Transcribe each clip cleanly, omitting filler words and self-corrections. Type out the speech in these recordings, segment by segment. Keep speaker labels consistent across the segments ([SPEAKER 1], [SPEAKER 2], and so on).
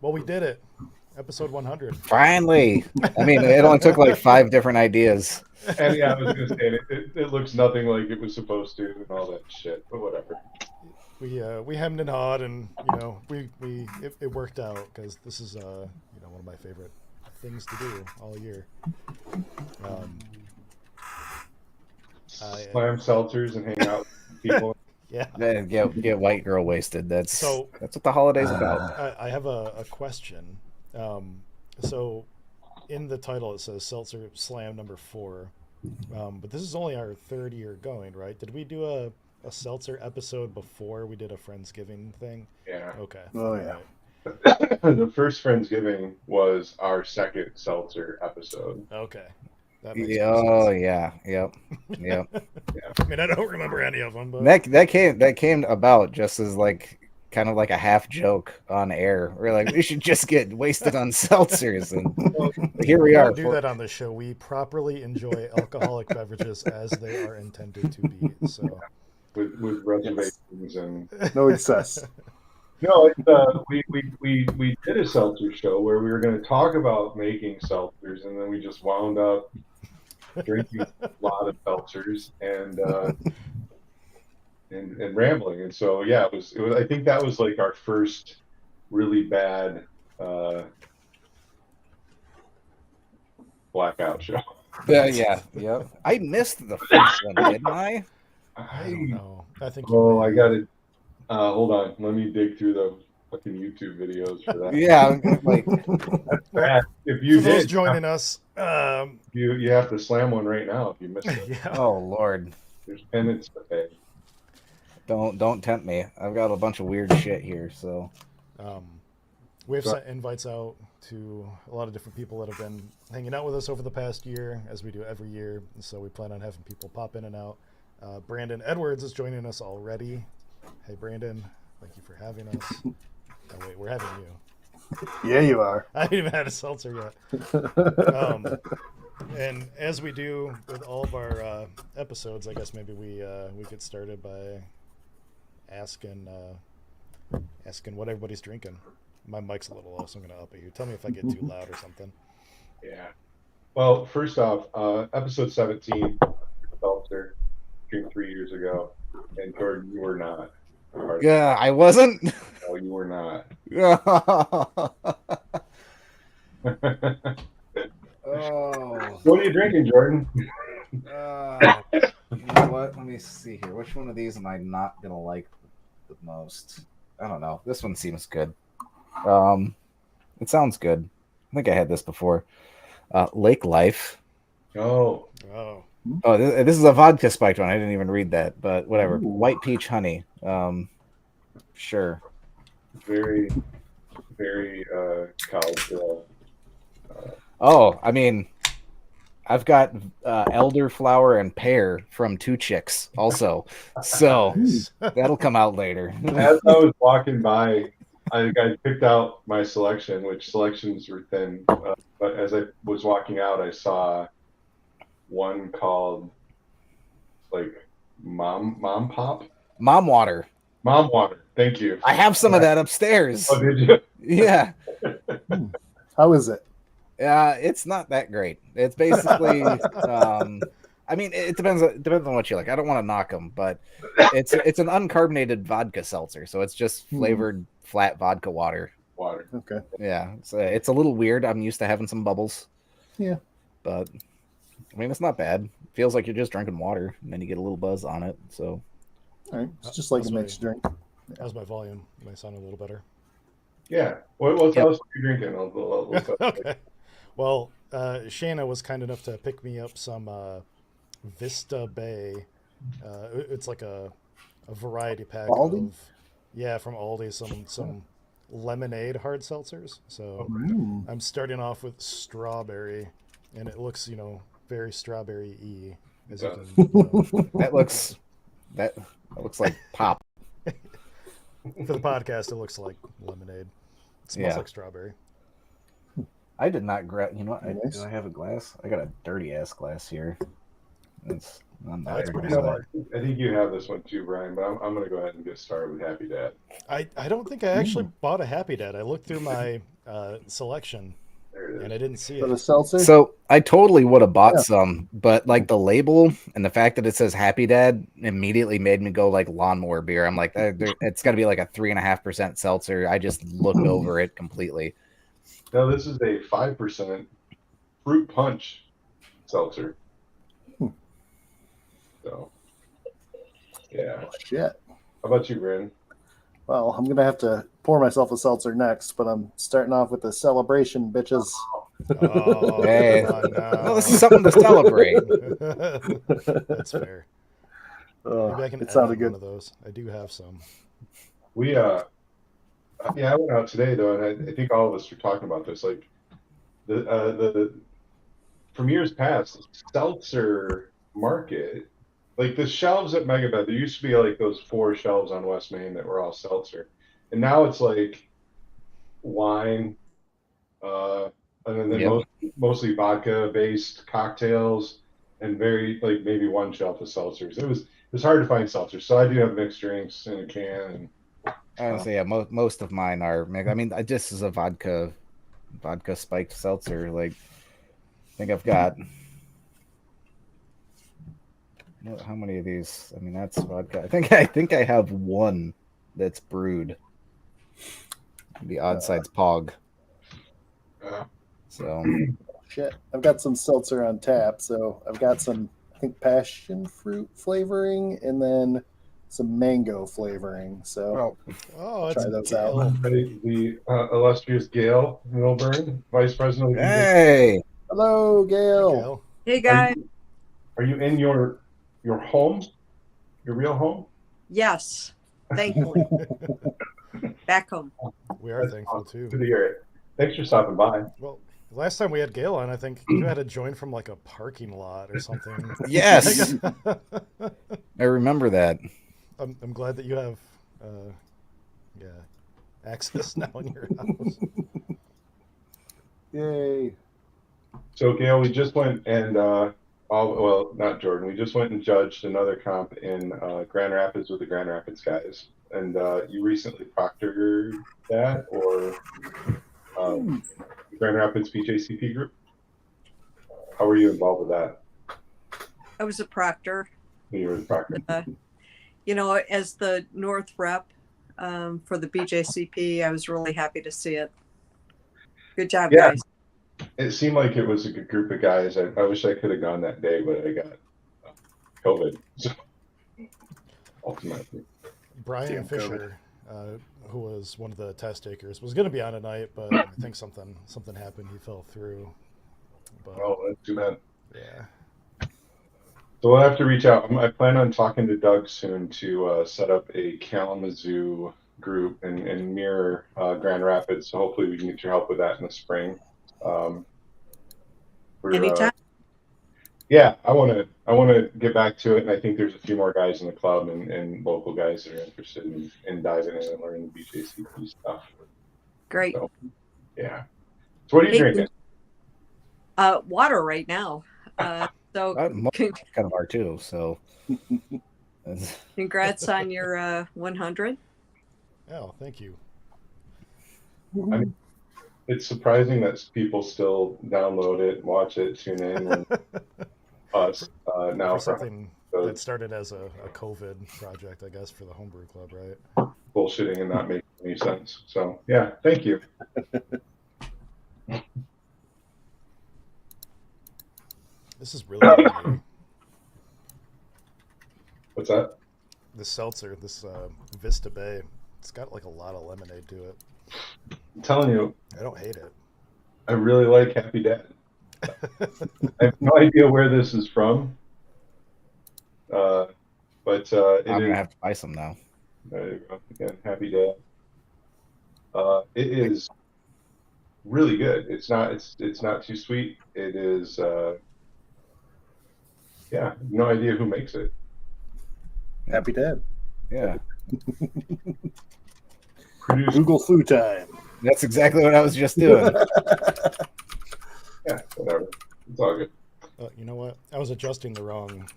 [SPEAKER 1] Well, we did it. Episode 100.
[SPEAKER 2] Finally. I mean, it only took like 5 different ideas.
[SPEAKER 3] And yeah, I was gonna say it looks nothing like it was supposed to and all that shit, but whatever.
[SPEAKER 1] We hemmed and hawed, and it worked out because this is one of my favorite things to do all year.
[SPEAKER 3] Slam seltzers and hang out with people.
[SPEAKER 1] Yeah.
[SPEAKER 2] Get white girl wasted. That's what the holiday's about.
[SPEAKER 1] I have a question. So in the title it says Seltzer Slam number 4, but this is only our 3rd year going, right? Did we do a seltzer episode before we did a Friendsgiving thing?
[SPEAKER 3] Yeah.
[SPEAKER 1] Okay.
[SPEAKER 4] Oh yeah.
[SPEAKER 3] Right. The first Friendsgiving was our 2nd seltzer episode.
[SPEAKER 1] Okay.
[SPEAKER 2] That makes sense. Yeah. Yep.
[SPEAKER 3] Yeah.
[SPEAKER 1] I mean, I don't remember any of them, but
[SPEAKER 2] that came about just as kind of like a half joke on air. We're like, we should just get wasted on seltzers, and here we are.
[SPEAKER 1] We don't do that on the show. We properly enjoy alcoholic beverages as they are intended to be. So
[SPEAKER 3] with reservations and
[SPEAKER 4] no excess.
[SPEAKER 3] No, we did a seltzer show where we were going to talk about making seltzers, and then we just wound up drinking a lot of seltzers and rambling. And so yeah, it was. I think that was like our first really bad blackout show.
[SPEAKER 2] Yeah. I missed the first one, didn't I?
[SPEAKER 1] I don't know. I think.
[SPEAKER 3] Oh, I got it. Hold on. Let me dig through the fucking YouTube videos for that.
[SPEAKER 2] Yeah, like
[SPEAKER 3] if you
[SPEAKER 1] for those joining us,
[SPEAKER 3] you have to slam one right now if you missed it.
[SPEAKER 1] Yeah.
[SPEAKER 2] Oh Lord,
[SPEAKER 3] there's penance to pay.
[SPEAKER 2] Don't tempt me. I've got a bunch of weird shit here. So
[SPEAKER 1] we have sent invites out to a lot of different people that have been hanging out with us over the past year, as we do every year. So we plan on having people pop in and out. Brandon Edwards is joining us already. Hey, Brandon, thank you for having us. Oh, wait, we're having you.
[SPEAKER 4] Yeah, you are.
[SPEAKER 1] I haven't even had a seltzer yet. And as we do with all of our episodes, I guess maybe we get started by asking what everybody's drinking. My mic's a little low, so I'm going to up it here. Tell me if I get too loud or something.
[SPEAKER 3] Yeah. Well, first off, episode 17, seltzer, drank 3 years ago. And Jordan, you were not.
[SPEAKER 2] Yeah, I wasn't.
[SPEAKER 3] No, you were not.
[SPEAKER 2] Oh.
[SPEAKER 3] What are you drinking, Jordan?
[SPEAKER 2] You know what? Let me see here. Which one of these am I not gonna like the most? I don't know. This one seems good. It sounds good. I think I had this before. Lake Life.
[SPEAKER 3] Oh.
[SPEAKER 2] Oh, this is a vodka spiked one. I didn't even read that, but whatever. Ooh. White peach honey. Sure.
[SPEAKER 3] Very, very college girl.
[SPEAKER 2] Oh, I mean, I've got elderflower and pear from Two Chicks also, so that'll come out later.
[SPEAKER 3] As I was walking by, I picked out my selection, which selections were thin, but as I was walking out, I saw one called like Mom Water. Thank you.
[SPEAKER 2] I have some of that upstairs.
[SPEAKER 3] Oh, did you?
[SPEAKER 2] Yeah.
[SPEAKER 4] How is it?
[SPEAKER 2] It's not that great. It's basically, I mean, it depends on what you like. I don't want to knock them, but it's an uncarbonated vodka seltzer, so it's just flavored flat vodka water.
[SPEAKER 4] Okay.
[SPEAKER 2] Yeah, it's a little weird. I'm used to having some bubbles.
[SPEAKER 4] Yeah.
[SPEAKER 2] But I mean, it's not bad. Feels like you're just drinking water, and then you get a little buzz on it. So,
[SPEAKER 4] all right, it's just like a mixed drink.
[SPEAKER 1] How's my volume? Am I sounding a little better?
[SPEAKER 3] Yeah. Well, tell us what you're drinking.
[SPEAKER 1] Okay. Well, Shayna was kind enough to pick me up some Vista Bay. It's like a variety pack
[SPEAKER 4] Aldi?
[SPEAKER 1] from Aldi. Some lemonade hard seltzers. So I'm starting off with strawberry, and it looks very strawberry-y. As you can,
[SPEAKER 2] that looks like pop.
[SPEAKER 1] For the podcast, it looks like lemonade. It smells like strawberry.
[SPEAKER 2] I did not grab. You know what?
[SPEAKER 4] Nice.
[SPEAKER 2] Do I have a glass? I got a dirty ass glass here.
[SPEAKER 1] That's
[SPEAKER 3] pretty good. I think you have this one too, Brian. But I'm going to go ahead and get started with Happy Dad.
[SPEAKER 1] I don't think I actually bought a Happy Dad. I looked through my selection,
[SPEAKER 3] There it
[SPEAKER 1] and
[SPEAKER 3] is.
[SPEAKER 1] I didn't see
[SPEAKER 4] For the
[SPEAKER 1] it.
[SPEAKER 4] seltzer?
[SPEAKER 2] So I totally would have bought
[SPEAKER 4] Yeah.
[SPEAKER 2] some, but like the label and the fact that it says Happy Dad immediately made me go like lawnmower beer. I'm like, it's got to be like a 3.5% seltzer. I just looked over it completely.
[SPEAKER 3] No, this is a 5% fruit punch seltzer.
[SPEAKER 4] Hmm.
[SPEAKER 3] So, yeah.
[SPEAKER 4] Oh, shit.
[SPEAKER 3] How about you, Brandon?
[SPEAKER 4] Well, I'm going to have to pour myself a seltzer next, but I'm starting off with the celebration, bitches.
[SPEAKER 1] Oh,
[SPEAKER 2] Hey.
[SPEAKER 1] come on now.
[SPEAKER 2] Well, this is something to celebrate.
[SPEAKER 1] That's fair. Maybe I can
[SPEAKER 4] It
[SPEAKER 1] edit
[SPEAKER 4] sounded
[SPEAKER 1] one
[SPEAKER 4] good.
[SPEAKER 1] of those. I do have some.
[SPEAKER 3] We, yeah, I went out today though, and I think all of us were talking about this. Like the from years past, the seltzer market, like the shelves at Megabed, there used to be like those 4 shelves on West Main that were all seltzer, and now it's like wine, uh, and then
[SPEAKER 2] Yep.
[SPEAKER 3] mostly vodka-based cocktails, and very like maybe one shelf of seltzers. It was hard to find seltzers, so I do have mixed drinks in a can.
[SPEAKER 2] I would say yeah, most of mine are. I mean, this is a vodka spiked seltzer. Like, I think I've got how many of these? I mean, that's vodka. I think I have one that's brewed. The odd side's Pog.
[SPEAKER 3] Uh,
[SPEAKER 2] So
[SPEAKER 4] Shit. I've got some seltzer on tap, so I've got some, I think, passion fruit flavoring and then some mango flavoring. So
[SPEAKER 2] well,
[SPEAKER 1] Oh, it's
[SPEAKER 4] Try those
[SPEAKER 1] Gail.
[SPEAKER 4] out.
[SPEAKER 3] the illustrious Gail Milburn, Vice President of the
[SPEAKER 2] hey,
[SPEAKER 4] hello,
[SPEAKER 1] Hi,
[SPEAKER 4] Gail.
[SPEAKER 1] Gail.
[SPEAKER 5] Hey
[SPEAKER 3] Are
[SPEAKER 5] guys.
[SPEAKER 3] you in your home, your real home?
[SPEAKER 5] Yes, thankfully. Back home.
[SPEAKER 1] We are thankful too.
[SPEAKER 3] Good to hear it. Thanks for stopping by.
[SPEAKER 1] Well, last time we had Gail on, I think you had to join from like a parking lot or something.
[SPEAKER 2] yes, I remember that.
[SPEAKER 1] I'm glad that you have, yeah, access now in your house.
[SPEAKER 4] Yay.
[SPEAKER 3] So Gail, we just went and not Jordan. We just went and judged another comp in Grand Rapids with the Grand Rapids guys, and you recently proctored that or Grand Rapids BJCP group. How were you involved with that?
[SPEAKER 5] I was a proctor.
[SPEAKER 3] You were the proctor.
[SPEAKER 5] As the North rep for the BJCP, I was really happy to see it. Good job,
[SPEAKER 3] Yeah.
[SPEAKER 5] guys.
[SPEAKER 3] It seemed like it was a good group of guys. I wish I could have gone that day, but I got COVID. So ultimately,
[SPEAKER 1] Brian
[SPEAKER 4] Damn
[SPEAKER 1] Fisher, who was one of the test takers, was going to be on tonight, but I think something happened. He fell through. But
[SPEAKER 3] oh, that's too bad.
[SPEAKER 1] yeah,
[SPEAKER 3] So we'll have to reach out. I plan on talking to Doug soon to set up a Kalamazoo group and mirror Grand Rapids. So hopefully we can get your help with that in the spring.
[SPEAKER 5] Anytime.
[SPEAKER 3] Yeah, I want to get back to it, and I think there's a few more guys in the club and local guys that are interested in diving in and learning the BJCP stuff.
[SPEAKER 5] Great.
[SPEAKER 3] So, yeah. So what are you drinking?
[SPEAKER 5] Water right now. So
[SPEAKER 2] Most kind of are too. So
[SPEAKER 5] congrats on your 100.
[SPEAKER 1] oh, thank you.
[SPEAKER 3] I mean, it's surprising that people still download it, watch it, tune in. When us now
[SPEAKER 1] For something that started as a COVID project, I guess, for the homebrew club, right?
[SPEAKER 3] bullshitting and not making any sense. So yeah, thank you.
[SPEAKER 1] This is really yummy.
[SPEAKER 3] What's that?
[SPEAKER 1] This seltzer, this Vista Bay, it's got like a lot of lemonade to it.
[SPEAKER 3] I'm telling you,
[SPEAKER 1] I don't hate it.
[SPEAKER 3] I really like Happy Dad. I have no idea where this is from, but it
[SPEAKER 2] I'm gonna
[SPEAKER 3] is.
[SPEAKER 2] have to buy some now.
[SPEAKER 3] There you go. Again, Happy Dad. It is really good. It's not too sweet. It is. Yeah, no idea who makes it.
[SPEAKER 4] Happy Dad.
[SPEAKER 2] Yeah,
[SPEAKER 3] Produced.
[SPEAKER 4] Google food time.
[SPEAKER 2] that's exactly what I was just doing.
[SPEAKER 3] Yeah, whatever. It's all good.
[SPEAKER 1] You know what? I was adjusting the wrong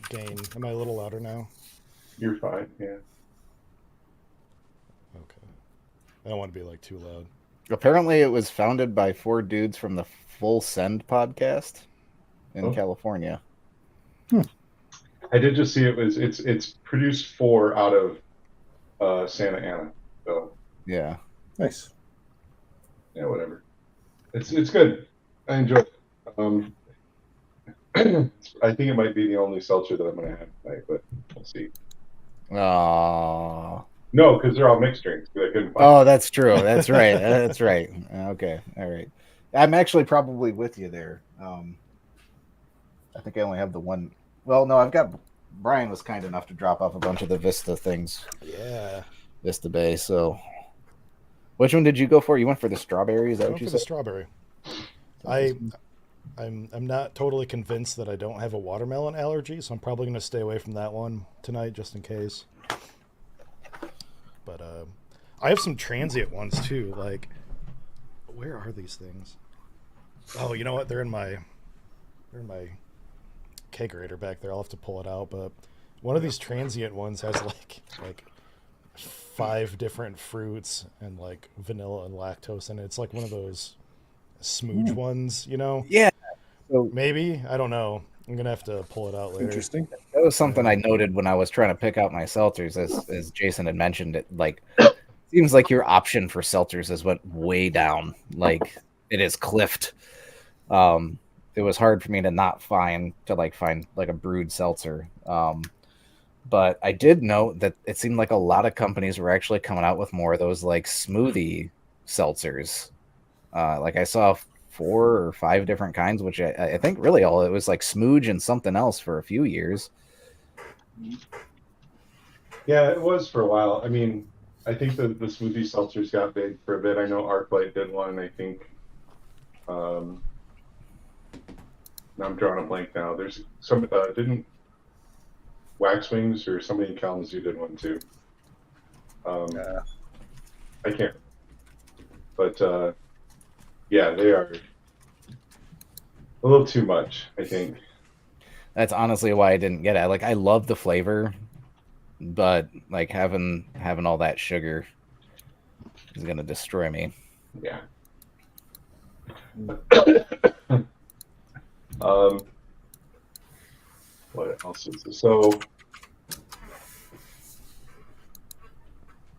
[SPEAKER 1] gain. Am I a little louder now?
[SPEAKER 3] You're fine. Yeah.
[SPEAKER 1] Okay. I don't want to be like too loud.
[SPEAKER 2] Apparently, it was founded by 4 dudes from the Full Send podcast in
[SPEAKER 3] Oh.
[SPEAKER 2] California.
[SPEAKER 3] I did just see it's produced 4 out of Santa Ana. So
[SPEAKER 2] Yeah.
[SPEAKER 4] Nice.
[SPEAKER 3] yeah, whatever. It's good. I enjoy it. I think it might be the only seltzer that I'm gonna have tonight, but we'll see.
[SPEAKER 2] Oh.
[SPEAKER 3] No, because they're all mixed drinks. I couldn't find
[SPEAKER 2] Oh, that's true. That's right. That's right. Okay. All right. I'm actually probably with you there. I think I only have the one. Well, no, I've got. Brian was kind enough to drop off a bunch of the Vista things.
[SPEAKER 1] Yeah.
[SPEAKER 2] Vista Bay. So, which one did you go for? You went for the strawberry? Is that
[SPEAKER 1] I
[SPEAKER 2] what
[SPEAKER 1] went
[SPEAKER 2] you
[SPEAKER 1] for the
[SPEAKER 2] said?
[SPEAKER 1] strawberry. I'm not totally convinced that I don't have a watermelon allergy, so I'm probably going to stay away from that one tonight just in case. But I have some transient ones too. Like, where are these things? Oh, you know what? They're in my kegerator back there. I'll have to pull it out. But one of these transient ones has like 5 different fruits and like vanilla and lactose in it. It's like one of those smooge ones, you know?
[SPEAKER 2] Yeah. So
[SPEAKER 1] Maybe. I don't know. I'm gonna have to pull it out later.
[SPEAKER 4] Interesting.
[SPEAKER 2] that was something I noted when I was trying to pick out my seltzers, as Jason had mentioned. It like seems like your option for seltzers has went way down. Like it is cliffed. It was hard for me to not find like a brewed seltzer. But I did note that it seemed like a lot of companies were actually coming out with more of those like smoothie seltzers. Like I saw 4 or 5 different kinds, which I think really all it was like smooge and something else for a few years.
[SPEAKER 3] Yeah, it was for a while. I mean, I think the smoothie seltzers got big for a bit. I know ArcLight did one. I think. I'm drawing a blank now. There's some didn't Waxwings or somebody in Kalamazoo did one too. I can't. But yeah, they are a little too much, I think.
[SPEAKER 2] That's honestly why I didn't get it. Like I love the flavor, but like having all that sugar is gonna destroy me.
[SPEAKER 3] Yeah. What else is this? So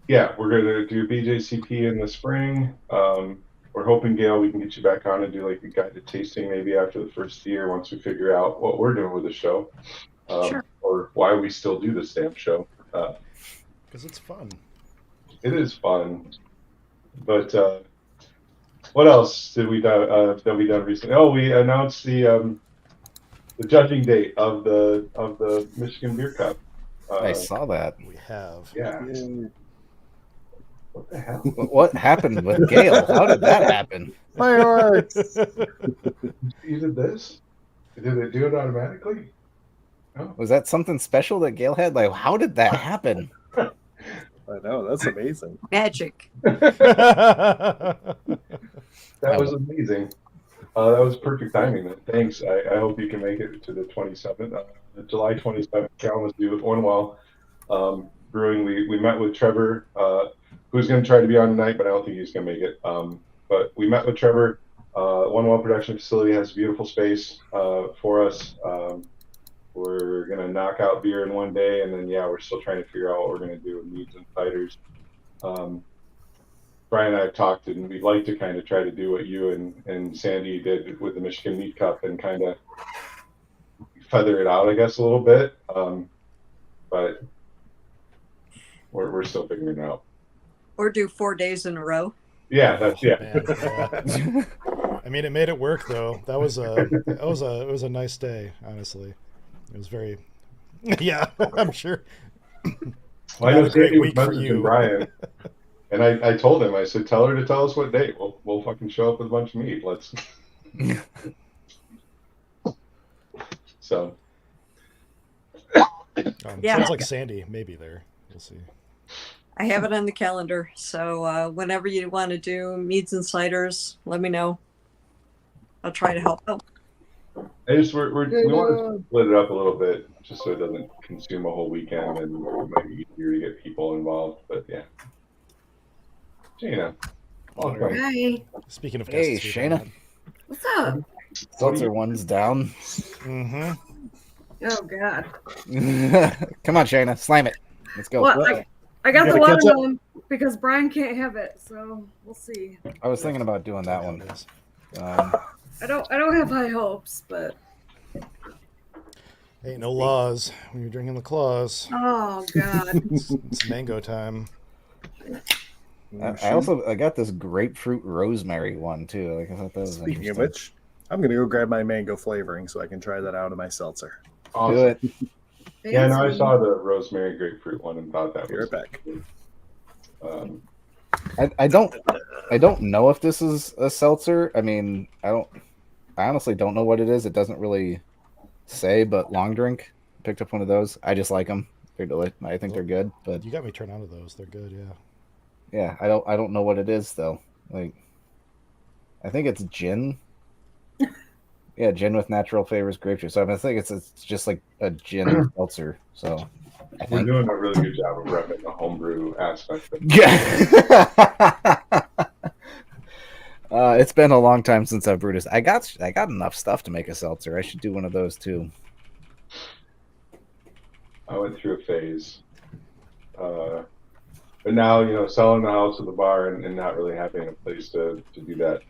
[SPEAKER 3] yeah, we're gonna do BJCP in the spring. We're hoping, Gail, we can get you back on and do like a guided tasting maybe after the first year once we figure out what we're doing with the show,
[SPEAKER 5] Sure.
[SPEAKER 3] or why we still do the stamp show.
[SPEAKER 1] Because it's fun.
[SPEAKER 3] It is fun, but what else did we done recently? Oh, we announced the judging date of the Michigan Beer Cup.
[SPEAKER 2] I saw that.
[SPEAKER 1] We have.
[SPEAKER 3] Yeah.
[SPEAKER 4] Yeah.
[SPEAKER 3] What the hell?
[SPEAKER 2] What happened with Gail? How did that happen?
[SPEAKER 4] Fireworks.
[SPEAKER 3] You did this? Did it do it automatically? No.
[SPEAKER 2] Was that something special that Gail had? Like, how did that happen?
[SPEAKER 4] I know, that's amazing.
[SPEAKER 5] Magic.
[SPEAKER 3] That was amazing. That was perfect timing. Then. Thanks. I hope you can make it to the 27th, July 27th, Kalamazoo with Ornwell Brewing. We met with Trevor, who's going to try to be on tonight, but I don't think he's going to make it. But we met with Trevor. Ornwell Production Facility has a beautiful space for us. We're going to knock out beer in one day, and then, yeah, we're still trying to figure out what we're going to do with meads and ciders. Brian and I have talked, and we'd like to kind of try to do what you and Sandy did with the Michigan Meat Cup and kind of feather it out, I guess, a little bit. But we're still figuring it out.
[SPEAKER 5] Or do 4 days in a row.
[SPEAKER 3] Yeah, that's
[SPEAKER 1] Oh,
[SPEAKER 3] yeah.
[SPEAKER 1] man, yeah. I mean, it made it work though. It was a nice day, honestly. It was very, yeah, I'm sure.
[SPEAKER 3] Well, I
[SPEAKER 1] Not
[SPEAKER 3] know
[SPEAKER 1] a great
[SPEAKER 3] Sandy was
[SPEAKER 1] week for
[SPEAKER 3] messaging
[SPEAKER 1] you.
[SPEAKER 3] Brian, and I told him, I said, tell her to tell us what date. We'll fucking show up with a bunch of meat. Let's. So.
[SPEAKER 5] Yeah.
[SPEAKER 1] Sounds like Sandy may be there. We'll see.
[SPEAKER 5] I have it on the calendar. So whenever you want to do meads and ciders, let me know. I'll try to help out.
[SPEAKER 3] I just we want to split it up a little bit just so it doesn't consume a whole weekend, and it might be easier to get people involved. But yeah, so, you know, Okay.
[SPEAKER 6] Hi.
[SPEAKER 1] Speaking of
[SPEAKER 2] Hey,
[SPEAKER 1] guests,
[SPEAKER 2] Shayna.
[SPEAKER 6] What's up?
[SPEAKER 2] Seltzer one's down.
[SPEAKER 1] Mm-hmm.
[SPEAKER 6] Oh God.
[SPEAKER 2] Come on, Shayna, slam it. Let's go.
[SPEAKER 6] Well, I got
[SPEAKER 4] You
[SPEAKER 6] the
[SPEAKER 4] gotta catch up.
[SPEAKER 6] watermelon because Brian can't have it, so we'll see.
[SPEAKER 2] I was thinking about doing that one.
[SPEAKER 1] Is.
[SPEAKER 6] I don't have high hopes, but
[SPEAKER 1] Ain't no laws when you're drinking the claws.
[SPEAKER 6] oh God.
[SPEAKER 1] It's mango time.
[SPEAKER 2] I got this grapefruit rosemary one too. Like I thought that was
[SPEAKER 4] Speaking of
[SPEAKER 2] interesting.
[SPEAKER 4] which, I'm gonna go grab my mango flavoring so I can try that out of my seltzer.
[SPEAKER 3] Awesome.
[SPEAKER 2] Do it.
[SPEAKER 3] Yeah, no, I
[SPEAKER 6] Fancy.
[SPEAKER 3] saw the rosemary grapefruit one and thought that
[SPEAKER 4] Be
[SPEAKER 3] was
[SPEAKER 4] right back.
[SPEAKER 3] Um,
[SPEAKER 2] I don't know if this is a seltzer. I mean, I honestly don't know what it is. It doesn't really say, but long drink. Picked up one of those. I just like them. I think they're good, but
[SPEAKER 1] You got me turned on to those. They're good, yeah.
[SPEAKER 2] yeah, I don't know what it is though. Like, I think it's gin. Yeah, gin with natural flavors, grapefruit. So I think it's just like a gin seltzer. So I
[SPEAKER 3] we're
[SPEAKER 2] think.
[SPEAKER 3] doing a really good job of repping the homebrew aspect of it.
[SPEAKER 2] Yeah. It's been a long time since I've brewed this. I got enough stuff to make a seltzer. I should do one of those too.
[SPEAKER 3] I went through a phase. But now, selling the house at the bar and not really having a place to do that.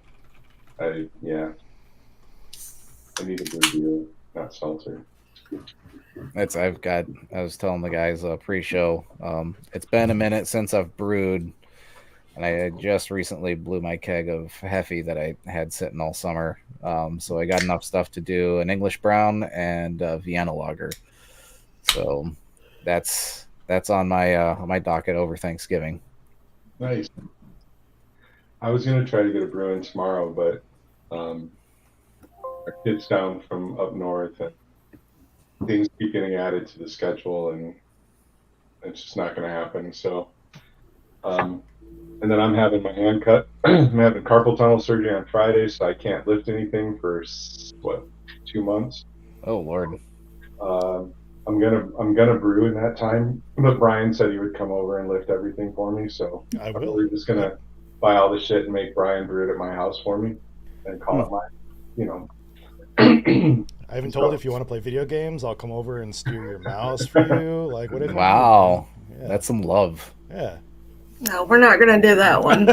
[SPEAKER 3] I need a brew beer, not seltzer.
[SPEAKER 2] I was telling the guys pre-show. It's been a minute since I've brewed, and I just recently blew my keg of Heffy that I had sitting all summer. So I got enough stuff to do an English brown and a Vienna lager. So that's on my docket over Thanksgiving.
[SPEAKER 3] Nice. I was gonna try to get a brew in tomorrow, but our kid's down from up north, and things keep getting added to the schedule, and it's just not gonna happen. So, and then I'm having my hand cut. I'm having carpal tunnel surgery on Friday, so I can't lift anything for 2 months.
[SPEAKER 2] Oh Lord.
[SPEAKER 3] I'm gonna brew in that time, but Brian said he would come over and lift everything for me, so
[SPEAKER 1] I
[SPEAKER 3] I'm
[SPEAKER 1] will.
[SPEAKER 3] really just gonna buy all the shit and make Brian brew it at my house for me and call it mine.
[SPEAKER 1] I haven't told you if you want to play video games, I'll come over and steer your mouse for you. Like, whatever.
[SPEAKER 2] Wow.
[SPEAKER 1] Yeah.
[SPEAKER 2] That's some love.
[SPEAKER 1] Yeah.
[SPEAKER 6] No, we're not gonna do that one.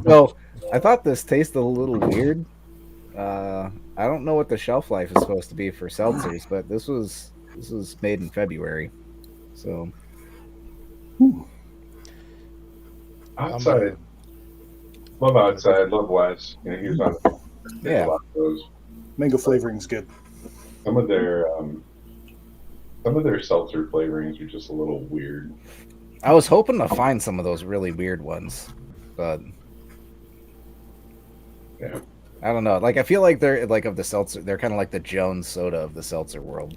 [SPEAKER 2] So I thought this tasted a little weird. I don't know what the shelf life is supposed to be for seltzers, but this was made in February. So
[SPEAKER 3] Outside, love outside, love Wes. He was on
[SPEAKER 2] Yeah.
[SPEAKER 3] a lot of those.
[SPEAKER 4] Mango flavoring's good.
[SPEAKER 3] Some of their seltzer flavorings are just a little weird.
[SPEAKER 2] I was hoping to find some of those really weird ones, but
[SPEAKER 3] Yeah.
[SPEAKER 2] I don't know. Like I feel like they're like of the seltzer. They're kind of like the Jones soda of the seltzer world.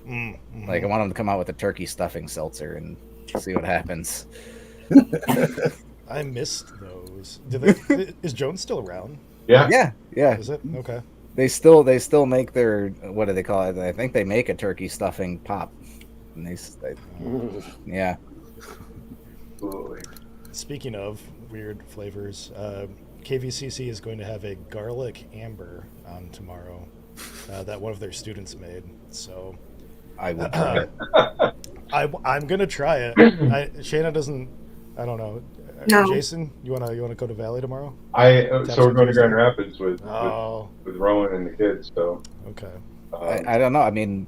[SPEAKER 1] Mm-hmm.
[SPEAKER 2] Like I want them to come out with a turkey stuffing seltzer and see what happens.
[SPEAKER 1] I missed those. Is Jones still around?
[SPEAKER 3] Yeah.
[SPEAKER 2] Yeah.
[SPEAKER 1] Is it? Okay.
[SPEAKER 2] They still make their, what do they call it? I think they make a turkey stuffing pop. And yeah.
[SPEAKER 3] Absolutely.
[SPEAKER 1] Speaking of weird flavors, KVCC is going to have a garlic amber on tomorrow that one of their students made. So
[SPEAKER 2] I would try it.
[SPEAKER 1] I'm gonna try it. Shayna doesn't. I don't know.
[SPEAKER 6] No.
[SPEAKER 1] Jason, you wanna go to Valley tomorrow?
[SPEAKER 3] So we're going to Grand Rapids with
[SPEAKER 1] Oh,
[SPEAKER 3] Rowan and the kids. So
[SPEAKER 1] okay.
[SPEAKER 2] I don't know. I mean,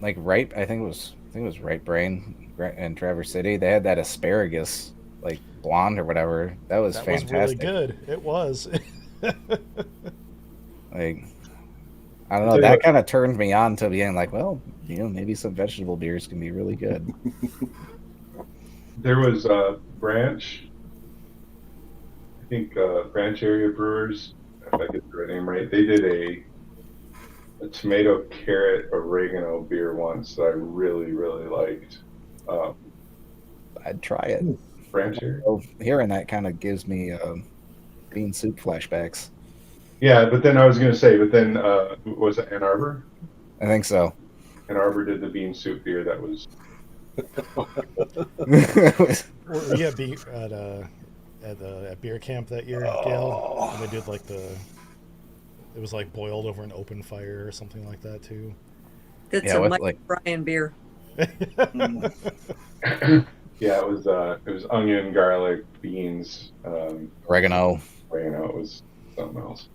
[SPEAKER 2] like I think it was Right Brain and Traverse City. They had that asparagus, like blonde or whatever. That was
[SPEAKER 1] That
[SPEAKER 2] fantastic.
[SPEAKER 1] was really good. It was.
[SPEAKER 2] Like, I don't know. That kind of turned me on to being like, well, maybe some vegetable beers can be really good.
[SPEAKER 3] There was Branch. I think Branch Area Brewers, if I get the right name right, they did a tomato carrot oregano beer once that I really, really liked.
[SPEAKER 2] I'd try it.
[SPEAKER 3] Branch Area?
[SPEAKER 2] So hearing that kind of gives me bean soup flashbacks.
[SPEAKER 3] Yeah, but then was it Ann Arbor?
[SPEAKER 2] I think so.
[SPEAKER 3] Ann Arbor did the bean soup beer that was
[SPEAKER 1] Were you at beer camp that year, Gail? And they did like it was like boiled over an open fire or something like that too.
[SPEAKER 5] It's
[SPEAKER 2] Yeah,
[SPEAKER 5] a
[SPEAKER 2] with,
[SPEAKER 5] Mike
[SPEAKER 2] like-
[SPEAKER 5] Bryan beer.
[SPEAKER 3] Yeah, it was onion, garlic, beans,
[SPEAKER 2] Oregano.
[SPEAKER 3] it was something else.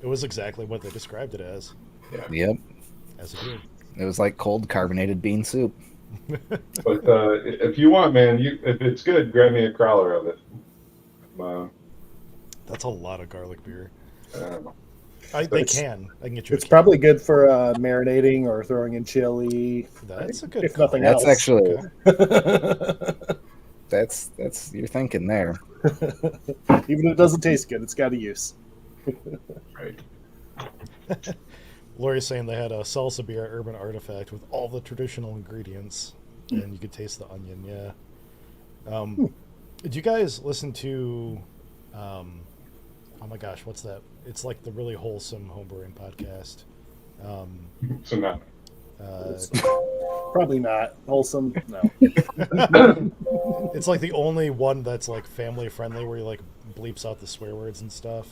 [SPEAKER 1] It was exactly what they described it as
[SPEAKER 2] Yep.
[SPEAKER 1] a beer.
[SPEAKER 2] It was like cold carbonated bean soup.
[SPEAKER 3] But if you want, man, if it's good, grab me a growler of it.
[SPEAKER 1] That's a lot of garlic beer.
[SPEAKER 3] I don't know.
[SPEAKER 1] I can get you.
[SPEAKER 4] It's probably good for marinating or throwing in chili.
[SPEAKER 1] That's a good.
[SPEAKER 4] If nothing
[SPEAKER 2] That's
[SPEAKER 4] else.
[SPEAKER 2] actually
[SPEAKER 1] Okay.
[SPEAKER 2] that's you're thinking there.
[SPEAKER 4] Even if it doesn't taste good, it's got a use.
[SPEAKER 3] Right.
[SPEAKER 1] Lori's saying they had a salsa beer at Urban Artifact with all the traditional ingredients, and you could taste the onion. Yeah. Did you guys listen to? Oh my gosh, what's that? It's like the really wholesome homebrewing podcast.
[SPEAKER 3] So now,
[SPEAKER 4] Probably not wholesome. No.
[SPEAKER 1] It's like the only one that's like family friendly, where he like bleeps out the swear words and stuff.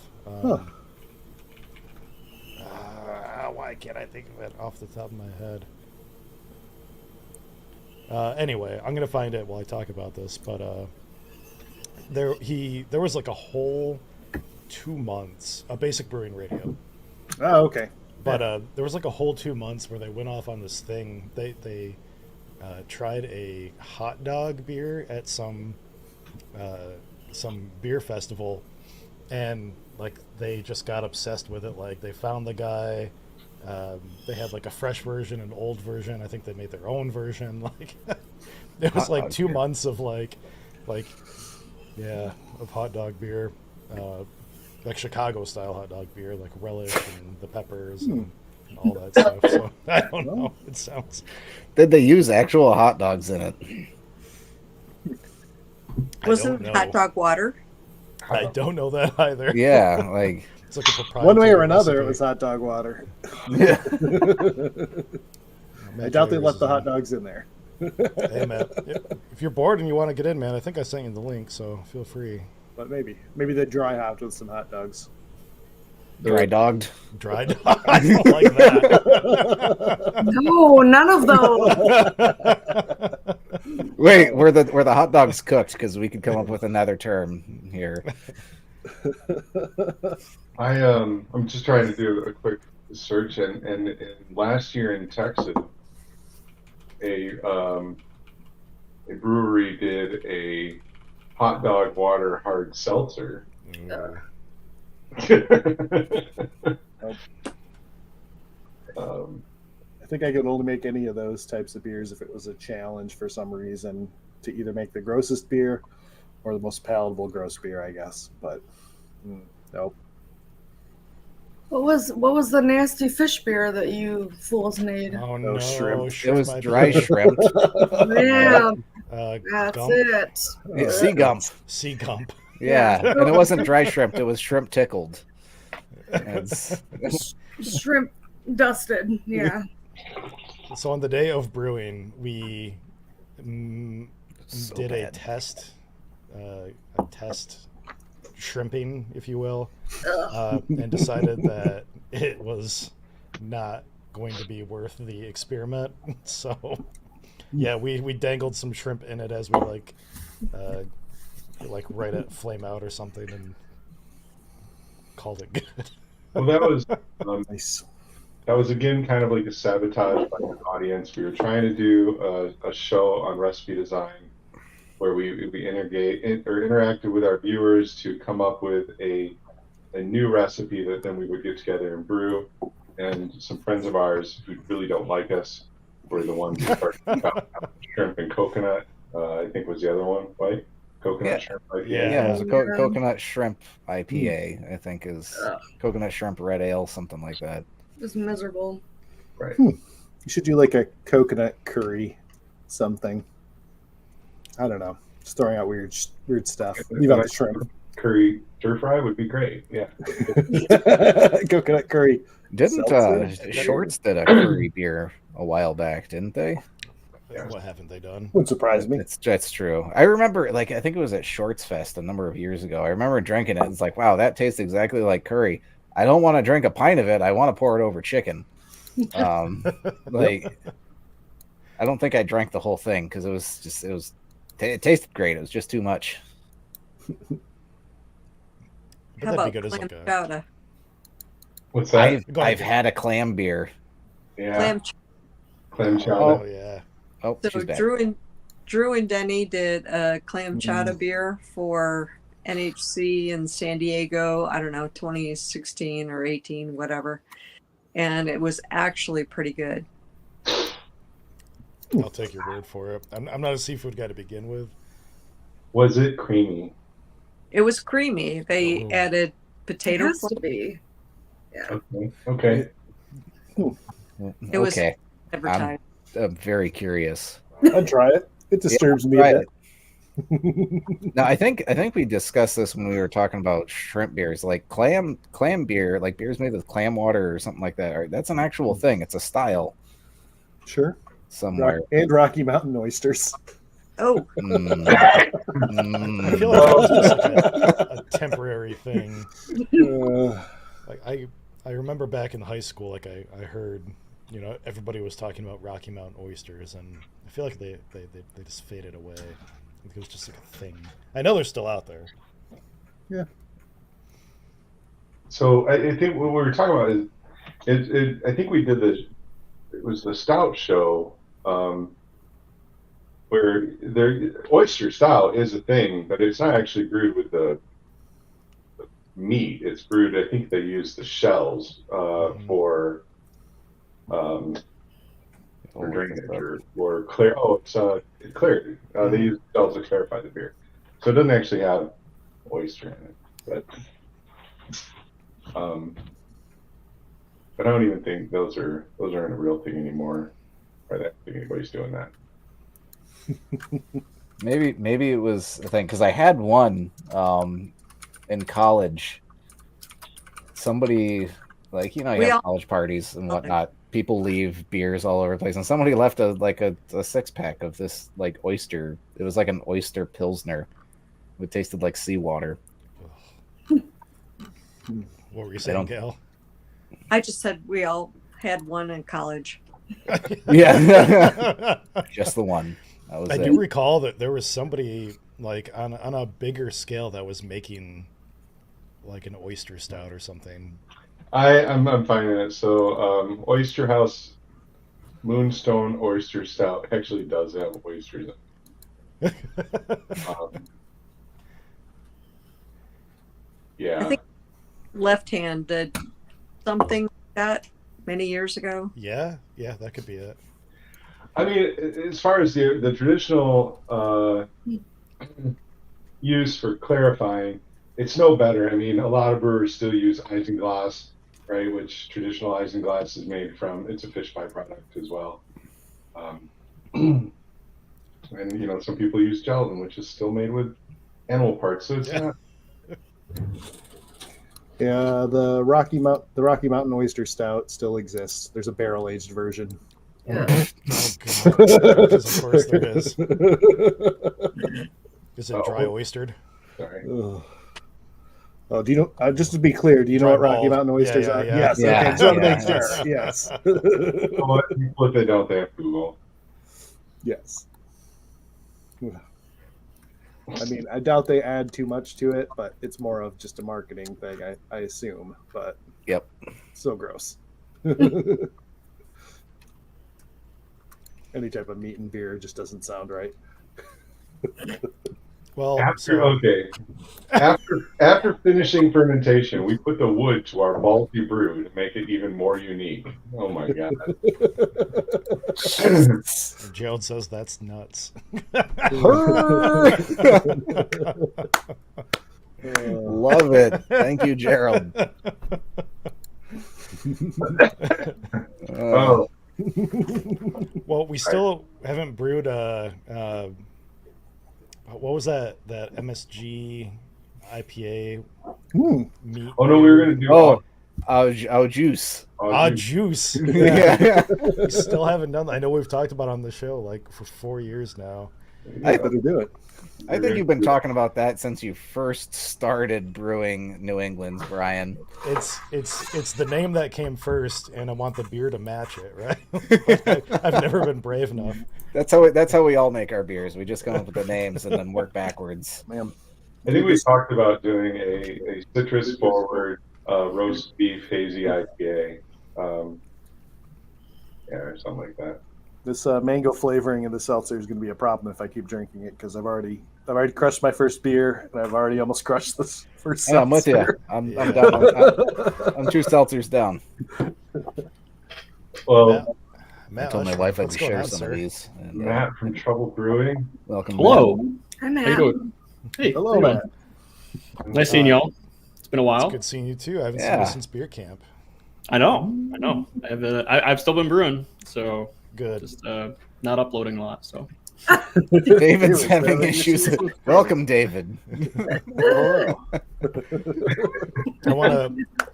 [SPEAKER 1] Why can't I think of it off the top of my head? Anyway, I'm gonna find it while I talk about this. But there was like a whole 2 months of Basic Brewing Radio.
[SPEAKER 4] Oh, okay.
[SPEAKER 1] But there was like a whole 2 months where they went off on this thing. They tried a hot dog beer at some beer festival, and like they just got obsessed with it. Like they found the guy. They had like a fresh version, an old version. I think they made their own version. Like it was
[SPEAKER 2] Hot
[SPEAKER 1] like
[SPEAKER 2] dog
[SPEAKER 1] 2
[SPEAKER 2] beer.
[SPEAKER 1] months of of hot dog beer. Like Chicago style hot dog beer, like relish and the peppers and all that stuff. So I don't know. It sounds.
[SPEAKER 2] Did they use actual hot dogs in it?
[SPEAKER 5] Wasn't
[SPEAKER 1] know.
[SPEAKER 5] hot dog water?
[SPEAKER 1] I don't know that either.
[SPEAKER 2] Yeah, like
[SPEAKER 1] It's like a proprietary
[SPEAKER 4] One way or another,
[SPEAKER 1] recipe.
[SPEAKER 4] it was hot dog water.
[SPEAKER 2] yeah.
[SPEAKER 4] I doubt they let the hot dogs in there.
[SPEAKER 1] Hey man, if you're bored and you want to get in, man, I think I sent you the link, so feel free.
[SPEAKER 4] But maybe they dry hopped with some hot dogs.
[SPEAKER 2] Dry dogged.
[SPEAKER 1] Dry dog. I don't like that.
[SPEAKER 6] No, none of those.
[SPEAKER 2] Wait, were the hot dogs cooked? Because we could come up with another term here.
[SPEAKER 3] I'm just trying to do a quick search, and last year in Texas, a brewery did a hot dog water hard seltzer.
[SPEAKER 4] I think I could only make any of those types of beers if it was a challenge for some reason to either make the grossest beer or the most palatable gross beer, I guess. But nope.
[SPEAKER 6] What was the nasty fish beer that you fools made?
[SPEAKER 1] Oh no,
[SPEAKER 4] shrimp.
[SPEAKER 2] It was
[SPEAKER 1] might be-
[SPEAKER 2] dry shrimp.
[SPEAKER 6] Yeah, that's
[SPEAKER 1] Gump?
[SPEAKER 6] it.
[SPEAKER 2] Yeah, sea gump.
[SPEAKER 1] Sea gump.
[SPEAKER 2] Yeah, and it wasn't dry shrimp. It was shrimp tickled. It's,
[SPEAKER 6] Shrimp dusted. Yeah.
[SPEAKER 1] So on the day of brewing, we
[SPEAKER 2] so
[SPEAKER 1] did a
[SPEAKER 2] bad.
[SPEAKER 1] test shrimping, if you will, and decided that it was not going to be worth the experiment. So yeah, we dangled some shrimp in it as we like right at flame out or something and called it good.
[SPEAKER 3] Well, that was
[SPEAKER 4] Nice.
[SPEAKER 3] that was again kind of like a sabotage by the audience. We were trying to do a show on recipe design where we interacted with our viewers to come up with a new recipe that then we would get together and brew. And some friends of ours who really don't like us were the ones who started about shrimp and coconut. I think was the other one, right? Coconut
[SPEAKER 2] Yeah.
[SPEAKER 3] shrimp IPA.
[SPEAKER 2] yeah, it was a
[SPEAKER 6] Yeah.
[SPEAKER 2] coconut shrimp IPA. I think is coconut shrimp red ale, something like that.
[SPEAKER 6] It was miserable.
[SPEAKER 3] Right.
[SPEAKER 4] You should do like a coconut curry, something. I don't know. Just throwing out weird stuff. Leave out the shrimp.
[SPEAKER 3] Curry stir fry would be great. Yeah.
[SPEAKER 4] Coconut curry.
[SPEAKER 2] Didn't
[SPEAKER 4] Seltzer.
[SPEAKER 2] Shorts did a curry beer a while back, didn't they?
[SPEAKER 1] What haven't they done?
[SPEAKER 4] Wouldn't surprise me.
[SPEAKER 2] That's true. I remember, like, I think it was at Shorts Fest a number of years ago. I remember drinking it. It's like, wow, that tastes exactly like curry. I don't want to drink a pint of it. I want to pour it over chicken. Like, I don't think I drank the whole thing because it tasted great. It was just too much.
[SPEAKER 5] How about clam chowder?
[SPEAKER 3] What's that?
[SPEAKER 2] I've had a clam beer.
[SPEAKER 3] Yeah.
[SPEAKER 5] Clam
[SPEAKER 3] chowder.
[SPEAKER 1] Oh yeah.
[SPEAKER 2] Oh,
[SPEAKER 5] So
[SPEAKER 2] she's back.
[SPEAKER 5] Drew and Denny did a clam chowder beer for NHC in San Diego. I don't know, 2016 or 18, whatever. And it was actually pretty good.
[SPEAKER 1] I'll take your word for it. I'm not a seafood guy to begin with.
[SPEAKER 3] Was it creamy?
[SPEAKER 5] It was creamy. They added
[SPEAKER 6] It
[SPEAKER 5] potato
[SPEAKER 6] has to
[SPEAKER 5] flavor.
[SPEAKER 6] be.
[SPEAKER 3] Okay.
[SPEAKER 5] It was
[SPEAKER 2] okay.
[SPEAKER 5] advertised.
[SPEAKER 2] I'm very curious.
[SPEAKER 4] I'd try it. It disturbs me
[SPEAKER 2] try
[SPEAKER 4] a bit.
[SPEAKER 2] Now, I think we discussed this when we were talking about shrimp beers, like clam beer, like beers made with clam water or something like that. Right? That's an actual thing. It's a style
[SPEAKER 4] Sure.
[SPEAKER 2] somewhere.
[SPEAKER 4] And Rocky Mountain oysters.
[SPEAKER 5] Oh,
[SPEAKER 1] I feel like that was just like a temporary thing. Like I remember back in high school, like I heard, you know, everybody was talking about Rocky Mountain oysters, and I feel like they just faded away. It was just like a thing. I know they're still out there.
[SPEAKER 4] Yeah.
[SPEAKER 3] So I think what we were talking about is, I think we did this. It was the stout show, where oyster stout is a thing, but it's not actually brewed with the meat. It's brewed. I think they use the shells for drainage or clear. Oh, it's clarity. They use shells to clarify the beer, so it doesn't actually have oyster in it. But I don't even think those aren't a real thing anymore. I don't think anybody's doing that.
[SPEAKER 2] Maybe it was a thing because I had one in college. Somebody, like, you know, you have college parties and whatnot. People leave beers all over the place, and somebody left a 6-pack of this like oyster. It was like an oyster pilsner. It tasted like seawater.
[SPEAKER 1] What were you saying, Gail?
[SPEAKER 5] I just said we all had one in college.
[SPEAKER 2] Yeah, just the one. That was
[SPEAKER 1] I
[SPEAKER 2] it.
[SPEAKER 1] do recall that there was somebody like on a bigger scale that was making like an oyster stout or something.
[SPEAKER 3] I'm finding it. So Oyster House Moonstone Oyster Stout actually does have oysters in it. Yeah.
[SPEAKER 5] I think Left Hand did something like that many years ago.
[SPEAKER 1] Yeah, that could be it.
[SPEAKER 3] I mean, as far as the traditional use for clarifying, it's no better. I mean, a lot of brewers still use isinglass, right? Which traditional isinglass is made from. It's a fish byproduct as well. And you know, some people use gelatin, which is still made with animal parts. So it's not.
[SPEAKER 4] Yeah, the Rocky Mountain Oyster Stout still exists. There's a barrel-aged version.
[SPEAKER 6] Yeah.
[SPEAKER 1] Oh god, because of course there is. Is it dry oystered?
[SPEAKER 3] Sorry.
[SPEAKER 4] Oh, do you know? Just to be clear, do you know what Rocky Mountain oysters are?
[SPEAKER 1] Yeah.
[SPEAKER 4] Yes.
[SPEAKER 2] Yeah,
[SPEAKER 4] Okay, just want to make
[SPEAKER 2] yeah.
[SPEAKER 4] sure. Yes.
[SPEAKER 3] Well, if they don't, they have Google.
[SPEAKER 4] Yes. I mean, I doubt they add too much to it, but it's more of just a marketing thing, I assume. But
[SPEAKER 2] Yep.
[SPEAKER 4] So gross. Any type of meat and beer just doesn't sound right.
[SPEAKER 1] Well,
[SPEAKER 3] after finishing fermentation, we put the wood to our malty brew to make it even more unique. Oh my god!
[SPEAKER 1] Gerald says that's nuts.
[SPEAKER 2] Love it. Thank you, Gerald.
[SPEAKER 3] Oh,
[SPEAKER 1] Well, we still haven't brewed what was that MSG IPA meat?
[SPEAKER 3] oh no, we were gonna do.
[SPEAKER 2] Juice.
[SPEAKER 1] Juice.
[SPEAKER 2] Yeah.
[SPEAKER 1] We still haven't done that. I know we've talked about it on the show like for 4 years now.
[SPEAKER 4] I better do it.
[SPEAKER 2] I think you've been talking about that since you first started brewing New England's, Brian.
[SPEAKER 1] It's the name that came first, and I want the beer to match it, right? I've never been brave enough.
[SPEAKER 2] That's how we all make our beers. We just come up with the names and then work backwards.
[SPEAKER 4] Man,
[SPEAKER 3] I think we talked about doing a citrus forward roast beef hazy IPA. Yeah, or something like that.
[SPEAKER 4] this mango flavoring of the seltzer is going to be a problem if I keep drinking it because I've already crushed my first beer and I've already almost crushed this first
[SPEAKER 2] Yeah, I'm with you.
[SPEAKER 4] seltzer.
[SPEAKER 2] I'm down. I'm 2 seltzers down.
[SPEAKER 3] Well,
[SPEAKER 1] Matt,
[SPEAKER 2] I told my
[SPEAKER 1] Usher,
[SPEAKER 2] wife I'd
[SPEAKER 1] what's
[SPEAKER 2] share
[SPEAKER 1] going on,
[SPEAKER 2] some
[SPEAKER 1] sir?
[SPEAKER 2] of these. And,
[SPEAKER 3] Matt from Trouble Brewing.
[SPEAKER 2] welcome.
[SPEAKER 7] Hello.
[SPEAKER 6] Hi,
[SPEAKER 7] How
[SPEAKER 6] Matt.
[SPEAKER 7] you doing? Hey,
[SPEAKER 4] Hello,
[SPEAKER 7] how you doing?
[SPEAKER 4] Matt.
[SPEAKER 7] Nice seeing y'all. It's been a
[SPEAKER 1] It's
[SPEAKER 7] while.
[SPEAKER 1] good seeing you too. I haven't seen
[SPEAKER 2] Yeah.
[SPEAKER 1] you since beer camp.
[SPEAKER 7] I know. I've still been brewing, so
[SPEAKER 1] Good.
[SPEAKER 7] just not uploading a lot. So
[SPEAKER 2] David's
[SPEAKER 4] David's
[SPEAKER 2] having
[SPEAKER 4] having
[SPEAKER 2] issues.
[SPEAKER 4] issues.
[SPEAKER 2] Welcome, David.
[SPEAKER 4] Hello.
[SPEAKER 1] I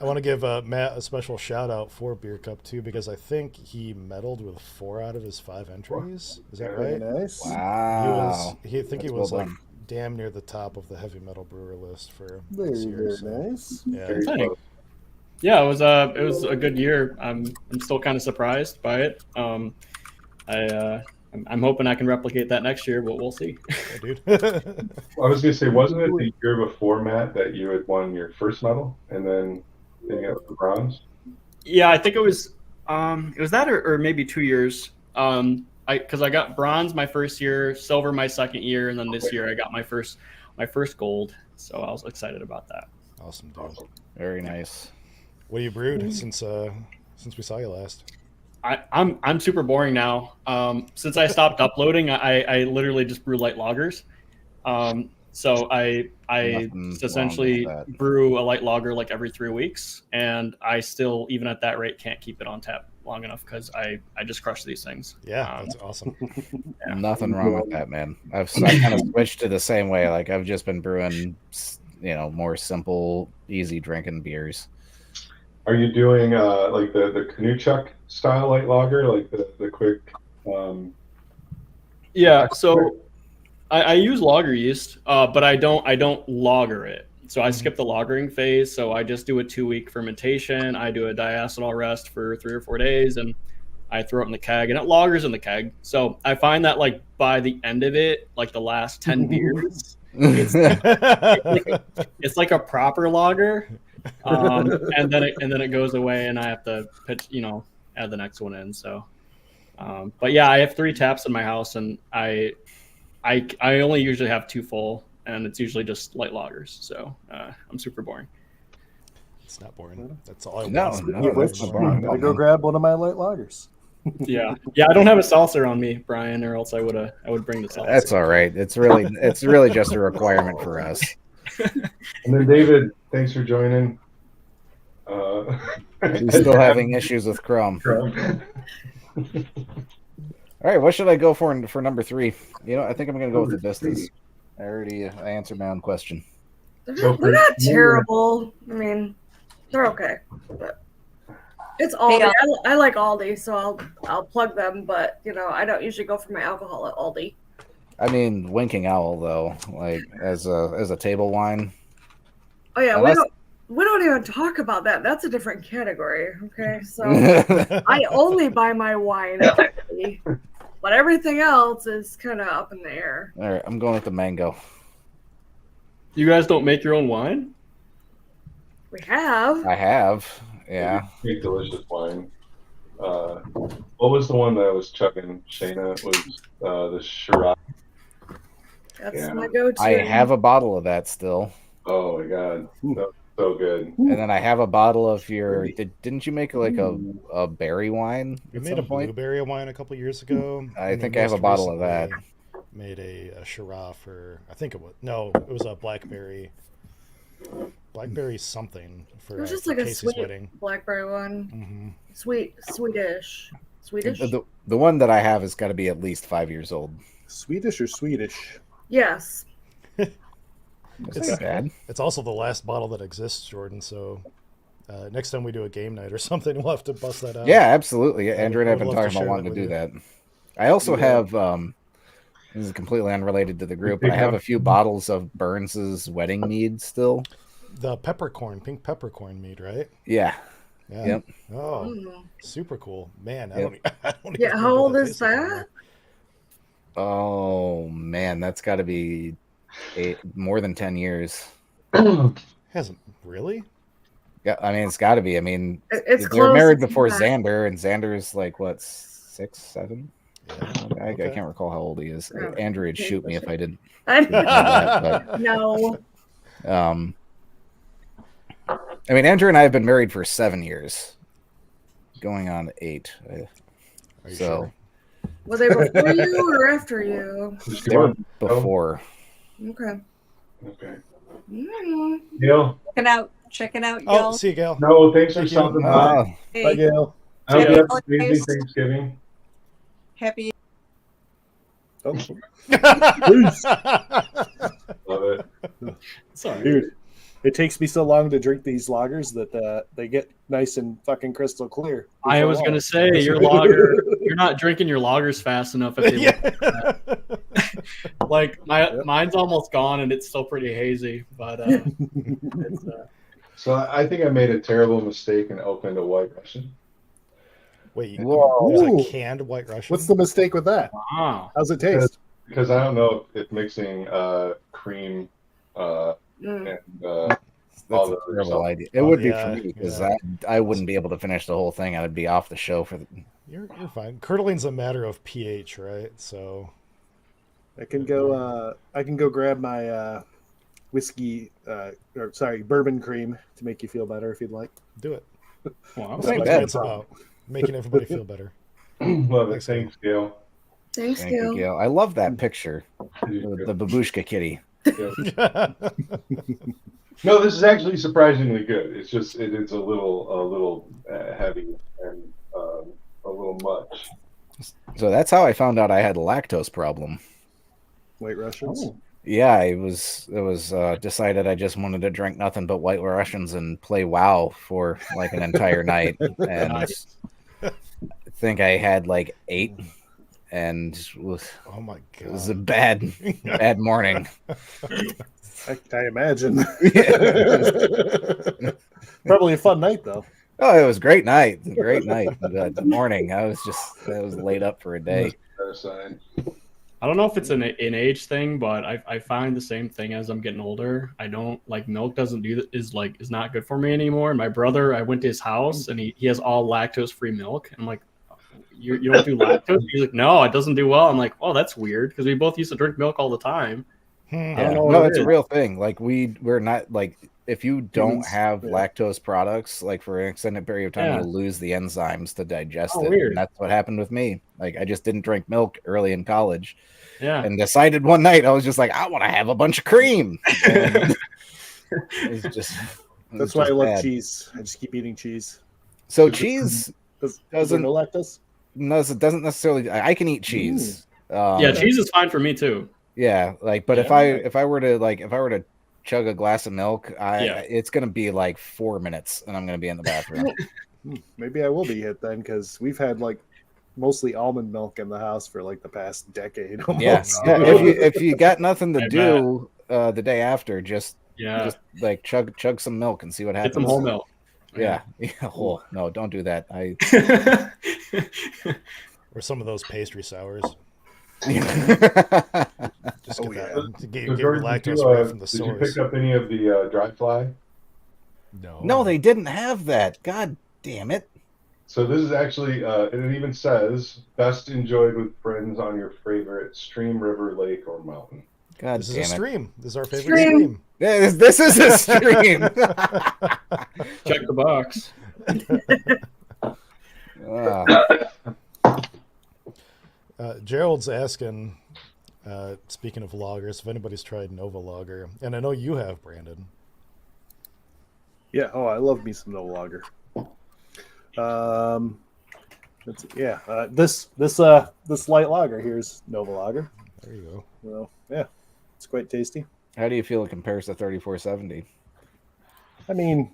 [SPEAKER 1] want to give Matt a special shout out for Beer Cup too because I think he medaled with 4 out of his 5 entries. Is that
[SPEAKER 4] Very
[SPEAKER 1] right?
[SPEAKER 4] nice.
[SPEAKER 2] Wow.
[SPEAKER 1] He
[SPEAKER 2] That's
[SPEAKER 1] was
[SPEAKER 2] well
[SPEAKER 1] like
[SPEAKER 2] done.
[SPEAKER 1] damn near the top of the heavy metal brewer list for
[SPEAKER 4] Very,
[SPEAKER 1] this year.
[SPEAKER 4] very
[SPEAKER 1] So,
[SPEAKER 4] nice.
[SPEAKER 1] yeah.
[SPEAKER 3] Very
[SPEAKER 7] Thanks.
[SPEAKER 3] close.
[SPEAKER 7] yeah, it was a good year. I'm still kind of surprised by it. I'm hoping I can replicate that next year, but we'll see.
[SPEAKER 1] Yeah, dude.
[SPEAKER 3] I was gonna say, wasn't it the year before, Matt, that you had won your first medal and then you got the bronze?
[SPEAKER 7] Yeah, I think it was that or maybe 2 years. Because I got bronze my first year, silver my second year, and then this year I got my first gold. So I was excited about that.
[SPEAKER 1] Awesome, dude.
[SPEAKER 2] Very nice.
[SPEAKER 1] What have you brewed since we saw you last?
[SPEAKER 7] I'm super boring now. Since I stopped uploading, I literally just brew light lagers. So I
[SPEAKER 2] Nothing
[SPEAKER 7] just
[SPEAKER 2] wrong
[SPEAKER 7] essentially
[SPEAKER 2] with that.
[SPEAKER 7] brew a light lager like every 3 weeks, and I still, even at that rate, can't keep it on tap long enough because I just crush these things.
[SPEAKER 1] Yeah, that's awesome.
[SPEAKER 7] Yeah.
[SPEAKER 2] Nothing wrong with that, man. I kind of switched to the same way. Like I've just been brewing, more simple, easy drinking beers.
[SPEAKER 3] Are you doing like the canoe chuck style light lager, like the quick?
[SPEAKER 7] Yeah, so I use lager yeast, but I don't lager it. So I skip the lagering phase. So I just do a 2-week fermentation. I do a diacetyl rest for 3 or 4 days, and I throw it in the keg, and it lagers in the keg. So I find that like by the end of it, like the last 10 beers, it's like a proper lager, and then it goes away, and I have to add the next one in. So, but yeah, I have 3 taps in my house, and I only usually have 2 full, and it's usually just light lagers. So I'm super boring.
[SPEAKER 1] It's not boring. That's all I
[SPEAKER 2] No,
[SPEAKER 1] want.
[SPEAKER 2] no,
[SPEAKER 4] Get
[SPEAKER 2] that's
[SPEAKER 4] rich.
[SPEAKER 2] not boring.
[SPEAKER 4] I go grab one of my light lagers.
[SPEAKER 7] Yeah, I don't have a seltzer on me, Brian, or else I would bring the seltzer.
[SPEAKER 2] That's all right. It's really just a requirement for us.
[SPEAKER 3] And then David, thanks for joining.
[SPEAKER 2] He's still having issues with Chrome. All right, what should I go for number 3? I think I'm gonna go with the Vistas. I answered my own question.
[SPEAKER 6] They're not terrible. I mean, they're okay. But it's Aldi. I like Aldi, so I'll plug them. But I don't usually go for my alcohol at Aldi.
[SPEAKER 2] I mean, Winking Owl though, like as a table wine.
[SPEAKER 6] Oh yeah,
[SPEAKER 2] Unless-
[SPEAKER 6] we don't even talk about that. That's a different category. Okay, so I only buy my wine at Aldi, but everything else is kind of up in the air.
[SPEAKER 2] All right, I'm going with the mango.
[SPEAKER 7] You guys don't make your own wine?
[SPEAKER 6] We have.
[SPEAKER 2] I have, yeah.
[SPEAKER 3] Make delicious wine. What was the one that I was chugging, Shayna? It was the Shiraz.
[SPEAKER 6] That's
[SPEAKER 3] Yeah.
[SPEAKER 6] my go-to.
[SPEAKER 2] I have a bottle of that still,
[SPEAKER 3] Oh my god, that was so good.
[SPEAKER 2] and then I have a bottle of your. Didn't you make like a berry wine
[SPEAKER 1] We
[SPEAKER 2] at
[SPEAKER 1] made a
[SPEAKER 2] some point?
[SPEAKER 1] blueberry wine a couple years ago.
[SPEAKER 2] I
[SPEAKER 1] and we
[SPEAKER 2] think I have a
[SPEAKER 1] most
[SPEAKER 2] bottle of that.
[SPEAKER 1] recently Made a Shiraz for it was a blackberry something for
[SPEAKER 6] It was just
[SPEAKER 1] for
[SPEAKER 6] like a
[SPEAKER 1] Casey's
[SPEAKER 6] sweet
[SPEAKER 1] wedding.
[SPEAKER 6] blackberry one.
[SPEAKER 1] Hmm
[SPEAKER 6] Swedish.
[SPEAKER 2] The one that I have has got to be at least 5 years old.
[SPEAKER 4] Swedish or Swedish?
[SPEAKER 6] Yes.
[SPEAKER 2] That's not bad.
[SPEAKER 1] It's also the last bottle that exists, Jordan. So Next time we do a game night or something, we'll have to bust that out.
[SPEAKER 2] Yeah, absolutely. Andrew and I
[SPEAKER 1] I
[SPEAKER 2] have
[SPEAKER 1] would
[SPEAKER 2] been
[SPEAKER 1] love to
[SPEAKER 2] talking about
[SPEAKER 1] share
[SPEAKER 2] wanting
[SPEAKER 1] that
[SPEAKER 2] to do
[SPEAKER 1] with
[SPEAKER 2] that. I also
[SPEAKER 4] Yeah.
[SPEAKER 2] have this is completely unrelated to the group, but I have a few bottles of Burns's wedding mead still.
[SPEAKER 1] The peppercorn, pink peppercorn mead, right?
[SPEAKER 2] Yeah.
[SPEAKER 1] Yeah.
[SPEAKER 2] Yep.
[SPEAKER 1] Oh,
[SPEAKER 6] Mm.
[SPEAKER 1] super cool, man. I
[SPEAKER 2] Yep.
[SPEAKER 1] don't. I don't
[SPEAKER 6] Yeah,
[SPEAKER 1] even
[SPEAKER 6] how
[SPEAKER 1] remember
[SPEAKER 6] old
[SPEAKER 1] the
[SPEAKER 6] is
[SPEAKER 1] taste of it
[SPEAKER 6] that?
[SPEAKER 1] anymore.
[SPEAKER 2] Oh man, that's got to be more than 10 years.
[SPEAKER 1] Hasn't really.
[SPEAKER 2] Yeah, I mean it's got to be. I mean,
[SPEAKER 6] It's
[SPEAKER 2] they were
[SPEAKER 6] close.
[SPEAKER 2] married
[SPEAKER 6] It's
[SPEAKER 2] before
[SPEAKER 6] not.
[SPEAKER 2] Xander, and Xander's like what 6, 7?
[SPEAKER 1] Yeah.
[SPEAKER 2] I
[SPEAKER 1] Okay.
[SPEAKER 2] can't recall how old he is.
[SPEAKER 6] Oh,
[SPEAKER 2] Andrew would
[SPEAKER 6] okay,
[SPEAKER 2] shoot me if I didn't.
[SPEAKER 6] I
[SPEAKER 2] know that,
[SPEAKER 6] no.
[SPEAKER 2] I mean, Andrew and I have been married for 7 years, going on 8.
[SPEAKER 1] Are you
[SPEAKER 2] So
[SPEAKER 1] sure?
[SPEAKER 6] Were they before you or after you?
[SPEAKER 3] Just
[SPEAKER 2] they
[SPEAKER 3] go
[SPEAKER 2] were
[SPEAKER 3] on.
[SPEAKER 2] before.
[SPEAKER 6] Okay.
[SPEAKER 3] Okay.
[SPEAKER 6] Mm.
[SPEAKER 3] Gail?
[SPEAKER 5] Checking out,
[SPEAKER 1] Oh,
[SPEAKER 5] y'all.
[SPEAKER 1] see you, Gail.
[SPEAKER 3] No, thanks for
[SPEAKER 1] Thank you.
[SPEAKER 3] stopping by.
[SPEAKER 2] Oh,
[SPEAKER 4] Bye,
[SPEAKER 5] Hey,
[SPEAKER 4] Gail.
[SPEAKER 3] I hope you have an amazing
[SPEAKER 5] Holidays.
[SPEAKER 3] Thanksgiving.
[SPEAKER 5] happy.
[SPEAKER 4] Oh,
[SPEAKER 3] Love it.
[SPEAKER 7] Sorry.
[SPEAKER 4] dude, it takes me so long to drink these lagers that they get nice and fucking crystal clear.
[SPEAKER 7] I
[SPEAKER 4] before
[SPEAKER 7] was
[SPEAKER 4] long.
[SPEAKER 7] gonna say your lager. You're not drinking your lagers fast enough. If they
[SPEAKER 1] Yeah.
[SPEAKER 7] like
[SPEAKER 4] Yep.
[SPEAKER 7] mine's almost gone and it's still pretty hazy. But it's,
[SPEAKER 3] So I think I made a terrible mistake and opened a White Russian.
[SPEAKER 1] Wait,
[SPEAKER 2] Whoa.
[SPEAKER 1] there's
[SPEAKER 4] Ooh.
[SPEAKER 1] a canned White Russian.
[SPEAKER 4] What's the mistake with that?
[SPEAKER 7] wow.
[SPEAKER 4] How's it taste?
[SPEAKER 3] Because I don't know if mixing cream
[SPEAKER 6] Mm.
[SPEAKER 3] and
[SPEAKER 2] that's
[SPEAKER 3] all
[SPEAKER 2] a
[SPEAKER 3] the
[SPEAKER 2] terrible
[SPEAKER 3] stuff.
[SPEAKER 2] idea. It would be
[SPEAKER 1] yeah,
[SPEAKER 2] for me because
[SPEAKER 1] yeah.
[SPEAKER 2] I wouldn't be able to finish the whole thing. I would be off the show for the.
[SPEAKER 1] You're fine. Curdling's a matter of pH, right? So
[SPEAKER 4] I can go grab my whiskey bourbon cream to make you feel better if you'd like.
[SPEAKER 1] do it.
[SPEAKER 7] Wow.
[SPEAKER 1] That's
[SPEAKER 2] ain't
[SPEAKER 1] what
[SPEAKER 2] bad.
[SPEAKER 1] it's about. Making everybody feel better.
[SPEAKER 3] Love it.
[SPEAKER 1] Thanks,
[SPEAKER 3] Thanks, Gail.
[SPEAKER 6] Thanks,
[SPEAKER 2] Thank you,
[SPEAKER 6] Gail.
[SPEAKER 2] Gail. I love that picture, the babushka kitty.
[SPEAKER 3] No, this is actually surprisingly good. It's just it's a little heavy and a little much.
[SPEAKER 2] So that's how I found out I had a lactose problem.
[SPEAKER 4] White Russians.
[SPEAKER 7] Oh.
[SPEAKER 2] Yeah, it was decided I just wanted to drink nothing but White Russians and play WoW for like an entire night, and
[SPEAKER 7] Nice.
[SPEAKER 2] I think I had like 8, and
[SPEAKER 1] Oh my
[SPEAKER 2] it was a
[SPEAKER 1] god.
[SPEAKER 2] bad morning.
[SPEAKER 4] I imagine. Probably a fun night though.
[SPEAKER 2] Oh, it was a great night. It was a great night. But the morning, I was laid up for a day.
[SPEAKER 3] Better sign.
[SPEAKER 7] I don't know if it's an age thing, but I find the same thing as I'm getting older. I don't like milk doesn't is not good for me anymore. My brother, I went to his house and he has all lactose free milk. I'm like, you don't do lactose? He's like, no, it doesn't do well. I'm like, oh, that's weird because we both used to drink milk all the time. I don't
[SPEAKER 2] Yeah.
[SPEAKER 7] know what
[SPEAKER 2] No,
[SPEAKER 7] it
[SPEAKER 2] it's a
[SPEAKER 7] is.
[SPEAKER 2] real thing. Like we're not like if you don't
[SPEAKER 4] Humans,
[SPEAKER 2] have
[SPEAKER 4] yeah.
[SPEAKER 2] lactose products, like for an extended period of time,
[SPEAKER 7] Yeah.
[SPEAKER 2] you'll lose the enzymes to digest
[SPEAKER 7] Oh,
[SPEAKER 2] it.
[SPEAKER 7] weird.
[SPEAKER 2] And that's what happened with me. Like I just didn't drink milk early in college.
[SPEAKER 7] Yeah.
[SPEAKER 2] And decided one night I was just like, I want to have a bunch of cream. And
[SPEAKER 4] That's why I love cheese. I just keep eating cheese.
[SPEAKER 2] So cheese
[SPEAKER 4] Is
[SPEAKER 2] Doesn't-
[SPEAKER 4] there no lactose?
[SPEAKER 2] it doesn't necessarily. I can eat cheese.
[SPEAKER 7] Yeah, cheese is fine for me too.
[SPEAKER 2] Yeah, like, but
[SPEAKER 7] Yeah.
[SPEAKER 2] if I were to chug a glass of milk,
[SPEAKER 7] Yeah.
[SPEAKER 2] it's gonna be like 4 minutes, and I'm gonna be in the bathroom.
[SPEAKER 4] Maybe I will be hit then because we've had like mostly almond milk in the house for like the past decade.
[SPEAKER 2] Yes.
[SPEAKER 4] Almost.
[SPEAKER 2] Yeah, if you got nothing to
[SPEAKER 7] I
[SPEAKER 2] do the day after, just
[SPEAKER 7] Yeah.
[SPEAKER 2] like chug some milk and see what
[SPEAKER 7] Get
[SPEAKER 2] happens.
[SPEAKER 7] some whole milk.
[SPEAKER 2] Yeah. Oh, no, don't do that.
[SPEAKER 1] Or some of those pastry sours. Just
[SPEAKER 4] Oh,
[SPEAKER 1] get
[SPEAKER 4] yeah.
[SPEAKER 1] that. Get
[SPEAKER 3] So
[SPEAKER 1] your
[SPEAKER 3] Jordan,
[SPEAKER 1] lactose away from the
[SPEAKER 3] did you
[SPEAKER 1] source.
[SPEAKER 3] pick up any of the dry fly?
[SPEAKER 1] No.
[SPEAKER 2] No, they didn't have that. God damn it.
[SPEAKER 3] So this is actually, it even says, best enjoyed with friends on your favorite stream, river, lake, or mountain.
[SPEAKER 2] God
[SPEAKER 1] This is
[SPEAKER 2] damn
[SPEAKER 1] a
[SPEAKER 2] it.
[SPEAKER 1] stream. This is our favorite
[SPEAKER 6] Stream.
[SPEAKER 1] stream.
[SPEAKER 2] This is a stream.
[SPEAKER 7] Check the box.
[SPEAKER 1] Gerald's asking, speaking of lagers, if anybody's tried Nova Lager. And I know you have, Brandon.
[SPEAKER 4] Yeah. Oh, I love me some Nova Lager. This light lager here's Nova Lager.
[SPEAKER 1] There you go.
[SPEAKER 4] Well, yeah, it's quite tasty.
[SPEAKER 2] How do you feel it compares to 3470?
[SPEAKER 4] I mean,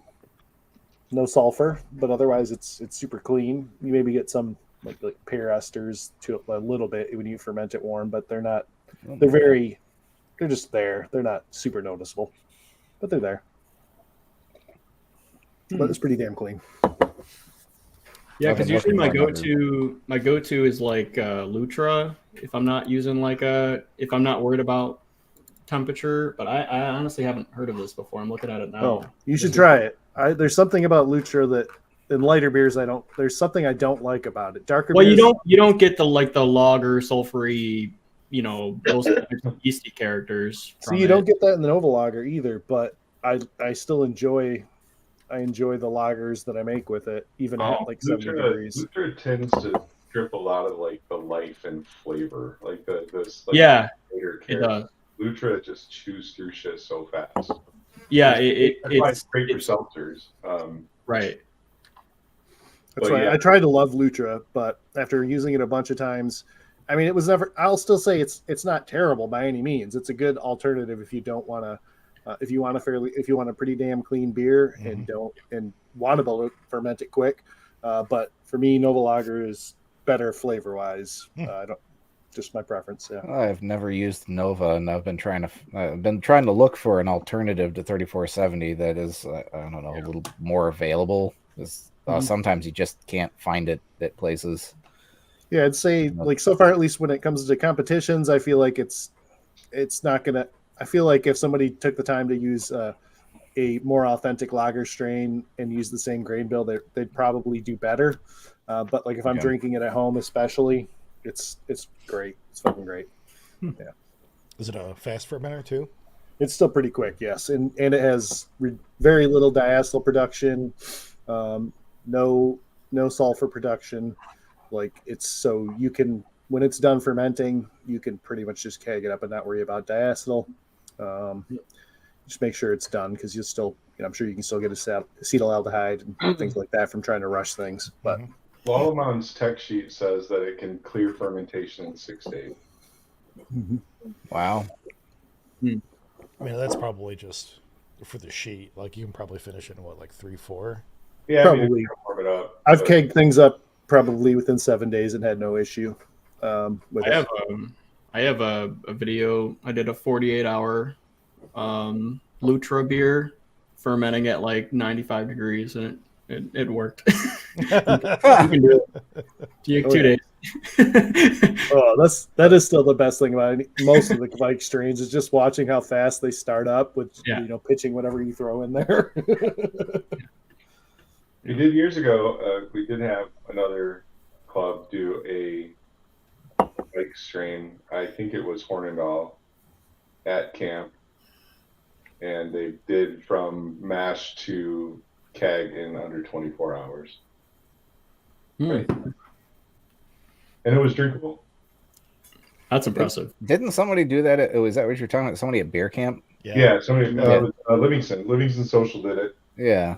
[SPEAKER 4] no sulfur, but otherwise it's super clean. You maybe get some like pear esters to a little bit when you ferment it warm, but they're not. They're just there. They're not super noticeable, but they're there. But it's pretty damn clean.
[SPEAKER 7] Yeah, because usually my
[SPEAKER 2] looking
[SPEAKER 7] go-to is like Lutra if I'm not using if I'm not worried about temperature. But I honestly haven't heard of this before. I'm looking at it now.
[SPEAKER 4] Oh, you should try it. There's something about Lutra that in lighter beers there's something I don't like about it. Darker
[SPEAKER 7] Well,
[SPEAKER 4] beers,
[SPEAKER 7] you don't get the lager sulfury, those yeasty characters.
[SPEAKER 4] so you don't get that in the Nova Lager either, but I still enjoy the lagers that I make with it, even at like 70 degrees.
[SPEAKER 3] Lutra tends to strip a lot of like the life and flavor, like this. Like,
[SPEAKER 7] yeah,
[SPEAKER 3] later
[SPEAKER 7] it does.
[SPEAKER 3] Lutra just chews through shit so fast.
[SPEAKER 7] Yeah,
[SPEAKER 3] That's why it's great for seltzers.
[SPEAKER 7] Right.
[SPEAKER 4] That's why I tried to love Lutra, but after using it a bunch of times, I mean, it was never. I'll still say it's not terrible by any means. It's a good alternative if you don't want to. If you want a pretty damn clean beer and want to ferment it quick, but for me, Nova Lager is better flavor wise. Just my preference. Yeah,
[SPEAKER 2] I've never used Nova, and I've been trying to look for an alternative to 3470 that is I don't know, a little more available. Sometimes you just can't find it at places.
[SPEAKER 4] Yeah, I'd say like so far, at least when it comes to competitions, I feel like it's not gonna. I feel like if somebody took the time to use a more authentic lager strain and use the same grain bill, they'd probably do better. But like if I'm drinking it at home, especially, it's great. It's fucking great. Yeah.
[SPEAKER 1] Is it a fast fermenter too?
[SPEAKER 4] It's still pretty quick, yes, and it has very little diacetyl production, no sulfur production. Like so you can, when it's done fermenting, you can pretty much just keg it up and not worry about diacetyl. Just make sure it's done because you'll still, I'm sure you can still get acetaldehyde and things like that from trying to rush things. But
[SPEAKER 3] Lalamon's tech sheet says that it can clear fermentation in 6 days.
[SPEAKER 2] Wow.
[SPEAKER 1] I mean, that's probably just for the sheet. Like you can probably finish it in what, like 3-4?
[SPEAKER 3] Yeah,
[SPEAKER 4] probably.
[SPEAKER 3] I mean, warm it up.
[SPEAKER 4] I've kegged things up probably within 7 days and had no issue.
[SPEAKER 7] I have a video. I did a 48-hour Lutra beer fermenting at like 95 degrees, and it worked. You can do it. 2 days.
[SPEAKER 4] That is still the best thing about most of the bike strains is just watching how fast they start up with pitching whatever you throw in there.
[SPEAKER 3] We did years ago. We did have another club do a bike strain. I think it was Hornindal at camp, and they did from mash to keg in under 24 hours. Right. And it was drinkable.
[SPEAKER 7] That's impressive.
[SPEAKER 2] Didn't somebody do that? Was that what you're talking about? Somebody at beer camp?
[SPEAKER 3] Yeah, somebody. Livingston Social did it.
[SPEAKER 2] Yeah.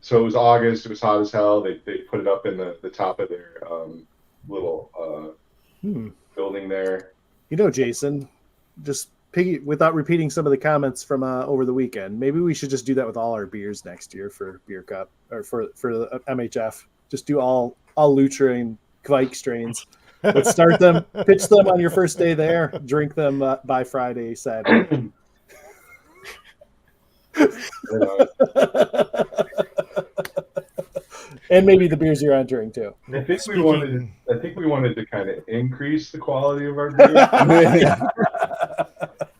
[SPEAKER 3] So it was August. It was hot as hell. They put it up in the top of their little building there.
[SPEAKER 4] Jason, just without repeating some of the comments from over the weekend, maybe we should just do that with all our beers next year for Beer Cup or for the MHF. Just do all Lutra and Kvike strains. Let's start them, pitch them on your first day there, drink them by Friday, Saturday. And maybe the beers you're entering too.
[SPEAKER 3] I think we wanted to kind of increase the quality of our beer. I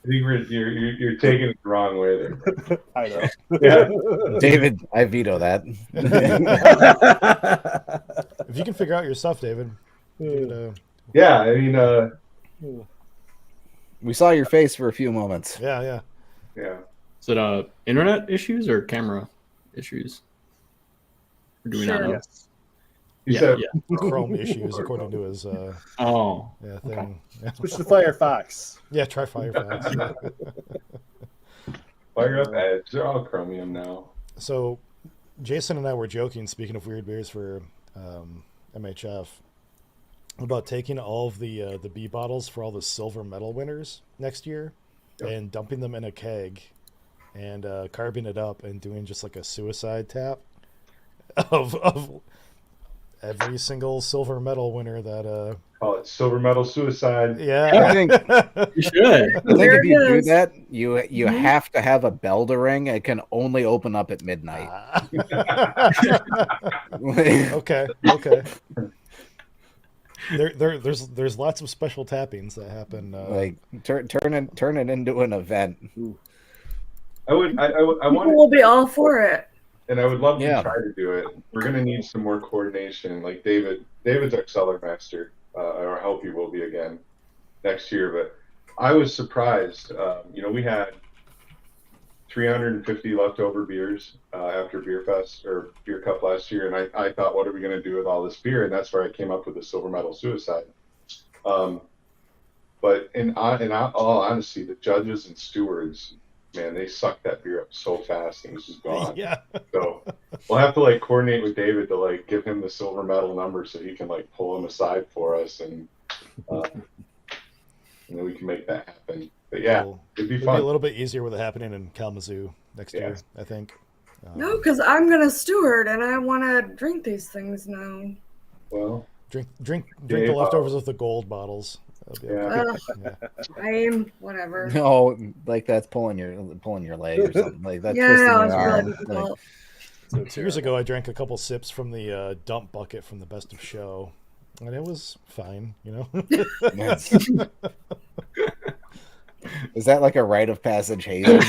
[SPEAKER 3] think you're taking it the wrong way there.
[SPEAKER 4] I know.
[SPEAKER 3] Yeah.
[SPEAKER 2] David, I veto that.
[SPEAKER 1] If you can figure out your stuff, David.
[SPEAKER 3] Yeah, I mean,
[SPEAKER 2] we saw your face for a few moments.
[SPEAKER 1] Yeah.
[SPEAKER 7] Is it internet issues or camera issues? Or do we not know?
[SPEAKER 4] Yes.
[SPEAKER 3] He said,
[SPEAKER 1] Chrome issues according to his thing.
[SPEAKER 7] Okay.
[SPEAKER 1] Yeah.
[SPEAKER 4] Switch to Firefox.
[SPEAKER 1] Yeah, try Firefox.
[SPEAKER 3] Fire up Edge. They're all Chromium now.
[SPEAKER 1] So, Jason and I were joking, speaking of weird beers for MHF, about taking all of the B bottles for all the silver medal winners next year and dumping them in a keg and carving it up and doing just like a suicide tap. of every single silver medal winner that
[SPEAKER 3] Call it silver medal suicide.
[SPEAKER 1] yeah.
[SPEAKER 2] I think
[SPEAKER 7] You should.
[SPEAKER 2] I think
[SPEAKER 6] There
[SPEAKER 2] if you
[SPEAKER 6] it
[SPEAKER 2] do
[SPEAKER 6] is.
[SPEAKER 2] that, you
[SPEAKER 6] Mhm.
[SPEAKER 2] have to have a bell to ring. It can only open up at midnight.
[SPEAKER 1] Okay. There's lots of special tappings that happen.
[SPEAKER 2] Like turn it into an event.
[SPEAKER 3] I
[SPEAKER 6] People
[SPEAKER 3] want
[SPEAKER 6] will be all for it.
[SPEAKER 3] and I would love
[SPEAKER 2] Yeah.
[SPEAKER 3] to try to do it. We're gonna need some more coordination. Like David's our cellar master, or I hope he will be again next year. But I was surprised. We had 350 leftover beers after Beer Fest or Beer Cup last year, and I thought, what are we gonna do with all this beer? And that's where I came up with the silver medal suicide. But in all honesty, the judges and stewards, man, they sucked that beer up so fast and it's just gone.
[SPEAKER 1] Yeah.
[SPEAKER 3] So we'll have to coordinate with David to give him the silver medal number so he can pull him aside for us and then we can make that happen. But yeah, it'd be
[SPEAKER 1] It'll
[SPEAKER 3] fun.
[SPEAKER 1] be a little bit easier with it happening in Kalamazoo next
[SPEAKER 3] Yeah.
[SPEAKER 1] year, I think.
[SPEAKER 6] No, because I'm gonna steward and I want to drink these things now.
[SPEAKER 3] Well,
[SPEAKER 1] Drink
[SPEAKER 3] Yeah.
[SPEAKER 1] the leftovers of the gold bottles. That'll be
[SPEAKER 3] yeah.
[SPEAKER 1] okay. Yeah.
[SPEAKER 6] I am whatever.
[SPEAKER 2] No, that's pulling your leg or something. Like that's
[SPEAKER 6] Yeah,
[SPEAKER 2] twisting
[SPEAKER 6] no,
[SPEAKER 2] your
[SPEAKER 6] it's
[SPEAKER 2] arm.
[SPEAKER 6] really difficult.
[SPEAKER 4] So
[SPEAKER 1] Years
[SPEAKER 4] terrible.
[SPEAKER 1] ago, I drank a couple sips from the dump bucket from the Best of Show, and it was fine,
[SPEAKER 2] Yes. Is that like a rite of passage hazing?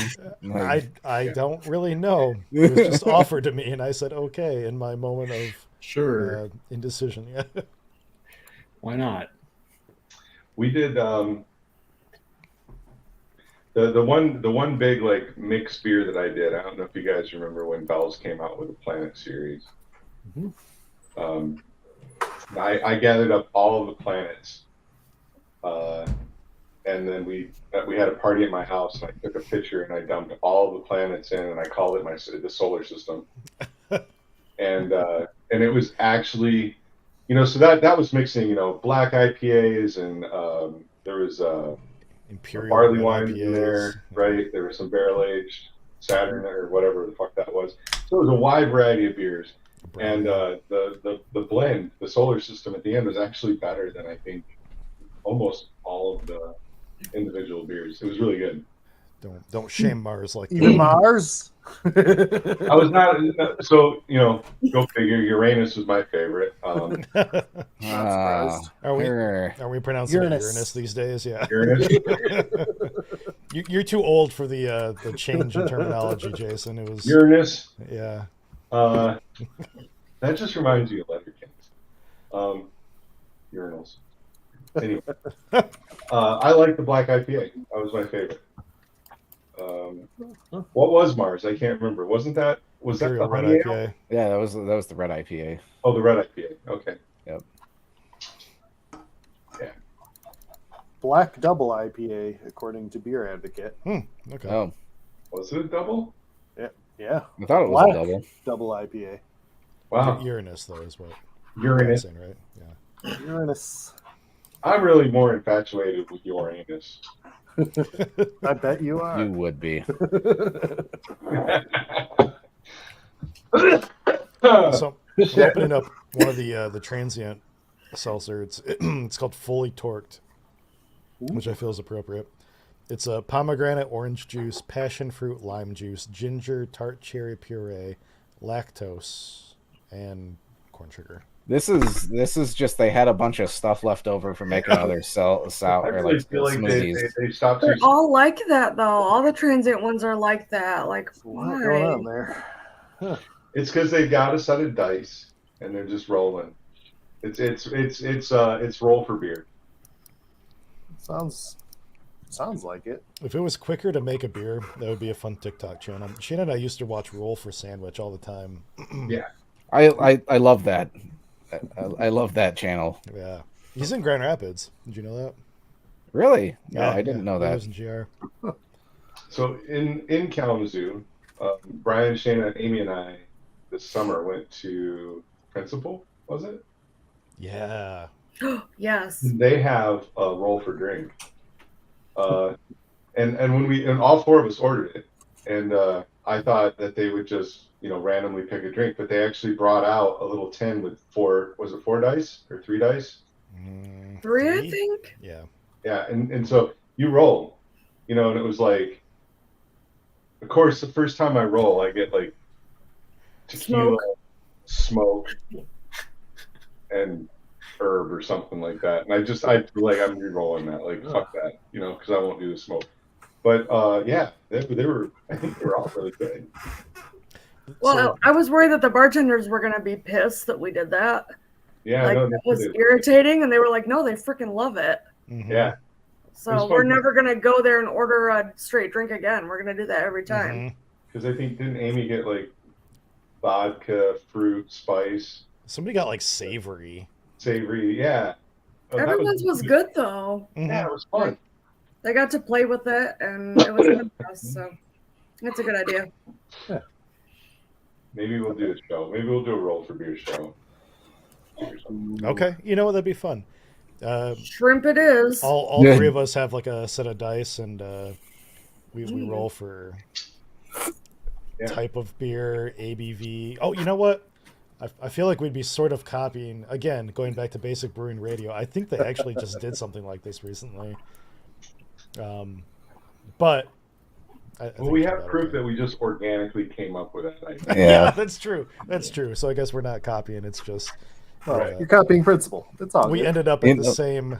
[SPEAKER 1] I don't really know. It was just offered to me, and I said okay in my moment of
[SPEAKER 7] Sure.
[SPEAKER 1] indecision. Yeah.
[SPEAKER 7] Why not?
[SPEAKER 3] We did the one big mixed beer that I did. I don't know if you guys remember when Bell's came out with the Planet series. I gathered up all of the planets, and then we had a party at my house, and I took a picture and I dumped all of the planets in, and I called it the solar system. And it was actually, so that was mixing, black IPAs and there was
[SPEAKER 1] Imperial
[SPEAKER 3] barley
[SPEAKER 1] red
[SPEAKER 3] wines in
[SPEAKER 1] IPAs.
[SPEAKER 3] there, right? There was some barrel aged Saturn or whatever the fuck that was. So it was a wide variety of beers. And the blend, the solar system at the end was actually better than I think almost all of the individual beers. It was really good.
[SPEAKER 1] Don't shame Mars like
[SPEAKER 4] Even
[SPEAKER 1] that.
[SPEAKER 4] Mars.
[SPEAKER 3] I was not so go figure. Uranus was my favorite.
[SPEAKER 4] Not surprised.
[SPEAKER 1] Are we pronouncing
[SPEAKER 4] Uranus.
[SPEAKER 1] it Uranus these days? Yeah.
[SPEAKER 3] Uranus.
[SPEAKER 1] You're too old for the change in terminology, Jason. It was
[SPEAKER 3] Uranus.
[SPEAKER 1] yeah.
[SPEAKER 3] That just reminds me of Letterken's. Urinals. Anyway, I like the black IPA. That was my favorite. What was Mars? I can't remember. Was that
[SPEAKER 1] Imperial
[SPEAKER 3] the
[SPEAKER 1] red
[SPEAKER 3] honey ale?
[SPEAKER 1] IPA.
[SPEAKER 2] Yeah, that was the red IPA.
[SPEAKER 3] Oh, the red IPA. Okay.
[SPEAKER 2] Yep.
[SPEAKER 3] Yeah.
[SPEAKER 4] Black double IPA, according to Beer Advocate.
[SPEAKER 1] Okay.
[SPEAKER 2] Oh,
[SPEAKER 3] Was it a double?
[SPEAKER 4] Yeah,
[SPEAKER 2] I thought it was
[SPEAKER 4] Black.
[SPEAKER 2] a double.
[SPEAKER 4] double IPA.
[SPEAKER 3] Wow.
[SPEAKER 1] Uranus though is what
[SPEAKER 3] Uranus.
[SPEAKER 1] you're saying, right? Yeah.
[SPEAKER 4] Uranus.
[SPEAKER 3] I'm really more infatuated with Uranus.
[SPEAKER 4] I bet you are.
[SPEAKER 2] You would be.
[SPEAKER 1] So I'm opening up one of the transient seltzer. It's called Fully Torqued, which I feel is appropriate. It's a pomegranate orange juice, passion fruit lime juice, ginger tart cherry puree, lactose, and corn sugar.
[SPEAKER 2] This is just they had a bunch of stuff left over for making other
[SPEAKER 3] I
[SPEAKER 2] sour or
[SPEAKER 3] really
[SPEAKER 2] like
[SPEAKER 3] feel like
[SPEAKER 2] smoothies.
[SPEAKER 3] they stopped.
[SPEAKER 6] They're all like that though. All the transient ones are like that. Like
[SPEAKER 4] There's a lot going on
[SPEAKER 6] why?
[SPEAKER 4] there.
[SPEAKER 3] It's because they got a set of dice and they're just rolling. It's roll for beer.
[SPEAKER 4] Sounds like it.
[SPEAKER 1] If it was quicker to make a beer, that would be a fun TikTok channel. Shane and I used to watch Roll for Sandwich all the time.
[SPEAKER 3] Yeah.
[SPEAKER 2] I love that. I love that channel.
[SPEAKER 1] Yeah. He's in Grand Rapids. Did you know that?
[SPEAKER 2] Really? No, I didn't know
[SPEAKER 1] He
[SPEAKER 2] that.
[SPEAKER 1] lives in GR.
[SPEAKER 3] So in Kalamazoo, Brian, Shana, and Amy and I this summer went to Principal. Was it?
[SPEAKER 1] Yeah.
[SPEAKER 6] Yes.
[SPEAKER 3] They have a roll for drink. And when all four of us ordered it, and I thought that they would just randomly pick a drink, but they actually brought out a little tin with four dice or 3 dice?
[SPEAKER 6] Three, I think.
[SPEAKER 1] Yeah.
[SPEAKER 3] Yeah, and so you roll, and it was like, of course, the first time I roll, I get like tequila, smoke, and herb or something like that, and I feel like I'm re-rolling that, like fuck that, because I won't do the smoke. But yeah, they were. I think they were all really good.
[SPEAKER 6] Well, I was worried that the bartenders were gonna be pissed that we did that.
[SPEAKER 3] Yeah,
[SPEAKER 6] like that was irritating, and they were like, "No, they freaking love it."
[SPEAKER 1] Mm-hmm.
[SPEAKER 3] Yeah.
[SPEAKER 6] So we're never gonna go there and order a straight drink again. We're gonna do that every time.
[SPEAKER 3] Because I think didn't Amy get like vodka, fruit, spice?
[SPEAKER 1] Somebody got like savory.
[SPEAKER 3] Savory, yeah.
[SPEAKER 6] Everyone's was good though.
[SPEAKER 3] Yeah, it was fun.
[SPEAKER 6] They got to play with it, and it was good for us. So that's a good idea.
[SPEAKER 4] Yeah.
[SPEAKER 3] Maybe we'll do a show. Maybe we'll do a roll for beer show.
[SPEAKER 1] Okay, that'd be fun.
[SPEAKER 6] Shrimp it is.
[SPEAKER 1] All three of us have like a set of dice, and we roll for type of beer, ABV. Oh, you know what? I feel like we'd be sort of copying, again, going back to basic brewing radio. I think they actually just did something like this recently. But
[SPEAKER 3] we have proof that we just organically came up with that idea.
[SPEAKER 1] Yeah, that's true. That's true. So I guess we're not copying. It's just
[SPEAKER 4] you're copying principle. That's all.
[SPEAKER 1] We ended up at the same.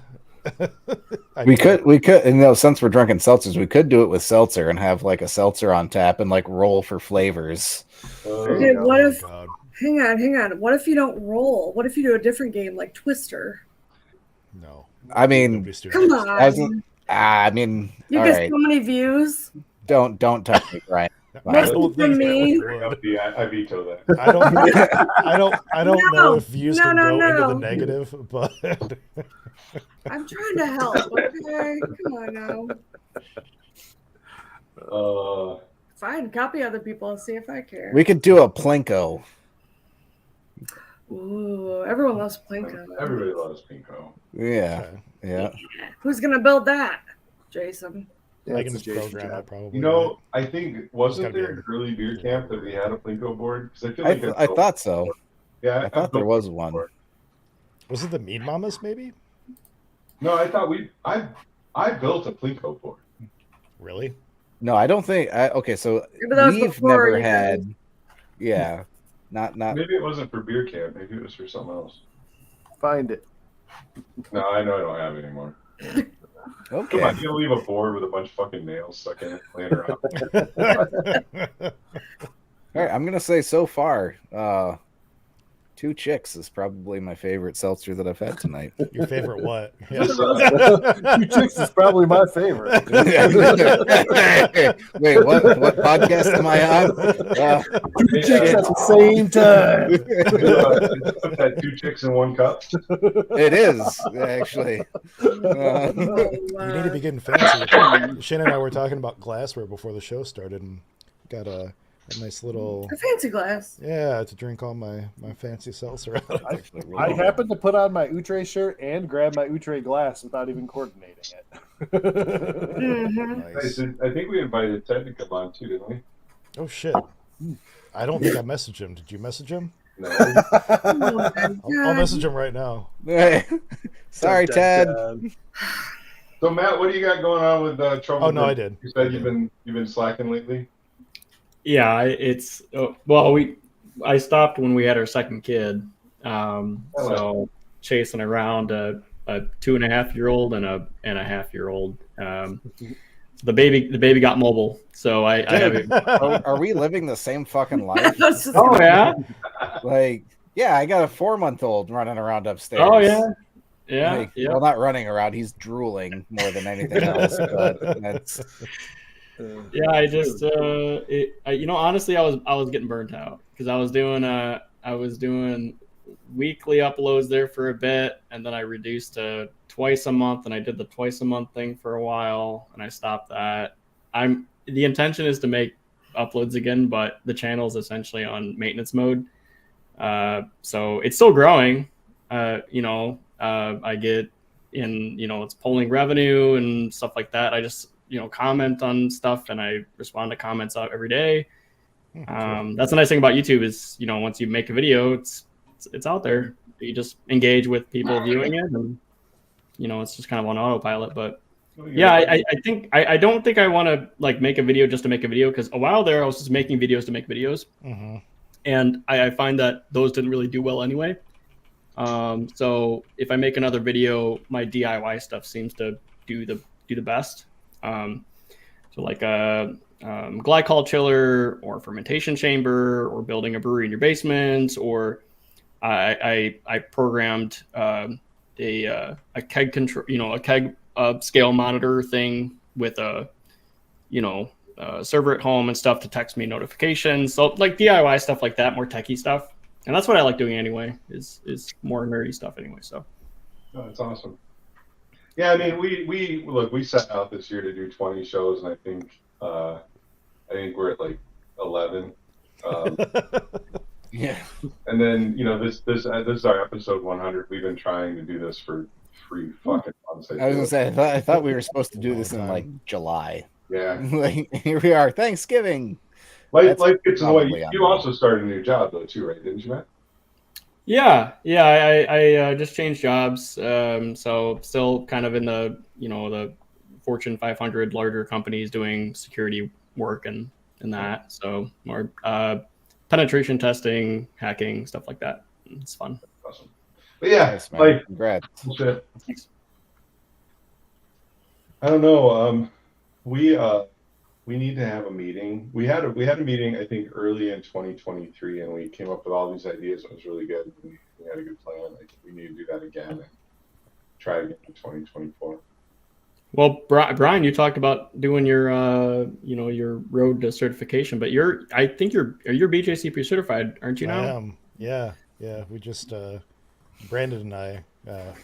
[SPEAKER 2] we could, and since we're drinking seltzers, we could do it with seltzer and have like a seltzer on tap and like roll for flavors.
[SPEAKER 6] Okay, what if? Hang on. What if you don't roll? What if you do a different game like Twister?
[SPEAKER 1] No.
[SPEAKER 2] I mean,
[SPEAKER 6] come on.
[SPEAKER 2] I mean,
[SPEAKER 6] you get so many views.
[SPEAKER 2] Don't touch me, Brian.
[SPEAKER 1] I don't think
[SPEAKER 6] me.
[SPEAKER 3] I veto that.
[SPEAKER 1] I don't know if views can go into the negative, but
[SPEAKER 6] I'm trying to help. Okay, come on now. Fine, copy other people and see if I care.
[SPEAKER 2] We could do a Plinko.
[SPEAKER 6] Ooh, everyone loves Plinko.
[SPEAKER 3] Everybody loves Plinko.
[SPEAKER 2] Yeah.
[SPEAKER 6] Who's gonna build that, Jason?
[SPEAKER 1] I can just program it probably.
[SPEAKER 3] I think wasn't there an early beer camp that we had a Plinko board? Because I feel like
[SPEAKER 2] I thought so.
[SPEAKER 3] Yeah,
[SPEAKER 2] I thought there was one.
[SPEAKER 1] Was it the Mead Mamas maybe?
[SPEAKER 3] No, I thought I built a Plinko board.
[SPEAKER 1] Really?
[SPEAKER 2] No, I don't think. Okay, so we've never had. Yeah, not.
[SPEAKER 3] Maybe it wasn't for beer camp. Maybe it was for something else.
[SPEAKER 4] Find it.
[SPEAKER 3] No, I know I don't have it anymore.
[SPEAKER 2] Okay.
[SPEAKER 3] Come on, you leave a board with a bunch of fucking nails stuck in it, laying around.
[SPEAKER 2] All right, I'm gonna say so far, Two Chicks is probably my favorite seltzer that I've had tonight.
[SPEAKER 1] Your favorite what?
[SPEAKER 4] Two Chicks is probably my favorite.
[SPEAKER 2] Wait, what podcast am I on?
[SPEAKER 4] Two Chicks at the same time.
[SPEAKER 3] Put that 2 chicks in 1 cup.
[SPEAKER 2] It is, actually.
[SPEAKER 1] You need to be getting fancy. Shane and I were talking about glassware before the show started, and got a nice little
[SPEAKER 6] fancy glass.
[SPEAKER 1] Yeah, to drink all my fancy seltzer out of.
[SPEAKER 4] I happened to put on my Outre shirt and grab my Outre glass without even coordinating it.
[SPEAKER 6] Mm-hmm.
[SPEAKER 3] Nice. I think we invited Ted to come on too, didn't we?
[SPEAKER 1] Oh shit! I don't think I messaged him. Did you message him?
[SPEAKER 3] No.
[SPEAKER 1] I'll message him right now.
[SPEAKER 2] Sorry, Ted.
[SPEAKER 3] So Matt, what do you got going on with trouble?
[SPEAKER 1] Oh no, I did.
[SPEAKER 3] You said you've been slacking lately.
[SPEAKER 7] Yeah, it's I stopped when we had our second kid. So chasing around a 2.5-year-old and a half-year-old. The baby got mobile, so I have.
[SPEAKER 2] Are we living the same fucking life?
[SPEAKER 7] Oh yeah.
[SPEAKER 2] Like, yeah, I got a 4-month-old running around upstairs.
[SPEAKER 7] Oh yeah.
[SPEAKER 2] Well, not running around. He's drooling more than anything else. But that's.
[SPEAKER 7] Yeah, I just honestly, I was getting burnt out because I was doing weekly uploads there for a bit, and then I reduced to twice a month, and I did the twice a month thing for a while, and I stopped that. The intention is to make uploads again, but the channel is essentially on maintenance mode. So it's still growing. I get in, it's pulling revenue and stuff like that. I just comment on stuff and I respond to comments out every day. That's the nice thing about YouTube is, once you make a video, it's out there. You just engage with people viewing it, and it's just kind of on autopilot. But yeah, I don't think I want to like make a video just to make a video, because a while there I was just making videos to make videos, and I find that those didn't really do well anyway. So if I make another video, my DIY stuff seems to do the best. So like a glycol chiller or fermentation chamber or building a brewery in your basement, or I programmed a keg control, a keg scale monitor thing with a server at home and stuff to text me notifications. So like DIY stuff like that, more techie stuff. And that's what I like doing anyway, is more nerdy stuff anyway. So
[SPEAKER 3] that's awesome. Yeah, I mean, we set out this year to do 20 shows, and I think we're at like 11.
[SPEAKER 2] Yeah.
[SPEAKER 3] And then this is our episode 100. We've been trying to do this for 3 fucking months.
[SPEAKER 2] I was gonna say, I thought we were supposed to do this in like July.
[SPEAKER 3] Yeah.
[SPEAKER 2] Like here we are, Thanksgiving.
[SPEAKER 3] Life gets in the way. You also started a new job though too, right? Didn't you, Matt?
[SPEAKER 7] Yeah. I just changed jobs. So still kind of in the the Fortune 500 larger companies doing security work and that. So more penetration testing, hacking, stuff like that. It's fun.
[SPEAKER 3] Awesome. But yeah,
[SPEAKER 2] nice, man.
[SPEAKER 3] like
[SPEAKER 2] Congrats.
[SPEAKER 3] shit. Thanks. I don't know. We need to have a meeting. We had a meeting, I think, early in 2023, and we came up with all these ideas. It was really good. We had a good plan. I think we need to do that again and try again in 2024.
[SPEAKER 7] Well, Brian, you talked about doing your your road to certification, but I think you're BJCP certified, aren't you now?
[SPEAKER 1] I am. Yeah. We just Brandon and I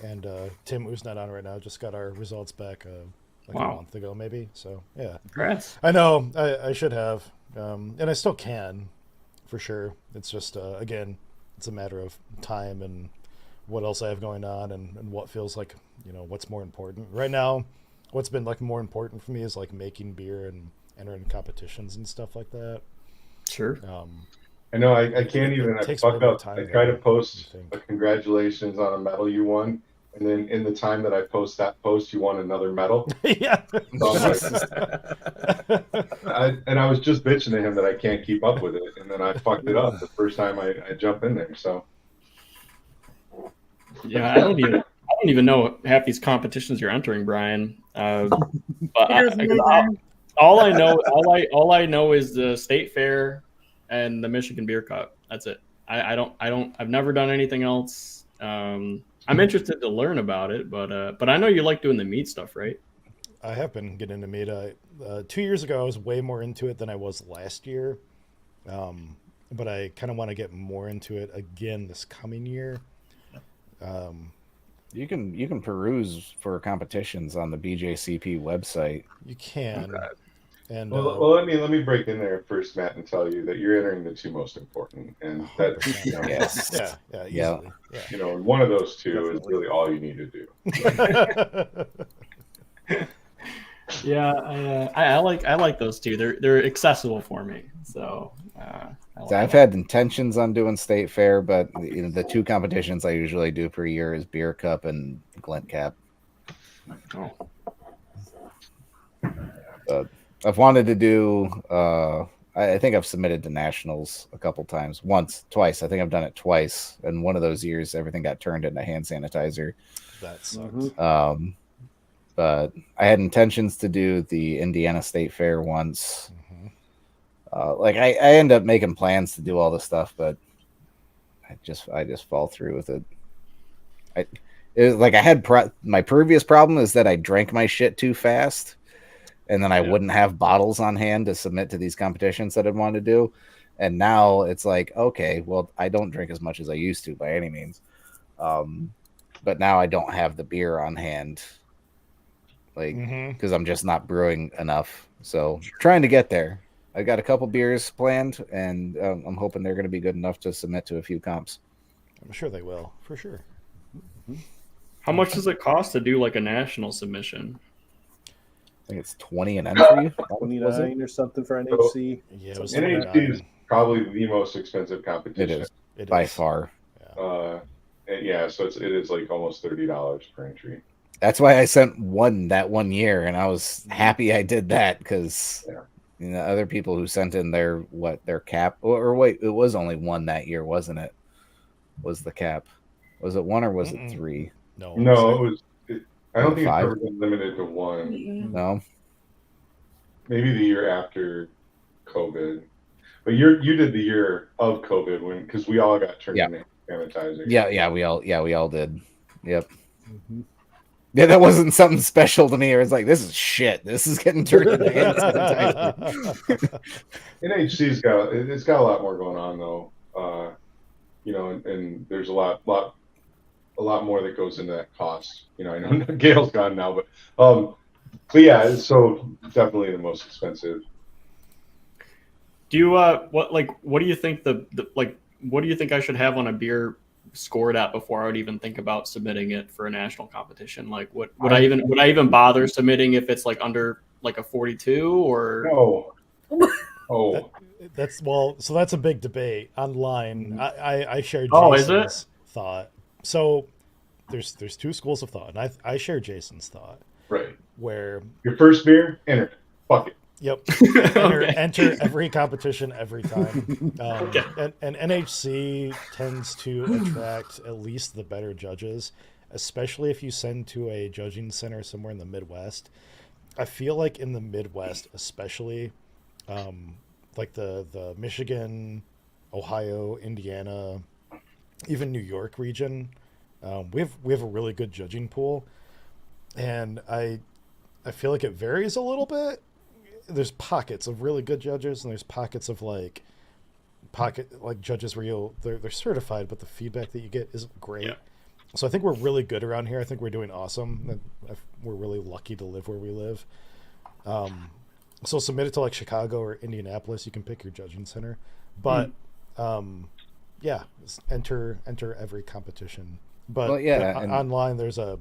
[SPEAKER 1] and Tim, who's not on right now, just got our results back a month ago, maybe. So yeah.
[SPEAKER 7] Congrats.
[SPEAKER 1] I know. I should have, and I still can, for sure. It's just again, it's a matter of time and what else I have going on and what feels like what's more important right now. What's been like more important for me is like making beer and entering competitions and stuff like that.
[SPEAKER 7] Sure.
[SPEAKER 3] I know I can't even. I fuck up. I try to post a congratulations on a medal you won, and then in the time that I post that post, you won another medal.
[SPEAKER 1] Yeah.
[SPEAKER 3] So I was just bitching to him that I can't keep up with it, and then I fucked it up the first time I jump in there. So.
[SPEAKER 7] Yeah, I don't even know half these competitions you're entering, Brian. But all I know is the State Fair and the Michigan Beer Cup. That's it. I've never done anything else. I'm interested to learn about it, but I know you like doing the meat stuff, right?
[SPEAKER 1] I have been getting into meat. 2 years ago, I was way more into it than I was last year. But I kind of want to get more into it again this coming year.
[SPEAKER 2] You can peruse for competitions on the BJCP website.
[SPEAKER 1] You can. Okay. And
[SPEAKER 3] well, let me break in there first, Matt, and tell you that you're entering the 2 most important, and that
[SPEAKER 2] yes,
[SPEAKER 1] yeah.
[SPEAKER 3] One of those 2 is really all you need to do.
[SPEAKER 7] Yeah, I like those 2. They're accessible for me. So
[SPEAKER 2] I've had intentions on doing State Fair, but the 2 competitions I usually do per year is Beer Cup and Glint Cap.
[SPEAKER 7] Oh.
[SPEAKER 2] I've wanted to do. I think I've submitted to nationals a couple times. Twice. I think I've done it twice. And one of those years, everything got turned into hand sanitizer.
[SPEAKER 1] That sucks.
[SPEAKER 2] But I had intentions to do the Indiana State Fair once. I end up making plans to do all this stuff, but I just fall through with it. My previous problem is that I drank my shit too fast, and then I wouldn't have bottles on hand to submit to these competitions that I'd want to do. And now it's like, okay, well, I don't drink as much as I used to by any means. But now I don't have the beer on hand, because I'm just not brewing enough. So trying to get there. I got a couple beers planned, and I'm hoping they're going to be good enough to submit to a few comps.
[SPEAKER 1] I'm sure they will, for sure.
[SPEAKER 7] How much does it cost to do like a national submission?
[SPEAKER 2] I think it's 20 an entry.
[SPEAKER 4] 29 or something for NHC.
[SPEAKER 1] Yeah, it was
[SPEAKER 3] NHC probably the most expensive competition.
[SPEAKER 2] It is by far.
[SPEAKER 3] Yeah, so it is like almost $30 per entry.
[SPEAKER 2] That's why I sent one that one year, and I was happy I did that because other people who sent in their cap or wait, it was only one that year, wasn't it? Was the cap? Was it one or was it 3?
[SPEAKER 3] No, it was. I don't think
[SPEAKER 2] 5?
[SPEAKER 3] it's ever been limited to 1.
[SPEAKER 2] No,
[SPEAKER 3] maybe the year after COVID, but you did the year of COVID because we all got turned into sanitizer.
[SPEAKER 2] Yeah, we all did. Yep. Yeah, that wasn't something special to me. It was like, this is shit. This is getting turned into hand sanitizer.
[SPEAKER 3] NHC's got a lot more going on though. And there's a lot more that goes into that cost. I know Gail's gone now, but yeah, so definitely the most expensive.
[SPEAKER 7] Do you what do you think what do you think I should have on a beer scored at before I would even think about submitting it for a national competition? Like, would I even bother submitting if it's like under like a 42 or
[SPEAKER 3] no? Oh,
[SPEAKER 1] so that's a big debate online. I share
[SPEAKER 7] Jason's
[SPEAKER 1] thought. So there's 2 schools of thought, and I share Jason's thought.
[SPEAKER 3] Right.
[SPEAKER 1] Where
[SPEAKER 3] your first beer, enter it. Fuck it.
[SPEAKER 1] Yep. Enter every competition every time. And NHC tends to attract at least the better judges, especially if you send to a judging center somewhere in the Midwest. I feel like in the Midwest, especially, like the Michigan, Ohio, Indiana, even New York region, we have a really good judging pool, and I feel like it varies a little bit. There's pockets of really good judges, and there's pockets of judges where they're certified, but the feedback that you get isn't great. Yeah. So I think we're really good around here. I think we're doing awesome. We're really lucky to live where we live. So submit it to like Chicago or Indianapolis. You can pick your judging center, but enter every competition. But online there's a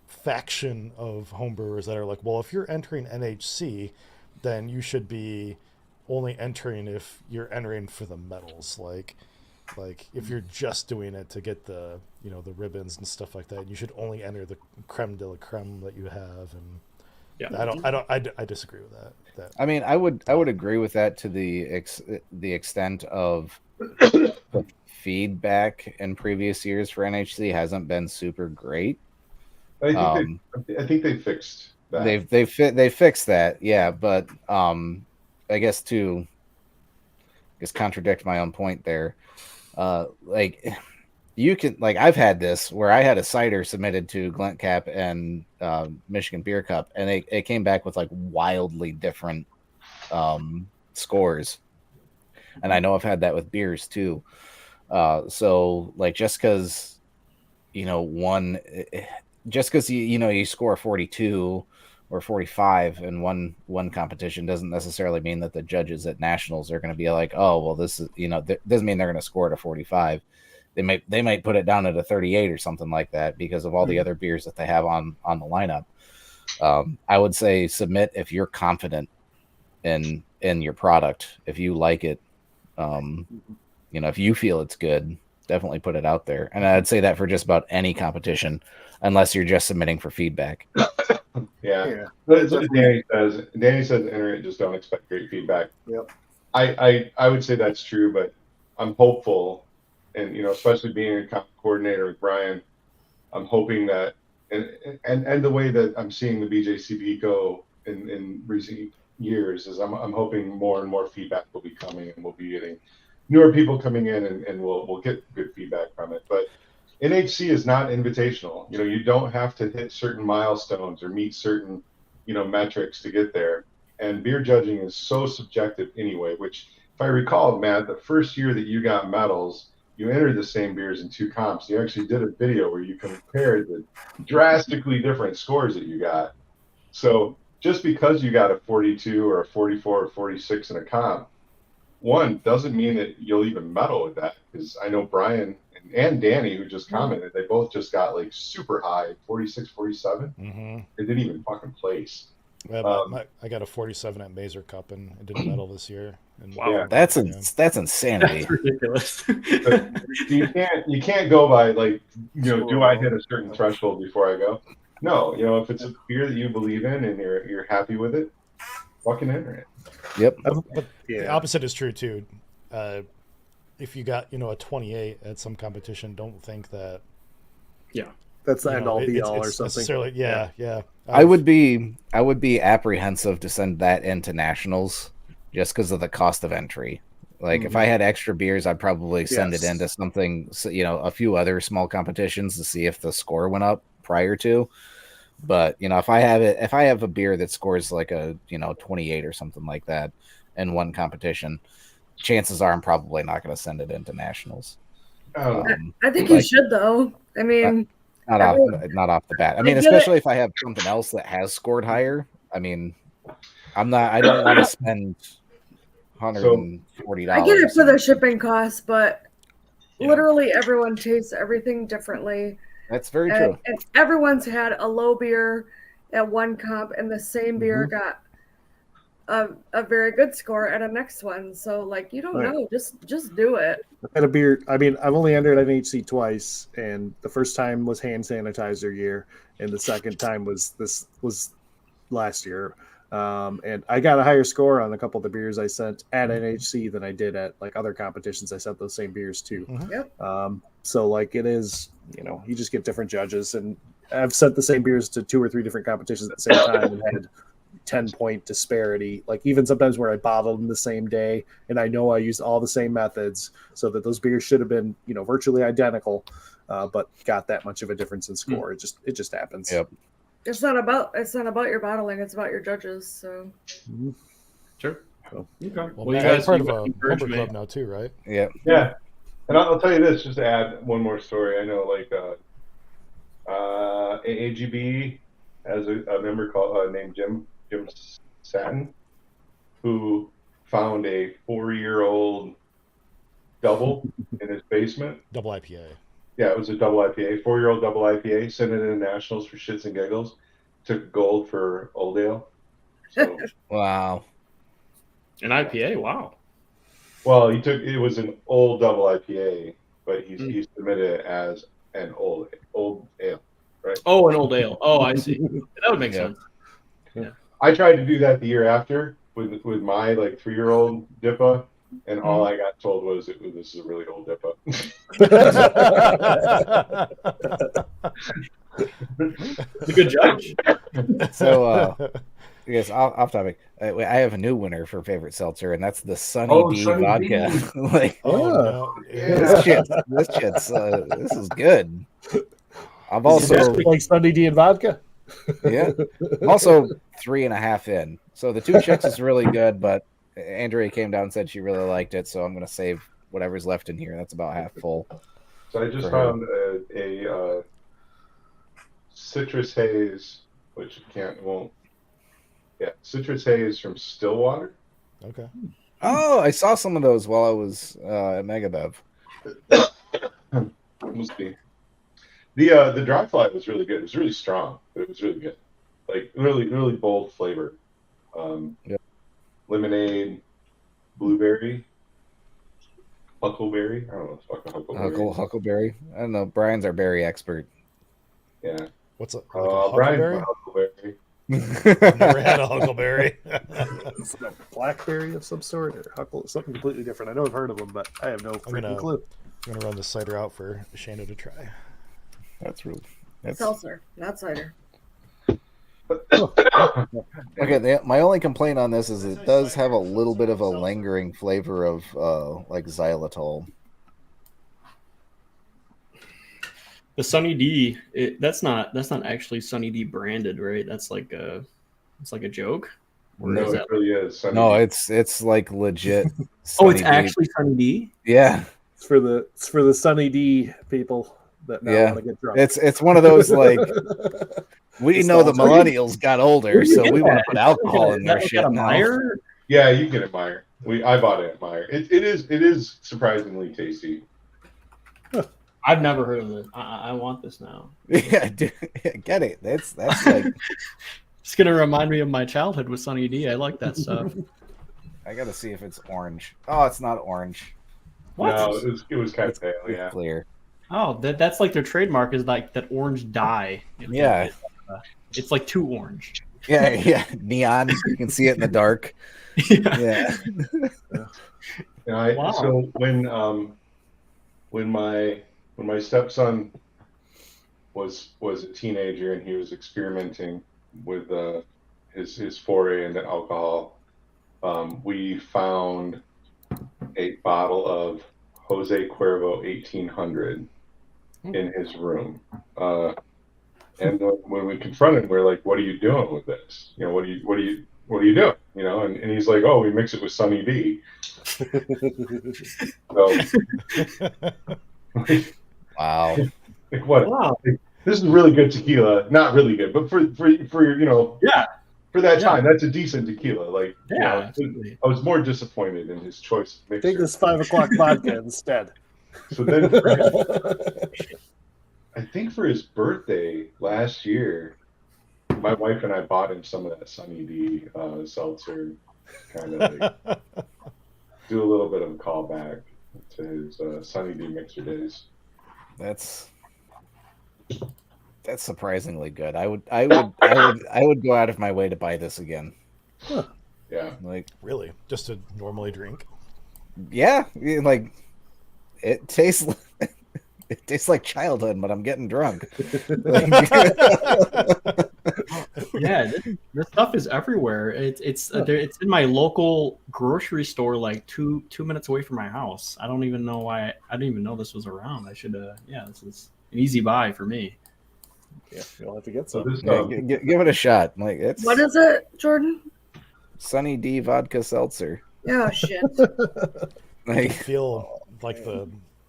[SPEAKER 1] faction of homebrewers that are like, well, if you're entering NHC, then you should be only entering if you're entering for the medals. Like if you're just doing it to get the the ribbons and stuff like that, you should only enter the creme de la creme that you have. And I disagree with that.
[SPEAKER 2] I mean, I would agree with that to the extent of the feedback in previous years for NHC hasn't been super great.
[SPEAKER 3] I think they fixed that.
[SPEAKER 2] They fixed that, yeah. But I guess contradict my own point there. You can I've had this where I had a cider submitted to Glent Cap and Michigan Beer Cup, and it came back with wildly different scores. And I know I've had that with beers too. So just because you score 42 or 45 in one competition doesn't necessarily mean that the judges at nationals are going to be like, oh, well, this is doesn't mean they're going to score at a 45. They might put it down at a 38 or something like that because of all the other beers that they have on the lineup. I would say submit if you're confident in your product, if you like it, if you feel it's good, definitely put it out there. And I'd say that for just about any competition, unless you're just submitting for feedback.
[SPEAKER 3] Yeah. That's what Danny says. Danny says enter it, just don't expect great feedback.
[SPEAKER 4] Yep.
[SPEAKER 3] I would say that's true, but I'm hopeful, and especially being a coordinator with Brian, I'm hoping that and the way that I'm seeing the BJCP go in recent years is I'm hoping more and more feedback will be coming, and we'll be getting newer people coming in, and we'll get good feedback from it. But NHC is not invitational. You don't have to hit certain milestones or meet certain, metrics to get there. And beer judging is so subjective anyway, which if I recall, Matt, the first year that you got medals, you entered the same beers in 2 comps. You actually did a video where you compared the drastically different scores that you got. So just because you got a 42 or a 44 or 46 in a comp, one doesn't mean that you'll even medal with that, because I know Brian and Danny, who just commented, they both just got super high 46, 47.
[SPEAKER 1] Mm-hmm.
[SPEAKER 3] They didn't even fucking place.
[SPEAKER 1] I got a 47 at Mazer Cup and I did a medal this year. And
[SPEAKER 7] Wow.
[SPEAKER 3] Yeah.
[SPEAKER 2] That's
[SPEAKER 7] That's
[SPEAKER 2] insanity.
[SPEAKER 7] ridiculous.
[SPEAKER 3] You can't go by like, do I hit a certain threshold before I go? No, if it's a beer that you believe in and you're happy with it, fucking enter it.
[SPEAKER 2] Yep.
[SPEAKER 1] But the opposite is true too. If you got a 28 at some competition, don't think that
[SPEAKER 4] That's the end all be all or
[SPEAKER 1] it's
[SPEAKER 4] something.
[SPEAKER 1] necessarily. Yeah.
[SPEAKER 2] I would be apprehensive to send that into nationals just because of the cost of entry. Like if I had extra beers, I'd probably send it into something, a few other small competitions to see if the score went up prior to. But if I have a beer that scores like a 28 or something like that in one competition, chances are I'm probably not going to send it into nationals.
[SPEAKER 6] I think you should though. I mean,
[SPEAKER 2] not off the bat. I mean, especially if I have something else that has scored higher. I mean, I don't want to spend $140.
[SPEAKER 6] I get it for the shipping costs, but literally everyone tastes everything differently.
[SPEAKER 2] That's very true.
[SPEAKER 6] And everyone's had a low beer at one comp, and the same beer got a very good score at a next one. So like, you don't know, just do it.
[SPEAKER 4] At a beer, I mean, I've only entered NHC twice, and the first time was hand sanitizer year, and the second time was last year. And I got a higher score on a couple of the beers I sent at NHC than I did at like other competitions I sent those same beers to.
[SPEAKER 6] Yep.
[SPEAKER 4] So like it is, you just get different judges, and I've sent the same beers to 2 or 3 different competitions at the same time and had 10-point disparity. Like even sometimes where I bottled them the same day, and I know I used all the same methods, so that those beers should have been, virtually identical, but got that much of a difference in score. It just happens.
[SPEAKER 2] Yep.
[SPEAKER 6] It's not about your bottling. It's about your judges. So.
[SPEAKER 7] Sure.
[SPEAKER 4] So,
[SPEAKER 7] Okay.
[SPEAKER 1] Well, you guys part of a homebrew club now too, right?
[SPEAKER 2] Yeah.
[SPEAKER 3] Yeah. And I'll tell you this, just to add one more story. I know, like, AAGB has a member called named Jim Satin, who found a 4-year-old double in his basement.
[SPEAKER 1] Double IPA.
[SPEAKER 3] Yeah, it was a double IPA, 4-year-old double IPA. Sent it in nationals for shits and giggles. Took gold for Old Ale. So,
[SPEAKER 2] Wow.
[SPEAKER 7] An IPA, wow.
[SPEAKER 3] well, it was an old double IPA, but he submitted it as an old ale, right?
[SPEAKER 7] Oh, an old ale. Oh, I see. That would make sense.
[SPEAKER 3] I tried to do that the year after with my like 3-year-old DIPA, and all I got told was this is a really old DIPA.
[SPEAKER 7] It's a good judge.
[SPEAKER 2] So, I guess off topic. I have a new winner for favorite seltzer, and that's the Sunny D
[SPEAKER 3] Sunny
[SPEAKER 2] vodka.
[SPEAKER 3] D.
[SPEAKER 2] Like,
[SPEAKER 1] No.
[SPEAKER 2] this shit's this is good. I've also
[SPEAKER 4] like Sunday D and vodka.
[SPEAKER 2] Yeah. Also 3.5 in. So the 2 chicks is really good, but Andrea came down and said she really liked it, so I'm gonna save whatever's left in here. That's about half full.
[SPEAKER 3] So I just found a citrus haze, which citrus haze from Stillwater.
[SPEAKER 1] Okay.
[SPEAKER 2] Oh, I saw some of those while I was at Megabev.
[SPEAKER 3] Must be. The dry fly was really good. It was really strong, but it was really good. Like really, really bold flavor. Lemonade, blueberry, huckleberry. I don't know what the fuck a huckleberry.
[SPEAKER 2] Huckleberry. I don't know. Brian's our berry expert.
[SPEAKER 3] Yeah.
[SPEAKER 1] What's a
[SPEAKER 3] Brian
[SPEAKER 1] huckleberry?
[SPEAKER 3] huckleberry.
[SPEAKER 1] Never had a huckleberry.
[SPEAKER 4] It's a blackberry of some sort, or huckle, something completely different. I know I've heard of them, but I have no freaking clue.
[SPEAKER 1] I'm gonna run this cider out for Shana to try.
[SPEAKER 2] That's
[SPEAKER 6] Seltzer, not cider.
[SPEAKER 2] Okay, my only complaint on this is it does have a little bit of a lingering flavor of like xylitol.
[SPEAKER 7] The Sunny D, that's not actually Sunny D branded, right? That's like a joke.
[SPEAKER 3] No, it really is. Sunny
[SPEAKER 2] No,
[SPEAKER 3] D.
[SPEAKER 2] it's like legit.
[SPEAKER 7] Oh, it's
[SPEAKER 2] Sunny D.
[SPEAKER 7] actually Sunny D.
[SPEAKER 2] Yeah.
[SPEAKER 4] It's for the Sunny D people that now want to get drunk.
[SPEAKER 2] It's one of those like we know the millennials got older, so we want to put alcohol in their shit now.
[SPEAKER 3] Yeah, you can get it Meyer. I bought it at Meyer. It is surprisingly tasty.
[SPEAKER 7] I've never heard of this. I want this now.
[SPEAKER 2] Yeah, dude, get it. That's like
[SPEAKER 7] It's gonna remind me of my childhood with Sunny D. I like that stuff.
[SPEAKER 2] I gotta see if it's orange. Oh, it's not orange.
[SPEAKER 7] What?
[SPEAKER 3] No, it was kind
[SPEAKER 2] It's,
[SPEAKER 3] of pale.
[SPEAKER 2] it's
[SPEAKER 3] Yeah.
[SPEAKER 2] clear.
[SPEAKER 7] Oh, that's like their trademark is like that orange dye.
[SPEAKER 2] Yeah.
[SPEAKER 7] It's like too orange.
[SPEAKER 2] Yeah. Neon. You can see it in the dark. Yeah.
[SPEAKER 7] Wow.
[SPEAKER 3] So when my stepson was a teenager and he was experimenting with his foray into alcohol, we found a bottle of Jose Cuervo 1800 in his room. And when we confronted him, we were like, "What are you doing with this? You know, what are you doing? You know?" And he's like, "Oh, we mix it with Sunny D." So,
[SPEAKER 2] Wow.
[SPEAKER 3] like what?
[SPEAKER 7] Wow.
[SPEAKER 3] Like, this is really good tequila. Not really good, but for you know,
[SPEAKER 7] Yeah.
[SPEAKER 3] for that time, that's a decent tequila. Like,
[SPEAKER 7] Yeah,
[SPEAKER 3] you know,
[SPEAKER 7] absolutely.
[SPEAKER 3] I was more disappointed in his choice of mixer.
[SPEAKER 4] Take this 5 o'clock vodka instead.
[SPEAKER 3] So then, I think for his birthday last year, my wife and I bought him some of that Sunny D seltzer, kind of like do a little bit of a callback to his Sunny D mixer days.
[SPEAKER 2] That's surprisingly good. I would go out of my way to buy this again.
[SPEAKER 3] Yeah.
[SPEAKER 2] Like,
[SPEAKER 1] Really? Just to normally drink?
[SPEAKER 2] yeah, like it tastes like childhood, but I'm getting drunk.
[SPEAKER 7] Yeah, this stuff is everywhere. It's in my local grocery store, like two minutes away from my house. I don't even know why. I didn't even know this was around. I should. Yeah, this is an easy buy for me.
[SPEAKER 4] Yeah, you'll have to get
[SPEAKER 3] So
[SPEAKER 4] some.
[SPEAKER 3] this,
[SPEAKER 2] Yeah, give it a shot. Like, it's
[SPEAKER 6] What is it, Jordan?
[SPEAKER 2] Sunny D vodka seltzer.
[SPEAKER 6] Oh shit.
[SPEAKER 1] I
[SPEAKER 2] Like,
[SPEAKER 1] feel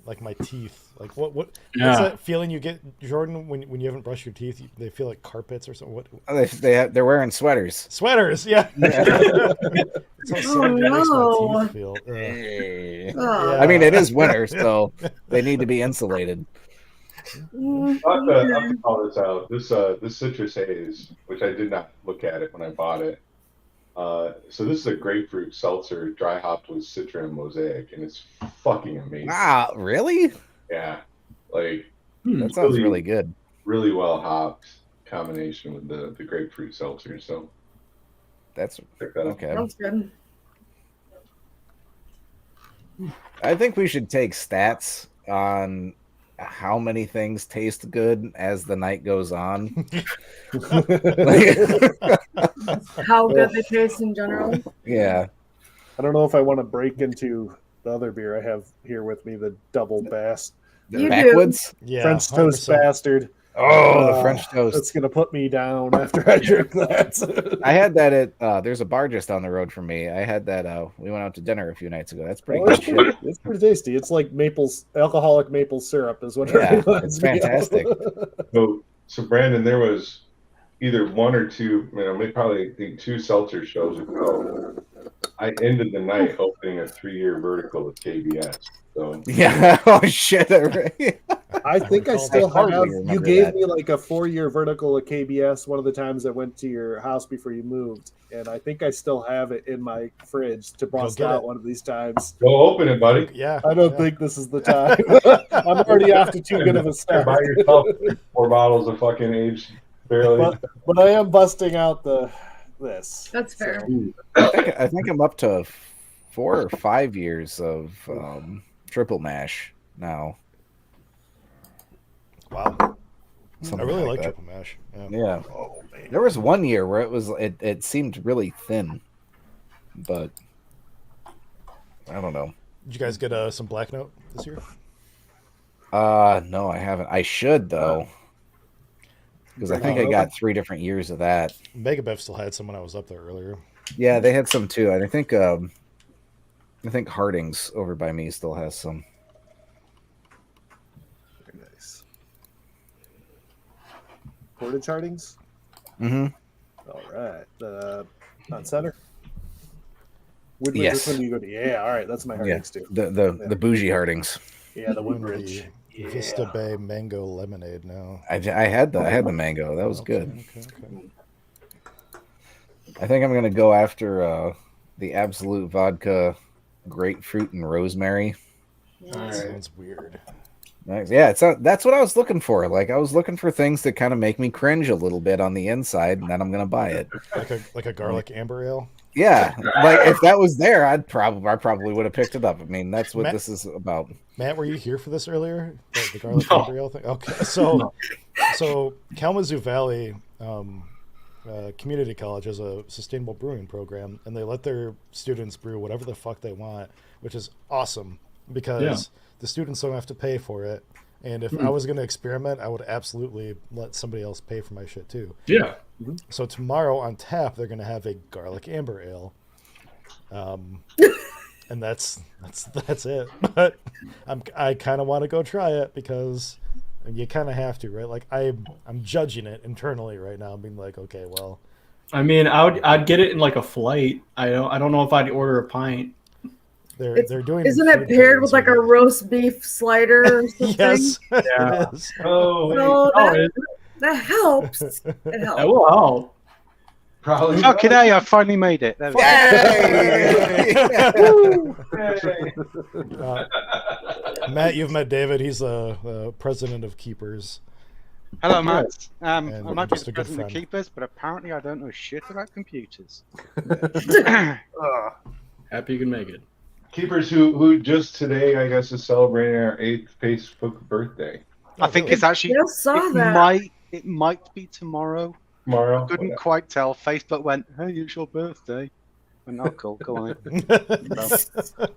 [SPEAKER 1] like my teeth. Like what what's
[SPEAKER 7] Yeah.
[SPEAKER 1] that feeling you get, Jordan, when you haven't brushed your teeth? They feel like carpets or something. What
[SPEAKER 2] they're wearing sweaters.
[SPEAKER 1] sweaters? Yeah. It's how
[SPEAKER 6] Oh,
[SPEAKER 1] it makes my
[SPEAKER 6] no.
[SPEAKER 1] teeth feel. Ugh.
[SPEAKER 6] Oh.
[SPEAKER 2] I mean, it is winter, so they need to be insulated.
[SPEAKER 3] I have to call this out. This citrus haze, which I did not look at it when I bought it. So this is a grapefruit seltzer, dry hopped with Citra and Mosaic, and it's fucking amazing.
[SPEAKER 2] Wow, really?
[SPEAKER 3] Yeah, like
[SPEAKER 2] That sounds really good.
[SPEAKER 3] really well hopped combination with the grapefruit seltzer. So
[SPEAKER 2] That's
[SPEAKER 3] check that out.
[SPEAKER 2] okay.
[SPEAKER 6] Sounds good.
[SPEAKER 2] I think we should take stats on how many things taste good as the night goes on.
[SPEAKER 6] How good they taste in general.
[SPEAKER 2] Yeah.
[SPEAKER 4] I don't know if I want to break into the other beer I have here with me, the Double Bass
[SPEAKER 6] You
[SPEAKER 2] Backwoods?
[SPEAKER 1] Yeah.
[SPEAKER 4] French Toast
[SPEAKER 1] 100%.
[SPEAKER 4] Bastard.
[SPEAKER 2] Oh, the French toast.
[SPEAKER 4] It's gonna put me down after I drink that.
[SPEAKER 2] I had that at there's a bar just down the road from me. I had that we went out to dinner a few nights ago. That's pretty
[SPEAKER 4] Oh,
[SPEAKER 2] good
[SPEAKER 4] it's,
[SPEAKER 2] shit.
[SPEAKER 4] pretty, it's pretty tasty. It's like alcoholic maple syrup is what it
[SPEAKER 2] Yeah,
[SPEAKER 4] reminds
[SPEAKER 2] it's
[SPEAKER 4] me of.
[SPEAKER 2] fantastic.
[SPEAKER 3] So Brandon, there was either one or two, maybe probably I think 2 seltzer shows ago. I ended the night opening a 3-year vertical with KBS. So
[SPEAKER 2] Yeah. Oh shit.
[SPEAKER 4] I think I
[SPEAKER 1] recall
[SPEAKER 4] still
[SPEAKER 2] that. I hardly
[SPEAKER 4] have. You
[SPEAKER 2] remember
[SPEAKER 4] gave
[SPEAKER 2] that.
[SPEAKER 4] me like a 4-year vertical at KBS one of the times I went to your house before you moved, and I think I still have it in my fridge to bust
[SPEAKER 1] get
[SPEAKER 4] out
[SPEAKER 1] it.
[SPEAKER 4] one of these times.
[SPEAKER 3] go open it, buddy.
[SPEAKER 1] Yeah.
[SPEAKER 4] I don't
[SPEAKER 1] yeah.
[SPEAKER 4] think this is the time. I'm already off to too good of a start.
[SPEAKER 3] Buy yourself 4 bottles of fucking aged barely.
[SPEAKER 4] But I am busting out this.
[SPEAKER 6] That's fair.
[SPEAKER 2] I think I'm up to 4 or 5 years of triple mash now.
[SPEAKER 1] Wow. I
[SPEAKER 2] Something
[SPEAKER 1] really like
[SPEAKER 2] that.
[SPEAKER 1] triple mash. Yeah.
[SPEAKER 2] Yeah.
[SPEAKER 1] Oh man.
[SPEAKER 2] There was one year where it seemed really thin, but I don't know.
[SPEAKER 1] Did you guys get some Black Note this year?
[SPEAKER 2] No, I haven't. I should though, because I think I got 3 different years of that.
[SPEAKER 1] Megabev still had some when I was up there earlier.
[SPEAKER 2] Yeah, they had some too. And I think Harding's over by me still has some.
[SPEAKER 4] Very nice. Portage Hardings.
[SPEAKER 2] Mm-hmm.
[SPEAKER 4] All right. On center. Woodbridge,
[SPEAKER 2] Yes.
[SPEAKER 4] Which one do you go to? Yeah. All right. That's my Hardings too.
[SPEAKER 2] The bougie Hardings.
[SPEAKER 4] Yeah, the
[SPEAKER 1] The
[SPEAKER 4] Woodbridge.
[SPEAKER 1] Vista Bay Mango Lemonade now.
[SPEAKER 2] I had the mango. That was good.
[SPEAKER 1] Okay.
[SPEAKER 2] I think I'm gonna go after the absolute vodka, grapefruit and rosemary.
[SPEAKER 3] All right.
[SPEAKER 1] Sounds weird.
[SPEAKER 2] Nice. Yeah, that's what I was looking for. Like I was looking for things that kind of make me cringe a little bit on the inside, and then I'm gonna buy it.
[SPEAKER 1] Like a garlic amber ale.
[SPEAKER 2] Yeah, like if that was there, I probably would have picked it up. I mean, that's what
[SPEAKER 1] Matt-
[SPEAKER 2] this is about.
[SPEAKER 1] Matt, were you here for this earlier? The garlic amber ale thing? Okay, so Kalamazoo Valley Community College has a sustainable brewing program, and they let their students brew whatever the fuck they want, which is awesome because the students don't have to pay for it. And if I was going to experiment, I would absolutely let somebody else pay for my shit too.
[SPEAKER 7] Yeah.
[SPEAKER 1] So tomorrow on tap, they're going to have a garlic amber ale, and that's it. But I kind of want to go try it because you kind of have to, right? Like I'm judging it internally right now, being like, okay, well,
[SPEAKER 7] I mean, I'd get it in like a flight. I don't know if I'd order a pint.
[SPEAKER 1] they're doing.
[SPEAKER 6] Isn't it
[SPEAKER 1] food
[SPEAKER 6] paired
[SPEAKER 1] pairings
[SPEAKER 6] with like a
[SPEAKER 1] with it.
[SPEAKER 6] roast beef slider or something?
[SPEAKER 1] Yes,
[SPEAKER 7] Yeah.
[SPEAKER 1] it is.
[SPEAKER 3] Oh, wait.
[SPEAKER 6] No,
[SPEAKER 7] Oh,
[SPEAKER 6] that helps. It
[SPEAKER 7] that
[SPEAKER 6] helps.
[SPEAKER 7] will help.
[SPEAKER 3] Probably.
[SPEAKER 8] Fucking A, I finally made it. There we go.
[SPEAKER 2] Yay!
[SPEAKER 1] Matt, you've met David. He's the president of Keepers.
[SPEAKER 8] Hello, Matt. I
[SPEAKER 1] And
[SPEAKER 8] might be
[SPEAKER 1] just
[SPEAKER 8] the
[SPEAKER 1] a good
[SPEAKER 8] president of
[SPEAKER 1] friend.
[SPEAKER 8] Keepers, but apparently I don't know shit about computers.
[SPEAKER 7] Happy you can make it.
[SPEAKER 3] Keepers who just today, I guess, is celebrating our 8th Facebook birthday.
[SPEAKER 8] I think it's actually
[SPEAKER 6] I saw
[SPEAKER 8] it
[SPEAKER 6] that.
[SPEAKER 8] might be tomorrow.
[SPEAKER 3] Tomorrow.
[SPEAKER 8] Couldn't quite tell. Facebook went, "Hey, it's your birthday." And oh, cool, go on. Then. But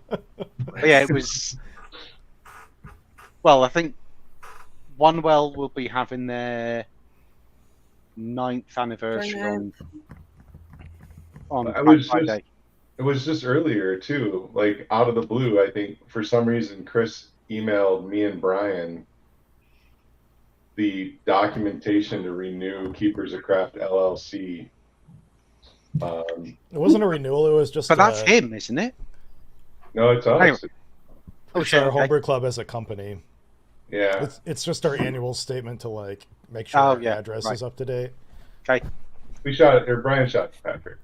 [SPEAKER 8] yeah, it was. Well, I think OneWell will be having their 9th anniversary on
[SPEAKER 3] I
[SPEAKER 8] Black
[SPEAKER 3] was
[SPEAKER 8] Friday.
[SPEAKER 3] It was just earlier too, like out of the blue. I think for some reason Chris emailed me and Brian the documentation to renew Keepers of Craft LLC.
[SPEAKER 1] It wasn't a renewal. It was just.
[SPEAKER 8] But that's him, isn't it?
[SPEAKER 3] No, it's us.
[SPEAKER 8] Anyway.
[SPEAKER 1] It's
[SPEAKER 8] shit,
[SPEAKER 1] our
[SPEAKER 8] okay.
[SPEAKER 1] homebrew club as a company.
[SPEAKER 3] Yeah.
[SPEAKER 1] It's just our annual statement to like make sure
[SPEAKER 8] Oh,
[SPEAKER 1] our
[SPEAKER 8] yeah,
[SPEAKER 1] address
[SPEAKER 8] right.
[SPEAKER 1] is up to date.
[SPEAKER 8] Okay.
[SPEAKER 3] We shot it, or Brian shot Patrick.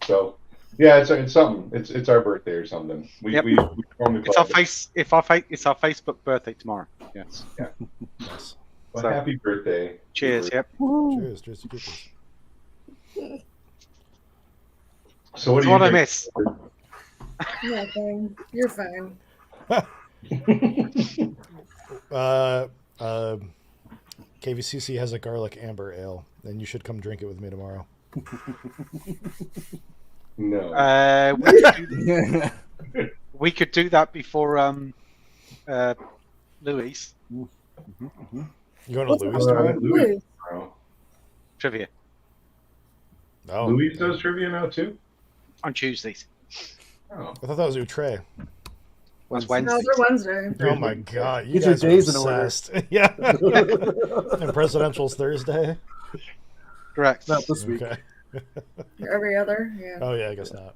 [SPEAKER 3] So, yeah, it's something. It's our birthday or something. We
[SPEAKER 8] Yep.
[SPEAKER 3] we formed the
[SPEAKER 8] It's our
[SPEAKER 3] club.
[SPEAKER 8] It's our Facebook birthday tomorrow. Yes.
[SPEAKER 1] Yes.
[SPEAKER 3] Well,
[SPEAKER 8] so-
[SPEAKER 3] happy birthday.
[SPEAKER 8] Cheers. Yep.
[SPEAKER 1] Cheers to Keepers.
[SPEAKER 3] So what
[SPEAKER 8] So
[SPEAKER 3] do you
[SPEAKER 8] what I
[SPEAKER 3] drink?
[SPEAKER 8] miss?
[SPEAKER 6] Nothing. You're fine.
[SPEAKER 1] KVCC has a garlic amber ale, and you should come drink it with me tomorrow.
[SPEAKER 3] No.
[SPEAKER 8] We could do that before Louis
[SPEAKER 1] You going to
[SPEAKER 6] What's
[SPEAKER 1] Louis
[SPEAKER 3] Uh,
[SPEAKER 1] tomorrow?
[SPEAKER 3] Louis. tomorrow.
[SPEAKER 8] trivia
[SPEAKER 1] Oh,
[SPEAKER 3] Louis does trivia now too.
[SPEAKER 8] on Tuesdays.
[SPEAKER 3] Oh.
[SPEAKER 1] I thought that was Outre.
[SPEAKER 8] Was
[SPEAKER 6] No,
[SPEAKER 8] Wednesday.
[SPEAKER 6] they're Wednesday.
[SPEAKER 1] Oh my god, you
[SPEAKER 4] Get your
[SPEAKER 1] guys are
[SPEAKER 4] days in order.
[SPEAKER 1] obsessed. Yeah. And Presidential's Thursday.
[SPEAKER 8] Correct.
[SPEAKER 4] Not this week.
[SPEAKER 1] Okay.
[SPEAKER 6] Every other. Yeah.
[SPEAKER 1] Oh yeah, I guess not.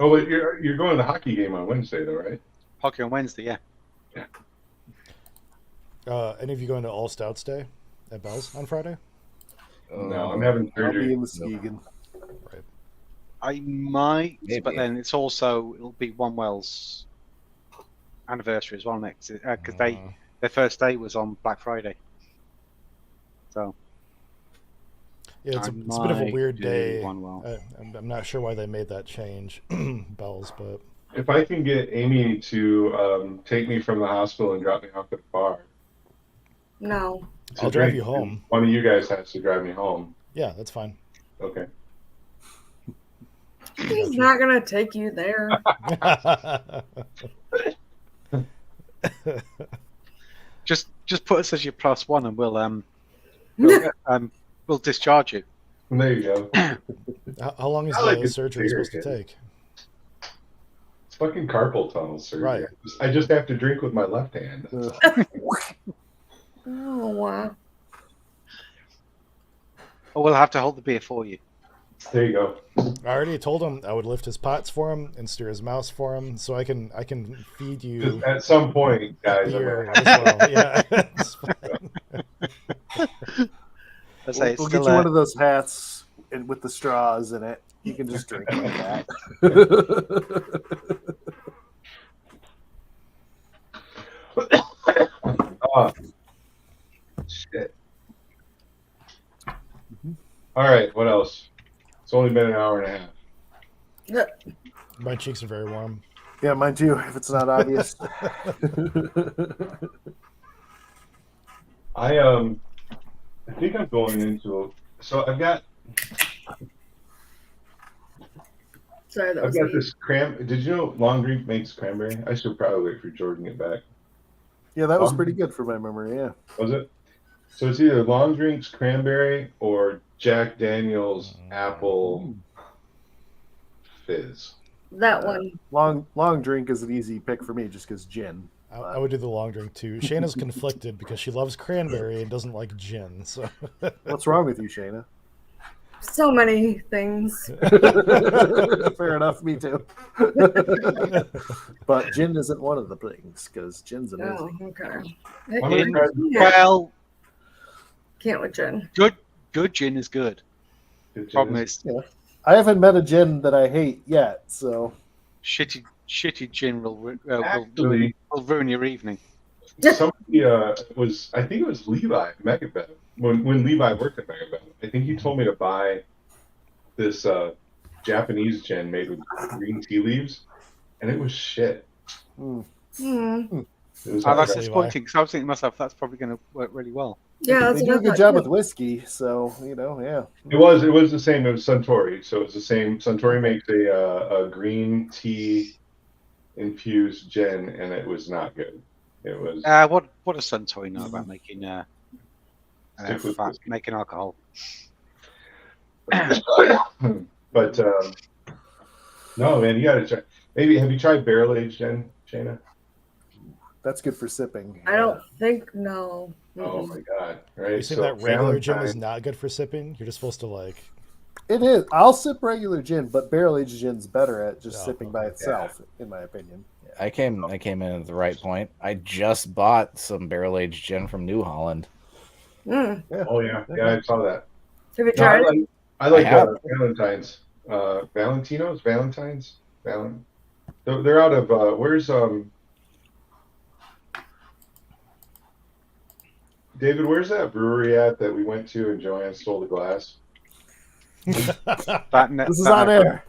[SPEAKER 3] Oh, but you're going to the hockey game on Wednesday though, right?
[SPEAKER 8] Hockey on Wednesday. Yeah.
[SPEAKER 1] Any of you going to All Stouts Day at Bell's on Friday?
[SPEAKER 3] No, I'm having
[SPEAKER 4] I'll be
[SPEAKER 3] surgery.
[SPEAKER 4] in Muskegon.
[SPEAKER 8] I might, but
[SPEAKER 2] Maybe.
[SPEAKER 8] then it'll be OneWell's anniversary as well next because their first day was on Black Friday. So
[SPEAKER 1] Yeah, it's
[SPEAKER 8] I
[SPEAKER 1] a bit of a
[SPEAKER 8] might
[SPEAKER 1] weird
[SPEAKER 8] do
[SPEAKER 1] day.
[SPEAKER 8] OneWell.
[SPEAKER 1] I'm not sure why they made that change, Bell's, but
[SPEAKER 3] If I can get Amy to take me from the hospital and drop me off at the bar,
[SPEAKER 6] No.
[SPEAKER 3] to
[SPEAKER 1] I'll drive
[SPEAKER 3] drink,
[SPEAKER 1] you home.
[SPEAKER 3] One of you guys has to drive me home.
[SPEAKER 1] Yeah, that's fine.
[SPEAKER 3] Okay.
[SPEAKER 6] He's not gonna take you there.
[SPEAKER 8] just put us as your +1 and we'll discharge you.
[SPEAKER 3] There you go.
[SPEAKER 1] How long is
[SPEAKER 3] I like
[SPEAKER 1] the
[SPEAKER 3] it
[SPEAKER 1] surgery
[SPEAKER 3] bigger,
[SPEAKER 1] supposed to
[SPEAKER 3] kid.
[SPEAKER 1] take?
[SPEAKER 3] It's fucking carpal tunnel surgery.
[SPEAKER 1] Right.
[SPEAKER 3] I just have to drink with my left hand.
[SPEAKER 6] Oh wow.
[SPEAKER 8] Or we'll have to hold the beer for you.
[SPEAKER 3] There you go.
[SPEAKER 1] I already told him I would lift his pots for him and steer his mouse for him, so I can feed you
[SPEAKER 3] Just at some point, guys. I'm
[SPEAKER 1] beer
[SPEAKER 3] gonna-
[SPEAKER 1] as well. Yeah. It's fine.
[SPEAKER 8] I say it's
[SPEAKER 4] We'll
[SPEAKER 8] still
[SPEAKER 4] get you
[SPEAKER 8] there.
[SPEAKER 4] one of those hats and with the straws in it. You can just drink like that.
[SPEAKER 3] Oh, shit. All right, what else? It's only been an hour and a half.
[SPEAKER 1] My cheeks are very warm.
[SPEAKER 4] Yeah, mine too, if it's not obvious.
[SPEAKER 3] I think I'm going into. So
[SPEAKER 6] Sorry, that
[SPEAKER 3] I've
[SPEAKER 6] was
[SPEAKER 3] got
[SPEAKER 6] me.
[SPEAKER 3] this Did you know Long Drink makes cranberry? I should probably wait for Jordan to get back.
[SPEAKER 4] Yeah, that was pretty good for my memory, yeah.
[SPEAKER 3] Was it? So it's either Long Drink's cranberry or Jack Daniel's apple fizz.
[SPEAKER 6] That one.
[SPEAKER 4] Long drink is an easy pick for me just because gin.
[SPEAKER 1] I would do the long drink too. Shayna's conflicted because she loves cranberry and doesn't like gin. So
[SPEAKER 4] What's wrong with you, Shayna?
[SPEAKER 6] So many things.
[SPEAKER 4] Fair enough, me too. But gin isn't one of the things because gin's amazing.
[SPEAKER 6] Oh, okay.
[SPEAKER 3] I'm gonna try-
[SPEAKER 8] Well,
[SPEAKER 6] Can't with gin.
[SPEAKER 8] good gin is good. Problem is,
[SPEAKER 4] I haven't met a gin that I hate yet, so
[SPEAKER 8] shitty gin will
[SPEAKER 3] Actually,
[SPEAKER 8] ruin your evening.
[SPEAKER 3] somebody I think it was Levi Megabev when Levi worked at Megabev. I think he told me to buy this Japanese gin made with green tea leaves, and it was shit.
[SPEAKER 6] Hmm.
[SPEAKER 3] It was
[SPEAKER 8] That's
[SPEAKER 3] horrible.
[SPEAKER 8] disappointing because I was thinking to myself that's probably going to work really well.
[SPEAKER 6] Yeah, that's
[SPEAKER 4] they
[SPEAKER 6] what
[SPEAKER 4] do
[SPEAKER 6] I
[SPEAKER 4] a good
[SPEAKER 6] thought,
[SPEAKER 4] job
[SPEAKER 6] too.
[SPEAKER 4] with whiskey. So yeah.
[SPEAKER 3] It was the same. It was Suntory, so it was the same. Suntory makes a green tea infused gin, and it was not good. It was
[SPEAKER 8] What does Suntory know about making
[SPEAKER 3] Stick with whiskey.
[SPEAKER 8] making alcohol?
[SPEAKER 3] But no, man, you gotta try. Maybe have you tried barrel aged gin, Shayna?
[SPEAKER 4] That's good for sipping.
[SPEAKER 6] I don't think no.
[SPEAKER 3] Oh my god! Right?
[SPEAKER 1] you say that regular gin is not good for sipping. You're just supposed to like.
[SPEAKER 4] It is. I'll sip regular gin, but barrel aged gin's better at just
[SPEAKER 1] Oh,
[SPEAKER 4] sipping by itself, in my opinion.
[SPEAKER 2] I came in at the right point. I just bought some barrel aged gin from New Holland.
[SPEAKER 6] Mm.
[SPEAKER 3] Oh yeah, I saw that.
[SPEAKER 6] Have you
[SPEAKER 3] No,
[SPEAKER 6] tried it?
[SPEAKER 3] I like
[SPEAKER 2] I have.
[SPEAKER 3] Valentine's. Valentinos. They're out of where's David? Where's that brewery at that we went to and Joanne stole the glass?
[SPEAKER 4] This is on air.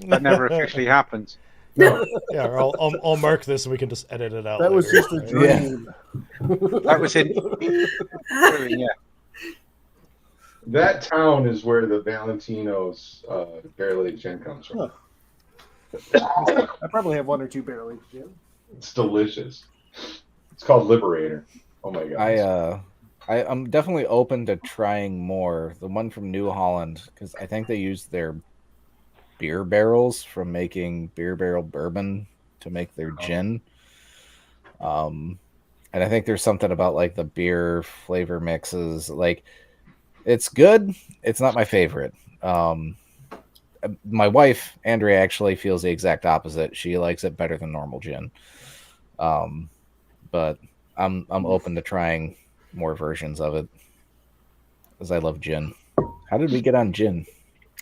[SPEAKER 8] That never officially happened.
[SPEAKER 1] No, yeah, or I'll mark this and we can just edit it out.
[SPEAKER 4] That was
[SPEAKER 1] later,
[SPEAKER 4] just a
[SPEAKER 1] right?
[SPEAKER 4] dream.
[SPEAKER 8] That was in. Yeah.
[SPEAKER 3] That town is where the Valentino's barrel aged gin comes from.
[SPEAKER 4] Huh. I probably have one or two barrel aged gin.
[SPEAKER 3] It's delicious. It's called Liberator. Oh my god.
[SPEAKER 2] I'm definitely open to trying more. The one from New Holland, because I think they use their beer barrels from making beer barrel bourbon to make their gin. And I think there's something about like the beer flavor mixes. Like, it's good. It's not my favorite. My wife, Andrea, actually feels the exact opposite. She likes it better than normal gin. But I'm open to trying more versions of it because I love gin. How did we get on gin?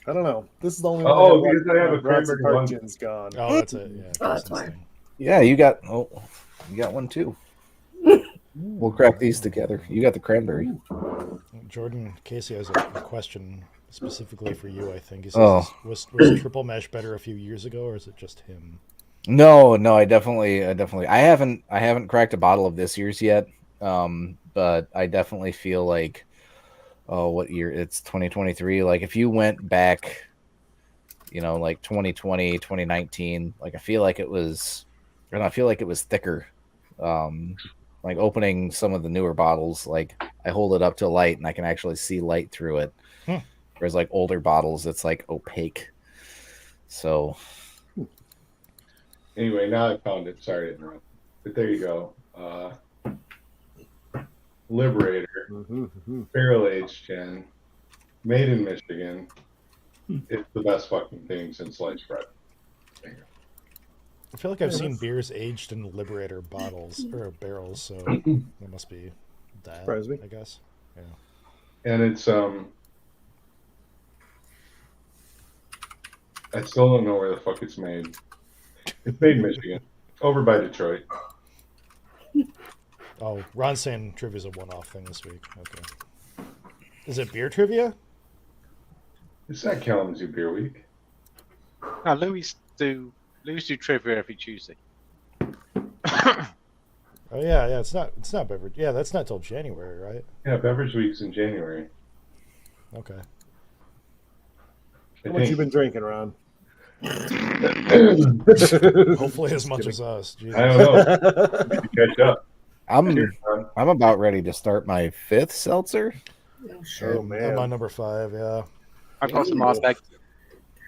[SPEAKER 4] I don't know. This is the only
[SPEAKER 3] Oh,
[SPEAKER 4] one.
[SPEAKER 3] because I have a
[SPEAKER 4] Bronson
[SPEAKER 3] cranberry
[SPEAKER 4] Park
[SPEAKER 3] one.
[SPEAKER 4] gin's gone.
[SPEAKER 1] Oh, that's it. Yeah.
[SPEAKER 6] Oh, that's
[SPEAKER 1] Kristen's
[SPEAKER 6] fine.
[SPEAKER 1] thing.
[SPEAKER 2] Yeah, you got one too. We'll crack these together. You got the cranberry.
[SPEAKER 1] Jordan Casey has a question specifically for you. I think he says, was triple mash better a few years ago, or is it just him?
[SPEAKER 2] No, I definitely I haven't cracked a bottle of this year's yet. But I definitely feel like, what year? It's 2023. Like if you went back, like 2020, 2019, like I feel like it was thicker. Like opening some of the newer bottles, like I hold it up to light and I can actually see light through it. Whereas like older bottles, it's like opaque. So
[SPEAKER 3] Anyway, now I found it. Sorry to interrupt. But there you go. Liberator, barrel aged gin, made in Michigan. It's the best fucking thing since sliced bread.
[SPEAKER 1] I feel like I've seen beers aged in Liberator bottles or barrels, so it must be that.
[SPEAKER 4] Surprise me.
[SPEAKER 1] I guess. Yeah.
[SPEAKER 3] and it's I still don't know where the fuck it's made. It's made in Michigan, over by Detroit.
[SPEAKER 1] Oh, Ron's saying trivia's a one-off thing this week. Okay. Is it beer trivia?
[SPEAKER 3] It's not Kalamazoo Beer Week.
[SPEAKER 8] No, Louis do trivia every Tuesday.
[SPEAKER 1] Oh yeah, yeah. It's not beverage. Yeah, that's not till January, right?
[SPEAKER 3] Yeah, Beverage Week's in January.
[SPEAKER 1] Okay.
[SPEAKER 3] I
[SPEAKER 4] How much you
[SPEAKER 3] think.
[SPEAKER 4] been drinking, Ron?
[SPEAKER 1] Hopefully as much as us. Jesus.
[SPEAKER 3] I don't know. Need to catch up. Cheers, Ron.
[SPEAKER 2] I'm about ready to start my 5th seltzer.
[SPEAKER 6] Oh, shit.
[SPEAKER 4] Oh, man.
[SPEAKER 1] I'm on number 5. Yeah.
[SPEAKER 8] I've got some Ardbeg.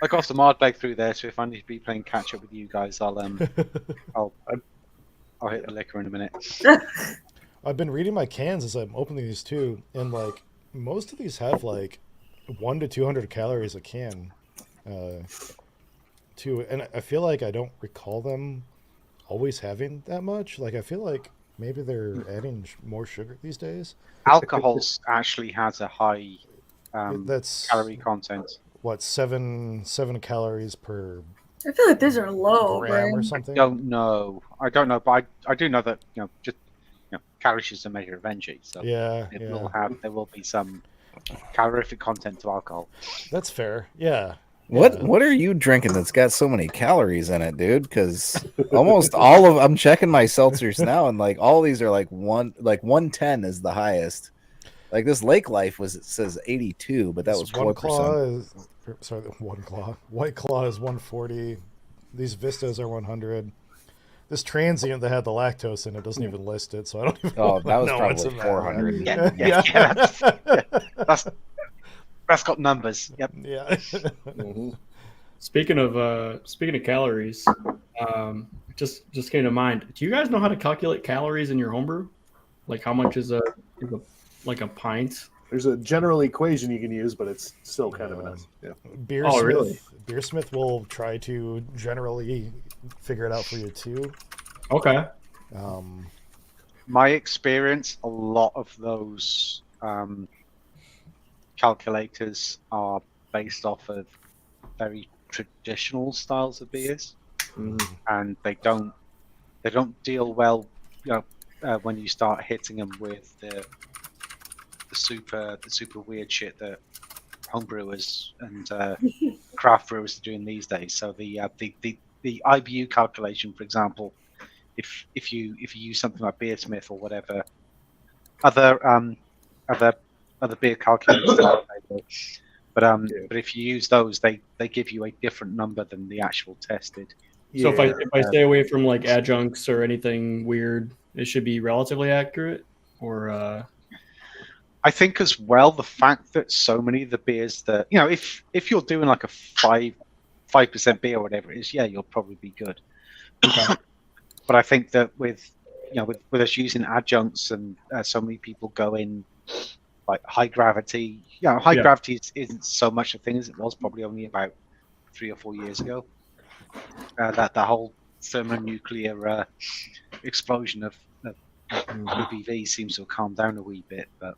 [SPEAKER 8] I got some Ardbeg through there, so if I need to be playing catch up with you guys, I'll hit the liquor in a minute.
[SPEAKER 1] I've been reading my cans as I'm opening these too, and like most of these have like 100 to 200 calories a can. Too, and I feel like I don't recall them always having that much. Like I feel like maybe they're adding more sugar these days.
[SPEAKER 8] Alcohol actually has a high
[SPEAKER 1] That's
[SPEAKER 8] calorie content.
[SPEAKER 1] what, 7 calories per
[SPEAKER 6] I feel like these are low,
[SPEAKER 1] gram or
[SPEAKER 6] Brian.
[SPEAKER 1] something.
[SPEAKER 8] I don't know, but I do know that just calories is a measure of energy, so
[SPEAKER 1] Yeah,
[SPEAKER 8] it
[SPEAKER 1] yeah.
[SPEAKER 8] there will be some calorific content to alcohol.
[SPEAKER 1] That's fair. Yeah.
[SPEAKER 2] What are you drinking that's got so many calories in it, dude? Because almost all of I'm checking my seltzers now, and like all these are like 110 is the highest. Like this Lake Life it says 82, but that
[SPEAKER 1] This
[SPEAKER 2] was
[SPEAKER 1] One
[SPEAKER 2] 4%.
[SPEAKER 1] Claw is, sorry, One Claw. White Claw is 140. These Vistas are 100. This transient that had the lactose in it doesn't even list it, so I don't even
[SPEAKER 2] Oh, that was
[SPEAKER 1] know what's
[SPEAKER 2] probably
[SPEAKER 1] in that.
[SPEAKER 2] 400.
[SPEAKER 8] Yeah, that's got numbers. Yep.
[SPEAKER 1] Yeah.
[SPEAKER 4] Mm-hmm.
[SPEAKER 7] Speaking of calories, just came to mind. Do you guys know how to calculate calories in your homebrew? Like how much is a pint?
[SPEAKER 4] There's a general equation you can use, but it's still kind of a mess. Yeah.
[SPEAKER 7] Oh, really?
[SPEAKER 1] Beersmith will try to generally figure it out for you too.
[SPEAKER 7] Okay.
[SPEAKER 8] My experience, a lot of those calculators are based off of very traditional styles of beers, and they don't deal well, when you start hitting them with the super weird shit that homebrewers and craft brewers are doing these days. So the IBU calculation, for example, if you use something like Beersmith or whatever, other beer calculators, but if you use those, they give you a different number than the actual tested.
[SPEAKER 7] So if I stay away from like adjuncts or anything weird, it should be relatively accurate, or
[SPEAKER 8] I think as well the fact that so many of the beers that if you're doing like a 5% beer or whatever it is, yeah, you'll probably be good.
[SPEAKER 7] okay.
[SPEAKER 8] But I think that with us using adjuncts and so many people go in like high gravity, gravity isn't so much a thing as it was probably only about 3 or 4 years ago. That whole thermonuclear explosion of ABV seems to have calmed down a wee bit, but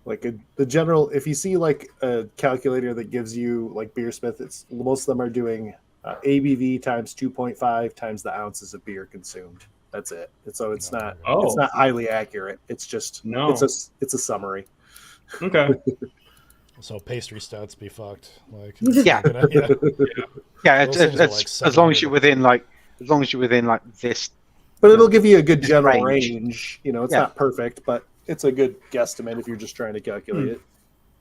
[SPEAKER 4] Like the general, if you see like a calculator that gives you like Beersmith, it's most of them are doing ABV times 2.5 times the ounces of beer consumed. That's it. So it's not highly accurate. It's just it's a summary.
[SPEAKER 7] Okay.
[SPEAKER 1] So pastry stouts be fucked. Like
[SPEAKER 8] Yeah.
[SPEAKER 1] Those things are like
[SPEAKER 8] as long as you're within like this.
[SPEAKER 4] But it'll give you a good general
[SPEAKER 8] range.
[SPEAKER 4] range. It's not perfect, but it's a good guesstimate if you're just trying to calculate it.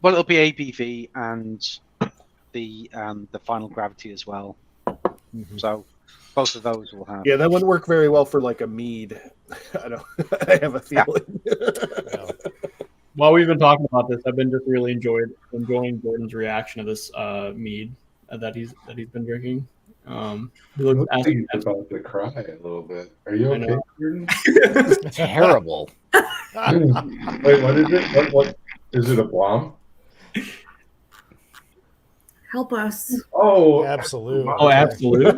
[SPEAKER 8] Well, it'll be ABV and the final gravity as well. So both of those will have.
[SPEAKER 4] Yeah, that wouldn't work very well for like a mead. I have a feeling.
[SPEAKER 7] While we've been talking about this, I've been just really enjoying Jordan's reaction to this mead that he's been drinking. He looks
[SPEAKER 3] He's about to cry a little bit. Are you okay, Jordan?
[SPEAKER 2] Terrible.
[SPEAKER 3] Wait, what is it? What is it? A Blom?
[SPEAKER 6] Help us.
[SPEAKER 3] Oh,
[SPEAKER 1] absolute.
[SPEAKER 7] Oh, absolute.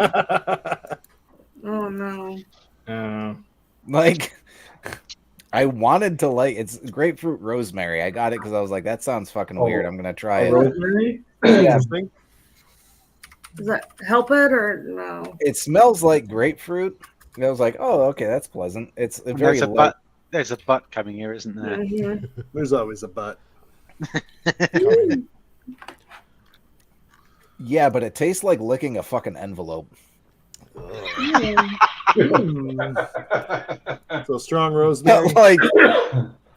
[SPEAKER 6] Oh no.
[SPEAKER 2] Like I wanted to like it's grapefruit rosemary. I got it because I was like, that sounds fucking weird. I'm gonna try it.
[SPEAKER 4] Rosemary?
[SPEAKER 2] Yeah.
[SPEAKER 6] Does that help it or no?
[SPEAKER 2] It smells like grapefruit. And I was like, oh, okay, that's pleasant. It's a very
[SPEAKER 8] There's a
[SPEAKER 2] light.
[SPEAKER 8] butt. There's a butt coming here, isn't there?
[SPEAKER 6] Mhm.
[SPEAKER 4] There's always a butt.
[SPEAKER 2] Yeah, but it tastes like licking a fucking envelope.
[SPEAKER 4] So strong rosemary.
[SPEAKER 2] Like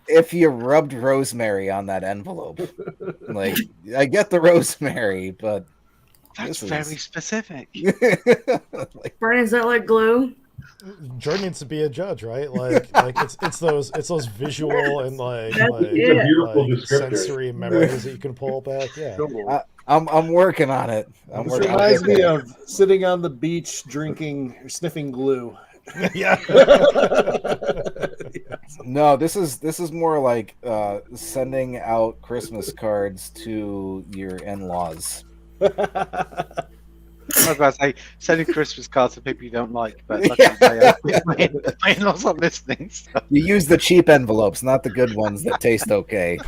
[SPEAKER 2] if you rubbed rosemary on that envelope. Like I get the rosemary, but
[SPEAKER 8] That's
[SPEAKER 2] this
[SPEAKER 8] very
[SPEAKER 2] is
[SPEAKER 8] specific.
[SPEAKER 2] like,
[SPEAKER 6] Brian, is that like glue?
[SPEAKER 1] Jordan needs to be a judge, right? Like it's those visual and
[SPEAKER 6] That's
[SPEAKER 1] like
[SPEAKER 6] it.
[SPEAKER 3] Beautiful descriptor.
[SPEAKER 1] sensory memories that you can pull back. Yeah.
[SPEAKER 2] I'm working on it. I'm
[SPEAKER 4] This
[SPEAKER 2] working on
[SPEAKER 4] reminds
[SPEAKER 2] it.
[SPEAKER 4] me of sitting on the beach drinking or sniffing glue.
[SPEAKER 1] Yeah.
[SPEAKER 2] No, this is more like sending out Christmas cards to your in-laws.
[SPEAKER 8] I was about to say, sending Christmas cards to people you don't like, but my in-laws are listening. So.
[SPEAKER 2] You use the cheap envelopes, not the good ones that taste okay.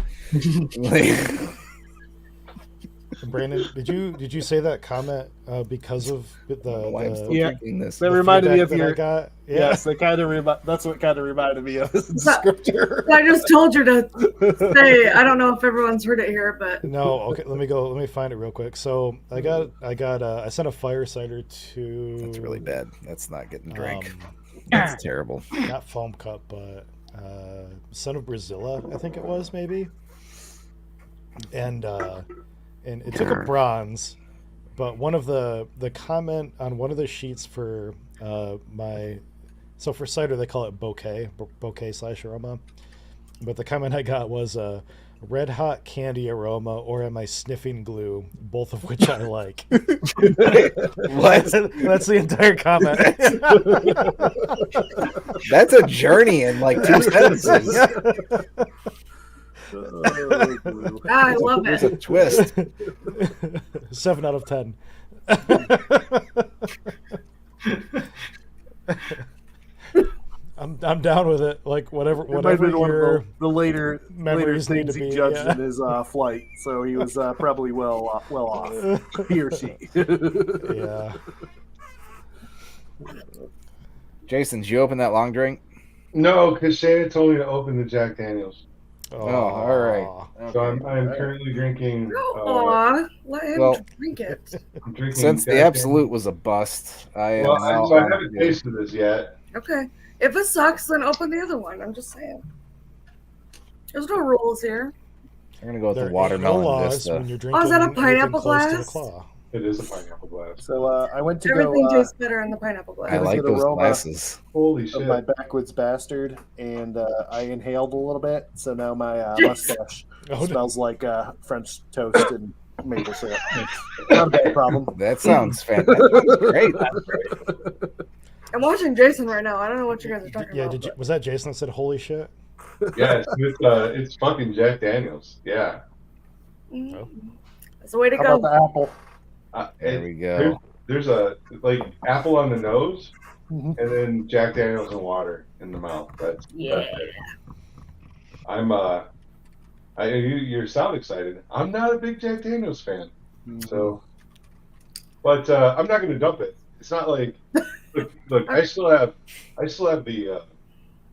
[SPEAKER 1] Brandon, did you say that comment because of
[SPEAKER 2] Why I'm still
[SPEAKER 1] the
[SPEAKER 4] Yeah.
[SPEAKER 2] drinking this.
[SPEAKER 4] That reminded me of
[SPEAKER 1] feedback that I
[SPEAKER 4] your.
[SPEAKER 1] got? Yeah.
[SPEAKER 4] Yes, that's what kind of reminded me of this descriptor.
[SPEAKER 6] I just told you to say. I don't know if everyone's heard it here, but
[SPEAKER 1] No, okay. Let me find it real quick. So I sent a fire cider to.
[SPEAKER 2] That's really bad. That's not getting drank.
[SPEAKER 1] um,
[SPEAKER 2] That's terrible.
[SPEAKER 1] not foam cup, but Son of Brazilla, I think it was maybe. And it took a bronze, but one of the comment on one of the sheets for for cider they call it bouquet / aroma, but the comment I got was red hot candy aroma, or am I sniffing glue? Both of which I like.
[SPEAKER 2] What?
[SPEAKER 1] That's the entire comment.
[SPEAKER 2] That's a journey in like 2 sentences.
[SPEAKER 6] I love
[SPEAKER 2] There's
[SPEAKER 6] it.
[SPEAKER 2] a twist.
[SPEAKER 1] 7 out of 10. I'm down with it. Like whatever
[SPEAKER 4] It might have been one
[SPEAKER 1] your
[SPEAKER 4] of the later
[SPEAKER 1] memories need
[SPEAKER 4] things
[SPEAKER 1] to
[SPEAKER 4] he
[SPEAKER 1] be,
[SPEAKER 4] judged
[SPEAKER 1] yeah.
[SPEAKER 4] in his flight, so he was probably well off. He or she.
[SPEAKER 1] Yeah.
[SPEAKER 2] Jason, did you open that long drink?
[SPEAKER 3] No, because Shannon told me to open the Jack Daniels.
[SPEAKER 2] Oh, all right.
[SPEAKER 3] So
[SPEAKER 2] Okay.
[SPEAKER 3] I'm currently drinking.
[SPEAKER 6] Aw, let him
[SPEAKER 2] well,
[SPEAKER 6] drink it.
[SPEAKER 3] I'm drinking
[SPEAKER 2] Since the
[SPEAKER 3] Jack
[SPEAKER 2] Absolute was a bust, I am
[SPEAKER 3] Daniels.
[SPEAKER 2] now
[SPEAKER 3] Well, I
[SPEAKER 2] on
[SPEAKER 3] haven't
[SPEAKER 2] to-
[SPEAKER 3] tasted this yet.
[SPEAKER 6] Okay. If it sucks, then open the other one. I'm just saying. There's no rules here.
[SPEAKER 2] I'm gonna go with
[SPEAKER 1] There
[SPEAKER 2] the
[SPEAKER 1] ain't no
[SPEAKER 2] watermelon
[SPEAKER 1] laws
[SPEAKER 2] Vista.
[SPEAKER 1] when you're drinking
[SPEAKER 6] Oh, is that a
[SPEAKER 1] anything
[SPEAKER 6] pineapple
[SPEAKER 1] close to the
[SPEAKER 6] glass?
[SPEAKER 1] claw.
[SPEAKER 3] It is a pineapple glass.
[SPEAKER 4] So I went to
[SPEAKER 6] Everything
[SPEAKER 4] go
[SPEAKER 6] tastes better in the pineapple glass.
[SPEAKER 2] I like
[SPEAKER 4] Get
[SPEAKER 2] those
[SPEAKER 4] aroma.
[SPEAKER 2] glasses.
[SPEAKER 3] Holy shit!
[SPEAKER 4] of my backwoods bastard, and I inhaled a little bit, so now my
[SPEAKER 6] Jeez.
[SPEAKER 4] mustache
[SPEAKER 1] Oh, no.
[SPEAKER 4] smells like French toast and maple syrup. Not a bad problem.
[SPEAKER 2] That sounds fantastic. Great.
[SPEAKER 6] I'm watching Jason right now. I don't know what you guys are talking
[SPEAKER 1] Yeah,
[SPEAKER 6] about.
[SPEAKER 1] was that Jason that said holy shit?
[SPEAKER 3] Yeah, it's fucking Jack Daniels. Yeah.
[SPEAKER 6] Mhm. That's the way to
[SPEAKER 4] How
[SPEAKER 6] go.
[SPEAKER 4] about the apple?
[SPEAKER 2] There we go.
[SPEAKER 3] There's a like apple on the nose,
[SPEAKER 4] Mhm.
[SPEAKER 3] and then Jack Daniels and water in the mouth. That's it. I'm you sound excited. I'm not a big Jack Daniels fan, so. But I'm not going to dump it. It's not like look. I still have the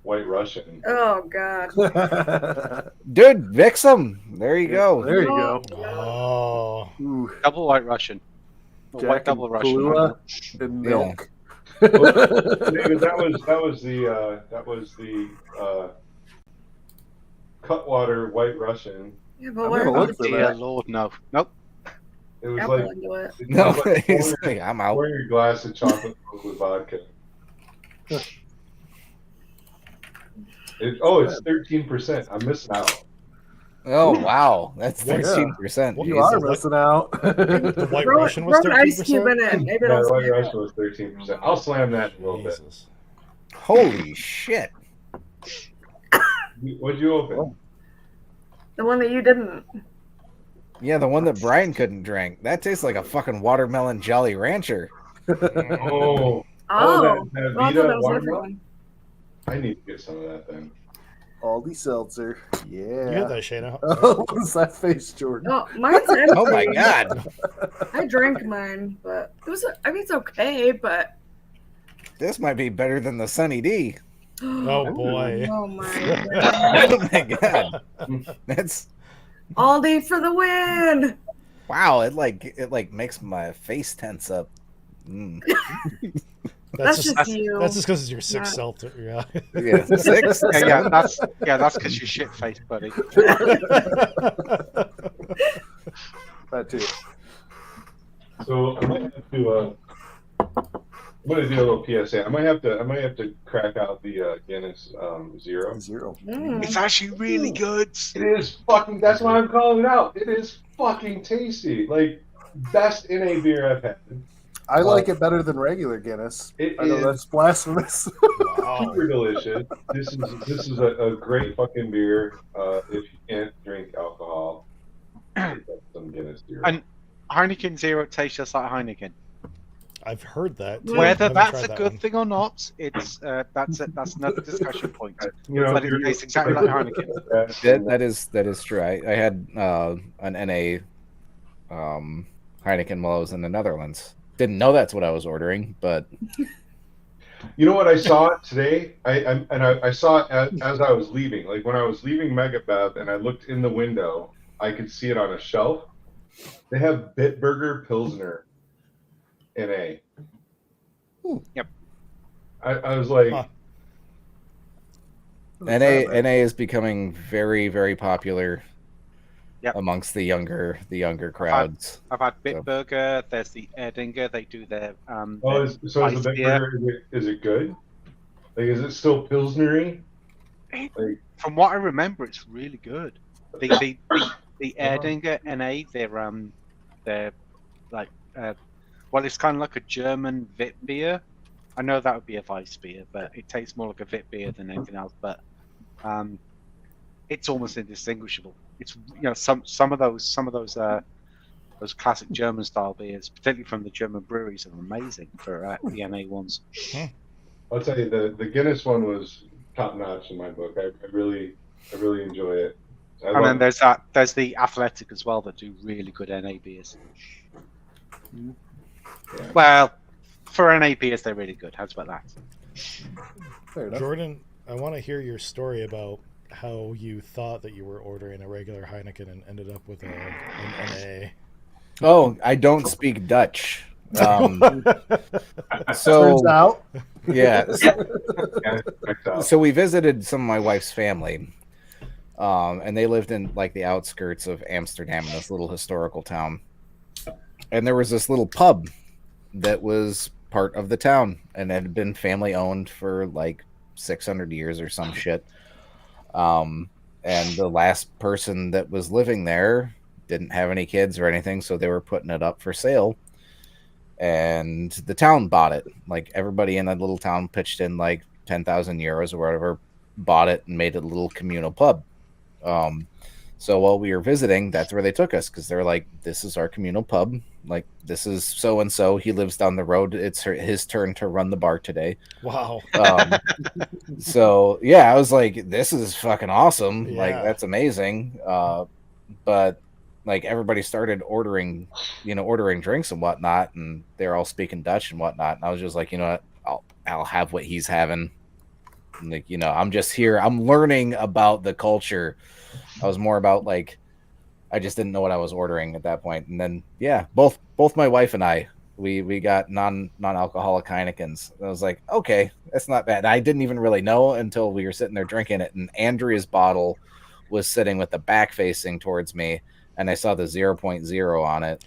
[SPEAKER 3] White Russian.
[SPEAKER 6] Oh God.
[SPEAKER 2] Dude, Vix 'em. There you go.
[SPEAKER 4] There you go.
[SPEAKER 1] Oh.
[SPEAKER 4] Ooh,
[SPEAKER 8] Double White Russian. Or
[SPEAKER 4] Jack
[SPEAKER 8] White Double
[SPEAKER 4] and
[SPEAKER 8] Russian.
[SPEAKER 4] Kahlua and milk.
[SPEAKER 3] David, that was the Cutwater White Russian.
[SPEAKER 6] Yeah, but
[SPEAKER 4] I've
[SPEAKER 6] why
[SPEAKER 4] never
[SPEAKER 6] are
[SPEAKER 4] looked
[SPEAKER 6] you
[SPEAKER 4] for
[SPEAKER 8] Dear
[SPEAKER 4] that.
[SPEAKER 8] Lord, no. Nope.
[SPEAKER 3] It was
[SPEAKER 6] apple
[SPEAKER 3] like
[SPEAKER 6] into it?
[SPEAKER 2] No,
[SPEAKER 3] it was like
[SPEAKER 2] he's like, I'm out.
[SPEAKER 3] pour your glass of chocolate milk with vodka. It's 13%. I'm missing out.
[SPEAKER 2] Oh wow, that's
[SPEAKER 1] Yeah.
[SPEAKER 2] 13%.
[SPEAKER 1] Well,
[SPEAKER 4] You are
[SPEAKER 2] Jesus.
[SPEAKER 4] missing out.
[SPEAKER 1] The White
[SPEAKER 6] Throw,
[SPEAKER 1] Russian was
[SPEAKER 6] throw an ice cube
[SPEAKER 1] 13%?
[SPEAKER 6] in it. Maybe
[SPEAKER 3] Yeah,
[SPEAKER 6] it'll
[SPEAKER 3] the White
[SPEAKER 6] save it.
[SPEAKER 3] Russian was 13%. I'll slam that in a little bit.
[SPEAKER 1] Jesus.
[SPEAKER 2] Holy shit!
[SPEAKER 3] What'd you open?
[SPEAKER 6] The one that you didn't.
[SPEAKER 2] Yeah, the one that Brian couldn't drink. That tastes like a fucking watermelon Jolly Rancher.
[SPEAKER 3] Oh,
[SPEAKER 6] Oh,
[SPEAKER 3] that
[SPEAKER 6] well, I thought
[SPEAKER 3] Vita
[SPEAKER 6] that was a different
[SPEAKER 3] watermelon?
[SPEAKER 6] one.
[SPEAKER 3] I need to get some of that then.
[SPEAKER 4] Aldi Seltzer. Yeah.
[SPEAKER 1] You got that, Shayna.
[SPEAKER 4] Oh, what's that face, Jordan?
[SPEAKER 6] Oh, mine's empty.
[SPEAKER 2] Oh my god,
[SPEAKER 6] I drank mine, but it was. I mean, it's okay, but.
[SPEAKER 2] this might be better than the Sunny D.
[SPEAKER 1] Oh boy.
[SPEAKER 6] Oh my god!
[SPEAKER 2] Oh my god, that's
[SPEAKER 6] Aldi for the win!
[SPEAKER 2] wow. It makes my face tense up. Mm.
[SPEAKER 6] That's just you.
[SPEAKER 1] That's just because it's your sixth
[SPEAKER 6] Not-
[SPEAKER 1] Seltzer. Yeah.
[SPEAKER 2] Yeah, 6.
[SPEAKER 8] That's because you're shit faced, buddy.
[SPEAKER 4] That too.
[SPEAKER 3] So I might have to. I'm gonna do a little PSA. I might have to crack out the Guinness Zero.
[SPEAKER 4] Zero.
[SPEAKER 6] Mm.
[SPEAKER 8] It's actually really good.
[SPEAKER 3] It is fucking. That's why I'm calling it out. It is fucking tasty. Like best NA beer I've had.
[SPEAKER 4] I like it better than regular Guinness.
[SPEAKER 3] It
[SPEAKER 4] I know
[SPEAKER 3] is
[SPEAKER 4] that's blasphemous.
[SPEAKER 3] super delicious. This is a great fucking beer. If you can't drink alcohol, get some Guinness Zero.
[SPEAKER 8] And Heineken Zero tastes just like Heineken.
[SPEAKER 1] I've heard that. Too.
[SPEAKER 8] Whether
[SPEAKER 1] Haven't
[SPEAKER 8] that's
[SPEAKER 1] tried
[SPEAKER 8] a
[SPEAKER 1] that
[SPEAKER 8] good
[SPEAKER 1] one.
[SPEAKER 8] thing or not, it's that's another discussion point.
[SPEAKER 3] You know,
[SPEAKER 8] But it tastes exactly like Heineken.
[SPEAKER 2] That is true. I had an NA Heineken while I was in the Netherlands. Didn't know that's what I was ordering, but
[SPEAKER 3] You know what I saw today? I saw it as I was leaving. Like when I was leaving Megabev and I looked in the window, I could see it on a shelf. They have Bitburger Pilsner NA.
[SPEAKER 8] Yep.
[SPEAKER 3] I was like,
[SPEAKER 1] Huh.
[SPEAKER 2] NA is becoming very, very popular
[SPEAKER 8] Yep.
[SPEAKER 2] amongst the younger crowds.
[SPEAKER 8] I've had Bitburger. There's the Erdinger. They do their
[SPEAKER 3] oh, is the
[SPEAKER 8] ice beer.
[SPEAKER 3] Bitburger, is it good? Like, is it still Pilsnery? Like,
[SPEAKER 8] From what I remember, it's really good. The Erdinger NA, they're like well, it's kind of like a German Wit beer. I know that would be a Weiss beer, but it tastes more like a Wit beer than anything else. But it's almost indistinguishable. It's some of those classic German style beers, particularly from the German breweries, are amazing for the NA ones.
[SPEAKER 3] I'll tell you, the Guinness one was top notch in my book. I really enjoy it.
[SPEAKER 8] And then there's the Athletic as well that do really good NA beers. Well, for NA beers, they're really good. How's about that?
[SPEAKER 4] Fair enough.
[SPEAKER 1] Jordan, I want to hear your story about how you thought that you were ordering a regular Heineken and ended up with an NA.
[SPEAKER 2] Oh, I don't speak Dutch.
[SPEAKER 4] Turns
[SPEAKER 2] So
[SPEAKER 4] out,
[SPEAKER 2] yeah,
[SPEAKER 3] Yeah,
[SPEAKER 2] so we visited some of my wife's family, and they lived in like the outskirts of Amsterdam in this little historical town. And there was this little pub that was part of the town and had been family owned for like 600 years or some shit. And the last person that was living there didn't have any kids or anything, so they were putting it up for sale. And the town bought it. Like everybody in that little town pitched in like 10,000 euros or whatever, bought it and made it a little communal pub. So while we were visiting, that's where they took us because they're like, "This is our communal pub. Like this is so and so. He lives down the road. It's his turn to run the bar today."
[SPEAKER 1] Wow.
[SPEAKER 2] So yeah, I was like, "This is fucking awesome. Like
[SPEAKER 1] Yeah.
[SPEAKER 2] that's amazing." But like everybody started ordering drinks and whatnot, and they're all speaking Dutch and whatnot. And I was just like, you know what, I'll have what he's having. And like, I'm just here. I'm learning about the culture. I was more about like, I just didn't know what I was ordering at that point. And then yeah, both my wife and I, we got non-alcoholic Heinekens. I was like, okay, that's not bad. I didn't even really know until we were sitting there drinking it, and Andrea's bottle was sitting with the back facing towards me, and I saw the 0.0 on it,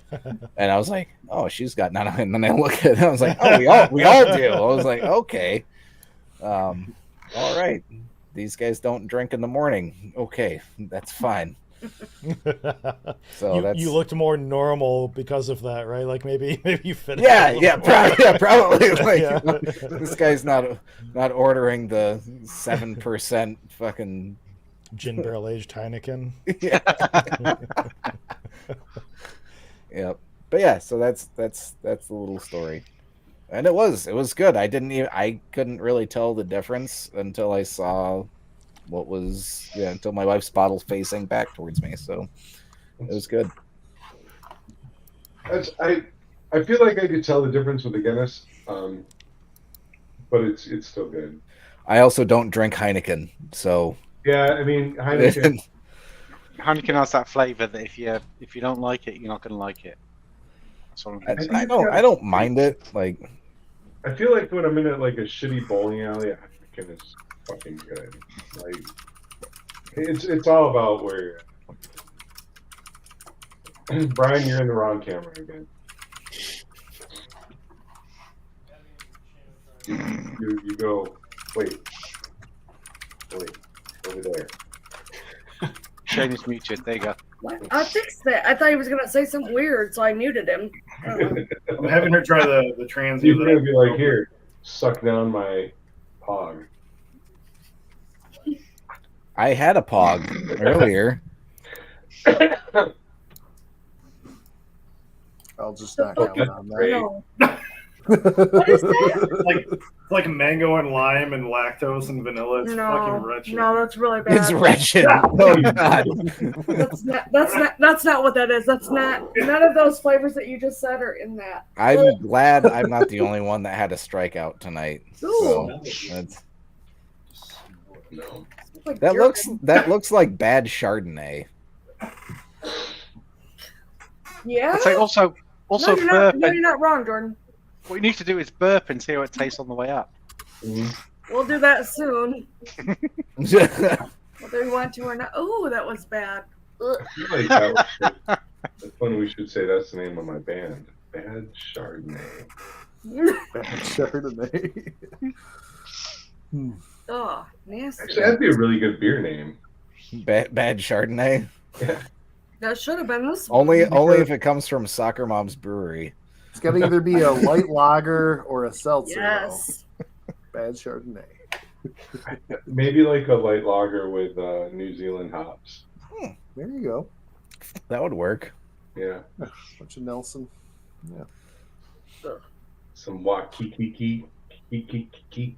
[SPEAKER 2] and I was like, oh, she's got none. And then I look at it, I was like, oh, we all do. I was like, okay, all right. These guys don't drink in the morning. Okay, that's fine. So
[SPEAKER 1] you looked more normal because of that, right? Like maybe you fit.
[SPEAKER 2] Yeah, probably. Like
[SPEAKER 1] Yeah.
[SPEAKER 2] this guy's not ordering the 7% fucking
[SPEAKER 1] Gin barrel aged Heineken.
[SPEAKER 2] yeah. Yep. But yeah, so that's the little story. And it was good. I couldn't really tell the difference until I saw what was until my wife's bottle's facing back towards me. So it was good.
[SPEAKER 3] I feel like I could tell the difference with the Guinness, but it's still good.
[SPEAKER 2] I also don't drink Heineken, so
[SPEAKER 3] Yeah, I mean Heineken.
[SPEAKER 8] Heineken has that flavor that if you don't like it, you're not gonna like it. That's what I'm saying.
[SPEAKER 2] I don't mind it. Like,
[SPEAKER 3] I feel like when I'm in a shitty bowling alley, Heineken is fucking good. Like it's all about where you're at. Brian, you're in the wrong camera again. You go. Wait, over there.
[SPEAKER 8] Shane is muted. There you go.
[SPEAKER 6] What? I fixed it. I thought he was gonna say something weird, so I muted him.
[SPEAKER 9] I'm having her try the trans.
[SPEAKER 3] He's gonna be like, here, suck down my pog.
[SPEAKER 2] I had a pog earlier.
[SPEAKER 4] I'll just not comment on that.
[SPEAKER 6] No. What is that?
[SPEAKER 9] It's like mango and lime and lactose and vanilla. It's fucking wretched.
[SPEAKER 6] No, that's really bad.
[SPEAKER 2] It's wretched. Oh God.
[SPEAKER 6] That's not what that is. That's not none of those flavors that you just said are in that.
[SPEAKER 2] I'm glad I'm not the only one that had a strikeout tonight. So that's,
[SPEAKER 3] No.
[SPEAKER 6] Like
[SPEAKER 2] that looks like bad Chardonnay.
[SPEAKER 6] Yeah.
[SPEAKER 8] I'd say also
[SPEAKER 6] no, you're
[SPEAKER 8] burp.
[SPEAKER 6] not, you're not wrong, Jordan.
[SPEAKER 8] What you need to do is burp and see how it tastes on the way up.
[SPEAKER 6] We'll do that soon, whether you want to or not. Oh, that was bad. Ugh.
[SPEAKER 3] I feel like that was it's funny we should say that's the name of my band. Bad Chardonnay.
[SPEAKER 4] Bad Chardonnay.
[SPEAKER 6] Oh, nasty.
[SPEAKER 3] Actually, that'd be a really good beer name.
[SPEAKER 2] Bad Chardonnay.
[SPEAKER 3] Yeah.
[SPEAKER 6] That should have been this one.
[SPEAKER 2] Only if it comes from Soccer Mom's brewery.
[SPEAKER 4] It's got to either be a light lager or a seltzer.
[SPEAKER 6] Yes.
[SPEAKER 4] Bad Chardonnay.
[SPEAKER 3] Maybe like a light lager with New Zealand hops.
[SPEAKER 4] There you go.
[SPEAKER 2] That would work.
[SPEAKER 3] Yeah.
[SPEAKER 4] Bunch of Nelson. Yeah.
[SPEAKER 3] Some Wakikiki. Kiki.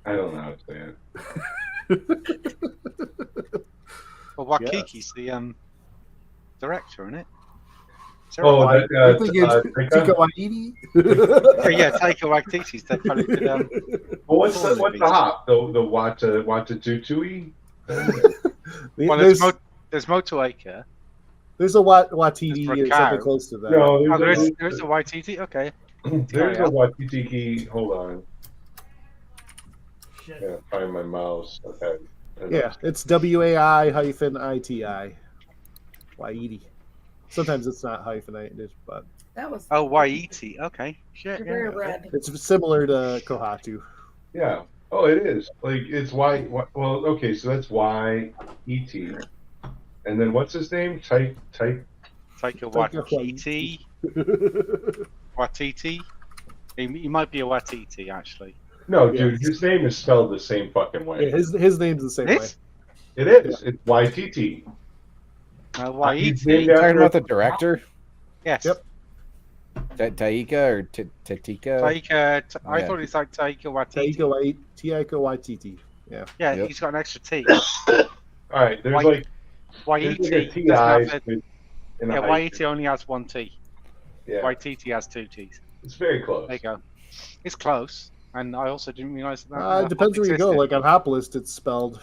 [SPEAKER 3] I don't know how to say it.
[SPEAKER 8] Well, Wakiki's the director, isn't it?
[SPEAKER 3] Oh,
[SPEAKER 4] I
[SPEAKER 3] that,
[SPEAKER 4] think it's
[SPEAKER 3] Taika?
[SPEAKER 4] Taika Waititi.
[SPEAKER 8] Yeah, Taika Waititi's the probably good.
[SPEAKER 3] Well, what's the hop? The Watatutui?
[SPEAKER 8] Well, there's Motueka.
[SPEAKER 4] There's a Watiti or
[SPEAKER 8] Recaro.
[SPEAKER 4] something close to that.
[SPEAKER 3] No,
[SPEAKER 8] Oh, there
[SPEAKER 3] there's
[SPEAKER 8] is a Waititi. Okay.
[SPEAKER 3] there's a Watitiki. Hold on. Yeah, find my mouse. Okay.
[SPEAKER 4] Yeah, it's WAI-ITI. Waiti. Sometimes it's not hyphenated, but
[SPEAKER 6] That was
[SPEAKER 8] Oh, Waiti. Okay. Shit.
[SPEAKER 6] you're very
[SPEAKER 8] Yeah.
[SPEAKER 6] red.
[SPEAKER 4] it's similar to Kohatu.
[SPEAKER 3] Yeah. Oh, it is. Like it's well, okay, so that's Y-E-T. And then what's his name? Taika
[SPEAKER 8] Taika
[SPEAKER 4] Taika
[SPEAKER 8] Waititi. Watiti. He might be a Watiti actually.
[SPEAKER 3] No, dude,
[SPEAKER 4] Yes.
[SPEAKER 3] his name is spelled the same fucking way.
[SPEAKER 4] Yeah, his name's the same way.
[SPEAKER 8] This?
[SPEAKER 3] It is. It's YTT.
[SPEAKER 8] Uh,
[SPEAKER 3] He's
[SPEAKER 8] Waiti.
[SPEAKER 3] named
[SPEAKER 2] Talking
[SPEAKER 3] after
[SPEAKER 2] about the director,
[SPEAKER 8] Yes.
[SPEAKER 4] Yep.
[SPEAKER 2] Taika or Tatika.
[SPEAKER 8] Taika. I
[SPEAKER 2] Yeah.
[SPEAKER 8] thought it's like Taika Watiti.
[SPEAKER 4] Taika Waititi. Yeah.
[SPEAKER 8] Yeah,
[SPEAKER 2] Yep.
[SPEAKER 8] he's got an extra T.
[SPEAKER 3] All right, there's
[SPEAKER 8] Wait.
[SPEAKER 3] like a
[SPEAKER 8] Waiti.
[SPEAKER 3] TI
[SPEAKER 8] doesn't have a-
[SPEAKER 3] in a
[SPEAKER 8] Yeah,
[SPEAKER 3] hyphen.
[SPEAKER 8] Waiti only has one T.
[SPEAKER 3] Yeah,
[SPEAKER 8] Waititi has two T's.
[SPEAKER 3] it's very close.
[SPEAKER 8] There you go. It's close, and I also didn't realize that.
[SPEAKER 4] It depends where you go. Like on Hop List, it's spelled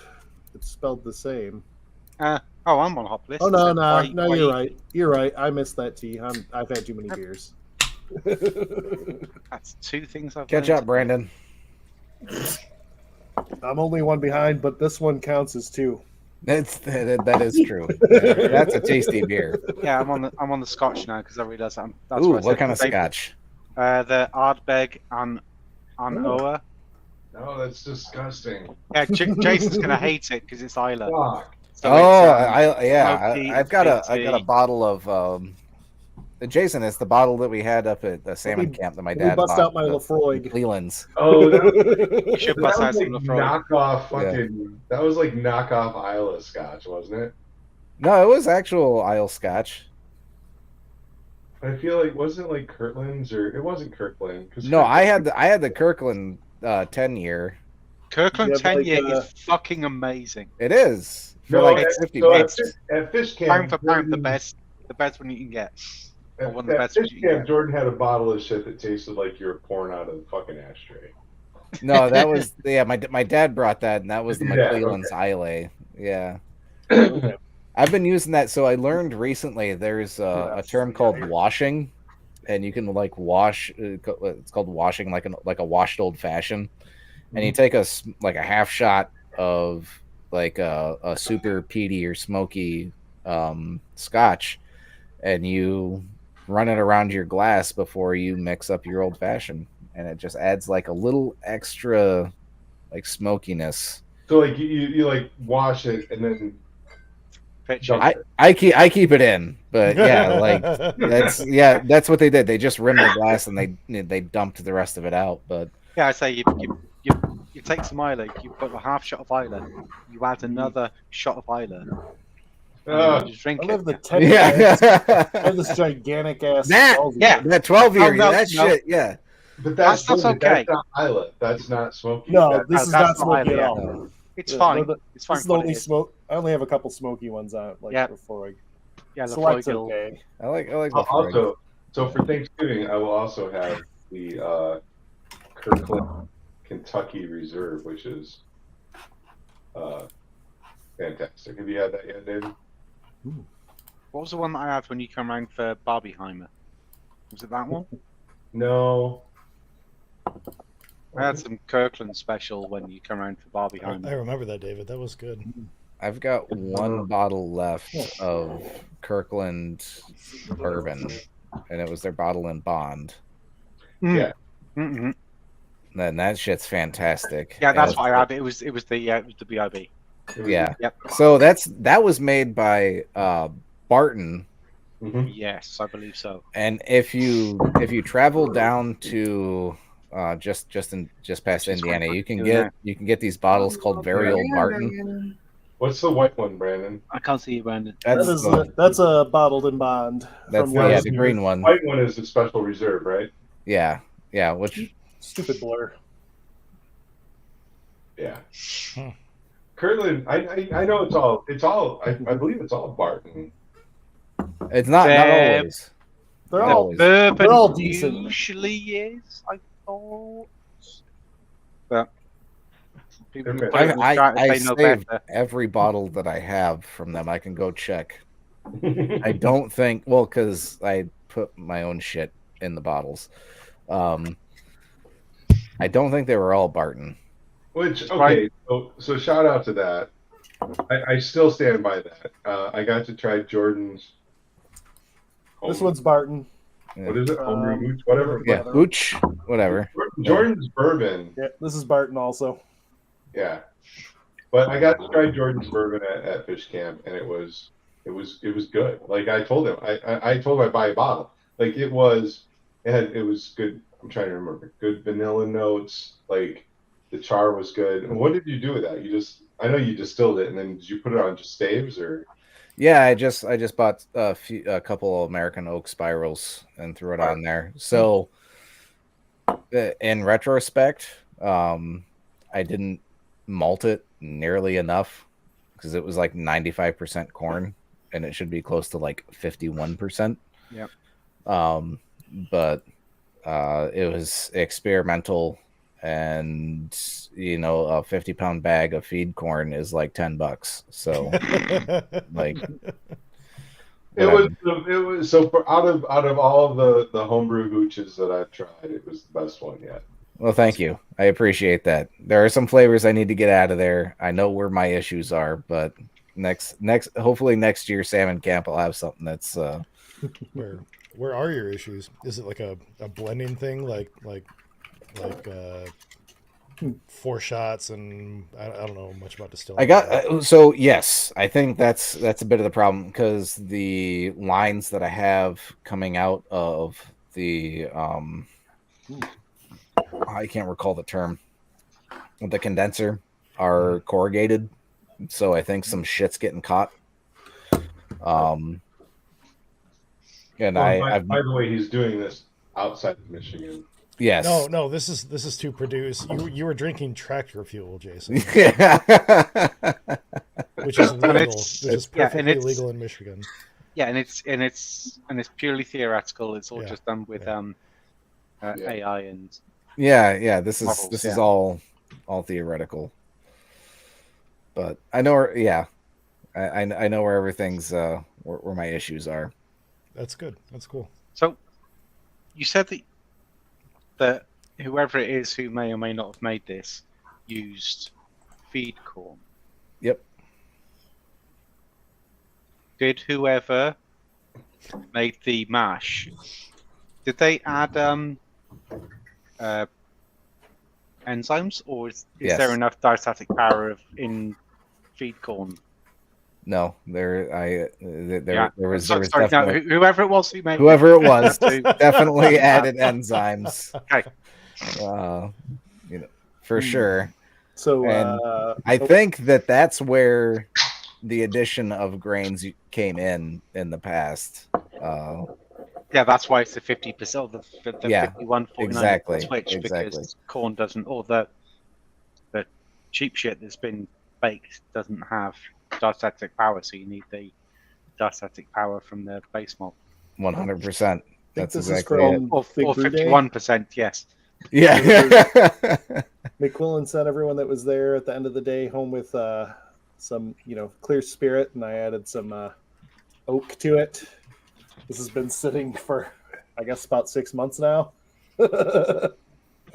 [SPEAKER 4] the same.
[SPEAKER 8] Oh, I'm on Hop List.
[SPEAKER 4] Oh no, no,
[SPEAKER 8] Wai-
[SPEAKER 4] no, you're
[SPEAKER 8] Waiti.
[SPEAKER 4] right. You're right. I missed that T. I've had too many beers.
[SPEAKER 8] That's two things I've
[SPEAKER 2] Catch
[SPEAKER 8] learned.
[SPEAKER 2] up, Brandon.
[SPEAKER 4] I'm only one behind, but this one counts as two.
[SPEAKER 2] That is true. That's a tasty beer.
[SPEAKER 8] Yeah, I'm on the Scotch now because I realised that's
[SPEAKER 2] Ooh,
[SPEAKER 8] what I said.
[SPEAKER 2] what kind of
[SPEAKER 8] They-
[SPEAKER 2] scotch?
[SPEAKER 8] The Ardbeg and Oa.
[SPEAKER 3] No, that's disgusting.
[SPEAKER 8] Yeah, Jason's gonna hate it because it's Isla.
[SPEAKER 3] Fuck.
[SPEAKER 8] So
[SPEAKER 2] Oh,
[SPEAKER 8] smoky,
[SPEAKER 2] I've got a
[SPEAKER 8] tasty.
[SPEAKER 2] bottle of Jason. It's the bottle that we had up at the salmon
[SPEAKER 4] me-
[SPEAKER 2] camp that my
[SPEAKER 4] Let me
[SPEAKER 2] dad
[SPEAKER 4] bust
[SPEAKER 2] bought.
[SPEAKER 4] out my Lefroy.
[SPEAKER 2] Leland's.
[SPEAKER 3] Oh, that,
[SPEAKER 8] You should
[SPEAKER 3] that
[SPEAKER 8] bust out
[SPEAKER 3] was
[SPEAKER 8] some
[SPEAKER 3] like
[SPEAKER 8] Lefroy.
[SPEAKER 3] knockoff fucking. That was like knockoff Isla Scotch, wasn't it?
[SPEAKER 2] No, it was actual Isle Scotch.
[SPEAKER 3] I feel like wasn't it like Kirtland's or it wasn't Kirkland? 'cause
[SPEAKER 2] No, I
[SPEAKER 3] Kirkland-
[SPEAKER 2] had the Kirkland 10 year.
[SPEAKER 8] Kirkland
[SPEAKER 4] You have
[SPEAKER 8] 10
[SPEAKER 4] like,
[SPEAKER 8] year is fucking amazing.
[SPEAKER 2] It is for
[SPEAKER 3] No,
[SPEAKER 2] like
[SPEAKER 3] at,
[SPEAKER 2] 50
[SPEAKER 3] so
[SPEAKER 2] bucks.
[SPEAKER 3] at Fish
[SPEAKER 8] Pound
[SPEAKER 3] Camp,
[SPEAKER 8] for pound, the
[SPEAKER 3] Jordan-
[SPEAKER 8] best one you can get. Or
[SPEAKER 3] At,
[SPEAKER 8] one of the
[SPEAKER 3] at
[SPEAKER 8] best
[SPEAKER 3] Fish
[SPEAKER 8] ones you can
[SPEAKER 3] Camp,
[SPEAKER 8] get.
[SPEAKER 3] Jordan had a bottle of shit that tasted like you were pouring out of the fucking ashtray.
[SPEAKER 2] No, that was my dad brought that, and that was the
[SPEAKER 3] Yeah,
[SPEAKER 2] McClelland's Islay. Yeah. I've been using that. So I learned recently there's a term called washing, and you can like wash. It's called washing, like a washed old fashioned. And you take like a half shot of like a super peaty or smoky scotch, and you run it around your glass before you mix up your old fashioned, and it just adds like a little extra like smokiness.
[SPEAKER 3] So like you like wash it and then dump it.
[SPEAKER 2] I keep it in, but yeah, like that's what they did. They just rimmed the glass and they dumped the rest of it out. But
[SPEAKER 8] Yeah, I say you take some Islay, you put a half shot of Islay, you add another shot of Islay, and you just drink
[SPEAKER 4] I
[SPEAKER 8] it.
[SPEAKER 4] love the 10
[SPEAKER 2] yeah,
[SPEAKER 4] I have this gigantic ass.
[SPEAKER 2] that 12-year,
[SPEAKER 8] no,
[SPEAKER 2] that
[SPEAKER 8] no.
[SPEAKER 2] shit, yeah.
[SPEAKER 3] But
[SPEAKER 8] That's okay.
[SPEAKER 3] That's not Islet. That's not smoky.
[SPEAKER 4] No,
[SPEAKER 3] That's-
[SPEAKER 4] this is
[SPEAKER 8] that's
[SPEAKER 4] not smoky
[SPEAKER 8] not
[SPEAKER 4] at
[SPEAKER 8] Islay.
[SPEAKER 4] all.
[SPEAKER 8] It's
[SPEAKER 4] Yeah,
[SPEAKER 8] fine.
[SPEAKER 4] but
[SPEAKER 8] It's fine.
[SPEAKER 4] This is
[SPEAKER 8] for
[SPEAKER 4] the
[SPEAKER 8] what
[SPEAKER 4] only
[SPEAKER 8] it is.
[SPEAKER 4] smoke. I only have a couple smoky ones on, like
[SPEAKER 8] Yeah.
[SPEAKER 4] before I.
[SPEAKER 8] Yeah, the
[SPEAKER 4] Select's
[SPEAKER 8] Floydil.
[SPEAKER 4] okay.
[SPEAKER 2] I like the Freud.
[SPEAKER 3] Also, so for Thanksgiving, I will also have the Kirkland Kentucky Reserve, which is fantastic. Have you had that yet, David?
[SPEAKER 8] What was the one that I had when you come around for Barbieheimer? Was it that one?
[SPEAKER 3] No.
[SPEAKER 8] I had some Kirkland special when you come around for
[SPEAKER 1] I
[SPEAKER 8] Barbieheimer.
[SPEAKER 1] remember that, David. That was good.
[SPEAKER 2] I've got one bottle left of Kirkland bourbon, and it was their bottle and bond.
[SPEAKER 3] Yeah.
[SPEAKER 8] Mm-hmm.
[SPEAKER 2] And that shit's fantastic.
[SPEAKER 8] Yeah, that's
[SPEAKER 2] And
[SPEAKER 8] what I had. It was the BIB.
[SPEAKER 2] Yeah.
[SPEAKER 8] Yep.
[SPEAKER 2] So that was made by Barton.
[SPEAKER 3] Mhm.
[SPEAKER 8] Yes, I believe so.
[SPEAKER 2] And if you travel down to just past Indiana, you can get these bottles called Very Old Barton.
[SPEAKER 3] What's the white one, Brandon?
[SPEAKER 8] I can't see you, Brandon.
[SPEAKER 4] That's a bottled and bond.
[SPEAKER 2] That's
[SPEAKER 4] from
[SPEAKER 2] the
[SPEAKER 4] last
[SPEAKER 2] green
[SPEAKER 4] year.
[SPEAKER 2] one.
[SPEAKER 3] White one is the special reserve, right?
[SPEAKER 2] Yeah, which
[SPEAKER 4] Stupid blur.
[SPEAKER 3] Yeah.
[SPEAKER 1] Huh.
[SPEAKER 3] Kirkland, I know it's all I believe it's all Barton.
[SPEAKER 2] it's not always.
[SPEAKER 4] They're
[SPEAKER 2] Not
[SPEAKER 4] all
[SPEAKER 2] always.
[SPEAKER 8] Bourbon
[SPEAKER 4] they're all decent.
[SPEAKER 8] usually is, I thought. But people
[SPEAKER 3] Okay.
[SPEAKER 8] put it in the chat if
[SPEAKER 2] I
[SPEAKER 8] they know
[SPEAKER 2] saved
[SPEAKER 8] better.
[SPEAKER 2] every bottle that I have from them. I can go check. I don't think because I put my own shit in the bottles. I don't think they were all Barton.
[SPEAKER 3] Which okay, so shout out to that. I still stand by that. I got to try Jordan's.
[SPEAKER 4] This one's Barton.
[SPEAKER 3] What is it? Homebrew Hooch, whatever.
[SPEAKER 2] Yeah, hooch, whatever.
[SPEAKER 3] Jordan's bourbon.
[SPEAKER 4] Yeah, this is Barton also.
[SPEAKER 3] Yeah, but I got to try Jordan's bourbon at Fish Camp, and it was good. Like I told him, I told him I'd buy a bottle. Like it was good. I'm trying to remember. Good vanilla notes. Like the char was good. And what did you do with that? I know you distilled it, and then did you put it on just staves or?
[SPEAKER 2] Yeah, I just bought a couple of American Oak spirals and threw it on there. So, in retrospect, I didn't malt it nearly enough because it was like 95% corn, and it should be close to like 51%.
[SPEAKER 8] Yeah.
[SPEAKER 2] But it was experimental, and a 50-pound bag of feed corn is like $10. So like
[SPEAKER 3] it was so out of all of the homebrew hooches that I've tried, it was the best one yet.
[SPEAKER 2] Well, thank you. I appreciate that. There are some flavors I need to get out of there. I know where my issues are, but hopefully next year salmon camp I'll have something that's
[SPEAKER 1] Where are your issues? Is it like a blending thing, like 4 shots, and I don't know much about distilling.
[SPEAKER 2] So yes, I think that's a bit of the problem because the lines that I have coming out of the I can't recall the term. The condenser are corrugated, so I think some shit's getting caught. And
[SPEAKER 3] by the way, he's doing this outside of Michigan.
[SPEAKER 2] Yes.
[SPEAKER 1] No. This is to produce. You were drinking tractor fuel, Jason,
[SPEAKER 2] Yeah.
[SPEAKER 1] which is legal,
[SPEAKER 8] it's-
[SPEAKER 1] which is
[SPEAKER 8] yeah, and
[SPEAKER 1] perfectly
[SPEAKER 8] it's-
[SPEAKER 1] legal in Michigan.
[SPEAKER 8] Yeah, and it's purely theoretical. It's all
[SPEAKER 1] Yeah,
[SPEAKER 8] just done with
[SPEAKER 1] yeah.
[SPEAKER 8] AI and
[SPEAKER 2] Yeah. This
[SPEAKER 8] Models,
[SPEAKER 2] is
[SPEAKER 8] yeah.
[SPEAKER 2] all theoretical. But I know where. Yeah, I know where everything's where my issues are.
[SPEAKER 1] That's good. That's cool.
[SPEAKER 8] so. You said that whoever it is who may or may not have made this used feed corn.
[SPEAKER 2] Yep.
[SPEAKER 8] Did whoever made the mash? Did they add enzymes, or is
[SPEAKER 2] Yes.
[SPEAKER 8] there enough diastatic power in feed corn?
[SPEAKER 2] No, there was
[SPEAKER 8] Sorry, no,
[SPEAKER 2] definitely
[SPEAKER 8] whoever it was who made
[SPEAKER 2] whoever it was
[SPEAKER 8] to-
[SPEAKER 2] definitely added enzymes.
[SPEAKER 8] Okay.
[SPEAKER 2] For sure.
[SPEAKER 4] So
[SPEAKER 2] And I think that's where the addition of grains came in the past.
[SPEAKER 8] Yeah, that's why it's the 50%, the
[SPEAKER 2] Yeah,
[SPEAKER 8] 51-49
[SPEAKER 2] exactly,
[SPEAKER 8] switch,
[SPEAKER 2] exactly.
[SPEAKER 8] because corn doesn't, or the cheap shit that's been baked doesn't have diastatic power, so you need the diastatic power from the base malt.
[SPEAKER 2] 100%. That's
[SPEAKER 4] this is
[SPEAKER 2] exactly it.
[SPEAKER 4] from
[SPEAKER 8] Or
[SPEAKER 4] Big Brew Day.
[SPEAKER 8] 51%, yes.
[SPEAKER 2] Yeah.
[SPEAKER 4] McQuillan sent everyone that was there at the end of the day home with some, clear spirit, and I added some oak to it. This has been sitting for, I guess, about 6 months now.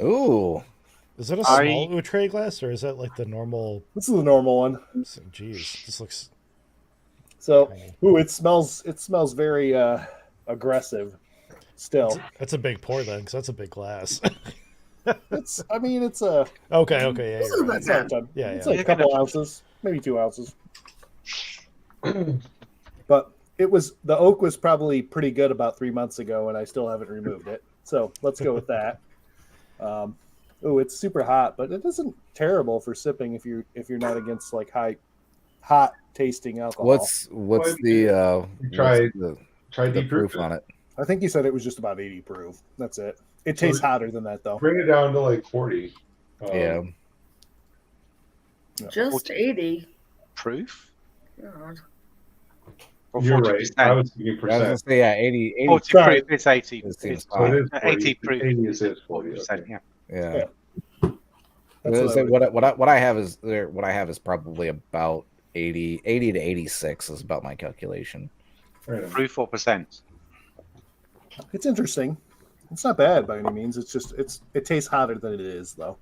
[SPEAKER 2] Ooh.
[SPEAKER 1] Is it a small Outre glass or is that like the normal?
[SPEAKER 4] This is the normal one.
[SPEAKER 1] Jeez, this looks.
[SPEAKER 4] So,
[SPEAKER 1] tiny.
[SPEAKER 4] it smells very aggressive. Still,
[SPEAKER 1] That's a big pour then, because that's a big glass.
[SPEAKER 4] it's a
[SPEAKER 1] Okay, yeah, you're
[SPEAKER 6] This is
[SPEAKER 1] right.
[SPEAKER 4] it's not a ton.
[SPEAKER 1] Yeah,
[SPEAKER 4] It's
[SPEAKER 1] yeah.
[SPEAKER 4] like a couple ounces, maybe 2 ounces. But the oak was probably pretty good about 3 months ago, and I still haven't removed it. So let's go with that. It's super hot, but it isn't terrible for sipping if you're not against like hot tasting alcohol.
[SPEAKER 2] What's the
[SPEAKER 3] Try
[SPEAKER 2] the
[SPEAKER 3] deep
[SPEAKER 2] proof on it?
[SPEAKER 4] I think you said it was just about 80 proof. That's it. It tastes hotter than that though.
[SPEAKER 3] Bring it down to like 40.
[SPEAKER 2] Yeah.
[SPEAKER 6] Just 80.
[SPEAKER 8] Proof?
[SPEAKER 6] God.
[SPEAKER 8] Or
[SPEAKER 3] You're right.
[SPEAKER 8] 40%?
[SPEAKER 3] I was thinking
[SPEAKER 2] I was gonna
[SPEAKER 3] percent.
[SPEAKER 2] say 80
[SPEAKER 8] 40
[SPEAKER 4] Sorry.
[SPEAKER 8] proof, it's 80.
[SPEAKER 2] It seems
[SPEAKER 8] It's
[SPEAKER 2] fine.
[SPEAKER 3] So it is 40.
[SPEAKER 8] 80 proof.
[SPEAKER 3] 80 is 40.
[SPEAKER 8] 40%,
[SPEAKER 3] Okay.
[SPEAKER 8] yeah.
[SPEAKER 2] Yeah.
[SPEAKER 4] That's what I would-
[SPEAKER 2] What I have is probably about 80 to 86 is about my calculation.
[SPEAKER 3] Right on.
[SPEAKER 8] Proof or percent?
[SPEAKER 4] It's interesting. It's not bad by any means. It's just it tastes hotter than it is though.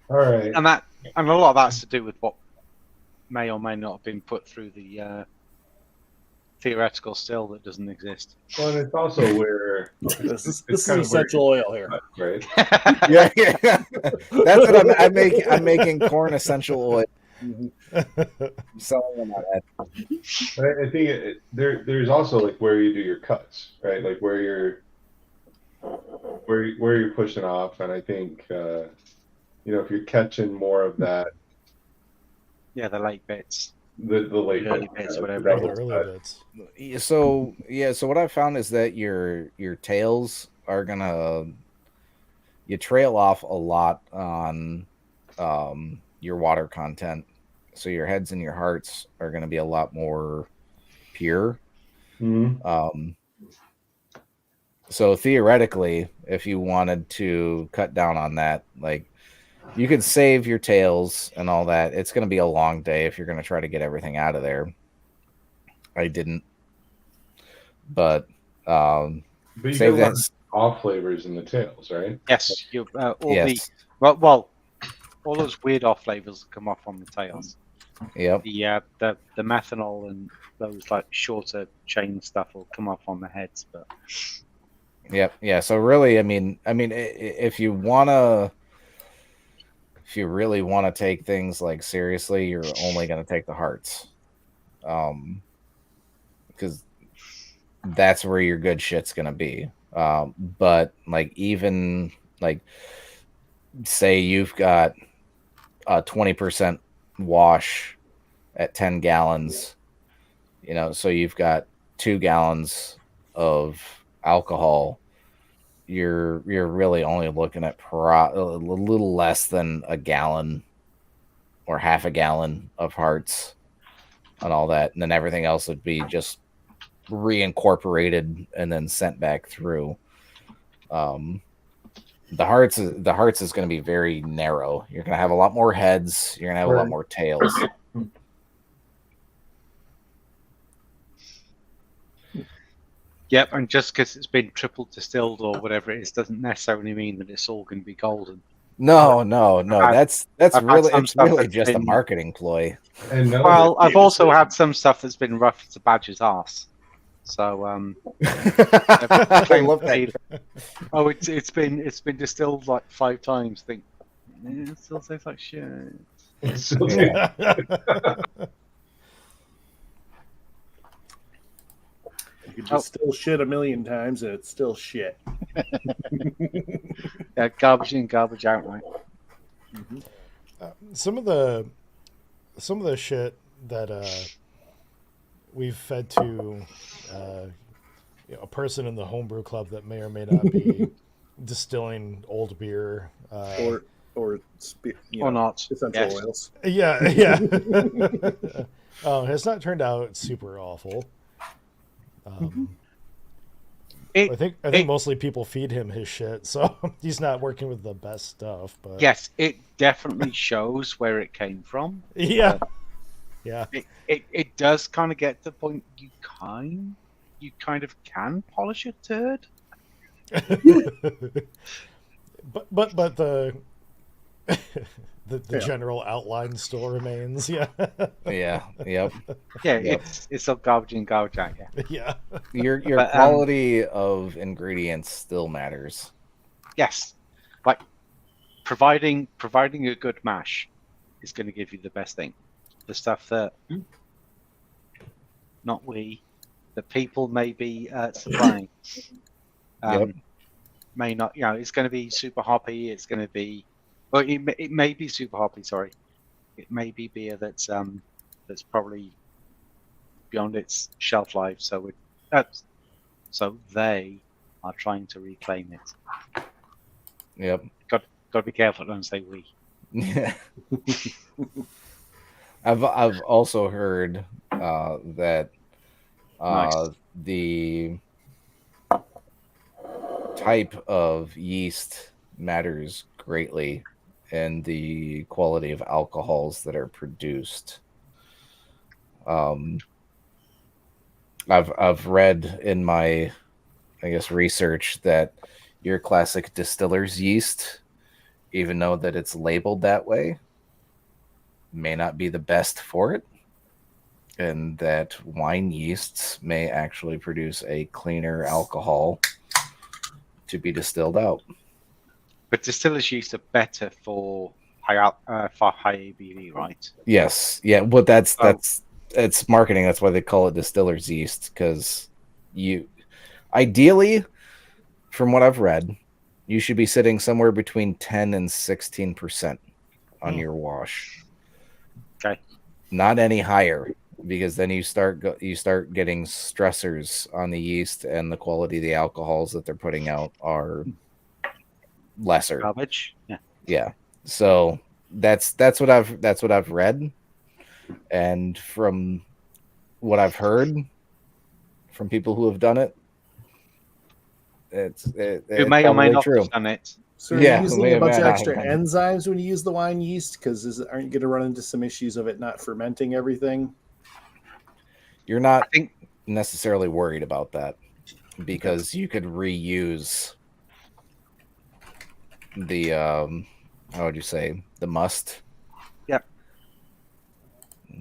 [SPEAKER 3] All right.
[SPEAKER 8] And a lot of that's to do with what may or may not have been put through the theoretical still that doesn't exist.
[SPEAKER 3] Well, and it's also where
[SPEAKER 4] This is
[SPEAKER 3] kind of where
[SPEAKER 4] essential oil here.
[SPEAKER 3] right?
[SPEAKER 2] Yeah. That's what I'm making. I'm making corn essential oil.
[SPEAKER 4] Mhm.
[SPEAKER 2] I'm selling them on that.
[SPEAKER 3] But I think there's also like where you do your cuts, right? Like where you're pushing off, and I think if you're catching more of that,
[SPEAKER 8] Yeah, the late bits.
[SPEAKER 3] the late
[SPEAKER 8] Early bits, whatever.
[SPEAKER 3] double
[SPEAKER 1] The early
[SPEAKER 3] cut.
[SPEAKER 1] bits.
[SPEAKER 2] So what I've found is that your tails are gonna you trail off a lot on your water content. So your heads and your hearts are gonna be a lot more pure.
[SPEAKER 3] Mhm.
[SPEAKER 2] So theoretically, if you wanted to cut down on that, like you could save your tails and all that. It's going to be a long day if you're going to try to get everything out of there. I didn't, but
[SPEAKER 3] But you
[SPEAKER 2] save
[SPEAKER 3] get a lot
[SPEAKER 2] that.
[SPEAKER 3] of off flavors in the tails, right?
[SPEAKER 8] Yes, you all
[SPEAKER 2] Yes.
[SPEAKER 8] all those weird off flavors that come off on the tails.
[SPEAKER 2] Yep.
[SPEAKER 8] The methanol and those like shorter chain stuff will come off on the heads, but
[SPEAKER 2] Yep. Yeah. So really, I mean, if you really want to take things like seriously, you're only going to take the hearts, because that's where your good shit's going to be. But like even like say you've got a 20% wash at 10 gallons, so you've got 2 gallons of alcohol, you're really only looking at a little less than a gallon or half a gallon of hearts and all that, and then everything else would be just reincorporated and then sent back through. The hearts is going to be very narrow. You're going to have a lot more heads. You're going to have a lot more tails.
[SPEAKER 8] Yep, and just because it's been triple distilled or whatever it is doesn't necessarily mean that it's all going to be golden.
[SPEAKER 2] No. That's
[SPEAKER 8] I've had
[SPEAKER 2] really
[SPEAKER 8] some
[SPEAKER 2] it's
[SPEAKER 8] stuff
[SPEAKER 2] really
[SPEAKER 8] that's
[SPEAKER 2] just a
[SPEAKER 8] been-
[SPEAKER 2] marketing ploy.
[SPEAKER 3] And no,
[SPEAKER 8] Well, I've also had some stuff that's been rough as a badger's ass. So
[SPEAKER 2] I love that.
[SPEAKER 8] Oh, it's been distilled like 5 times. Think it still tastes like shit.
[SPEAKER 4] You could just still shit a million times and it's still shit.
[SPEAKER 8] Yeah, garbage in, garbage out, right?
[SPEAKER 1] Some of the shit that we've fed to a person in the homebrew club that may or may not be distilling old beer
[SPEAKER 4] Or
[SPEAKER 8] Or not.
[SPEAKER 4] essential
[SPEAKER 8] Yes.
[SPEAKER 4] oils.
[SPEAKER 1] yeah has not turned out super awful. I think mostly people feed him his shit, so he's not working with the best stuff. But
[SPEAKER 8] Yes, it definitely shows where it came from.
[SPEAKER 1] yeah.
[SPEAKER 8] It does kind of get to the point you kind of can polish a turd.
[SPEAKER 1] but the the general outline still remains. Yeah.
[SPEAKER 2] Yeah. Yep.
[SPEAKER 8] Yeah,
[SPEAKER 2] Yep.
[SPEAKER 8] it's all garbage in, garbage out. Yeah.
[SPEAKER 1] Yeah.
[SPEAKER 2] Your
[SPEAKER 8] But,
[SPEAKER 2] quality of ingredients still matters.
[SPEAKER 8] Yes, like providing a good mash is going to give you the best thing. The stuff that not we, the people may be supplying, may not. You know, it's going to be super hoppy. It's going to be, well, it may be super hoppy. Sorry, it may be beer that's probably beyond its shelf life. So they are trying to reclaim it.
[SPEAKER 2] Yep.
[SPEAKER 8] Got to be careful. Don't say we.
[SPEAKER 2] Yeah. I've also heard that
[SPEAKER 8] Nice.
[SPEAKER 2] the type of yeast matters greatly in the quality of alcohols that are produced. I've read in my, I guess, research that your classic distiller's yeast, even though that it's labeled that way, may not be the best for it, and that wine yeasts may actually produce a cleaner alcohol to be distilled out.
[SPEAKER 8] But distillers' yeast are better for high ABV, right?
[SPEAKER 2] Yes, yeah, but that's it's marketing. That's why they call it distiller's yeast, because you ideally, from what I've read, you should be sitting somewhere between 10 and 16% on your wash.
[SPEAKER 8] Okay.
[SPEAKER 2] Not any higher, because then you start getting stressors on the yeast, and the quality of the alcohols that they're putting out are lesser.
[SPEAKER 8] Garbage. Yeah.
[SPEAKER 2] Yeah. So that's what I've read, and from what I've heard from people who have done it, it's
[SPEAKER 8] Who may or may
[SPEAKER 2] probably
[SPEAKER 8] not
[SPEAKER 2] true.
[SPEAKER 8] have done it.
[SPEAKER 4] So are
[SPEAKER 2] Yeah,
[SPEAKER 4] you using
[SPEAKER 2] may
[SPEAKER 4] a
[SPEAKER 2] have
[SPEAKER 4] bunch of
[SPEAKER 2] been.
[SPEAKER 4] extra enzymes when you use the wine yeast? Because aren't you going to run into some issues of it not fermenting everything?
[SPEAKER 2] You're not
[SPEAKER 8] I think
[SPEAKER 2] necessarily worried about that, because you could reuse the how would you say, the must.
[SPEAKER 8] Yep.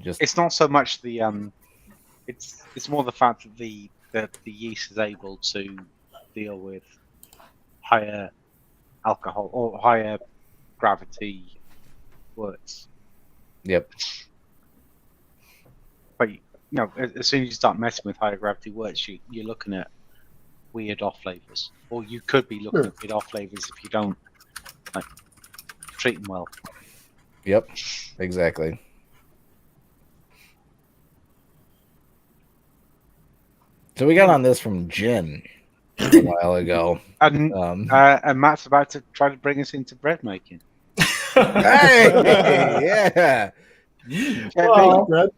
[SPEAKER 2] Just
[SPEAKER 8] it's not so much the it's more the fact that the yeast is able to deal with higher alcohol or higher gravity worts.
[SPEAKER 2] Yep.
[SPEAKER 8] But as soon as you start messing with higher gravity worts, you're looking at weird off flavors, or you could be looking at weird off flavors if you don't treat them well.
[SPEAKER 2] Yep. Exactly. So we got on this from Jen. a while ago.
[SPEAKER 8] And Matt's about to try to bring us into bread making.
[SPEAKER 2] Hey, yeah.
[SPEAKER 7] Well,
[SPEAKER 4] Bread?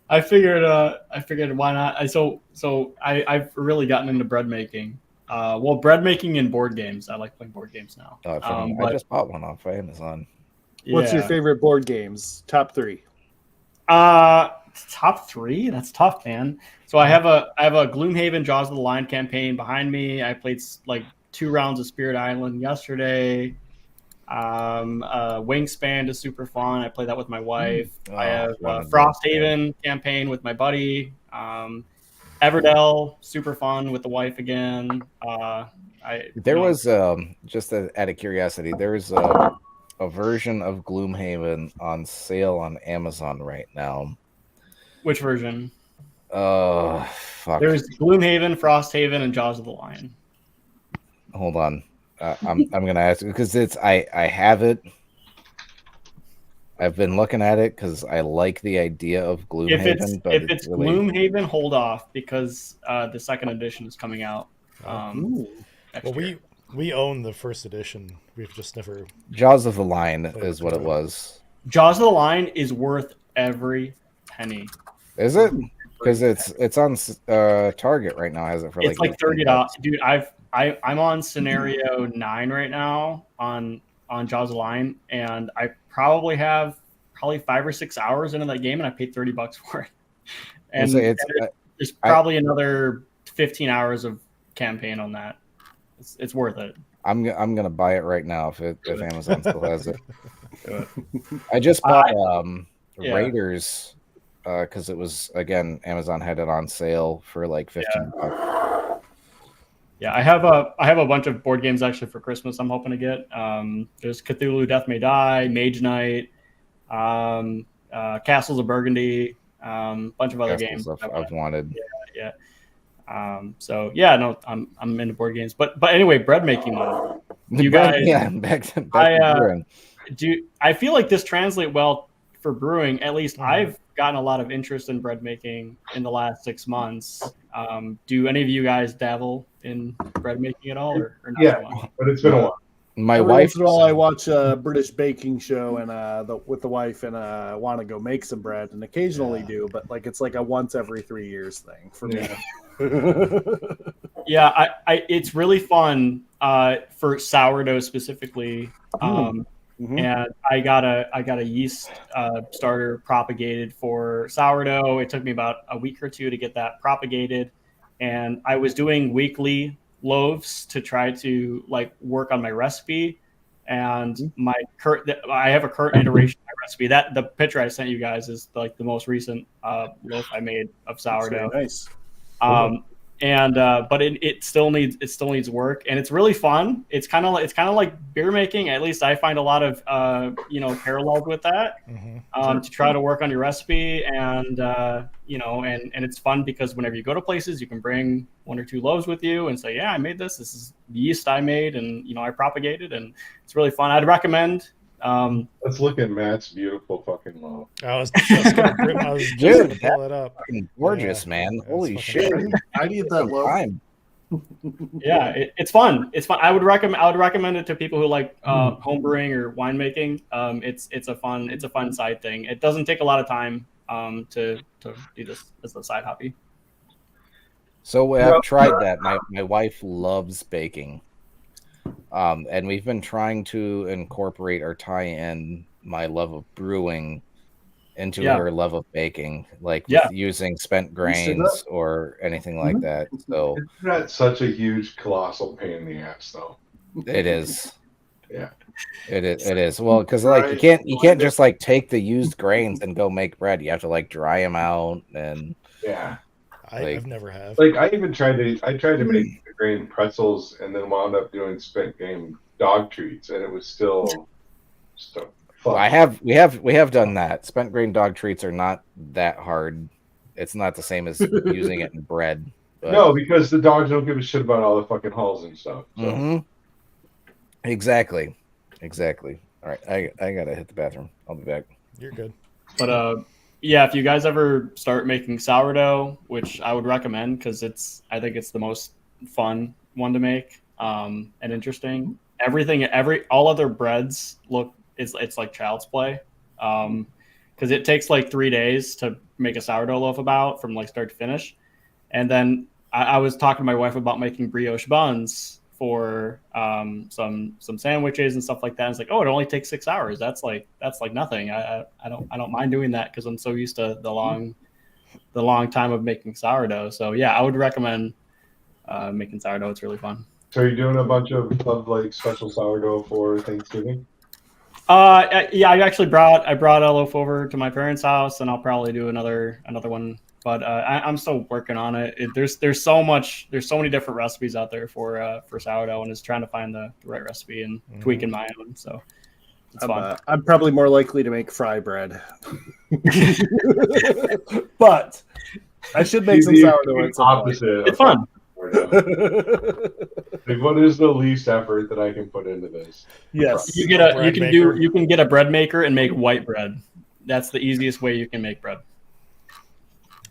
[SPEAKER 7] I figured why not? I've really gotten into bread making. Well, bread making and board games. I like playing board games now.
[SPEAKER 2] Oh, I
[SPEAKER 7] But,
[SPEAKER 2] just bought one off Amazon.
[SPEAKER 4] What's your
[SPEAKER 7] yeah.
[SPEAKER 4] favorite board games? Top 3.
[SPEAKER 7] Top 3? That's tough, man. So I have a Gloomhaven Jaws of the Lion campaign behind me. I played like 2 rounds of Spirit Island yesterday. Wingspan is super fun. I play that with my wife. I have Frosthaven campaign with my buddy. Everdell, super fun with the wife again.
[SPEAKER 2] There was just out of curiosity, there was a version of Gloomhaven on sale on Amazon right now.
[SPEAKER 7] Which version?
[SPEAKER 2] Fuck.
[SPEAKER 7] There's Gloomhaven, Frosthaven, and Jaws of the Lion.
[SPEAKER 2] Hold on. I'm gonna ask because I have it. I've been looking at it because I like the idea of Gloomhaven.
[SPEAKER 7] If it's really... Gloomhaven, hold off because the second edition is coming out.
[SPEAKER 1] Well, we own the first edition. We've just never.
[SPEAKER 2] Jaws of the Lion is what it was.
[SPEAKER 7] Jaws of the Lion is worth every penny.
[SPEAKER 2] Is it? Because it's on Target right now. Has it for
[SPEAKER 7] it's like $30, dude. I'm on scenario 9 right now on Jaws of the Lion, and I probably have 5 or 6 hours into that game, and I paid $30 for it. And there's probably another 15 hours of campaign on that. It's worth it.
[SPEAKER 2] I'm gonna buy it right now if Amazon still has it. I just bought Raiders because it was, again, Amazon had it on sale for like $15.
[SPEAKER 7] Yeah, I have a bunch of board games actually for Christmas I'm hoping to get. There's Cthulhu Death May Die, Mage Knight, Castles of Burgundy, bunch of other games
[SPEAKER 2] I've wanted.
[SPEAKER 7] Yeah. So yeah, no, I'm into board games. But anyway, bread making though. You guys,
[SPEAKER 2] back to brewing.
[SPEAKER 7] I feel like this translates well for brewing. At least I've gotten a lot of interest in bread making in the last 6 months. Do any of you guys dabble in bread making at all, or not?
[SPEAKER 3] Yeah, but it's been a while.
[SPEAKER 2] My
[SPEAKER 4] Every
[SPEAKER 2] wife.
[SPEAKER 4] once in a while, I watch a British baking show and with the wife, and want to go make some bread, and occasionally do, but like it's like a once every 3 years thing for me.
[SPEAKER 7] Yeah, it's really fun for sourdough specifically. And I got a yeast starter propagated for sourdough. It took me about a week or 2 to get that propagated, and I was doing weekly loaves to try to like work on my recipe. And I have a current iteration of my recipe. That the picture I sent you guys is like the most recent loaf I made of sourdough.
[SPEAKER 4] Nice.
[SPEAKER 7] But it still needs work, and it's really fun. It's kind of like beer making. At least I find a lot of parallels with that to try to work on your recipe, and and it's fun because whenever you go to places, you can bring 1 or 2 loaves with you and say, yeah, I made this. This is the yeast I made, and I propagated, and it's really fun. I'd recommend.
[SPEAKER 3] Let's look at Matt's beautiful fucking loaf.
[SPEAKER 1] I was just gonna pull it up.
[SPEAKER 2] Gorgeous, man. Holy shit.
[SPEAKER 4] I need that loaf.
[SPEAKER 7] Yeah, it's fun. It's fun. I would recommend it to people who like home brewing or winemaking. It's a fun side thing. It doesn't take a lot of time to do this as a side hobby.
[SPEAKER 2] So I've tried that. My wife loves baking. And we've been trying to incorporate or tie in my love of brewing into her love of baking, like with using spent grains or anything like that. So
[SPEAKER 3] it's not such a huge, colossal pain in the ass, though.
[SPEAKER 2] It is.
[SPEAKER 3] Yeah.
[SPEAKER 2] It is. Well, because like you can't just like take the used grains and go make bread. You have to like dry them out and
[SPEAKER 1] I've never have.
[SPEAKER 3] Like I tried to make the grain pretzels and then wound up doing spent grain dog treats, and it was still fun.
[SPEAKER 2] Well, we have done that. Spent grain dog treats are not that hard. It's not the same as using it in bread. But...
[SPEAKER 3] No, because the dogs don't give a shit about all the fucking hulls and stuff. So.
[SPEAKER 2] Exactly. All right, I gotta hit the bathroom. I'll be back.
[SPEAKER 1] You're good.
[SPEAKER 7] But yeah, if you guys ever start making sourdough, which I would recommend because I think it's the most fun one to make and interesting. All other breads it's like child's play because it takes like 3 days to make a sourdough loaf from like start to finish. And then I was talking to my wife about making brioche buns for some sandwiches and stuff like that. And it's like, oh, it only takes 6 hours. That's like nothing. I don't mind doing that because I'm so used to the long time of making sourdough. So yeah, I would recommend making sourdough. It's really fun.
[SPEAKER 3] So you're doing a bunch of like special sourdough for Thanksgiving?
[SPEAKER 7] Yeah, I brought a loaf over to my parents' house, and I'll probably do another one. But I'm still working on it. There's so many different recipes out there for sourdough, and just trying to find the right recipe and tweaking my own. So it's fun.
[SPEAKER 4] I'm probably more likely to make fry bread, but I should make some sourdough at some point.
[SPEAKER 7] It's fun.
[SPEAKER 3] Like, what is the least effort that I can put into this?
[SPEAKER 4] Yes,
[SPEAKER 7] you can get a bread maker and make white bread. That's the easiest way you can make bread.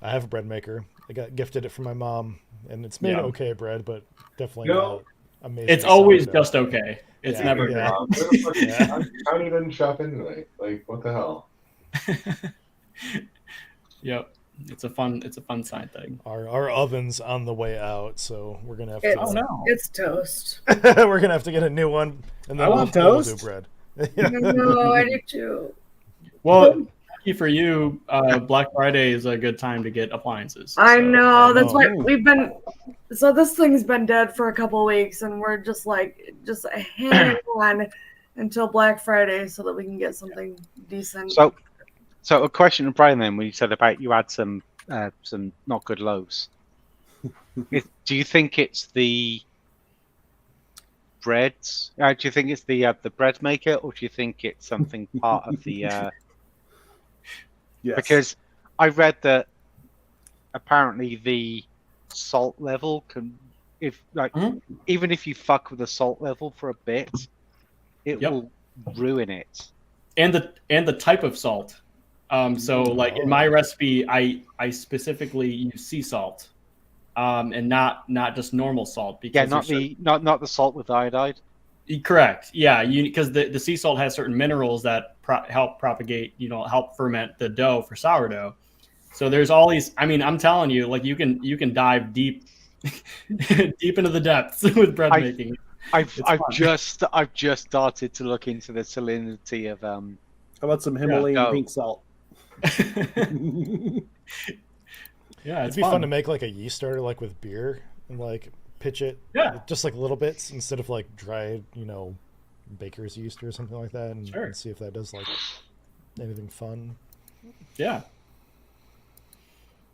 [SPEAKER 1] I have a bread maker. I got gifted it from my mom, and it's made okay bread, but definitely not amazing.
[SPEAKER 7] It's always just okay. It's never good.
[SPEAKER 3] How didn't shop in tonight? Like, what the hell?
[SPEAKER 7] Yep. It's a fun side thing.
[SPEAKER 1] Our oven's on the way out, so we're gonna have to.
[SPEAKER 6] It's toast.
[SPEAKER 1] We're gonna have to get a new one, and then we'll do bread.
[SPEAKER 6] No, I do too.
[SPEAKER 7] Well, lucky for you, Black Friday is a good time to get appliances.
[SPEAKER 6] I know. That's why we've been. So this thing's been dead for a couple of weeks, and we're just hanging on until Black Friday so that we can get something decent.
[SPEAKER 8] So a question to Brian then, when you said about you had some not good loaves. Do you think it's the breads? Do you think it's the bread maker, or do you think it's something part of the?
[SPEAKER 4] Yes.
[SPEAKER 8] Because I read that apparently the salt level can, even if you fuck with the salt level for a bit, it will ruin it.
[SPEAKER 7] And the type of salt. So like in my recipe, I specifically use sea salt, and not just normal salt. Because
[SPEAKER 8] not the salt with iodide.
[SPEAKER 7] Correct. Yeah, because the sea salt has certain minerals that help propagate, help ferment the dough for sourdough. So there's all these. I mean, I'm telling you, like you can dive deep, deep into the depths with bread making.
[SPEAKER 8] I've just started to look into the salinity of
[SPEAKER 4] How about some Himalayan pink salt?
[SPEAKER 1] Yeah, it'd be fun to make like a yeast starter, like with beer, and like pitch it, just like little bits instead of like dried, baker's yeast or something like that, and see if that does like anything fun.
[SPEAKER 7] Yeah.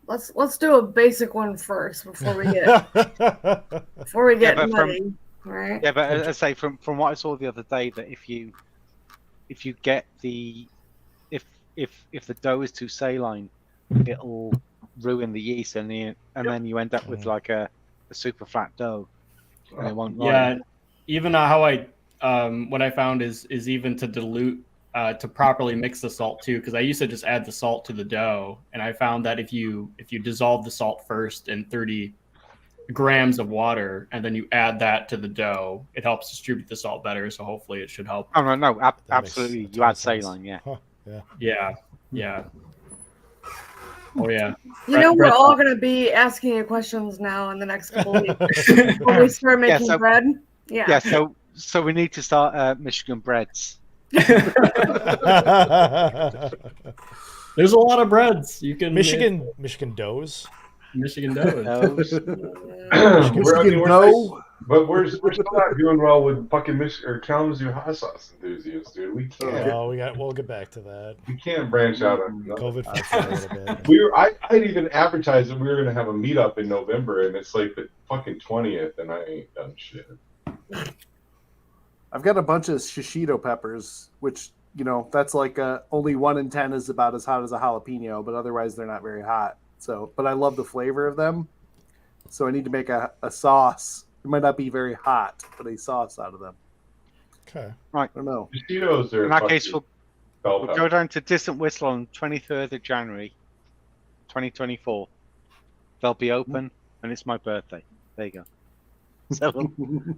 [SPEAKER 6] Let's do a basic one first before we get nutty, right?
[SPEAKER 8] Yeah, but as I say, from what I saw the other day, that if you get if the dough is too saline, it'll ruin the yeast, and then you end up with like a super flat dough, and it won't.
[SPEAKER 7] Yeah, even how what I found is even to dilute, to properly mix the salt too, because I used to just add the salt to the dough, and I found that if you dissolve the salt first in 30 grams of water, and then you add that to the dough, it helps distribute the salt better. So hopefully it should help.
[SPEAKER 8] Oh no, absolutely. You add saline, yeah.
[SPEAKER 1] Huh.
[SPEAKER 7] Yeah. Oh yeah.
[SPEAKER 6] We're all gonna be asking you questions now in the next couple of weeks when we start making bread. Yeah.
[SPEAKER 8] Yeah. So we need to start Michigan breads.
[SPEAKER 7] There's a lot of breads you can.
[SPEAKER 1] Michigan doughs.
[SPEAKER 7] Michigan doughs.
[SPEAKER 3] But we're still not doing well with fucking Kalamazoo hot sauce enthusiasts, dude. We can't.
[SPEAKER 1] We'll get back to that.
[SPEAKER 3] We can't branch out on
[SPEAKER 1] COVID for a little bit.
[SPEAKER 3] I'd even advertised that we were gonna have a meetup in November, and it's like the fucking 20th, and I ain't done shit.
[SPEAKER 4] I've got a bunch of shishito peppers, which that's like only 1 in 10 is about as hot as a jalapeno, but otherwise they're not very hot. So, but I love the flavor of them. So I need to make a sauce. It might not be very hot, but a sauce out of them.
[SPEAKER 1] Okay.
[SPEAKER 8] Right.
[SPEAKER 4] I don't know.
[SPEAKER 3] Shitos are
[SPEAKER 8] in that case, we'll go down to Distant Whistle on 23rd of January, 2024. They'll be open, and it's my birthday. There you go. So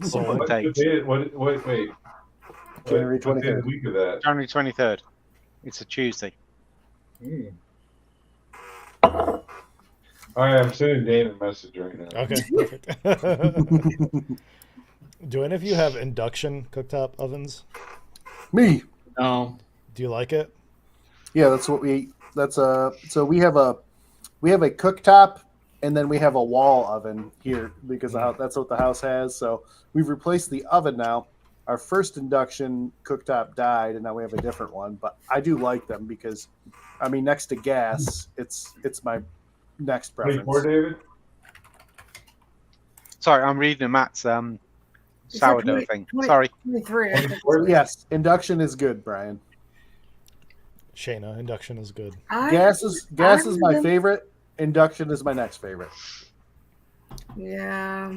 [SPEAKER 1] So
[SPEAKER 8] what
[SPEAKER 3] What's the
[SPEAKER 8] date?
[SPEAKER 3] date? Wait.
[SPEAKER 4] January
[SPEAKER 3] What's the
[SPEAKER 4] 23rd.
[SPEAKER 3] week of that?
[SPEAKER 8] January 23rd. It's a Tuesday.
[SPEAKER 3] Hmm. All right, I'm sending Dane a message right now.
[SPEAKER 1] Okay, perfect. Do any of you have induction cooktop ovens?
[SPEAKER 4] Me.
[SPEAKER 7] No.
[SPEAKER 1] Do you like it?
[SPEAKER 4] Yeah, that's what we. That's So we have a cooktop, and then we have a wall oven here because that's what the house has. So we've replaced the oven now. Our first induction cooktop died, and now we have a different one. But I do like them because, I mean, next to gas, it's my next
[SPEAKER 3] 24,
[SPEAKER 4] preference.
[SPEAKER 3] David?
[SPEAKER 8] Sorry, I'm reading Matt's
[SPEAKER 6] said
[SPEAKER 8] sourdough
[SPEAKER 6] 20
[SPEAKER 8] thing.
[SPEAKER 6] 20
[SPEAKER 8] Sorry.
[SPEAKER 6] 23. I think.
[SPEAKER 4] Yes, induction is good, Brian.
[SPEAKER 1] Shayna, induction is good.
[SPEAKER 4] Gas is my favorite. Induction is my next favorite.
[SPEAKER 6] Yeah,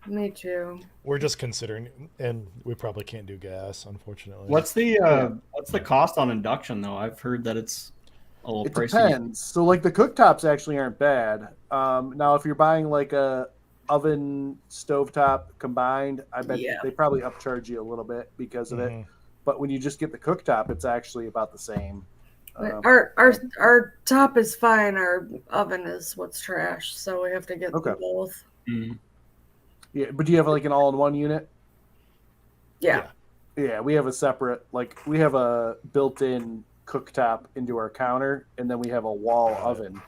[SPEAKER 6] me too.
[SPEAKER 1] We're just considering, and we probably can't do gas, unfortunately.
[SPEAKER 7] What's the cost on induction though? I've heard that it's a little
[SPEAKER 4] It
[SPEAKER 7] pricey.
[SPEAKER 4] depends. So, like, the cooktops actually aren't bad. Now, if you're buying like a oven stovetop combined, I bet
[SPEAKER 6] Yeah.
[SPEAKER 4] they probably upcharge you a little bit because of it.
[SPEAKER 1] Mhm.
[SPEAKER 4] But when you just get the cooktop, it's actually about the same.
[SPEAKER 6] Our top is fine. Our oven is what's trash, so we have to get
[SPEAKER 4] Okay.
[SPEAKER 6] them both.
[SPEAKER 4] Yeah, but do you have like an all-in-one unit?
[SPEAKER 6] Yeah.
[SPEAKER 4] Yeah, we have a separate, like, we have a built-in cooktop into our counter, and then we have a wall oven.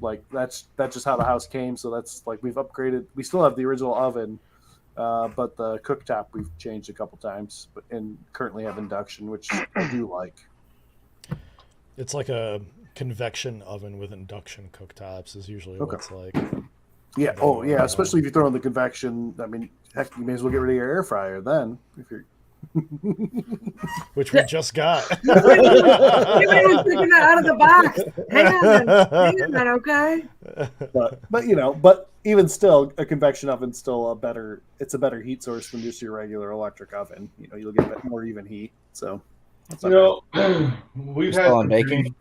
[SPEAKER 4] Like, that's just how the house came. So that's like, we've upgraded. We still have the original oven, but the cooktop we've changed a couple times, and currently have induction, which I do like.
[SPEAKER 1] It's like a convection oven with induction cooktops is usually what it's like.
[SPEAKER 4] Yeah. Oh, yeah. Especially if you throw in the convection. I mean, heck, you may as well get rid of your air fryer then. If you're
[SPEAKER 1] Which we just got.
[SPEAKER 6] You ain't taking that out of the box. Hang on, okay?
[SPEAKER 4] but even still, a convection oven's still a better heat source than just your regular electric oven. You'll get more even heat. So, that's not bad.
[SPEAKER 3] We've
[SPEAKER 2] Still on baking?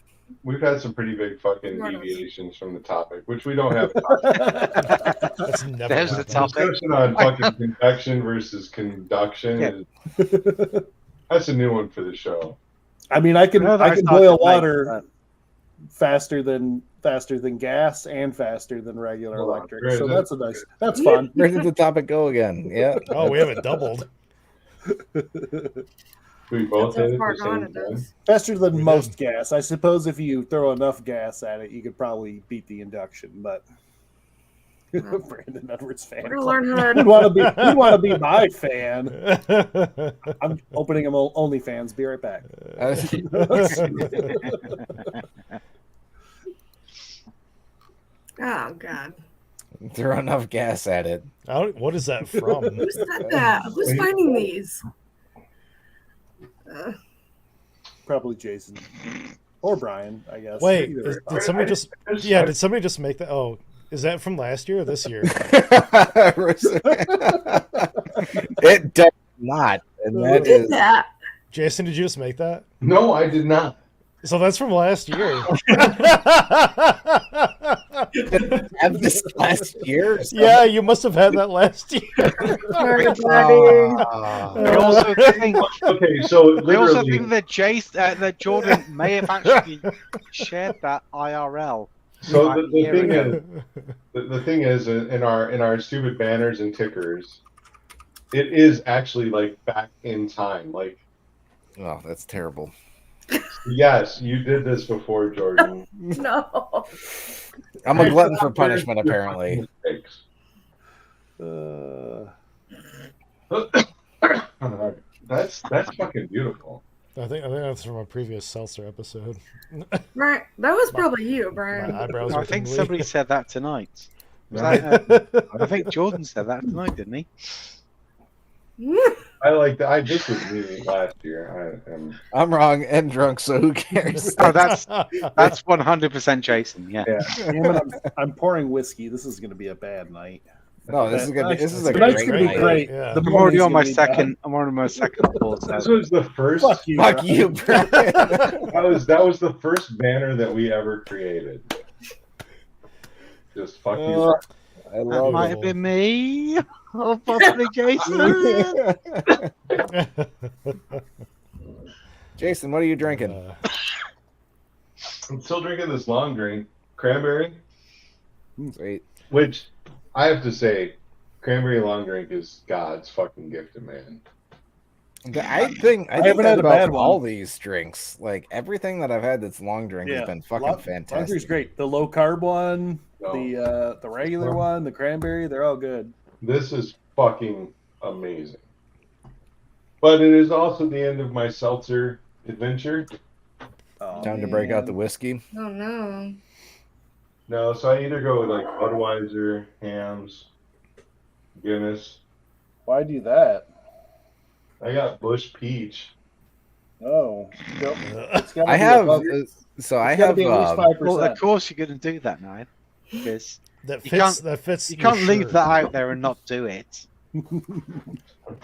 [SPEAKER 3] We've had some pretty big fucking deviations from the topic, which we don't have.
[SPEAKER 1] That's never
[SPEAKER 8] There's the
[SPEAKER 1] happened.
[SPEAKER 8] topic.
[SPEAKER 3] Discussion on fucking convection versus conduction. That's a new one for the show.
[SPEAKER 4] I mean, I can
[SPEAKER 8] No, that's not
[SPEAKER 4] boil
[SPEAKER 8] the night,
[SPEAKER 4] water faster than gas and faster than regular
[SPEAKER 3] Hold on.
[SPEAKER 4] electric.
[SPEAKER 3] Where
[SPEAKER 4] So
[SPEAKER 3] is
[SPEAKER 4] that's fun.
[SPEAKER 2] Where did the topic go again? Yeah.
[SPEAKER 1] Oh, we have it doubled.
[SPEAKER 3] We both
[SPEAKER 6] That's
[SPEAKER 3] did it
[SPEAKER 6] how
[SPEAKER 3] at the
[SPEAKER 6] far gone
[SPEAKER 3] same
[SPEAKER 6] it
[SPEAKER 3] time.
[SPEAKER 6] is.
[SPEAKER 4] Faster than
[SPEAKER 1] We
[SPEAKER 4] most gas. I suppose if you throw enough gas at it, you could probably beat the induction. But Brandon Edwards fan.
[SPEAKER 6] We're gonna learn how
[SPEAKER 4] You'd
[SPEAKER 6] to.
[SPEAKER 4] want to be my fan. I'm opening them OnlyFans. Be right back.
[SPEAKER 6] Oh God,
[SPEAKER 2] Throw enough gas at it.
[SPEAKER 1] What is that from?
[SPEAKER 6] who said that? Who's finding these?
[SPEAKER 4] Probably Jason or Brian, I guess.
[SPEAKER 1] Wait,
[SPEAKER 4] Either way.
[SPEAKER 1] did somebody just? Yeah, did somebody just make that? Oh, is that from last year or this year?
[SPEAKER 2] It does not. And
[SPEAKER 6] Who
[SPEAKER 2] that
[SPEAKER 6] did
[SPEAKER 2] is
[SPEAKER 6] that?
[SPEAKER 1] Jason, did you just make that?
[SPEAKER 3] No, I did not.
[SPEAKER 1] So that's from last year.
[SPEAKER 2] have this last year.
[SPEAKER 1] Yeah, you must have had that last year.
[SPEAKER 8] They also think,
[SPEAKER 3] Okay, so
[SPEAKER 8] they also
[SPEAKER 3] literally,
[SPEAKER 8] think that Jordan may have actually shared that IRL.
[SPEAKER 3] so
[SPEAKER 8] like
[SPEAKER 3] the
[SPEAKER 8] year
[SPEAKER 3] thing
[SPEAKER 8] ago.
[SPEAKER 3] is, the thing is, in our stupid banners and tickers, it is actually like back in time. Like,
[SPEAKER 2] Oh, that's terrible.
[SPEAKER 3] yes, you did this before, Jordan.
[SPEAKER 6] No.
[SPEAKER 2] I'm a glutton for punishment, apparently.
[SPEAKER 3] Mistakes. That's fucking beautiful.
[SPEAKER 1] I think that's from a previous Seltzer episode.
[SPEAKER 6] Right, that was probably you,
[SPEAKER 1] My
[SPEAKER 6] Brian.
[SPEAKER 1] eyebrows
[SPEAKER 8] I
[SPEAKER 1] are
[SPEAKER 8] think
[SPEAKER 1] tingly.
[SPEAKER 8] somebody said that tonight. Was
[SPEAKER 3] Right.
[SPEAKER 8] that, I think Jordan said that tonight, didn't he?
[SPEAKER 3] I like that. This was me last year. I am.
[SPEAKER 2] I'm wrong and drunk, so who cares?
[SPEAKER 8] Oh, that's 100% Jason. Yeah.
[SPEAKER 3] Yeah.
[SPEAKER 4] Damn it, I'm pouring whiskey. This is going to be a bad night.
[SPEAKER 2] No, this is gonna be. This is a
[SPEAKER 4] Tonight's
[SPEAKER 2] great
[SPEAKER 4] going to be
[SPEAKER 2] night.
[SPEAKER 4] great.
[SPEAKER 1] Yeah.
[SPEAKER 4] The
[SPEAKER 8] I'm already
[SPEAKER 4] morning's
[SPEAKER 8] on my
[SPEAKER 4] gonna be bad.
[SPEAKER 8] second. I'm on my second pause.
[SPEAKER 3] This was the first.
[SPEAKER 4] Fuck you.
[SPEAKER 2] Fuck
[SPEAKER 4] Brian.
[SPEAKER 2] you, Brian.
[SPEAKER 3] That was the first banner that we ever created. Just fuck you.
[SPEAKER 2] I
[SPEAKER 8] That
[SPEAKER 2] love
[SPEAKER 8] might have been me, or possibly Jason.
[SPEAKER 2] Jason, what are you drinking?
[SPEAKER 3] I'm still drinking this long drink, cranberry,
[SPEAKER 2] Sweet.
[SPEAKER 3] which I have to say, cranberry long drink is God's fucking gift to man.
[SPEAKER 2] I think
[SPEAKER 4] haven't
[SPEAKER 2] that
[SPEAKER 4] had a
[SPEAKER 2] about
[SPEAKER 4] bad one.
[SPEAKER 2] all these drinks. Like everything that I've had that's long drink has been fucking fantastic.
[SPEAKER 4] Laundry's great. The low carb one,
[SPEAKER 3] No.
[SPEAKER 4] the regular one, the cranberry, they're all good.
[SPEAKER 3] This is fucking amazing. But it is also the end of my seltzer adventure.
[SPEAKER 4] Oh,
[SPEAKER 2] Time to break out the whiskey.
[SPEAKER 6] Oh no.
[SPEAKER 3] No, so I either go with like Budweiser, Hams, Guinness.
[SPEAKER 4] Why do that?
[SPEAKER 3] I got Bush Peach.
[SPEAKER 4] Oh, nope. It's gotta
[SPEAKER 2] I
[SPEAKER 4] be
[SPEAKER 2] have
[SPEAKER 4] above-
[SPEAKER 2] so I
[SPEAKER 4] it's gotta
[SPEAKER 2] have
[SPEAKER 4] be at least 5%.
[SPEAKER 8] Well, of course you're going to do that now, because
[SPEAKER 1] That
[SPEAKER 8] You
[SPEAKER 1] fits.
[SPEAKER 8] can't-
[SPEAKER 1] That fits.
[SPEAKER 8] you
[SPEAKER 1] your
[SPEAKER 8] can't leave
[SPEAKER 1] shirt.
[SPEAKER 8] that out there and not do it.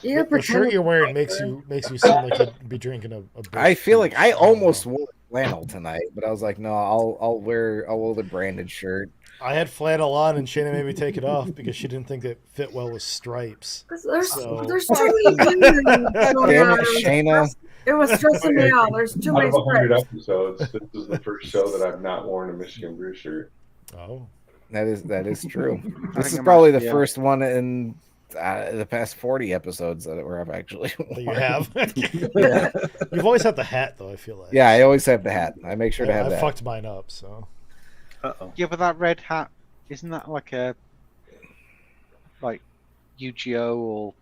[SPEAKER 6] You're
[SPEAKER 1] The shirt you're wearing makes you seem like you'd be drinking a Bush
[SPEAKER 2] I feel like
[SPEAKER 1] Peach.
[SPEAKER 2] I
[SPEAKER 1] don't
[SPEAKER 2] almost
[SPEAKER 1] know.
[SPEAKER 2] wore flannel tonight, but I was like, no, I'll wear the branded shirt.
[SPEAKER 1] I had flannel on, and Shayna made me take it off because she didn't think it fit well with stripes.
[SPEAKER 6] There's
[SPEAKER 1] So-
[SPEAKER 6] too many things going
[SPEAKER 2] Damn
[SPEAKER 6] on.
[SPEAKER 2] it, Shayna.
[SPEAKER 6] It was stressing me out. There's too
[SPEAKER 3] Out
[SPEAKER 6] many
[SPEAKER 3] of 100
[SPEAKER 6] scripts.
[SPEAKER 3] episodes, this is the first show that I've not worn a Michigan Brew shirt.
[SPEAKER 1] Oh,
[SPEAKER 2] That is true.
[SPEAKER 8] I
[SPEAKER 2] This
[SPEAKER 8] think
[SPEAKER 2] is
[SPEAKER 8] I
[SPEAKER 2] probably
[SPEAKER 8] might-
[SPEAKER 2] the
[SPEAKER 8] yeah.
[SPEAKER 2] first one in the past 40 episodes where I've actually
[SPEAKER 1] that you
[SPEAKER 2] worn.
[SPEAKER 1] have. You've always had the hat, though. I feel like.
[SPEAKER 2] Yeah, I always have the hat. I make sure to have
[SPEAKER 1] I
[SPEAKER 2] that.
[SPEAKER 1] fucked mine up. So
[SPEAKER 4] Uh-oh.
[SPEAKER 8] Yeah, but that red hat, isn't that like Yu-Gi-Oh or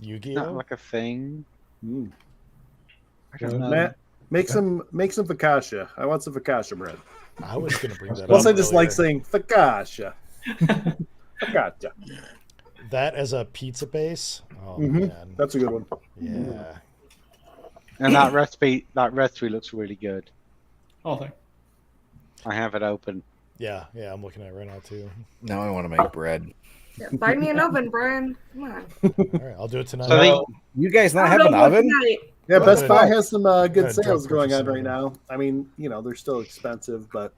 [SPEAKER 1] Yu-Gi
[SPEAKER 8] not
[SPEAKER 1] Oh.
[SPEAKER 8] like a thing?
[SPEAKER 4] Mm.
[SPEAKER 8] I don't know.
[SPEAKER 4] Matt, make some focaccia. I want some focaccia bread.
[SPEAKER 1] I was gonna bring that
[SPEAKER 4] Plus,
[SPEAKER 1] up.
[SPEAKER 4] I just like
[SPEAKER 1] earlier.
[SPEAKER 4] saying focaccia. Focaccia.
[SPEAKER 1] That as a pizza base. Oh
[SPEAKER 4] Mhm.
[SPEAKER 1] man,
[SPEAKER 4] That's a good one.
[SPEAKER 1] yeah.
[SPEAKER 8] And that recipe looks really good.
[SPEAKER 7] Oh, thank.
[SPEAKER 8] I have it open.
[SPEAKER 1] Yeah, I'm looking at it right now too.
[SPEAKER 2] Now I want to make bread.
[SPEAKER 6] Yeah, buy me an oven, Brian. Come on.
[SPEAKER 1] All right, I'll do it tonight.
[SPEAKER 8] So they-
[SPEAKER 2] You guys not
[SPEAKER 6] I
[SPEAKER 2] have
[SPEAKER 6] don't
[SPEAKER 2] an
[SPEAKER 6] know
[SPEAKER 2] oven?
[SPEAKER 6] tonight.
[SPEAKER 4] Yeah,
[SPEAKER 1] Well,
[SPEAKER 4] Best
[SPEAKER 1] good.
[SPEAKER 4] Buy has some good
[SPEAKER 1] Good
[SPEAKER 4] sales
[SPEAKER 1] drug
[SPEAKER 4] going on
[SPEAKER 1] purchasing.
[SPEAKER 4] right now. I mean, they're still expensive, but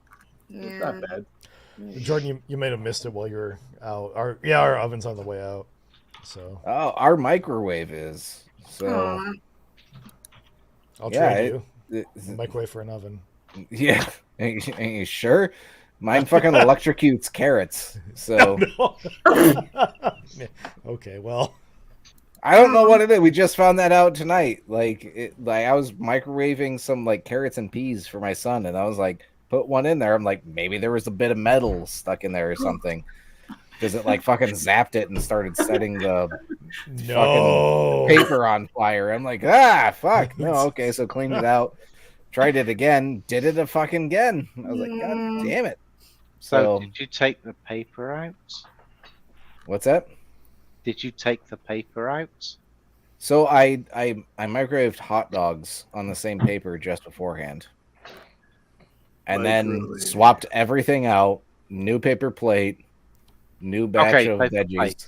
[SPEAKER 4] it's
[SPEAKER 6] Yeah.
[SPEAKER 4] not bad.
[SPEAKER 1] Jordan, you may have missed it while you were out. Our oven's on the way out. So
[SPEAKER 2] Oh, our microwave is. So
[SPEAKER 6] Aw.
[SPEAKER 1] I'll
[SPEAKER 2] Yeah,
[SPEAKER 1] trade you
[SPEAKER 2] it-
[SPEAKER 1] microwave for an oven.
[SPEAKER 2] yeah. Ain't you sure? Mine fucking electrocutes carrots. So
[SPEAKER 1] No. Yeah, okay, well,
[SPEAKER 2] I don't know what it is. We just found that out tonight. Like I was microwaving some like carrots and peas for my son, and I was like, put one in there. I'm like, maybe there was a bit of metal stuck in there or something. Because it like fucking zapped it and started setting the
[SPEAKER 1] no.
[SPEAKER 2] paper on fire. I'm like, fuck. No, okay, so cleaned it out. Tried it again, did it again. I was like, God damn it.
[SPEAKER 8] So
[SPEAKER 2] So
[SPEAKER 8] did you take the paper out?
[SPEAKER 2] what's that?
[SPEAKER 8] Did you take the paper out?
[SPEAKER 2] So I microwaved hot dogs on the same paper just beforehand. And then
[SPEAKER 4] Microwave.
[SPEAKER 2] swapped everything out, new paper plate, new batch of
[SPEAKER 8] paper
[SPEAKER 2] veggies.
[SPEAKER 8] plate.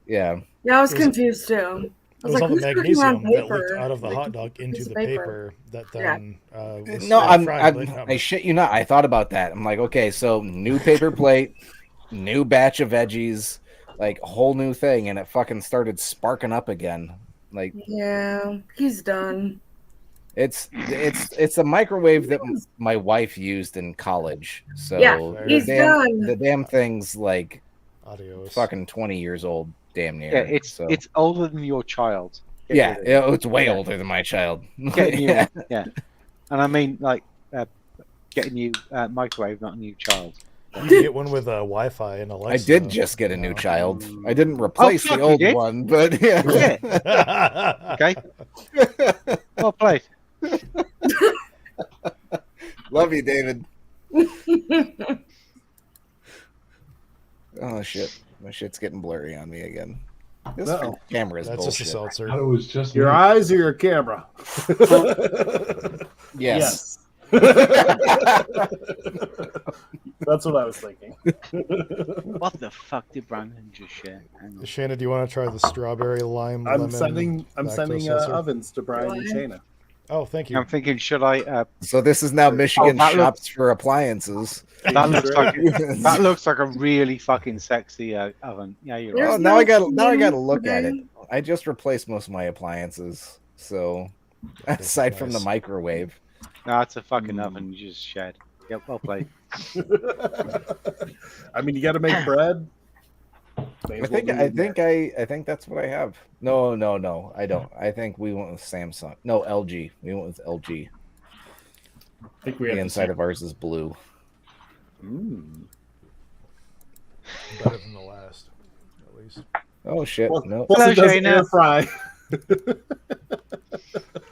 [SPEAKER 2] Yeah.
[SPEAKER 6] Yeah, I was
[SPEAKER 1] It was-
[SPEAKER 6] confused too. I
[SPEAKER 1] It
[SPEAKER 6] was
[SPEAKER 1] was
[SPEAKER 6] like,
[SPEAKER 1] all the
[SPEAKER 6] who's cooking
[SPEAKER 1] magnesium
[SPEAKER 6] on
[SPEAKER 1] that leaked
[SPEAKER 6] paper?
[SPEAKER 1] out of the
[SPEAKER 6] Like,
[SPEAKER 1] hot dog into
[SPEAKER 6] piece
[SPEAKER 1] the
[SPEAKER 6] of
[SPEAKER 1] paper that
[SPEAKER 6] Yeah.
[SPEAKER 1] then was
[SPEAKER 2] No,
[SPEAKER 1] fried.
[SPEAKER 2] I shit you not. I thought about that. I'm like, okay, so new paper plate, new batch of veggies, like a whole new thing, and it fucking started sparking up again. Like
[SPEAKER 6] Yeah, he's done.
[SPEAKER 2] it's a microwave that my wife used in college. So
[SPEAKER 6] Yeah,
[SPEAKER 2] the
[SPEAKER 6] he's done.
[SPEAKER 2] the damn thing's like
[SPEAKER 1] Adios.
[SPEAKER 2] fucking 20 years old, damn near.
[SPEAKER 8] Yeah,
[SPEAKER 2] so.
[SPEAKER 8] it's older than your child. Get
[SPEAKER 2] yeah,
[SPEAKER 8] rid of it.
[SPEAKER 2] yeah, it's way
[SPEAKER 8] Yeah.
[SPEAKER 2] older than my child.
[SPEAKER 8] Getting you,
[SPEAKER 2] Yeah.
[SPEAKER 8] yeah. And I mean, like, getting you microwave, not a new child.
[SPEAKER 1] You can get one with Wi-Fi and Alexa.
[SPEAKER 2] I did just get a new child. I didn't replace
[SPEAKER 8] fuck,
[SPEAKER 2] the
[SPEAKER 8] you
[SPEAKER 2] old
[SPEAKER 8] did?
[SPEAKER 2] one, but yeah.
[SPEAKER 8] Yeah. Okay. Well played.
[SPEAKER 2] Love you, David. Oh shit, my shit's getting blurry on me again. This
[SPEAKER 4] Uh-oh.
[SPEAKER 2] camera is
[SPEAKER 1] That's just a
[SPEAKER 2] bullshit.
[SPEAKER 1] seltzer.
[SPEAKER 3] I thought it was just
[SPEAKER 4] Your
[SPEAKER 3] me.
[SPEAKER 4] eyes or your camera?
[SPEAKER 2] Yes.
[SPEAKER 4] That's what I was thinking.
[SPEAKER 8] What the fuck did Brandon just share? Hang on.
[SPEAKER 1] Shanna, do you want to try the strawberry lime
[SPEAKER 4] I'm
[SPEAKER 1] lemon?
[SPEAKER 4] sending
[SPEAKER 1] lactose seltzer?
[SPEAKER 4] ovens to Brian and Shayna.
[SPEAKER 1] Oh, thank you.
[SPEAKER 8] I'm thinking, should I?
[SPEAKER 2] So this is now Michigan
[SPEAKER 8] that
[SPEAKER 2] shops for appliances.
[SPEAKER 8] That looks like a really fucking sexy oven. Yeah, you're
[SPEAKER 6] There's
[SPEAKER 8] right.
[SPEAKER 2] Oh, now
[SPEAKER 6] no
[SPEAKER 2] I gotta
[SPEAKER 6] cheese
[SPEAKER 2] look at it.
[SPEAKER 6] today.
[SPEAKER 2] I just replaced most of my appliances, so aside from the
[SPEAKER 1] nice.
[SPEAKER 2] microwave.
[SPEAKER 8] No, it's a fucking oven you just shed. Yep, well played.
[SPEAKER 4] I mean, you got to make bread. May
[SPEAKER 2] I
[SPEAKER 4] as well
[SPEAKER 2] think
[SPEAKER 4] do it.
[SPEAKER 2] I think that's what I have. No, I don't. I think we went with Samsung. No, LG. We went with LG.
[SPEAKER 4] I think we
[SPEAKER 2] The
[SPEAKER 4] have
[SPEAKER 2] inside of ours is blue.
[SPEAKER 1] Better than the last, at least.
[SPEAKER 2] Oh shit!
[SPEAKER 4] Plus,
[SPEAKER 2] No,
[SPEAKER 4] plus
[SPEAKER 8] Hello,
[SPEAKER 4] it does
[SPEAKER 8] Shayna.
[SPEAKER 4] air fry.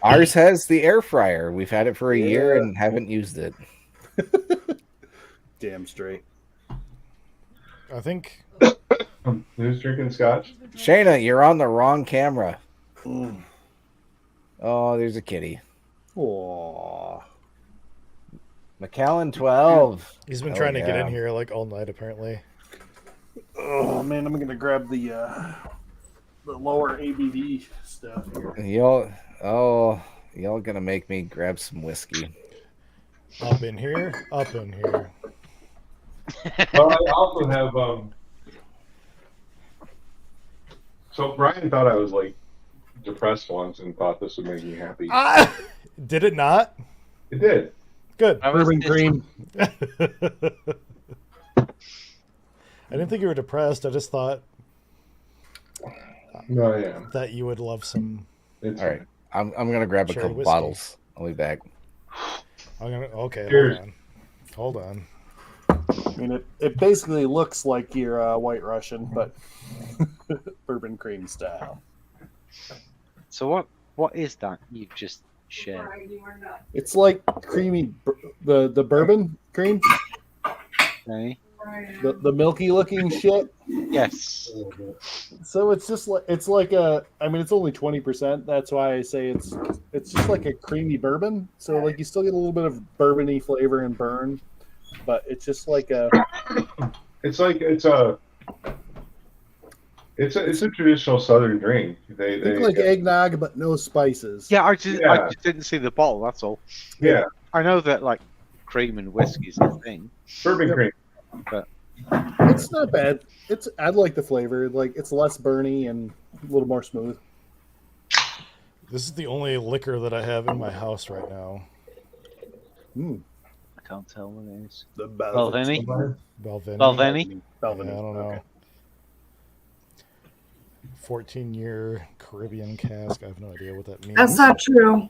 [SPEAKER 2] ours has the air fryer. We've had it for a year and haven't used it.
[SPEAKER 4] Damn straight.
[SPEAKER 1] I think
[SPEAKER 3] Who's drinking scotch?
[SPEAKER 2] Shayna, you're on the wrong camera.
[SPEAKER 4] Mm.
[SPEAKER 2] Oh, there's a kitty.
[SPEAKER 4] Aw.
[SPEAKER 2] McAllen 12.
[SPEAKER 1] he's been
[SPEAKER 2] Oh,
[SPEAKER 1] trying to get in
[SPEAKER 2] yeah.
[SPEAKER 1] here like all night, apparently.
[SPEAKER 4] Oh man, I'm gonna grab the lower ABV stuff here.
[SPEAKER 2] Y'all gonna make me grab some whiskey.
[SPEAKER 1] Up in here, up in here.
[SPEAKER 3] Well, I also have. So Brian thought I was like depressed once and thought this would make me happy.
[SPEAKER 1] Did it not?
[SPEAKER 3] It did.
[SPEAKER 1] Good.
[SPEAKER 4] Bourbon cream.
[SPEAKER 1] I didn't think you were depressed. I just thought
[SPEAKER 3] No, I am.
[SPEAKER 1] that you would love some.
[SPEAKER 3] It's
[SPEAKER 2] All right, I'm gonna grab a
[SPEAKER 1] Cherry
[SPEAKER 2] couple
[SPEAKER 1] whiskey.
[SPEAKER 2] bottles. I'll be back.
[SPEAKER 1] Okay.
[SPEAKER 3] Cheers.
[SPEAKER 1] Hold on.
[SPEAKER 4] I mean, it basically looks like your White Russian, but bourbon cream style.
[SPEAKER 8] So what is that you've just shared?
[SPEAKER 4] It's like creamy, the bourbon cream,
[SPEAKER 8] Okay.
[SPEAKER 4] the milky looking shit.
[SPEAKER 8] Yes.
[SPEAKER 4] So it's just like it's only 20%. That's why I say it's just like a creamy bourbon. So like you still get a little bit of bourbony flavor and burn, but it's just like a
[SPEAKER 3] it's a traditional Southern drink. They
[SPEAKER 4] like eggnog, but no spices.
[SPEAKER 8] Yeah, I just didn't see the bottle. That's all.
[SPEAKER 3] yeah,
[SPEAKER 8] I know that like cream and whiskey is a thing.
[SPEAKER 3] bourbon cream.
[SPEAKER 4] It's not bad. I like the flavor. Like it's less burny and a little more smooth.
[SPEAKER 1] This is the only liquor that I have in my house right now.
[SPEAKER 8] I can't tell what it is.
[SPEAKER 4] The
[SPEAKER 8] Balvenie?
[SPEAKER 1] Balvenie.
[SPEAKER 8] Balvenie?
[SPEAKER 1] Yeah, I don't know.
[SPEAKER 4] Okay.
[SPEAKER 1] 14-year Caribbean cask. I have no idea what that means.
[SPEAKER 6] That's not true.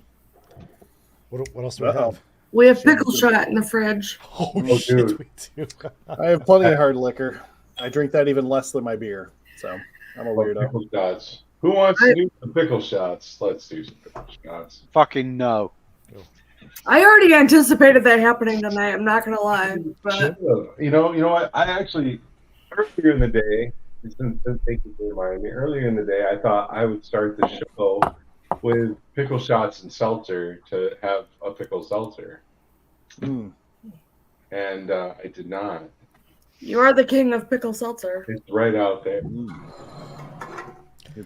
[SPEAKER 1] What else do we have?
[SPEAKER 6] We have pickle shot in the fridge.
[SPEAKER 1] Oh shit,
[SPEAKER 3] dude.
[SPEAKER 1] we do.
[SPEAKER 4] I have plenty of hard liquor. I drink that even less than my beer. So I'm a weirdo.
[SPEAKER 3] Pickle shots. Who wants to do some pickle shots? Let's do some pickle shots.
[SPEAKER 8] Fucking no.
[SPEAKER 6] I already anticipated that happening tonight. I'm not gonna lie, but
[SPEAKER 3] You know what? I actually earlier in the day, since thank you for reminding me. Earlier in the day, I thought I would start the show with pickle shots and seltzer to have a pickle seltzer, and I did not.
[SPEAKER 6] you are the king of pickle seltzer.
[SPEAKER 3] It's right out there.
[SPEAKER 1] We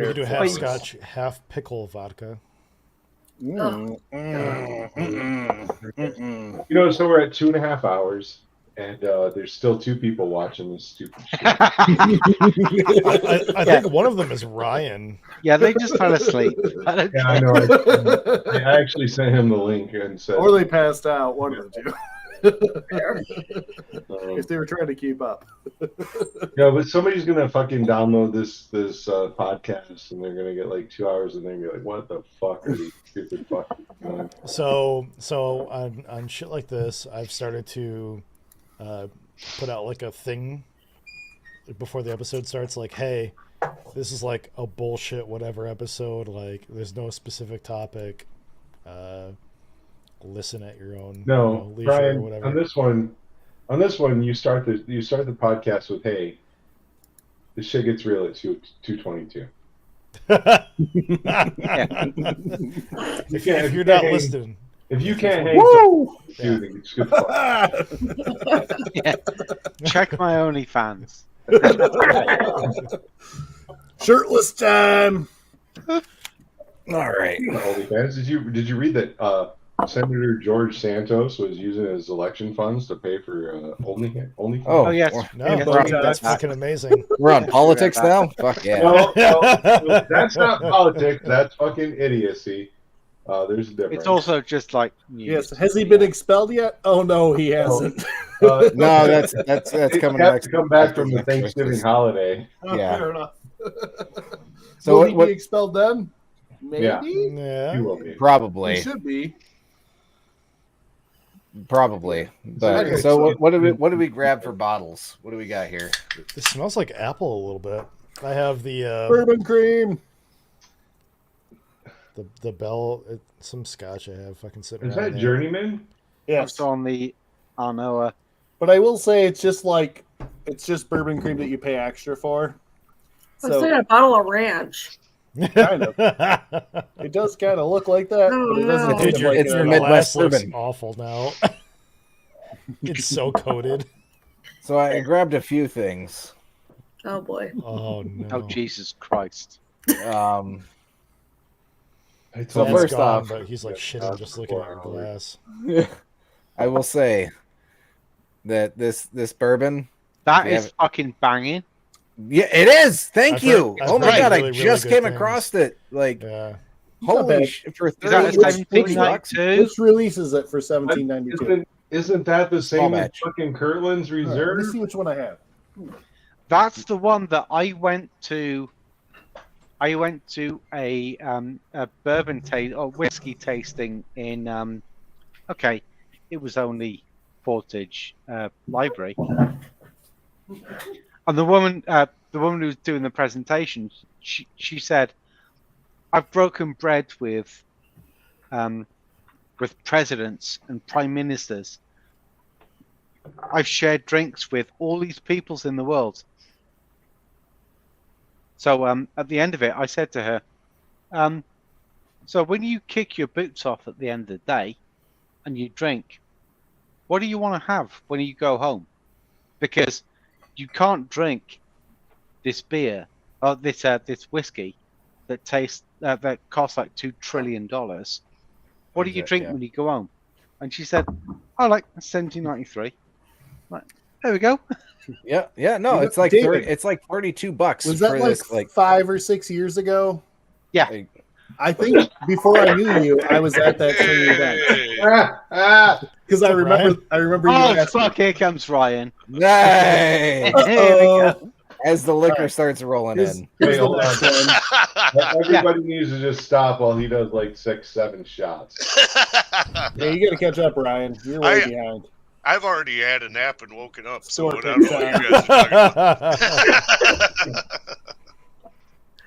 [SPEAKER 1] could do half scotch, half pickle vodka.
[SPEAKER 3] You know, so we're at 2.5 hours, and there's still 2 people watching this stupid shit.
[SPEAKER 1] I think one of them is Ryan.
[SPEAKER 8] Yeah, they just fell asleep.
[SPEAKER 3] Yeah, I know. I actually sent him the link and said,
[SPEAKER 4] Or they passed out, one of the two. If they were trying to keep up.
[SPEAKER 3] yeah, but somebody's gonna fucking download this podcast, and they're gonna get like 2 hours, and they're gonna be like, "What the fuck are these stupid fucking doing?"
[SPEAKER 1] So on shit like this, I've started to put out like a thing before the episode starts, like, hey, this is like a bullshit whatever episode, like there's no specific topic, listen at your own
[SPEAKER 3] No,
[SPEAKER 1] leisure or
[SPEAKER 3] Brian.
[SPEAKER 1] whatever.
[SPEAKER 3] On this one, you start the podcast with, "Hey, this shit gets real at 2:22."
[SPEAKER 1] If you're not listening,
[SPEAKER 3] if you can't hang, dude, it's good fuck.
[SPEAKER 8] Yeah. Check my OnlyFans.
[SPEAKER 4] Shirtless time.
[SPEAKER 2] All right.
[SPEAKER 3] OnlyFans. Did you read that Senator George Santos was using his election funds to pay for OnlyFans?
[SPEAKER 2] Oh,
[SPEAKER 8] Oh yes.
[SPEAKER 1] No,
[SPEAKER 8] yes,
[SPEAKER 4] Bow
[SPEAKER 8] we
[SPEAKER 4] tie.
[SPEAKER 1] that's
[SPEAKER 8] read that.
[SPEAKER 1] fucking amazing.
[SPEAKER 2] we're on politics now. Fuck yeah.
[SPEAKER 3] No, that's not politics. That's fucking idiocy. There's a difference.
[SPEAKER 8] It's also just like news.
[SPEAKER 4] Yes. Has he been expelled yet? Oh no, he hasn't.
[SPEAKER 3] No,
[SPEAKER 2] that's coming
[SPEAKER 3] have
[SPEAKER 2] next.
[SPEAKER 3] to come back
[SPEAKER 2] after
[SPEAKER 3] from the
[SPEAKER 2] next
[SPEAKER 3] Thanksgiving
[SPEAKER 2] Christmas.
[SPEAKER 3] holiday.
[SPEAKER 2] Yeah.
[SPEAKER 4] Fair enough.
[SPEAKER 2] So
[SPEAKER 4] Will he
[SPEAKER 2] what
[SPEAKER 4] be expelled then? Maybe.
[SPEAKER 3] Yeah.
[SPEAKER 1] Yeah.
[SPEAKER 3] You will be.
[SPEAKER 4] He
[SPEAKER 2] probably.
[SPEAKER 4] should be.
[SPEAKER 2] Probably. But
[SPEAKER 3] Okay,
[SPEAKER 2] so
[SPEAKER 3] so-
[SPEAKER 2] what do we grab for bottles? What do we got here?
[SPEAKER 1] This smells like apple a little bit. I have the
[SPEAKER 4] Bourbon cream.
[SPEAKER 1] Bell, some scotch I have fucking sitting
[SPEAKER 3] Is
[SPEAKER 1] around
[SPEAKER 3] that
[SPEAKER 1] there.
[SPEAKER 3] Journeyman?
[SPEAKER 4] Yes.
[SPEAKER 8] It's on the Arnoa.
[SPEAKER 4] But I will say it's just bourbon cream that you pay extra for.
[SPEAKER 6] Let's say a bottle of ranch.
[SPEAKER 4] Kind of. It does kind of look like that,
[SPEAKER 6] Oh,
[SPEAKER 4] but it doesn't
[SPEAKER 6] no.
[SPEAKER 4] taste
[SPEAKER 1] Dude,
[SPEAKER 4] like
[SPEAKER 2] it's
[SPEAKER 4] it
[SPEAKER 2] the
[SPEAKER 4] at all.
[SPEAKER 2] Midwest
[SPEAKER 1] glass looks
[SPEAKER 2] bourbon.
[SPEAKER 1] awful now. It's so coated.
[SPEAKER 2] So I grabbed a few things.
[SPEAKER 6] Oh boy.
[SPEAKER 1] Oh no.
[SPEAKER 8] Oh Jesus Christ!
[SPEAKER 2] Um,
[SPEAKER 3] I
[SPEAKER 2] So
[SPEAKER 1] That's
[SPEAKER 2] first
[SPEAKER 1] gone,
[SPEAKER 2] off-
[SPEAKER 1] but he's like shitting just looking at your glass.
[SPEAKER 2] I will say that this bourbon.
[SPEAKER 8] That
[SPEAKER 2] Yeah,
[SPEAKER 8] is fucking banging.
[SPEAKER 2] Yeah, it is. Thank
[SPEAKER 1] I've
[SPEAKER 2] you.
[SPEAKER 1] heard-
[SPEAKER 2] Oh
[SPEAKER 1] I've
[SPEAKER 2] my
[SPEAKER 1] heard
[SPEAKER 2] god,
[SPEAKER 1] really,
[SPEAKER 2] I
[SPEAKER 1] really
[SPEAKER 2] just
[SPEAKER 1] good
[SPEAKER 2] came
[SPEAKER 1] things.
[SPEAKER 2] across it. Like,
[SPEAKER 1] Yeah.
[SPEAKER 2] holy
[SPEAKER 4] bad.
[SPEAKER 2] shit! For
[SPEAKER 8] Is that a
[SPEAKER 2] 30
[SPEAKER 8] 1792?
[SPEAKER 2] bucks.
[SPEAKER 4] Which releases it for 1792?
[SPEAKER 3] Isn't that the
[SPEAKER 2] Small
[SPEAKER 3] same as
[SPEAKER 2] batch.
[SPEAKER 3] fucking Kirtland's
[SPEAKER 4] All right, let
[SPEAKER 3] Reserve?
[SPEAKER 4] me see which one I have.
[SPEAKER 8] That's the one that I went to. I went to a bourbon taste or whiskey tasting in. Okay, it was only Portage Library, and the woman who was doing the presentation, she said, "I've broken bread with presidents and prime ministers. I've shared drinks with all these peoples in the world." So at the end of it, I said to her, so when you kick your boots off at the end of the day and you drink, what do you want to have when you go home? Because you can't drink this beer or this whiskey that tastes that costs like $2 trillion. What do you drink when you go home? And she said, "I like 1793." Like, there we go.
[SPEAKER 2] Yeah. No, it's like
[SPEAKER 4] David,
[SPEAKER 2] 30, it's like $32
[SPEAKER 4] Was
[SPEAKER 2] for
[SPEAKER 4] that like
[SPEAKER 2] this. Like,
[SPEAKER 4] 5 or 6 years ago?
[SPEAKER 8] Yeah.
[SPEAKER 2] like,
[SPEAKER 4] I think before I knew you, I was at that same event because I remember. I remember you.
[SPEAKER 8] Oh
[SPEAKER 4] asking-
[SPEAKER 8] fuck! Here comes Ryan.
[SPEAKER 2] nice.
[SPEAKER 8] Here we go.
[SPEAKER 2] As the liquor
[SPEAKER 4] Alright.
[SPEAKER 2] starts rolling
[SPEAKER 4] Here's,
[SPEAKER 2] in.
[SPEAKER 4] here's
[SPEAKER 3] Wait,
[SPEAKER 4] the
[SPEAKER 3] hold
[SPEAKER 4] next
[SPEAKER 3] on.
[SPEAKER 4] one.
[SPEAKER 3] Everybody needs to just stop while he does like 6-7 shots.
[SPEAKER 4] Yeah, you got to catch up, Ryan. You're way behind.
[SPEAKER 10] I've already had a nap and woken up, so
[SPEAKER 4] Sort
[SPEAKER 10] I don't know what you guys are talking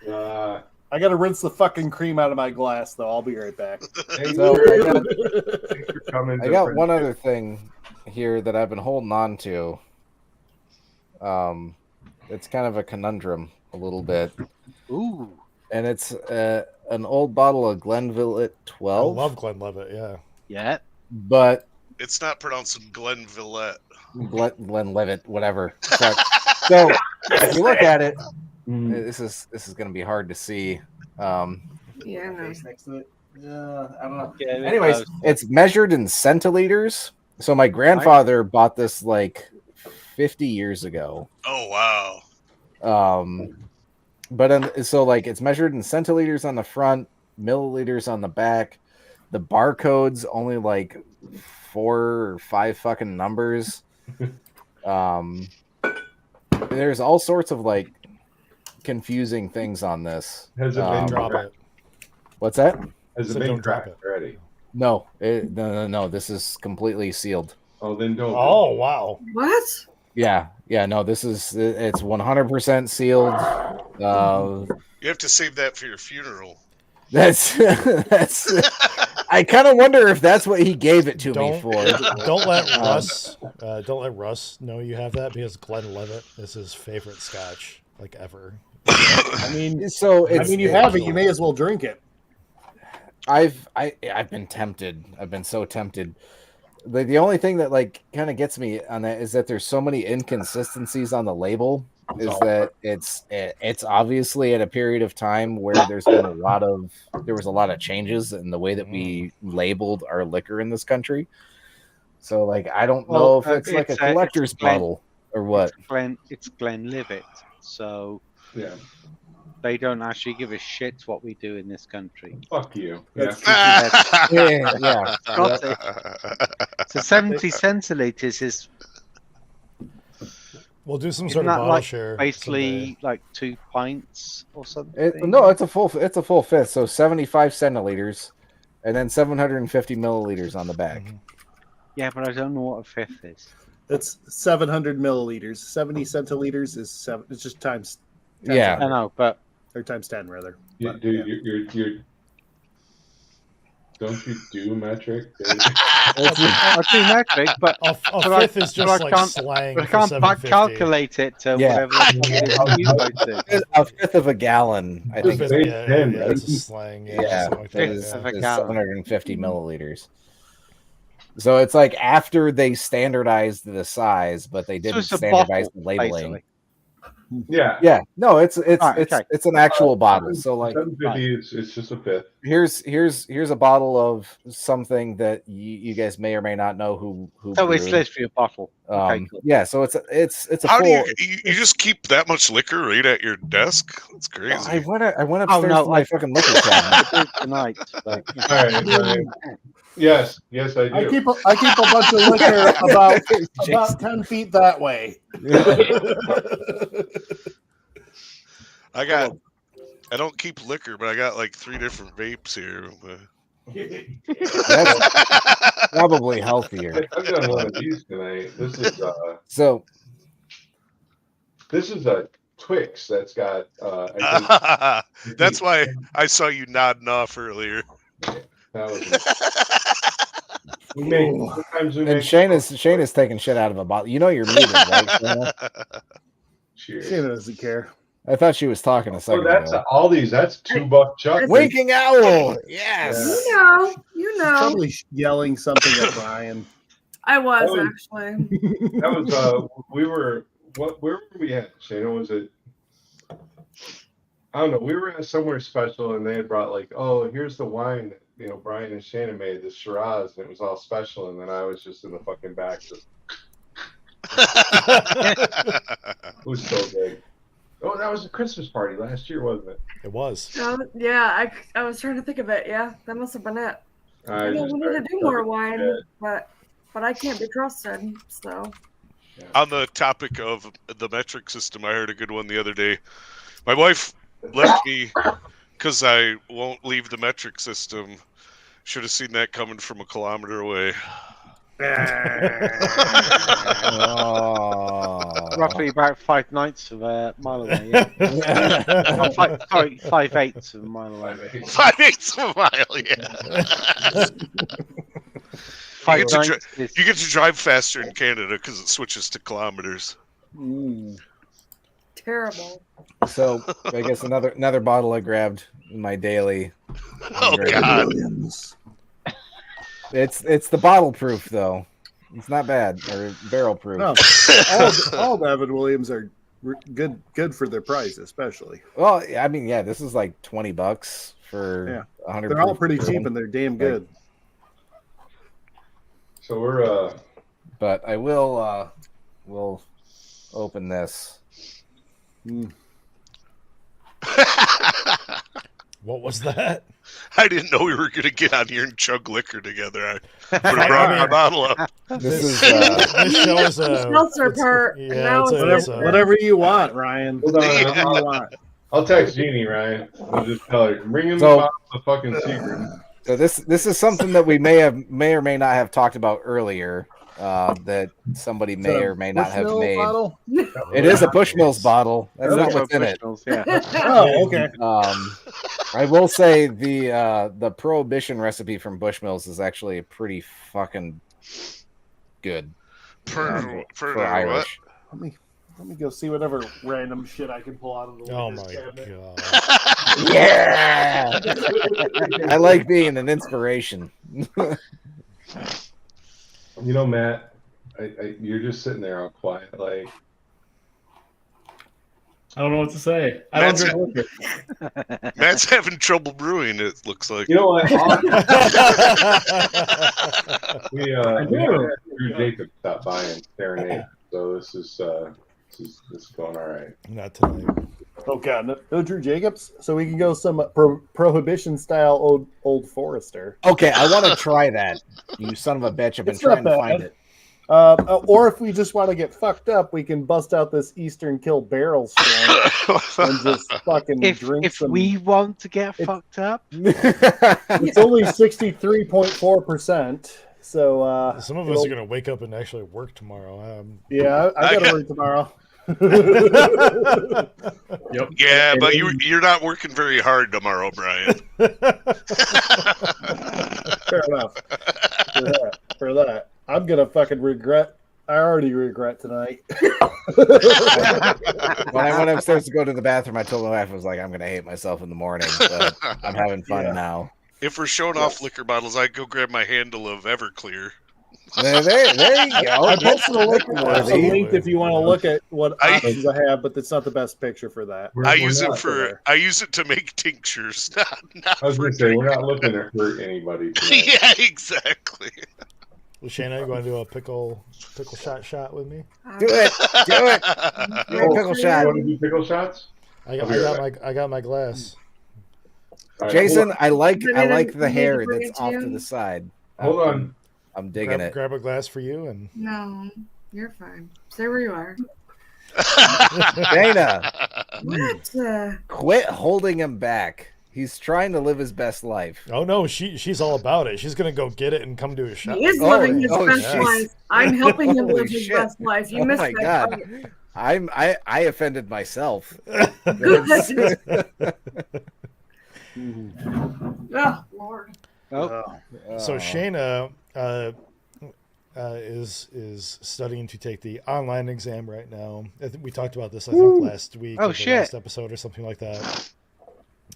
[SPEAKER 10] about.
[SPEAKER 4] I got to rinse the fucking cream out of my glass, though. I'll be right back.
[SPEAKER 3] Thanks
[SPEAKER 2] So
[SPEAKER 3] thanks for coming.
[SPEAKER 2] I
[SPEAKER 3] to
[SPEAKER 2] got one
[SPEAKER 3] Friendsgiving.
[SPEAKER 2] other thing here that I've been holding on to. It's kind of a conundrum a little bit,
[SPEAKER 8] Ooh.
[SPEAKER 2] and it's an old bottle of Glenlivet
[SPEAKER 1] I
[SPEAKER 2] 12.
[SPEAKER 1] love Glenlivet, yeah.
[SPEAKER 8] Yeah.
[SPEAKER 2] But
[SPEAKER 10] It's not pronounced Glenvillette.
[SPEAKER 2] Glenlivet, whatever. So if you look at it, this is going to be hard to see.
[SPEAKER 6] Yeah. No.
[SPEAKER 2] Next to it. I don't know.
[SPEAKER 8] Yeah,
[SPEAKER 2] Anyways, it's measured in centiliters. So my grandfather bought this like 50 years ago.
[SPEAKER 10] Oh wow!
[SPEAKER 2] So like it's measured in centiliters on the front, milliliters on the back. The barcode's only like 4 or 5 fucking numbers. There's all sorts of like confusing things on this.
[SPEAKER 3] Has it been
[SPEAKER 1] Drop it.
[SPEAKER 2] What's that?
[SPEAKER 3] Has
[SPEAKER 1] So
[SPEAKER 3] it been
[SPEAKER 1] don't drop
[SPEAKER 3] cracked already?
[SPEAKER 2] No, no. This is completely sealed.
[SPEAKER 3] Oh, then don't.
[SPEAKER 1] Oh wow.
[SPEAKER 6] What?
[SPEAKER 2] Yeah. No. It's 100% sealed.
[SPEAKER 10] You have to save that for your funeral.
[SPEAKER 2] That's. I kind of wonder if that's what he gave it to me for.
[SPEAKER 1] Don't let Russ know you have that, because Glenlivet is his favorite scotch like ever.
[SPEAKER 4] I mean,
[SPEAKER 2] So it's,
[SPEAKER 4] you have it. You may as well drink it.
[SPEAKER 2] I've been tempted. I've been so tempted. The only thing that like kind of gets me on that is that there's so many inconsistencies on the label. Is that it's obviously at a period of time where there's been a lot of there was a lot of changes in the way that we labeled our liquor in this country. So, like, I don't know if it's like a collector's bottle or what.
[SPEAKER 8] It's Glenlivet, so
[SPEAKER 3] Yeah.
[SPEAKER 8] they don't actually give a shit what we do in this country.
[SPEAKER 3] Fuck you. Yeah.
[SPEAKER 2] Yeah.
[SPEAKER 8] Got it. So 70 centiliters is
[SPEAKER 1] We'll do some
[SPEAKER 8] isn't
[SPEAKER 1] sort of
[SPEAKER 8] that
[SPEAKER 1] bottle
[SPEAKER 8] like
[SPEAKER 1] share.
[SPEAKER 8] basically
[SPEAKER 1] someday.
[SPEAKER 8] like 2 pints or something.
[SPEAKER 2] No, it's a full fifth. So 75 centiliters, and then 750 milliliters on the back.
[SPEAKER 1] Mhm.
[SPEAKER 8] Yeah, but I don't know what a fifth is.
[SPEAKER 4] It's 700 milliliters. 70 centiliters is 7. It's just times. 10
[SPEAKER 2] Yeah.
[SPEAKER 8] I know, but
[SPEAKER 4] or times 10 rather.
[SPEAKER 3] You,
[SPEAKER 4] But,
[SPEAKER 3] dude,
[SPEAKER 4] yeah.
[SPEAKER 3] you're don't you do metric?
[SPEAKER 8] I do metric, but
[SPEAKER 1] A
[SPEAKER 8] but
[SPEAKER 1] fifth is just like slang.
[SPEAKER 8] I can't back calculate it to whatever you guys do.
[SPEAKER 2] A fifth of a gallon, I think.
[SPEAKER 1] Yeah, it's a slang.
[SPEAKER 2] Yeah,
[SPEAKER 1] something like that,
[SPEAKER 2] is
[SPEAKER 8] of a
[SPEAKER 2] is
[SPEAKER 8] gallon.
[SPEAKER 2] 750 milliliters. So it's like after they standardized the size, but they didn't
[SPEAKER 8] it's a
[SPEAKER 2] standardize
[SPEAKER 8] bottle,
[SPEAKER 2] the labeling.
[SPEAKER 8] basically.
[SPEAKER 3] Yeah.
[SPEAKER 2] Yeah, no, it's
[SPEAKER 8] okay.
[SPEAKER 2] it's an actual bottle. So like
[SPEAKER 3] 750 it's just a fifth.
[SPEAKER 2] here's a bottle of something that you guys may or may not know who
[SPEAKER 8] So it's
[SPEAKER 2] brewed.
[SPEAKER 8] literally a bottle. Okay, cool.
[SPEAKER 2] Yeah, so it's a
[SPEAKER 10] How
[SPEAKER 2] full.
[SPEAKER 10] do you just keep that much liquor right at your desk? That's crazy.
[SPEAKER 2] I went upstairs
[SPEAKER 8] no,
[SPEAKER 2] to my fucking liquor cabinet.
[SPEAKER 8] Tonight. Like,
[SPEAKER 3] All right. Yes, I do.
[SPEAKER 4] I keep a bunch of liquor about 10 feet that way.
[SPEAKER 10] I don't keep liquor, but I got like 3 different vapes here.
[SPEAKER 2] That's probably healthier.
[SPEAKER 3] I've done one of these tonight. This is
[SPEAKER 2] So
[SPEAKER 3] a Twix that's got I
[SPEAKER 10] That's why I saw you nodding off earlier.
[SPEAKER 3] think that was we make sometimes we
[SPEAKER 2] and
[SPEAKER 3] make
[SPEAKER 2] Shane is taking shit out of a bottle. You know you're muted, right? Shayna?
[SPEAKER 3] cheers.
[SPEAKER 4] Shana doesn't care.
[SPEAKER 2] I thought she was talking a second
[SPEAKER 3] that's
[SPEAKER 2] ago.
[SPEAKER 3] all these. That's $2 Chuck.
[SPEAKER 2] Winking owl. Yes.
[SPEAKER 6] You know.
[SPEAKER 4] Probably yelling something at Brian.
[SPEAKER 6] I was
[SPEAKER 3] Oh.
[SPEAKER 6] actually.
[SPEAKER 3] That was we were where were we at? Shana, was it? I don't know. We were at somewhere special, and they had brought like, oh, here's the wine that Brian and Shana made, the Shiraz, and it was all special. And then I was just in the fucking back. Just, it was so good. Oh, that was a Christmas party last year, wasn't it?
[SPEAKER 1] It was.
[SPEAKER 6] Yeah, I was trying to think of it. Yeah, that must have been it. I know we need to do more wine, but I can't be trusted. So.
[SPEAKER 10] On the topic of the metric system, I heard a good one the other day. My wife left me because I won't leave the metric system. Should have seen that coming from a kilometer away.
[SPEAKER 8] Roughly about 5/9 of a mile away. Yeah. 5/8 of a mile away.
[SPEAKER 10] 5/8 of a mile, yeah. You get to drive faster in Canada because it switches to kilometers.
[SPEAKER 6] Terrible.
[SPEAKER 2] So I guess another bottle I grabbed in my daily.
[SPEAKER 10] Oh God!
[SPEAKER 2] It's the bottle proof though. It's not bad, or barrel proof.
[SPEAKER 4] No, all David Williams are good for their price, especially.
[SPEAKER 2] Well, I mean, yeah, this is like $20 for 100.
[SPEAKER 4] They're all pretty cheap and they're damn good.
[SPEAKER 3] So we're
[SPEAKER 2] But I will open this.
[SPEAKER 1] What was that?
[SPEAKER 10] I didn't know we were going to get on here and chug liquor together. I would have brought my bottle up.
[SPEAKER 2] This is
[SPEAKER 1] This show is a
[SPEAKER 6] Seltzer part.
[SPEAKER 1] yeah,
[SPEAKER 6] and now
[SPEAKER 1] it's
[SPEAKER 6] it's
[SPEAKER 4] Whatever you want, Ryan.
[SPEAKER 3] hold on.
[SPEAKER 4] Whatever you want.
[SPEAKER 3] I'll text Jeannie, Ryan. I'll just tell her bring him
[SPEAKER 2] So-
[SPEAKER 3] the bottle of fucking secret.
[SPEAKER 2] So this is something that we may or may not have talked about earlier. That somebody may or may not have
[SPEAKER 4] Bushmill
[SPEAKER 2] made.
[SPEAKER 4] bottle?
[SPEAKER 2] It is a Bushmills bottle. That's not what's in it.
[SPEAKER 8] Yeah.
[SPEAKER 4] Oh, okay.
[SPEAKER 2] I will say the Prohibition recipe from Bushmills is actually pretty fucking good
[SPEAKER 10] For
[SPEAKER 2] for Irish.
[SPEAKER 4] Let me go see whatever random shit I can pull out of the
[SPEAKER 1] oh
[SPEAKER 4] liquor
[SPEAKER 1] my
[SPEAKER 4] cabinet.
[SPEAKER 1] god!
[SPEAKER 2] Yeah, I like being an inspiration.
[SPEAKER 3] Matt, you're just sitting there all quiet. Like,
[SPEAKER 7] I don't know what to say. I
[SPEAKER 10] Matt's,
[SPEAKER 7] don't drink liquor.
[SPEAKER 10] Matt's having trouble brewing. It looks like.
[SPEAKER 3] You know what? we had
[SPEAKER 7] do.
[SPEAKER 3] Drew Jacobs stop by and serenade, so this is going all right.
[SPEAKER 1] Not tonight.
[SPEAKER 4] Oh god, no Drew Jacobs. So we can go some prohibition style old Forester.
[SPEAKER 2] Okay, I want to try that. You son of a bitch! I've been
[SPEAKER 4] It's
[SPEAKER 2] trying
[SPEAKER 4] not
[SPEAKER 2] to find
[SPEAKER 4] bad.
[SPEAKER 2] it.
[SPEAKER 4] Or if we just want to get fucked up, we can bust out this Eastern Kill Barrel strain and just fucking drink
[SPEAKER 8] If
[SPEAKER 4] some.
[SPEAKER 8] we want to get fucked up,
[SPEAKER 4] It's only 63.4%. So
[SPEAKER 1] Some of us are going to wake up and actually work tomorrow.
[SPEAKER 4] Yeah, I got to work tomorrow.
[SPEAKER 7] Yep.
[SPEAKER 10] Yeah, but you're not working very hard tomorrow, Brian.
[SPEAKER 4] Fair enough. For that. I'm gonna fucking regret. I already regret tonight.
[SPEAKER 2] When I went upstairs to go to the bathroom, I told my wife, I was like, I'm gonna hate myself in the morning, but I'm having fun now.
[SPEAKER 10] If we're showing off liquor bottles, I'd go grab my handle of Everclear.
[SPEAKER 2] There you go.
[SPEAKER 4] I posted a link,
[SPEAKER 2] Worthy.
[SPEAKER 4] if you want to look at what
[SPEAKER 10] I-
[SPEAKER 4] options I have, but it's not the best picture for that.
[SPEAKER 10] I use it to make tinctures. Not
[SPEAKER 3] I was
[SPEAKER 10] for
[SPEAKER 3] going to say, we're not looking to hurt anybody tonight.
[SPEAKER 10] Yeah, exactly.
[SPEAKER 1] Well, Shayna, you want to do a pickle shot with me?
[SPEAKER 2] Do it. Do it. Do a pickle shot.
[SPEAKER 3] You want to do pickle shots?
[SPEAKER 1] I got my glass.
[SPEAKER 3] All right,
[SPEAKER 2] Jason, I like
[SPEAKER 6] Bring it in-
[SPEAKER 2] the hair
[SPEAKER 6] bring
[SPEAKER 2] that's
[SPEAKER 6] it to
[SPEAKER 2] off
[SPEAKER 6] you.
[SPEAKER 2] to the side.
[SPEAKER 3] Hold on.
[SPEAKER 2] I'm digging it.
[SPEAKER 1] Grab a glass for you and.
[SPEAKER 6] No, you're fine. Stay where you are.
[SPEAKER 2] Dana,
[SPEAKER 6] What?
[SPEAKER 2] quit holding him back. He's trying to live his best life.
[SPEAKER 1] Oh no, she's all about it. She's gonna go get it and come do a shot.
[SPEAKER 6] He is
[SPEAKER 2] Oh,
[SPEAKER 6] living his
[SPEAKER 2] oh,
[SPEAKER 6] best
[SPEAKER 2] jeez.
[SPEAKER 6] life. I'm helping him
[SPEAKER 2] Holy
[SPEAKER 6] live his
[SPEAKER 2] shit.
[SPEAKER 6] best life. You
[SPEAKER 2] Oh
[SPEAKER 6] missed
[SPEAKER 2] my
[SPEAKER 6] that.
[SPEAKER 2] God. I offended myself.
[SPEAKER 6] Oh Lord.
[SPEAKER 2] Oh.
[SPEAKER 1] So Shayna is studying to take the online exam right now. I think we talked about this. I think last week.
[SPEAKER 8] Oh,
[SPEAKER 1] or the
[SPEAKER 8] shit.
[SPEAKER 1] Last episode or something like that.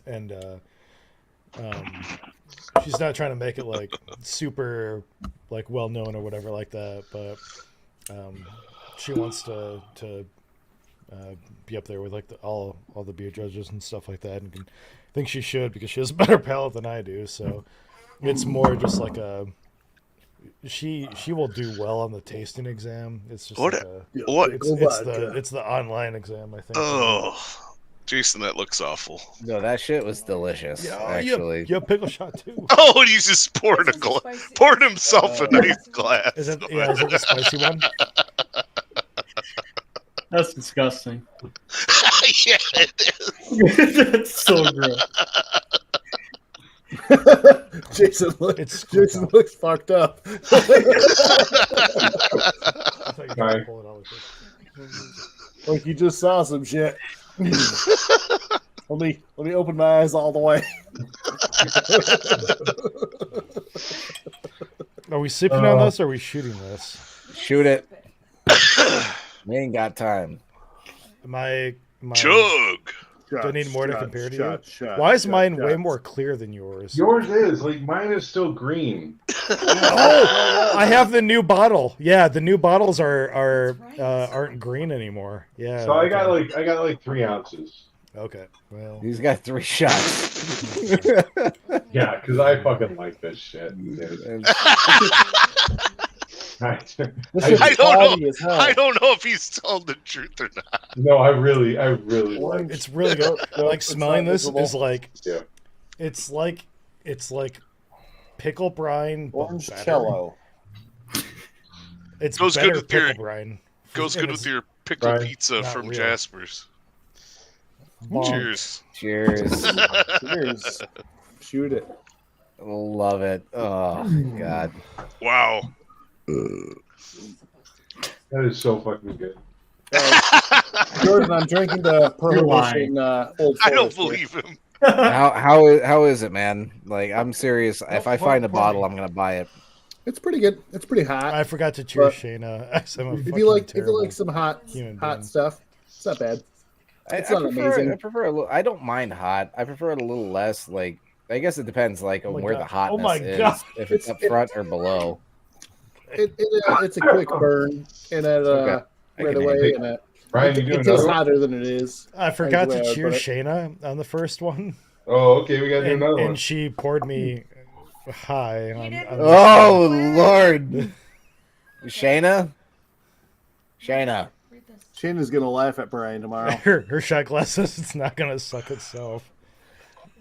[SPEAKER 1] And she's not trying to make it like super like well known or whatever like that, but she wants to be up there with like all the beer judges and stuff like that, and I think she should because she has a better palate than I do. So it's more just like a she will do well on the tasting exam. It's just
[SPEAKER 10] What?
[SPEAKER 1] like a,
[SPEAKER 10] What?
[SPEAKER 1] it's the online exam, I think.
[SPEAKER 10] Oh, Jason, that looks awful.
[SPEAKER 2] No, that shit was delicious, actually.
[SPEAKER 1] You have pickle shot too.
[SPEAKER 10] Oh, and he's just poured poured himself a nice glass.
[SPEAKER 1] Is it the spicy one?
[SPEAKER 7] That's disgusting.
[SPEAKER 10] Yeah, it is.
[SPEAKER 7] That's so gross.
[SPEAKER 4] Jason looks fucked up.
[SPEAKER 1] I thought you were
[SPEAKER 3] Sorry.
[SPEAKER 1] gonna pull it out like this.
[SPEAKER 4] Like you just saw some shit. Let me open my eyes all the way.
[SPEAKER 1] Are we sipping on this or are we shooting this?
[SPEAKER 2] Shoot it. We ain't got time.
[SPEAKER 1] My
[SPEAKER 10] Chug.
[SPEAKER 1] do I need more to compare to you?
[SPEAKER 4] Shot,
[SPEAKER 1] Why is
[SPEAKER 4] shot,
[SPEAKER 1] mine
[SPEAKER 4] shot.
[SPEAKER 1] way more clear than yours?
[SPEAKER 3] Yours is like mine is still green.
[SPEAKER 1] Oh, I have the new bottle. Yeah, the new bottles aren't green anymore. Yeah.
[SPEAKER 3] So I got like 3 ounces.
[SPEAKER 1] Okay. Well.
[SPEAKER 2] He's got 3 shots.
[SPEAKER 3] Yeah, because I fucking like this shit. dude. I
[SPEAKER 10] don't know if he's telling the truth or not.
[SPEAKER 3] No, I really like.
[SPEAKER 1] It's really good. Like smelling this
[SPEAKER 4] visible.
[SPEAKER 1] is like
[SPEAKER 3] Yeah.
[SPEAKER 1] it's like pickle brine. but
[SPEAKER 4] Orange
[SPEAKER 1] better.
[SPEAKER 4] cello.
[SPEAKER 1] It's
[SPEAKER 10] Goes good
[SPEAKER 1] better
[SPEAKER 10] with your-
[SPEAKER 1] pickle brine.
[SPEAKER 10] Goes
[SPEAKER 1] And
[SPEAKER 10] good with
[SPEAKER 1] it's
[SPEAKER 10] your pickle
[SPEAKER 3] Right.
[SPEAKER 10] pizza
[SPEAKER 1] Not
[SPEAKER 10] from
[SPEAKER 1] real.
[SPEAKER 10] Jasper's.
[SPEAKER 1] bonk.
[SPEAKER 10] Cheers.
[SPEAKER 2] Cheers.
[SPEAKER 4] Cheers. Shoot it.
[SPEAKER 2] Love it. Oh, God.
[SPEAKER 10] Wow.
[SPEAKER 3] That is so fucking good.
[SPEAKER 4] Jordan, I'm drinking the Prohibition Old
[SPEAKER 10] I don't
[SPEAKER 4] Forester.
[SPEAKER 10] believe him.
[SPEAKER 2] How is it, man? Like, I'm serious. If I find a bottle, I'm gonna buy it.
[SPEAKER 4] It's pretty good. It's pretty hot.
[SPEAKER 1] I forgot to cheers
[SPEAKER 4] But
[SPEAKER 1] Shayna. I'm a
[SPEAKER 4] if
[SPEAKER 1] fucking
[SPEAKER 4] you like
[SPEAKER 1] terrible
[SPEAKER 4] some hot
[SPEAKER 1] human
[SPEAKER 4] hot
[SPEAKER 1] being.
[SPEAKER 4] stuff, it's not bad.
[SPEAKER 2] I
[SPEAKER 4] It's not amazing.
[SPEAKER 2] prefer a little. I don't mind hot. I prefer it a little less. Like, I guess it depends, like, on
[SPEAKER 1] my
[SPEAKER 2] where
[SPEAKER 1] God.
[SPEAKER 2] the hotness
[SPEAKER 1] Oh my
[SPEAKER 2] is.
[SPEAKER 1] God.
[SPEAKER 2] If it's up front or below.
[SPEAKER 4] It's a quick burn and
[SPEAKER 2] Okay. I
[SPEAKER 4] right
[SPEAKER 2] can
[SPEAKER 4] away,
[SPEAKER 2] handle
[SPEAKER 4] and
[SPEAKER 3] Brian, you doing
[SPEAKER 4] It tastes
[SPEAKER 3] another one?
[SPEAKER 4] hotter than it is.
[SPEAKER 1] I forgot
[SPEAKER 4] That's the way I
[SPEAKER 1] to
[SPEAKER 4] would
[SPEAKER 1] cheer
[SPEAKER 4] put it.
[SPEAKER 1] Shayna on the first one,
[SPEAKER 3] Oh, okay, we gotta do another one.
[SPEAKER 1] and she poured me high. On
[SPEAKER 2] Oh Lord, Shayna.
[SPEAKER 4] Shayna's gonna laugh at Brian tomorrow.
[SPEAKER 1] her shot glasses. It's not gonna suck itself.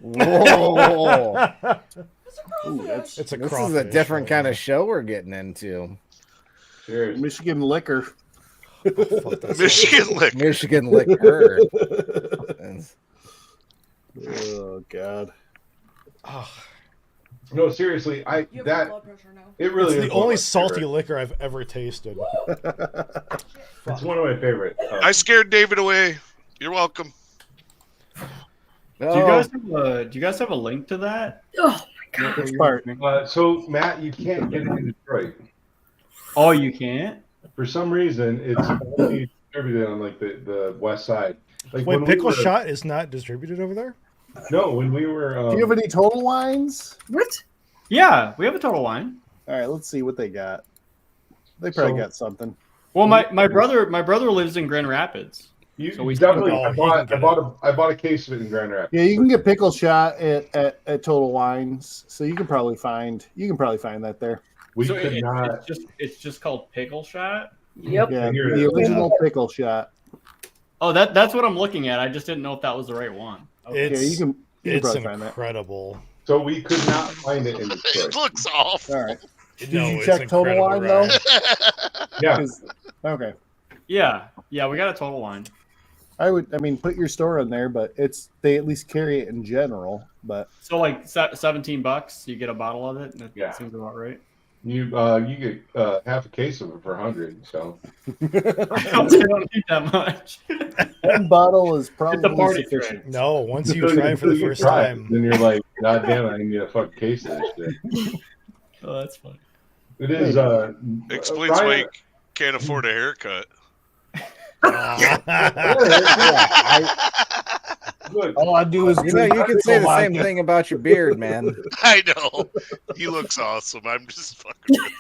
[SPEAKER 2] Whoa.
[SPEAKER 4] Ooh, that's
[SPEAKER 1] It's a
[SPEAKER 2] This is a
[SPEAKER 1] crawfish
[SPEAKER 2] different
[SPEAKER 1] right
[SPEAKER 2] kind
[SPEAKER 1] now.
[SPEAKER 2] of show we're getting into.
[SPEAKER 3] Cheers.
[SPEAKER 4] Michigan liquor.
[SPEAKER 1] Fuck, that's
[SPEAKER 10] Michigan liquor.
[SPEAKER 2] Michigan liquor.
[SPEAKER 4] Oh God.
[SPEAKER 1] Oh,
[SPEAKER 3] No, seriously, it really
[SPEAKER 1] it's
[SPEAKER 3] is
[SPEAKER 1] the
[SPEAKER 3] one
[SPEAKER 1] only
[SPEAKER 3] of my
[SPEAKER 1] salty
[SPEAKER 3] favorite.
[SPEAKER 1] liquor I've ever tasted.
[SPEAKER 3] It's one of my favorite.
[SPEAKER 10] I scared David away. You're welcome.
[SPEAKER 7] Do you guys have a link to that?
[SPEAKER 6] Oh my god.
[SPEAKER 4] Which part?
[SPEAKER 3] So Matt, you can't get it in Detroit.
[SPEAKER 7] Oh, you can't?
[SPEAKER 3] For some reason, it's only distributed on like the west side. Like
[SPEAKER 1] Wait,
[SPEAKER 3] when
[SPEAKER 1] pickle
[SPEAKER 3] we were,
[SPEAKER 1] shot is not distributed over there?
[SPEAKER 3] No, when we were.
[SPEAKER 4] Do you have any Total Wines?
[SPEAKER 6] What?
[SPEAKER 7] Yeah, we have a Total Wine.
[SPEAKER 4] All right, let's see what they got. They probably
[SPEAKER 3] So-
[SPEAKER 4] got something.
[SPEAKER 7] Well, my brother lives in Grand Rapids.
[SPEAKER 3] You
[SPEAKER 7] So we
[SPEAKER 3] definitely.
[SPEAKER 1] Oh,
[SPEAKER 3] I
[SPEAKER 1] he
[SPEAKER 3] bought
[SPEAKER 1] can get
[SPEAKER 3] I bought a case of it in Grand Rapids.
[SPEAKER 4] Yeah, you can get pickle shot at Total Wines, so you can probably find that there.
[SPEAKER 3] We
[SPEAKER 7] So
[SPEAKER 3] could not.
[SPEAKER 7] it's just called pickle shot.
[SPEAKER 6] Yep.
[SPEAKER 4] Yeah,
[SPEAKER 3] Here it
[SPEAKER 4] the
[SPEAKER 3] is.
[SPEAKER 4] original pickle shot.
[SPEAKER 7] Oh, that's what I'm looking at. I just didn't know if that was the right one. Okay.
[SPEAKER 1] It's
[SPEAKER 4] Yeah, you can
[SPEAKER 1] it's
[SPEAKER 4] probably find that.
[SPEAKER 1] incredible.
[SPEAKER 3] So we could not find it in
[SPEAKER 10] It
[SPEAKER 3] Detroit.
[SPEAKER 10] looks awful.
[SPEAKER 4] All right. Did
[SPEAKER 1] No,
[SPEAKER 4] you
[SPEAKER 1] it's
[SPEAKER 4] check Total
[SPEAKER 1] incredible,
[SPEAKER 4] Wine though?
[SPEAKER 1] Ryan.
[SPEAKER 3] Yeah.
[SPEAKER 4] 'Cause- Okay.
[SPEAKER 7] Yeah, we got a Total Wine.
[SPEAKER 4] I mean, put your store in there, but they at least carry it in general. But
[SPEAKER 7] So like $17, you get a bottle of it. That
[SPEAKER 3] Yeah.
[SPEAKER 7] seems about right.
[SPEAKER 3] You get half a case of it for $100. So
[SPEAKER 7] I don't need that much.
[SPEAKER 4] one bottle is
[SPEAKER 7] It's a
[SPEAKER 4] probably
[SPEAKER 7] party
[SPEAKER 4] sufficient.
[SPEAKER 1] No, once you try it for the
[SPEAKER 3] Until you
[SPEAKER 1] first
[SPEAKER 3] try it,
[SPEAKER 1] time,
[SPEAKER 3] then you're like, God damn it, I need a fucking case of this shit.
[SPEAKER 7] Oh, that's funny.
[SPEAKER 3] It is.
[SPEAKER 10] Explains why
[SPEAKER 3] Ryan,
[SPEAKER 10] you can't afford a haircut.
[SPEAKER 3] look,
[SPEAKER 4] All I do is
[SPEAKER 2] You know,
[SPEAKER 4] drink
[SPEAKER 2] you can say the
[SPEAKER 4] pickle
[SPEAKER 2] same
[SPEAKER 4] vodka.
[SPEAKER 2] thing about your beard, man.
[SPEAKER 10] I know. He looks awesome. I'm just fucking with him.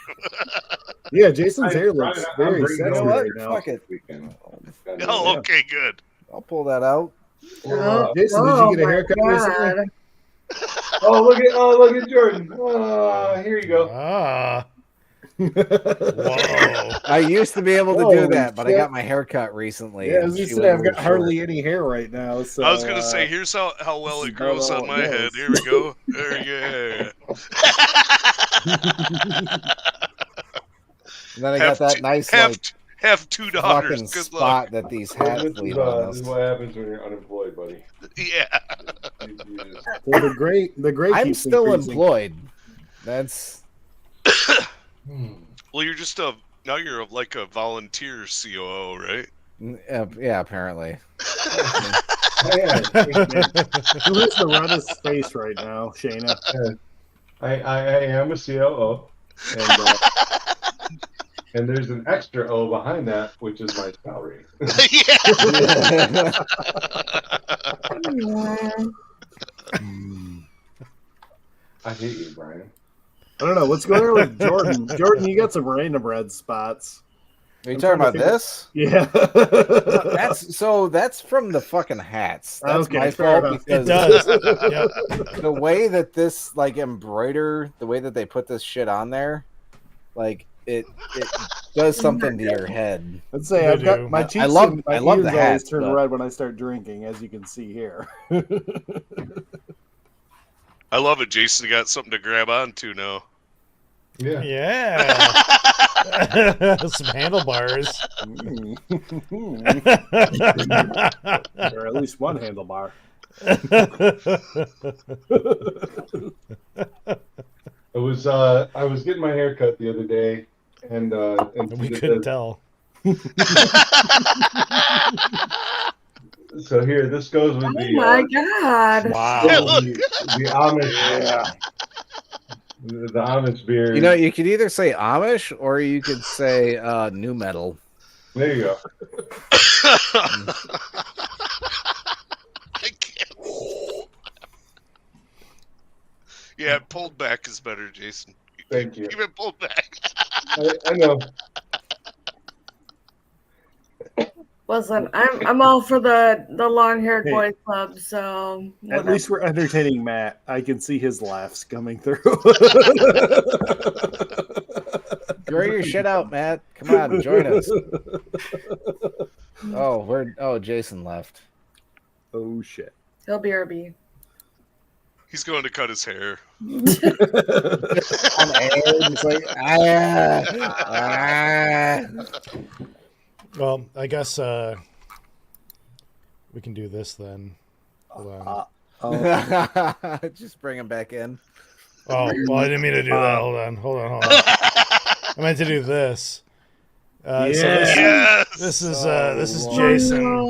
[SPEAKER 4] Yeah, Jason's hair
[SPEAKER 3] Ryan,
[SPEAKER 4] looks
[SPEAKER 3] I'm
[SPEAKER 4] very
[SPEAKER 3] bringing
[SPEAKER 4] sexy
[SPEAKER 3] it
[SPEAKER 2] over.
[SPEAKER 4] right now.
[SPEAKER 2] Fuck it.
[SPEAKER 3] weekend.
[SPEAKER 10] Oh, okay, good.
[SPEAKER 2] I'll pull that out.
[SPEAKER 4] Jason, did you get a haircut recently?
[SPEAKER 3] Look at Jordan. Here you go.
[SPEAKER 1] ah, whoa,
[SPEAKER 2] I used to be able to
[SPEAKER 4] Whoa,
[SPEAKER 2] do that, but I
[SPEAKER 4] shit.
[SPEAKER 2] got my hair cut recently.
[SPEAKER 4] Yeah, I
[SPEAKER 2] and
[SPEAKER 4] was gonna
[SPEAKER 2] she
[SPEAKER 4] say
[SPEAKER 2] was a
[SPEAKER 4] I've got
[SPEAKER 2] little
[SPEAKER 4] hardly any hair right now. So
[SPEAKER 10] I was gonna say, here's how well
[SPEAKER 4] this
[SPEAKER 10] it
[SPEAKER 4] is
[SPEAKER 10] grows
[SPEAKER 4] about
[SPEAKER 10] on
[SPEAKER 4] all
[SPEAKER 10] my
[SPEAKER 4] it
[SPEAKER 10] head.
[SPEAKER 4] knows.
[SPEAKER 10] Here we go. There, yeah.
[SPEAKER 2] And then I got that nice like
[SPEAKER 10] have two daughters.
[SPEAKER 2] fucking
[SPEAKER 10] Good
[SPEAKER 2] spot
[SPEAKER 10] luck.
[SPEAKER 2] that these hats
[SPEAKER 3] This
[SPEAKER 2] leave on
[SPEAKER 3] is
[SPEAKER 2] us.
[SPEAKER 3] what happens when you're unemployed, buddy.
[SPEAKER 10] Yeah.
[SPEAKER 4] Well, the gray
[SPEAKER 2] I'm
[SPEAKER 4] keeps
[SPEAKER 2] still
[SPEAKER 4] increasing.
[SPEAKER 2] employed. That's
[SPEAKER 10] Well, you're just you're like a volunteer COO, right?
[SPEAKER 2] yeah, apparently.
[SPEAKER 3] Yeah,
[SPEAKER 4] Who has the reddest face right now, Shayna?
[SPEAKER 3] I am a COO, and there's an extra O behind that, which is my salary.
[SPEAKER 10] Yeah.
[SPEAKER 3] I hate you, Brian.
[SPEAKER 4] I don't know what's going on with Jordan. Jordan, you got some random red spots.
[SPEAKER 2] Are you
[SPEAKER 4] I'm
[SPEAKER 2] talking
[SPEAKER 4] trying
[SPEAKER 2] about
[SPEAKER 4] to figure-
[SPEAKER 2] this?
[SPEAKER 4] Yeah.
[SPEAKER 2] That's from the fucking hats. That's
[SPEAKER 4] Okay,
[SPEAKER 2] my
[SPEAKER 4] fair
[SPEAKER 2] fault
[SPEAKER 4] enough.
[SPEAKER 2] because
[SPEAKER 1] it does. Yep.
[SPEAKER 2] the way that this like embroider, the way that they put this shit on there, like it does something to your head.
[SPEAKER 4] Let's say
[SPEAKER 1] They
[SPEAKER 4] I've got
[SPEAKER 1] do.
[SPEAKER 4] my
[SPEAKER 2] I
[SPEAKER 4] cheeks
[SPEAKER 2] love-
[SPEAKER 4] and my
[SPEAKER 2] I love
[SPEAKER 4] ears
[SPEAKER 2] the
[SPEAKER 4] always
[SPEAKER 2] hats,
[SPEAKER 4] turn
[SPEAKER 2] but-
[SPEAKER 4] red when I start drinking, as you can see here.
[SPEAKER 10] I love it. Jason got something to grab onto now.
[SPEAKER 3] Yeah.
[SPEAKER 1] Yeah. Some handlebars.
[SPEAKER 4] Or at least one handlebar.
[SPEAKER 3] I was getting my hair cut the other day, and
[SPEAKER 1] we couldn't tell.
[SPEAKER 3] So here, this goes with
[SPEAKER 6] Oh
[SPEAKER 3] the
[SPEAKER 6] my god.
[SPEAKER 1] Wow.
[SPEAKER 3] the Amish. Yeah. The Amish beard.
[SPEAKER 2] You know, you could either say Amish or you could say new metal.
[SPEAKER 3] There you go.
[SPEAKER 10] I can't. Yeah, pulled back is better, Jason.
[SPEAKER 3] Thank you.
[SPEAKER 10] Keep it pulled back.
[SPEAKER 3] I know.
[SPEAKER 6] Listen, I'm all for the long-haired
[SPEAKER 4] Hey.
[SPEAKER 6] boys club, so
[SPEAKER 4] At
[SPEAKER 6] whatever.
[SPEAKER 4] least we're entertaining Matt. I can see his laughs coming through.
[SPEAKER 2] Throw your shit out, Matt. Come on, join us. Oh, Jason left.
[SPEAKER 4] Oh shit.
[SPEAKER 6] He'll BRB.
[SPEAKER 10] He's going to cut his hair.
[SPEAKER 2] It's like,
[SPEAKER 1] Well, I guess we can do this then. Hold on.
[SPEAKER 2] Just bring him back in.
[SPEAKER 1] Oh, well, I didn't mean to do that. Hold on. I meant to do this. So
[SPEAKER 10] Yes!
[SPEAKER 1] this is Jason.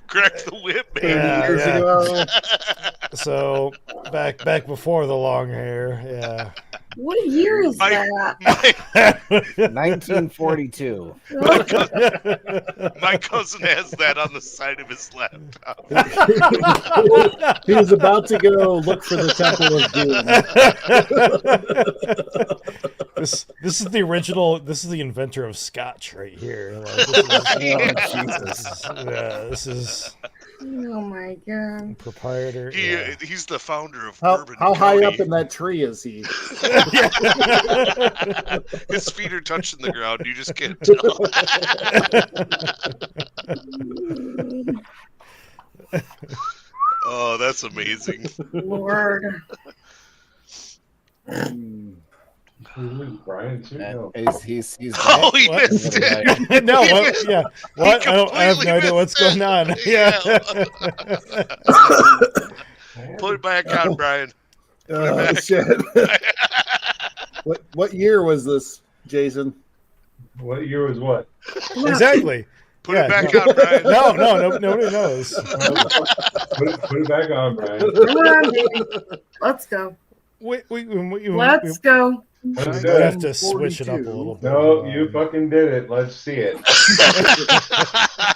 [SPEAKER 10] Crack the whip, baby.
[SPEAKER 1] Yeah, yeah.
[SPEAKER 4] ago.
[SPEAKER 1] So back before the long hair, yeah.
[SPEAKER 6] What year is
[SPEAKER 10] My-
[SPEAKER 6] that?
[SPEAKER 2] 1942.
[SPEAKER 10] My cousin has that on the side of his laptop.
[SPEAKER 4] He was about to go look for the Temple of Doom.
[SPEAKER 1] This is the original. This is the inventor of Scotch right here. Like, this is
[SPEAKER 6] Oh my god.
[SPEAKER 1] proprietor.
[SPEAKER 10] He's the founder of
[SPEAKER 4] How
[SPEAKER 10] Bourbon
[SPEAKER 4] high
[SPEAKER 10] County.
[SPEAKER 4] up in that tree is he?
[SPEAKER 10] His feet are touching the ground. You just can't tell. Oh, that's amazing.
[SPEAKER 6] Lord.
[SPEAKER 3] Brian too. No.
[SPEAKER 2] He's
[SPEAKER 10] Oh, he
[SPEAKER 1] What?
[SPEAKER 10] missed it.
[SPEAKER 1] No, what? Yeah, what? I have no idea what's going on. Yeah.
[SPEAKER 10] Put it back on, Brian.
[SPEAKER 4] Oh
[SPEAKER 10] back.
[SPEAKER 4] shit! What year was this, Jason?
[SPEAKER 3] What year was what?
[SPEAKER 1] Exactly.
[SPEAKER 10] Put
[SPEAKER 1] Yeah,
[SPEAKER 10] it back
[SPEAKER 1] no.
[SPEAKER 10] on, Brian.
[SPEAKER 1] No, nobody knows.
[SPEAKER 3] Put it back on, Brian.
[SPEAKER 6] Come on, baby. Let's go. Let's go.
[SPEAKER 3] Let's
[SPEAKER 1] We
[SPEAKER 3] do
[SPEAKER 1] have
[SPEAKER 3] it.
[SPEAKER 1] to switch it up a little bit.
[SPEAKER 3] No, you fucking did it. Let's see it.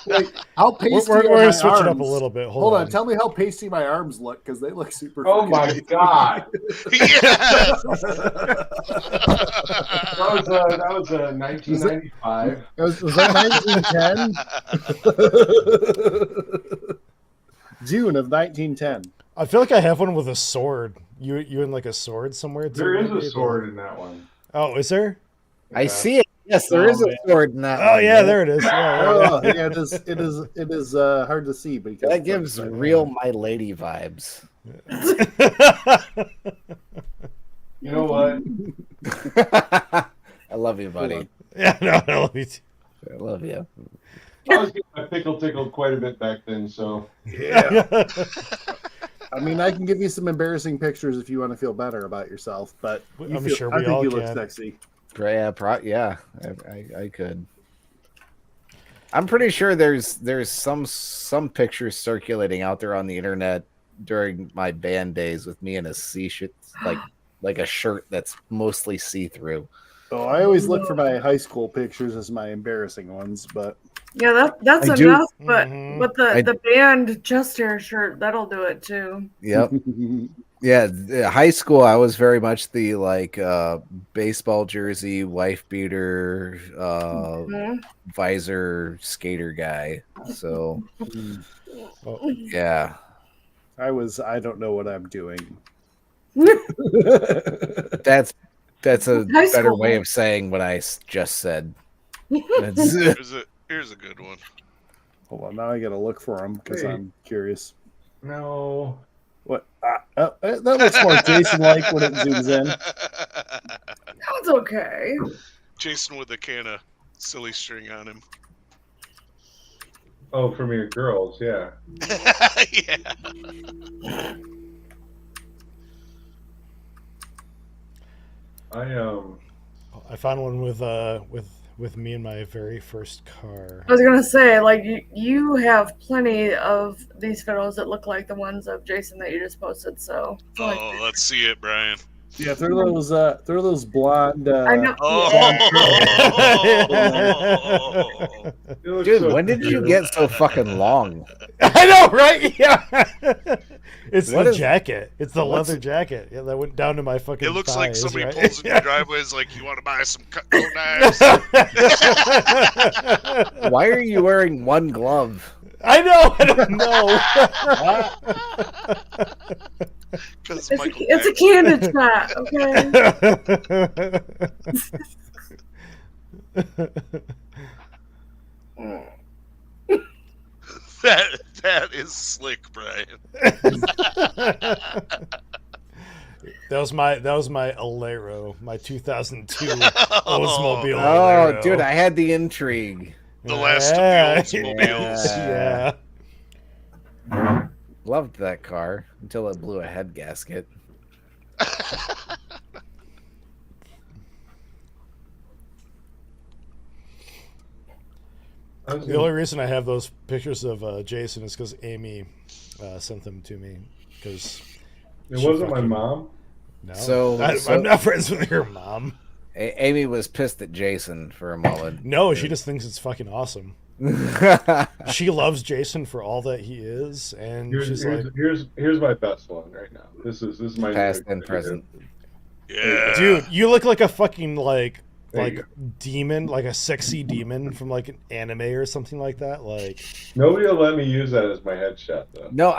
[SPEAKER 4] Wait, how pasty
[SPEAKER 1] We're
[SPEAKER 4] are
[SPEAKER 1] going
[SPEAKER 4] my
[SPEAKER 1] to switch it up a
[SPEAKER 4] arms?
[SPEAKER 1] little bit.
[SPEAKER 4] Hold on, tell me how pasty my arms look because they look super.
[SPEAKER 3] Oh my
[SPEAKER 4] fucking-
[SPEAKER 3] god.
[SPEAKER 10] Yes!
[SPEAKER 3] That was 1995.
[SPEAKER 4] Was that 1910? June of 1910.
[SPEAKER 1] I feel like I have one with a sword. You in like a sword somewhere? Too,
[SPEAKER 3] There is
[SPEAKER 1] maybe?
[SPEAKER 3] a sword in that one.
[SPEAKER 1] Oh, is there?
[SPEAKER 2] I see it. Yes, there is a sword in that.
[SPEAKER 1] Oh
[SPEAKER 2] one,
[SPEAKER 1] yeah,
[SPEAKER 2] right?
[SPEAKER 1] there it is. Yeah,
[SPEAKER 4] Oh, yeah, it is hard to see because
[SPEAKER 2] That gives real My Lady vibes.
[SPEAKER 3] You know what?
[SPEAKER 2] I love you, buddy.
[SPEAKER 1] yeah. No, I love you too.
[SPEAKER 2] I love you.
[SPEAKER 3] I was getting my pickle tickled quite a bit back then, so
[SPEAKER 4] Yeah. I mean, I can give you some embarrassing pictures if you want to feel better about yourself, but
[SPEAKER 1] I'm sure
[SPEAKER 4] I
[SPEAKER 1] we
[SPEAKER 4] think
[SPEAKER 1] all
[SPEAKER 4] you look
[SPEAKER 1] can.
[SPEAKER 4] sexy.
[SPEAKER 2] Yeah, I could. I'm pretty sure there's some pictures circulating out there on the internet during my band days with me in a shirt, like a shirt that's mostly see-through.
[SPEAKER 4] Oh, I always look for my high school pictures as my embarrassing ones, but
[SPEAKER 6] Yeah, that's
[SPEAKER 2] I do-
[SPEAKER 6] enough. But
[SPEAKER 1] Mhm.
[SPEAKER 6] but the band chest hair shirt that'll do it too.
[SPEAKER 2] Yep. Yeah, high school I was very much the baseball jersey, wife beater,
[SPEAKER 6] Mhm.
[SPEAKER 2] visor skater guy. So
[SPEAKER 1] Oh,
[SPEAKER 2] yeah.
[SPEAKER 4] I don't know what I'm doing.
[SPEAKER 2] That's a
[SPEAKER 6] High
[SPEAKER 2] better
[SPEAKER 6] school.
[SPEAKER 2] way of saying what I just said. It's-
[SPEAKER 10] Here's a good one.
[SPEAKER 4] Hold on, now I gotta look for them because
[SPEAKER 3] Hey.
[SPEAKER 4] I'm curious.
[SPEAKER 3] no.
[SPEAKER 4] What? That looks more Jason-like when it zooms in.
[SPEAKER 6] That's okay.
[SPEAKER 10] Jason with a can of silly string on him.
[SPEAKER 3] Oh, from your girls, yeah.
[SPEAKER 10] Yeah.
[SPEAKER 1] I found one with me in my very first car.
[SPEAKER 6] I was gonna say, like, you have plenty of these photos that look like the ones of Jason that you just posted. So,
[SPEAKER 10] Oh, let's see it, Brian.
[SPEAKER 4] Yeah, throw those blonde.
[SPEAKER 6] I know.
[SPEAKER 10] Oh.
[SPEAKER 3] It looks
[SPEAKER 2] Dude,
[SPEAKER 3] so
[SPEAKER 2] when did you
[SPEAKER 3] cute.
[SPEAKER 2] get so fucking long?
[SPEAKER 1] I know, right? Yeah. It's
[SPEAKER 2] What
[SPEAKER 1] the
[SPEAKER 2] is-
[SPEAKER 1] jacket. It's the
[SPEAKER 2] what's-
[SPEAKER 1] leather jacket. Yeah, that went down to my fucking.
[SPEAKER 10] It looks like
[SPEAKER 1] thighs,
[SPEAKER 10] somebody
[SPEAKER 1] right?
[SPEAKER 10] pulls in your driveway. Is like, you want to buy some cutco knives?
[SPEAKER 2] Why are you wearing one glove?
[SPEAKER 1] I know. I don't know.
[SPEAKER 10] Because
[SPEAKER 6] It's a candid shot, okay?
[SPEAKER 10] that is slick, Brian.
[SPEAKER 1] That was my Alero, my 2002 Oldsmobile
[SPEAKER 2] Oh,
[SPEAKER 1] Alero.
[SPEAKER 2] dude, I had the intrigue.
[SPEAKER 10] The last
[SPEAKER 1] Yeah.
[SPEAKER 10] of the Oldsmobiles.
[SPEAKER 1] Yeah.
[SPEAKER 2] Loved that car until it blew a head gasket.
[SPEAKER 1] The only reason I have those pictures of Jason is because Amy sent them to me. Because
[SPEAKER 3] It wasn't my mom.
[SPEAKER 1] No,
[SPEAKER 2] So-
[SPEAKER 1] I'm not friends with your mom.
[SPEAKER 2] Amy was pissed at Jason for a moment.
[SPEAKER 1] No, she just thinks it's fucking awesome. She loves Jason for all that he is, and she's like,
[SPEAKER 3] Here's my best one right now. This is my
[SPEAKER 2] Past and present.
[SPEAKER 10] Yeah.
[SPEAKER 1] dude, you look like a fucking like
[SPEAKER 3] There you
[SPEAKER 1] demon, like a sexy demon from like an anime or something like that. Like,
[SPEAKER 3] Nobody will let me use that as my headshot though.
[SPEAKER 2] No,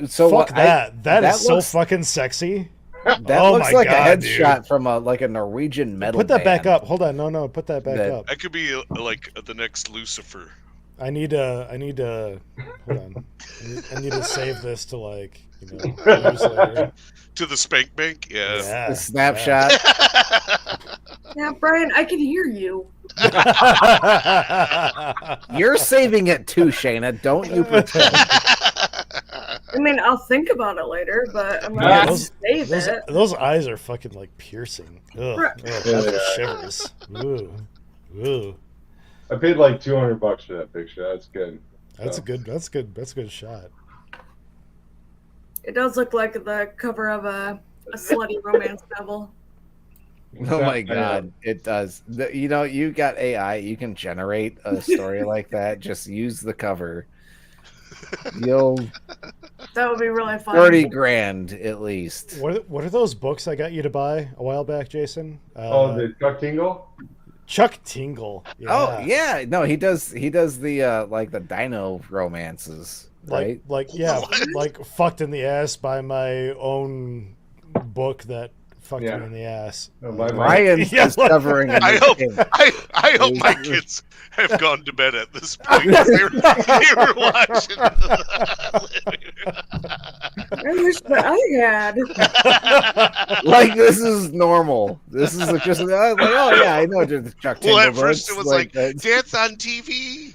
[SPEAKER 2] so
[SPEAKER 1] fuck
[SPEAKER 2] what,
[SPEAKER 1] that. That is so
[SPEAKER 2] looks-
[SPEAKER 1] fucking sexy.
[SPEAKER 2] That
[SPEAKER 1] Oh
[SPEAKER 2] looks
[SPEAKER 1] my
[SPEAKER 2] like
[SPEAKER 1] God,
[SPEAKER 2] a headshot
[SPEAKER 1] dude.
[SPEAKER 2] from a Norwegian metal.
[SPEAKER 1] Put that back
[SPEAKER 2] band.
[SPEAKER 1] up. Hold on. No, put that back
[SPEAKER 2] That-
[SPEAKER 1] up.
[SPEAKER 10] That could be like the next Lucifer.
[SPEAKER 1] I need to hold on. I need to save this to like, use later.
[SPEAKER 10] To the spank bank? Yeah.
[SPEAKER 1] Yeah,
[SPEAKER 2] The snapshot.
[SPEAKER 6] Yeah, Brian, I can hear you.
[SPEAKER 2] You're saving it too, Shayna. Don't you pretend.
[SPEAKER 6] I mean, I'll think about it later, but I'm
[SPEAKER 1] Yeah,
[SPEAKER 6] not gonna
[SPEAKER 1] those,
[SPEAKER 6] save
[SPEAKER 1] those,
[SPEAKER 6] it.
[SPEAKER 1] those eyes are fucking like piercing. Ugh,
[SPEAKER 6] Right.
[SPEAKER 1] that's the shivers. Ooh.
[SPEAKER 3] I paid like $200 for that picture. That's good.
[SPEAKER 1] That's a good shot.
[SPEAKER 6] It does look like the cover of a slutty romance novel.
[SPEAKER 2] Oh my God, it does. You got AI. You can generate a story like that. Just use the cover. You'll
[SPEAKER 6] That would be really fun.
[SPEAKER 2] 30 grand at least.
[SPEAKER 1] What are those books I got you to buy a while back, Jason?
[SPEAKER 3] The Chuck Tingle?
[SPEAKER 1] Chuck Tingle. Yeah.
[SPEAKER 2] Oh yeah, no, he does the like the dino romances, right?
[SPEAKER 1] Like fucked in the ass by my own book that fucked me in the ass.
[SPEAKER 2] Ryan's
[SPEAKER 1] Yeah,
[SPEAKER 2] discovering. a
[SPEAKER 10] I
[SPEAKER 2] new
[SPEAKER 10] hope
[SPEAKER 2] thing.
[SPEAKER 10] I hope my kids have gone to bed at this point. They were watching.
[SPEAKER 6] I wish that I had.
[SPEAKER 2] Like this is normal. This is just like, oh yeah, I know the Chuck Tingle
[SPEAKER 10] Well, at first
[SPEAKER 2] books,
[SPEAKER 10] it was like,
[SPEAKER 2] that.
[SPEAKER 10] dance on TV.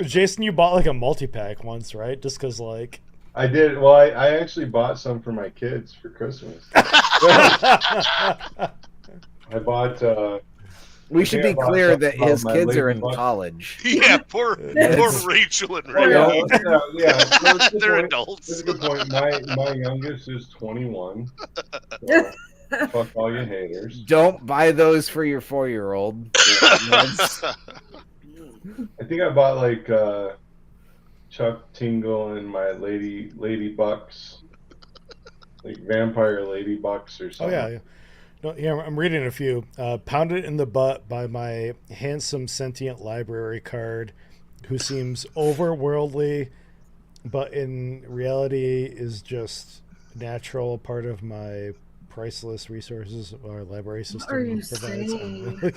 [SPEAKER 1] Jason, you bought like a multi-pack once, right? Just because like
[SPEAKER 3] I did. Well, I actually bought some for my kids for Christmas. I bought.
[SPEAKER 2] We should be clear that his kids are in college.
[SPEAKER 10] Yeah, poor Rachel and Ray.
[SPEAKER 3] Yeah.
[SPEAKER 10] They're adults.
[SPEAKER 3] That's a good point. My youngest is 21. So, fuck all you haters.
[SPEAKER 2] Don't buy those for your 4-year-old.
[SPEAKER 3] I think I bought like Chuck Tingle and my Lady Bucks, like vampire Lady Bucks or
[SPEAKER 1] oh
[SPEAKER 3] something.
[SPEAKER 1] yeah. No, yeah, I'm reading a few. Pounded in the butt by my handsome sentient library card, who seems overworldly, but in reality is just natural part of my priceless resources our library system
[SPEAKER 6] What are you
[SPEAKER 1] provides.
[SPEAKER 6] saying?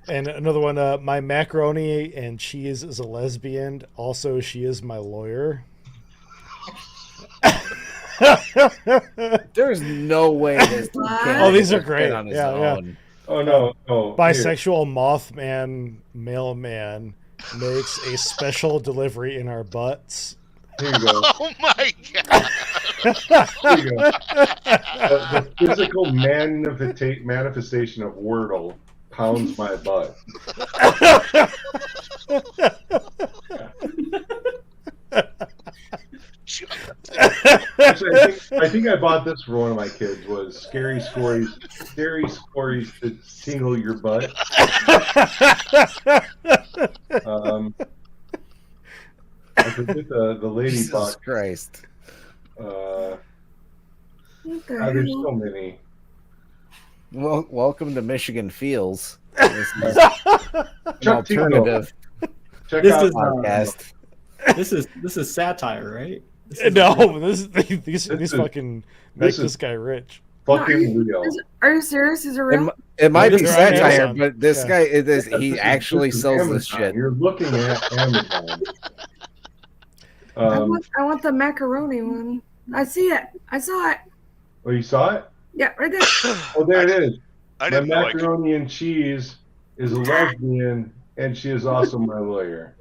[SPEAKER 1] And another one, my macaroni and cheese is a lesbian. Also, she is my lawyer.
[SPEAKER 2] There's no way this dude can't
[SPEAKER 1] Oh, these are
[SPEAKER 2] fit
[SPEAKER 1] great.
[SPEAKER 2] on his
[SPEAKER 1] Yeah.
[SPEAKER 2] own.
[SPEAKER 3] Oh no!
[SPEAKER 1] Bisexual Mothman mailman makes a special delivery in our butts.
[SPEAKER 3] Here you go.
[SPEAKER 10] Oh my god!
[SPEAKER 3] Here you go. The physical manifestation of Wordle pounds my butt. Actually, I think I bought this for one of my kids. Was scary stories to tingle your butt. I forget the lady
[SPEAKER 2] Jesus
[SPEAKER 3] bought.
[SPEAKER 2] Christ.
[SPEAKER 3] There's so many.
[SPEAKER 2] Well, welcome to Michigan Feels. This is an
[SPEAKER 3] Chuck Tingle.
[SPEAKER 2] alternative
[SPEAKER 3] Check
[SPEAKER 7] This
[SPEAKER 3] out
[SPEAKER 7] is
[SPEAKER 2] podcast.
[SPEAKER 7] this is satire, right?
[SPEAKER 1] No, these fucking make
[SPEAKER 3] this is-
[SPEAKER 1] this guy rich.
[SPEAKER 3] fucking real.
[SPEAKER 6] Are you serious? Is it real?
[SPEAKER 2] It might be
[SPEAKER 1] They're on
[SPEAKER 2] satire,
[SPEAKER 1] Amazon.
[SPEAKER 2] but this
[SPEAKER 1] Yeah.
[SPEAKER 2] guy, he actually
[SPEAKER 3] This is
[SPEAKER 2] sells
[SPEAKER 3] Amazon.
[SPEAKER 2] this shit.
[SPEAKER 3] You're looking at Amazon.
[SPEAKER 6] I want the macaroni one. I see it. I saw it.
[SPEAKER 3] Oh, you saw it?
[SPEAKER 6] Yeah, right there.
[SPEAKER 3] Oh, there it is.
[SPEAKER 10] I
[SPEAKER 3] My
[SPEAKER 10] didn't know I could.
[SPEAKER 3] macaroni and cheese is a lesbian, and she is also my lawyer.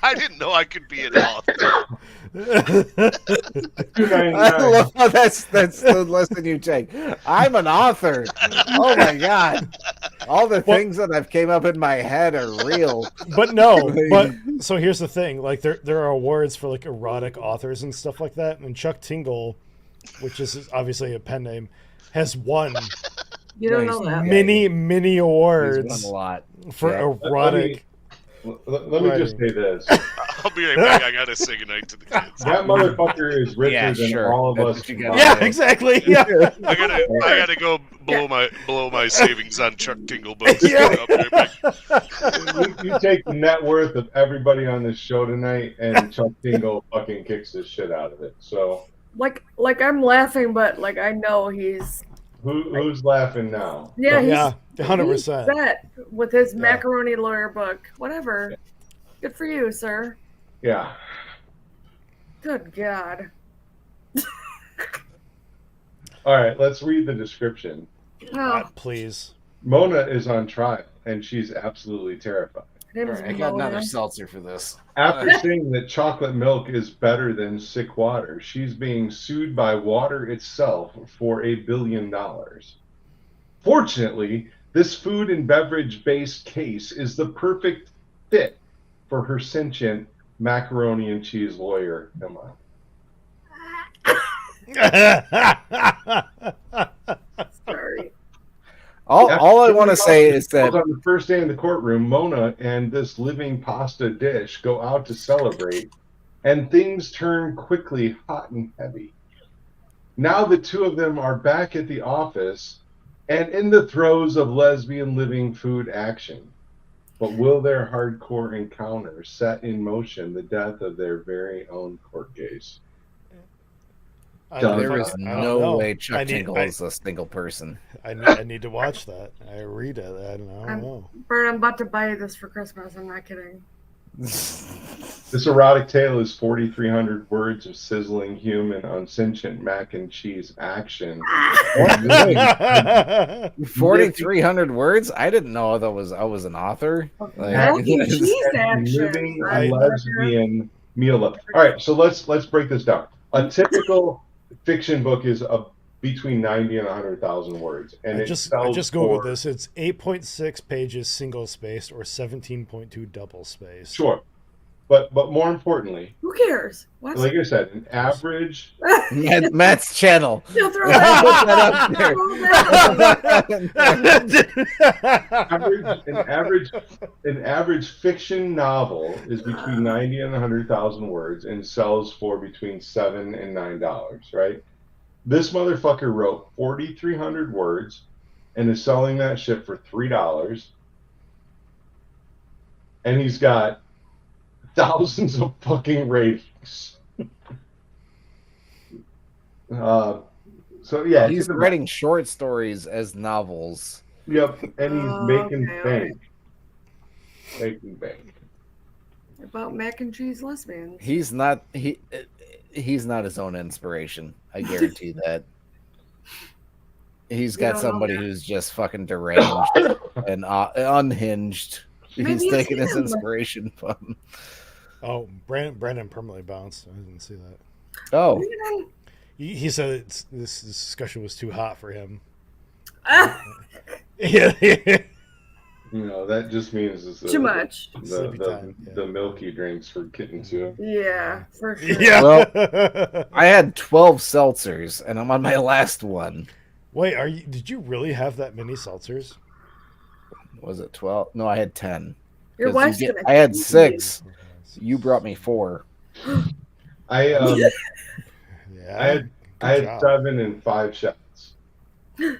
[SPEAKER 10] I didn't know I could be an author.
[SPEAKER 2] I love how that's the lesson you take. I'm an author. Oh my god! All the things that have came up in my head are real.
[SPEAKER 1] But no, but so here's the thing: like there are awards for like erotic authors and stuff like that, and Chuck Tingle, which is obviously a pen name, has won
[SPEAKER 6] You don't
[SPEAKER 2] Nice.
[SPEAKER 6] know that.
[SPEAKER 1] many
[SPEAKER 2] He's
[SPEAKER 1] awards
[SPEAKER 2] won a lot.
[SPEAKER 1] for
[SPEAKER 2] Yeah.
[SPEAKER 1] erotic.
[SPEAKER 3] Let me just say this.
[SPEAKER 10] I'll be right back. I gotta say goodnight to the kids.
[SPEAKER 3] That motherfucker is richer
[SPEAKER 2] Yeah,
[SPEAKER 3] than
[SPEAKER 2] sure.
[SPEAKER 3] all of
[SPEAKER 2] That's
[SPEAKER 3] us.
[SPEAKER 2] what you
[SPEAKER 3] combined.
[SPEAKER 2] gotta
[SPEAKER 1] Yeah, exactly. Yeah.
[SPEAKER 10] I gotta go blow my savings on Chuck Tingle books.
[SPEAKER 1] Yeah.
[SPEAKER 10] I'll be right back.
[SPEAKER 3] You take the net worth of everybody on this show tonight, and Chuck Tingle fucking kicks the shit out of it. So
[SPEAKER 6] Like I'm laughing, but like I know he's
[SPEAKER 3] who's laughing now?
[SPEAKER 6] yeah he's
[SPEAKER 1] Yeah, 100%.
[SPEAKER 6] he's set with his macaroni lawyer book. Whatever. Good for you, sir.
[SPEAKER 3] Yeah.
[SPEAKER 6] Good God.
[SPEAKER 3] All right, let's read the description.
[SPEAKER 6] Oh,
[SPEAKER 1] Please.
[SPEAKER 3] Mona is on trial, and she's absolutely terrified.
[SPEAKER 6] her name
[SPEAKER 2] All
[SPEAKER 6] is
[SPEAKER 2] right, I got another
[SPEAKER 6] Mona.
[SPEAKER 2] seltzer for this.
[SPEAKER 3] After saying that chocolate milk is better than sick water, she's being sued by water itself for $1 billion. Fortunately, this food and beverage based case is the perfect fit for her sentient macaroni and cheese lawyer, Emma.
[SPEAKER 6] Sorry.
[SPEAKER 2] All I want to say is that
[SPEAKER 3] on the first day in the courtroom, Mona and this living pasta dish go out to celebrate, and things turn quickly hot and heavy. Now the two of them are back at the office and in the throes of lesbian living food action. But will their hardcore encounter set in motion the death of their very own court case?
[SPEAKER 2] there is
[SPEAKER 1] I don't
[SPEAKER 2] no
[SPEAKER 1] know.
[SPEAKER 2] way Chuck
[SPEAKER 1] I need-
[SPEAKER 2] Tingle is a single person.
[SPEAKER 1] I need to watch that. I read it. I don't know.
[SPEAKER 6] Bert, I'm about to buy you this for Christmas. I'm not kidding.
[SPEAKER 3] This erotic tale is 4,300 words of sizzling human unsentient mac and cheese action.
[SPEAKER 2] 4,300 words? I didn't know I was an author. Like,
[SPEAKER 6] Mac and cheese
[SPEAKER 3] And
[SPEAKER 6] action.
[SPEAKER 3] living
[SPEAKER 6] I-
[SPEAKER 3] lesbian meal. All right, so let's break this down. A typical fiction book is between 90 and 100,000 words, and
[SPEAKER 1] I
[SPEAKER 3] it
[SPEAKER 1] just
[SPEAKER 3] sells
[SPEAKER 1] Googled
[SPEAKER 3] for-
[SPEAKER 1] this. It's 8.6 pages single spaced or 17.2 double spaced.
[SPEAKER 3] Sure, but more importantly,
[SPEAKER 6] Who cares? What?
[SPEAKER 3] like I said, an average.
[SPEAKER 2] Matt's channel.
[SPEAKER 6] You'll throw
[SPEAKER 2] Put
[SPEAKER 6] that
[SPEAKER 2] that up there.
[SPEAKER 3] An average fiction novel is between 90 and 100,000 words and sells for between $7 and $9, right? This motherfucker wrote 4,300 words and is selling that shit for $3. And he's got thousands of fucking ratings. So yeah,
[SPEAKER 2] He's writing short stories as novels.
[SPEAKER 3] Yep, and he's making
[SPEAKER 6] Okay.
[SPEAKER 3] bank. Making bank.
[SPEAKER 6] About mac and cheese lesbians.
[SPEAKER 2] He's not his own inspiration. I guarantee that. He's
[SPEAKER 6] You
[SPEAKER 2] got
[SPEAKER 6] don't know
[SPEAKER 2] somebody
[SPEAKER 6] that.
[SPEAKER 2] who's just fucking deranged and unhinged.
[SPEAKER 6] Maybe
[SPEAKER 2] He's
[SPEAKER 6] it's
[SPEAKER 2] taking his
[SPEAKER 6] him.
[SPEAKER 2] inspiration from.
[SPEAKER 1] Oh, Brandon permanently bounced. I didn't see that.
[SPEAKER 2] Oh,
[SPEAKER 1] He said this discussion was too hot for him.
[SPEAKER 6] Ah,
[SPEAKER 1] Yeah.
[SPEAKER 3] That just means is
[SPEAKER 6] Too much.
[SPEAKER 1] Sleepy time, yeah.
[SPEAKER 3] the milky drinks for kittens too.
[SPEAKER 6] Yeah, for sure.
[SPEAKER 1] Yeah.
[SPEAKER 2] Well, I had 12 seltzers, and I'm on my last one.
[SPEAKER 1] Wait, did you really have that many seltzers?
[SPEAKER 2] Was it 12? No, I had 10.
[SPEAKER 6] Your
[SPEAKER 2] 'Cause
[SPEAKER 6] wife's
[SPEAKER 2] you
[SPEAKER 6] gonna.
[SPEAKER 2] I had
[SPEAKER 6] kill
[SPEAKER 2] 6. You brought me 4.
[SPEAKER 3] I
[SPEAKER 1] Yeah.
[SPEAKER 3] I had
[SPEAKER 1] job.
[SPEAKER 3] 7 and 5 shots.
[SPEAKER 1] Yeah.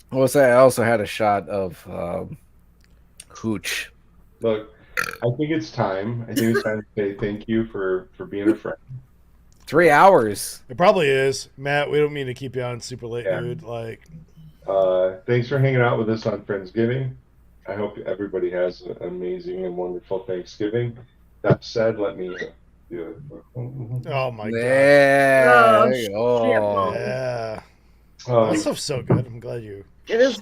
[SPEAKER 2] What was that? I also had a shot of hooch.
[SPEAKER 3] Look, I think it's time. I think it's time to say thank you for being a friend.
[SPEAKER 2] 3 hours.
[SPEAKER 1] It probably is, Matt. We don't mean to keep you on super late,
[SPEAKER 3] Yeah.
[SPEAKER 1] dude. Like,
[SPEAKER 3] Thanks for hanging out with us on Friendsgiving. I hope everybody has an amazing and wonderful Thanksgiving. That said, let me do it.
[SPEAKER 1] oh my
[SPEAKER 2] Yeah.
[SPEAKER 6] Oh,
[SPEAKER 2] there you go.
[SPEAKER 6] shit.
[SPEAKER 1] god. Yeah.
[SPEAKER 3] Um,
[SPEAKER 1] That stuff's so good. I'm glad you.
[SPEAKER 6] It is.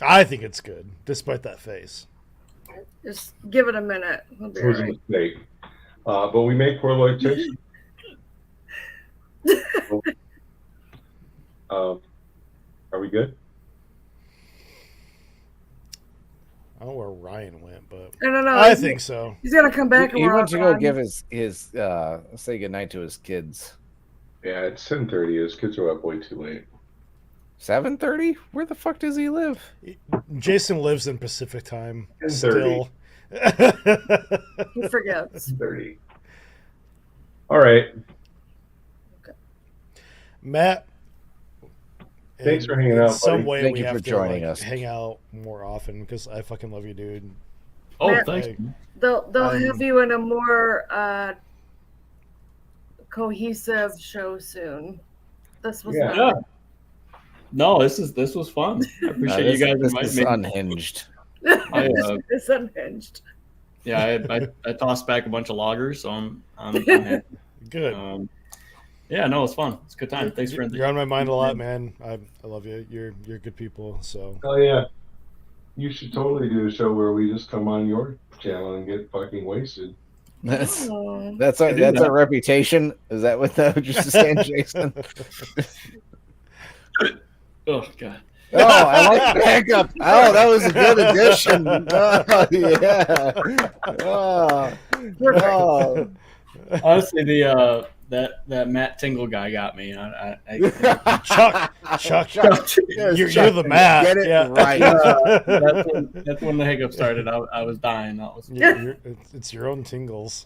[SPEAKER 1] I think it's good, despite that face.
[SPEAKER 6] Just give it a minute. It'll be
[SPEAKER 3] it was a
[SPEAKER 6] alright.
[SPEAKER 3] mistake. But we make poor lactation. Are we good?
[SPEAKER 1] I don't know where Ryan went, but
[SPEAKER 6] I don't know.
[SPEAKER 1] I think so.
[SPEAKER 6] He's gonna come back.
[SPEAKER 2] He
[SPEAKER 6] and
[SPEAKER 2] went to
[SPEAKER 6] we're
[SPEAKER 2] go
[SPEAKER 6] on.
[SPEAKER 2] give his say goodnight to his kids.
[SPEAKER 3] Yeah, it's 10:30. His kids are up way too late.
[SPEAKER 2] 7:30? Where the fuck does he live?
[SPEAKER 1] Jason lives in Pacific time
[SPEAKER 3] 10:30.
[SPEAKER 1] still.
[SPEAKER 6] He forgets.
[SPEAKER 3] 30. All right.
[SPEAKER 1] Matt.
[SPEAKER 3] Thanks for hanging out,
[SPEAKER 1] In some
[SPEAKER 3] buddy.
[SPEAKER 1] way,
[SPEAKER 2] Thank
[SPEAKER 1] we
[SPEAKER 2] you
[SPEAKER 1] have
[SPEAKER 2] for
[SPEAKER 1] to
[SPEAKER 2] joining us.
[SPEAKER 1] hang out more often because I fucking love you, dude.
[SPEAKER 7] Oh,
[SPEAKER 6] Matt-
[SPEAKER 7] thanks.
[SPEAKER 1] Like,
[SPEAKER 6] They'll
[SPEAKER 1] I'm-
[SPEAKER 6] have you in a more cohesive show soon. This was
[SPEAKER 3] Yeah.
[SPEAKER 6] not.
[SPEAKER 7] Yeah. No, this was fun. I appreciate you guys
[SPEAKER 2] This
[SPEAKER 7] inviting
[SPEAKER 2] is
[SPEAKER 7] me.
[SPEAKER 2] unhinged.
[SPEAKER 6] It's unhinged.
[SPEAKER 7] Yeah, I tossed back a bunch of loggers, so I'm happy.
[SPEAKER 1] Good.
[SPEAKER 7] Yeah, no, it's fun. It's a good time. Thanks for
[SPEAKER 1] You're on my mind a lot, man. I love you. You're good people. So
[SPEAKER 3] Oh yeah. You should totally do a show where we just come on your channel and get fucking wasted.
[SPEAKER 2] That's
[SPEAKER 6] Oh.
[SPEAKER 2] that's
[SPEAKER 7] I
[SPEAKER 2] our
[SPEAKER 7] do
[SPEAKER 2] that's
[SPEAKER 7] that.
[SPEAKER 2] our reputation. Is that what that was just saying, Jason?
[SPEAKER 7] Oh god.
[SPEAKER 2] Oh, I like the backup. Oh, that was a good addition. Oh, yeah. Oh, oh.
[SPEAKER 7] Honestly, the that Matt Tingle guy got me.
[SPEAKER 1] Chuck,
[SPEAKER 2] Yes,
[SPEAKER 1] you're
[SPEAKER 2] Chuck,
[SPEAKER 1] the Matt.
[SPEAKER 2] Get it
[SPEAKER 1] Yeah.
[SPEAKER 2] right.
[SPEAKER 7] that's when the hiccup started. I was dying. That was
[SPEAKER 1] It's your own tingles.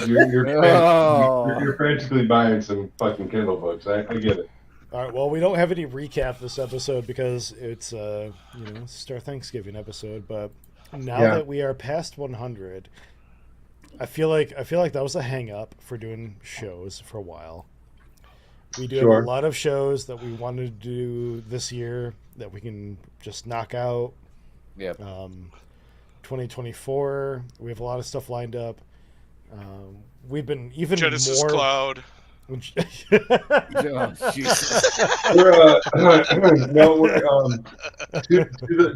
[SPEAKER 3] You're frantically buying some fucking Kindle books. I get it.
[SPEAKER 1] All right. Well, we don't have any recap this episode because it's it's our Thanksgiving episode. But now that we are past 100, I feel like that was a hang up for doing shows for a while. We do have a lot of shows that we wanted to do this year that we can just knock out.
[SPEAKER 2] Yep.
[SPEAKER 1] 2024, we have a lot of stuff lined up. We've been even
[SPEAKER 10] Genesis
[SPEAKER 1] more.
[SPEAKER 10] Cloud.
[SPEAKER 2] Oh, Jesus.
[SPEAKER 3] We're,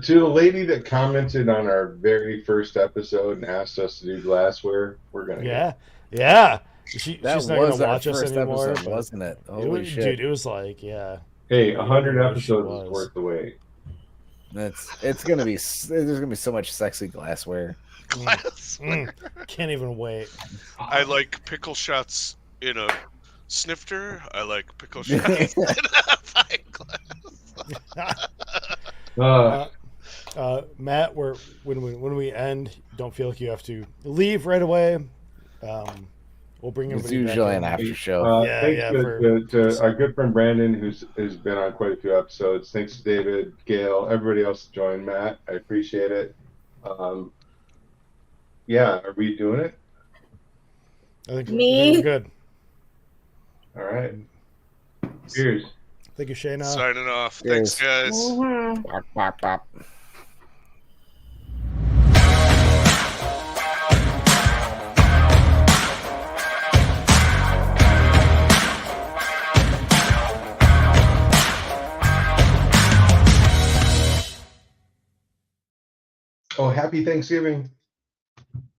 [SPEAKER 3] to the lady that commented on our very first episode and asked us to do glassware, we're gonna
[SPEAKER 1] Yeah. She's
[SPEAKER 2] That
[SPEAKER 1] not
[SPEAKER 2] was
[SPEAKER 1] gonna
[SPEAKER 2] our
[SPEAKER 1] watch us
[SPEAKER 2] first
[SPEAKER 1] anymore,
[SPEAKER 2] episode,
[SPEAKER 1] but
[SPEAKER 2] wasn't it?
[SPEAKER 1] it
[SPEAKER 2] Holy
[SPEAKER 1] was,
[SPEAKER 2] shit.
[SPEAKER 1] dude, it was like, yeah.
[SPEAKER 3] Hey, 100
[SPEAKER 1] I wish she
[SPEAKER 3] episodes
[SPEAKER 1] was.
[SPEAKER 3] is worth the wait.
[SPEAKER 2] It's gonna be there's gonna be so much sexy glassware.
[SPEAKER 1] Can't even wait.
[SPEAKER 10] I like pickle shots in a snifter. I like pickle shots in a pint glass.
[SPEAKER 1] Matt, when we end, don't feel like you have to leave right away. We'll bring
[SPEAKER 2] It's
[SPEAKER 1] everybody back
[SPEAKER 2] usually
[SPEAKER 1] in.
[SPEAKER 2] an after show.
[SPEAKER 3] Thanks to our good friend Brandon, who's been on quite a few episodes. Thanks to David, Gail, everybody else that joined. Matt, I appreciate it. Yeah, are we doing it?
[SPEAKER 1] I think
[SPEAKER 6] Me?
[SPEAKER 1] we're good.
[SPEAKER 3] All right. Cheers.
[SPEAKER 1] Thank you, Shayna.
[SPEAKER 10] Signing off.
[SPEAKER 2] Cheers.
[SPEAKER 10] Thanks, guys.
[SPEAKER 6] Mhm.
[SPEAKER 2] Bop, bop, bop.
[SPEAKER 3] Oh, happy Thanksgiving.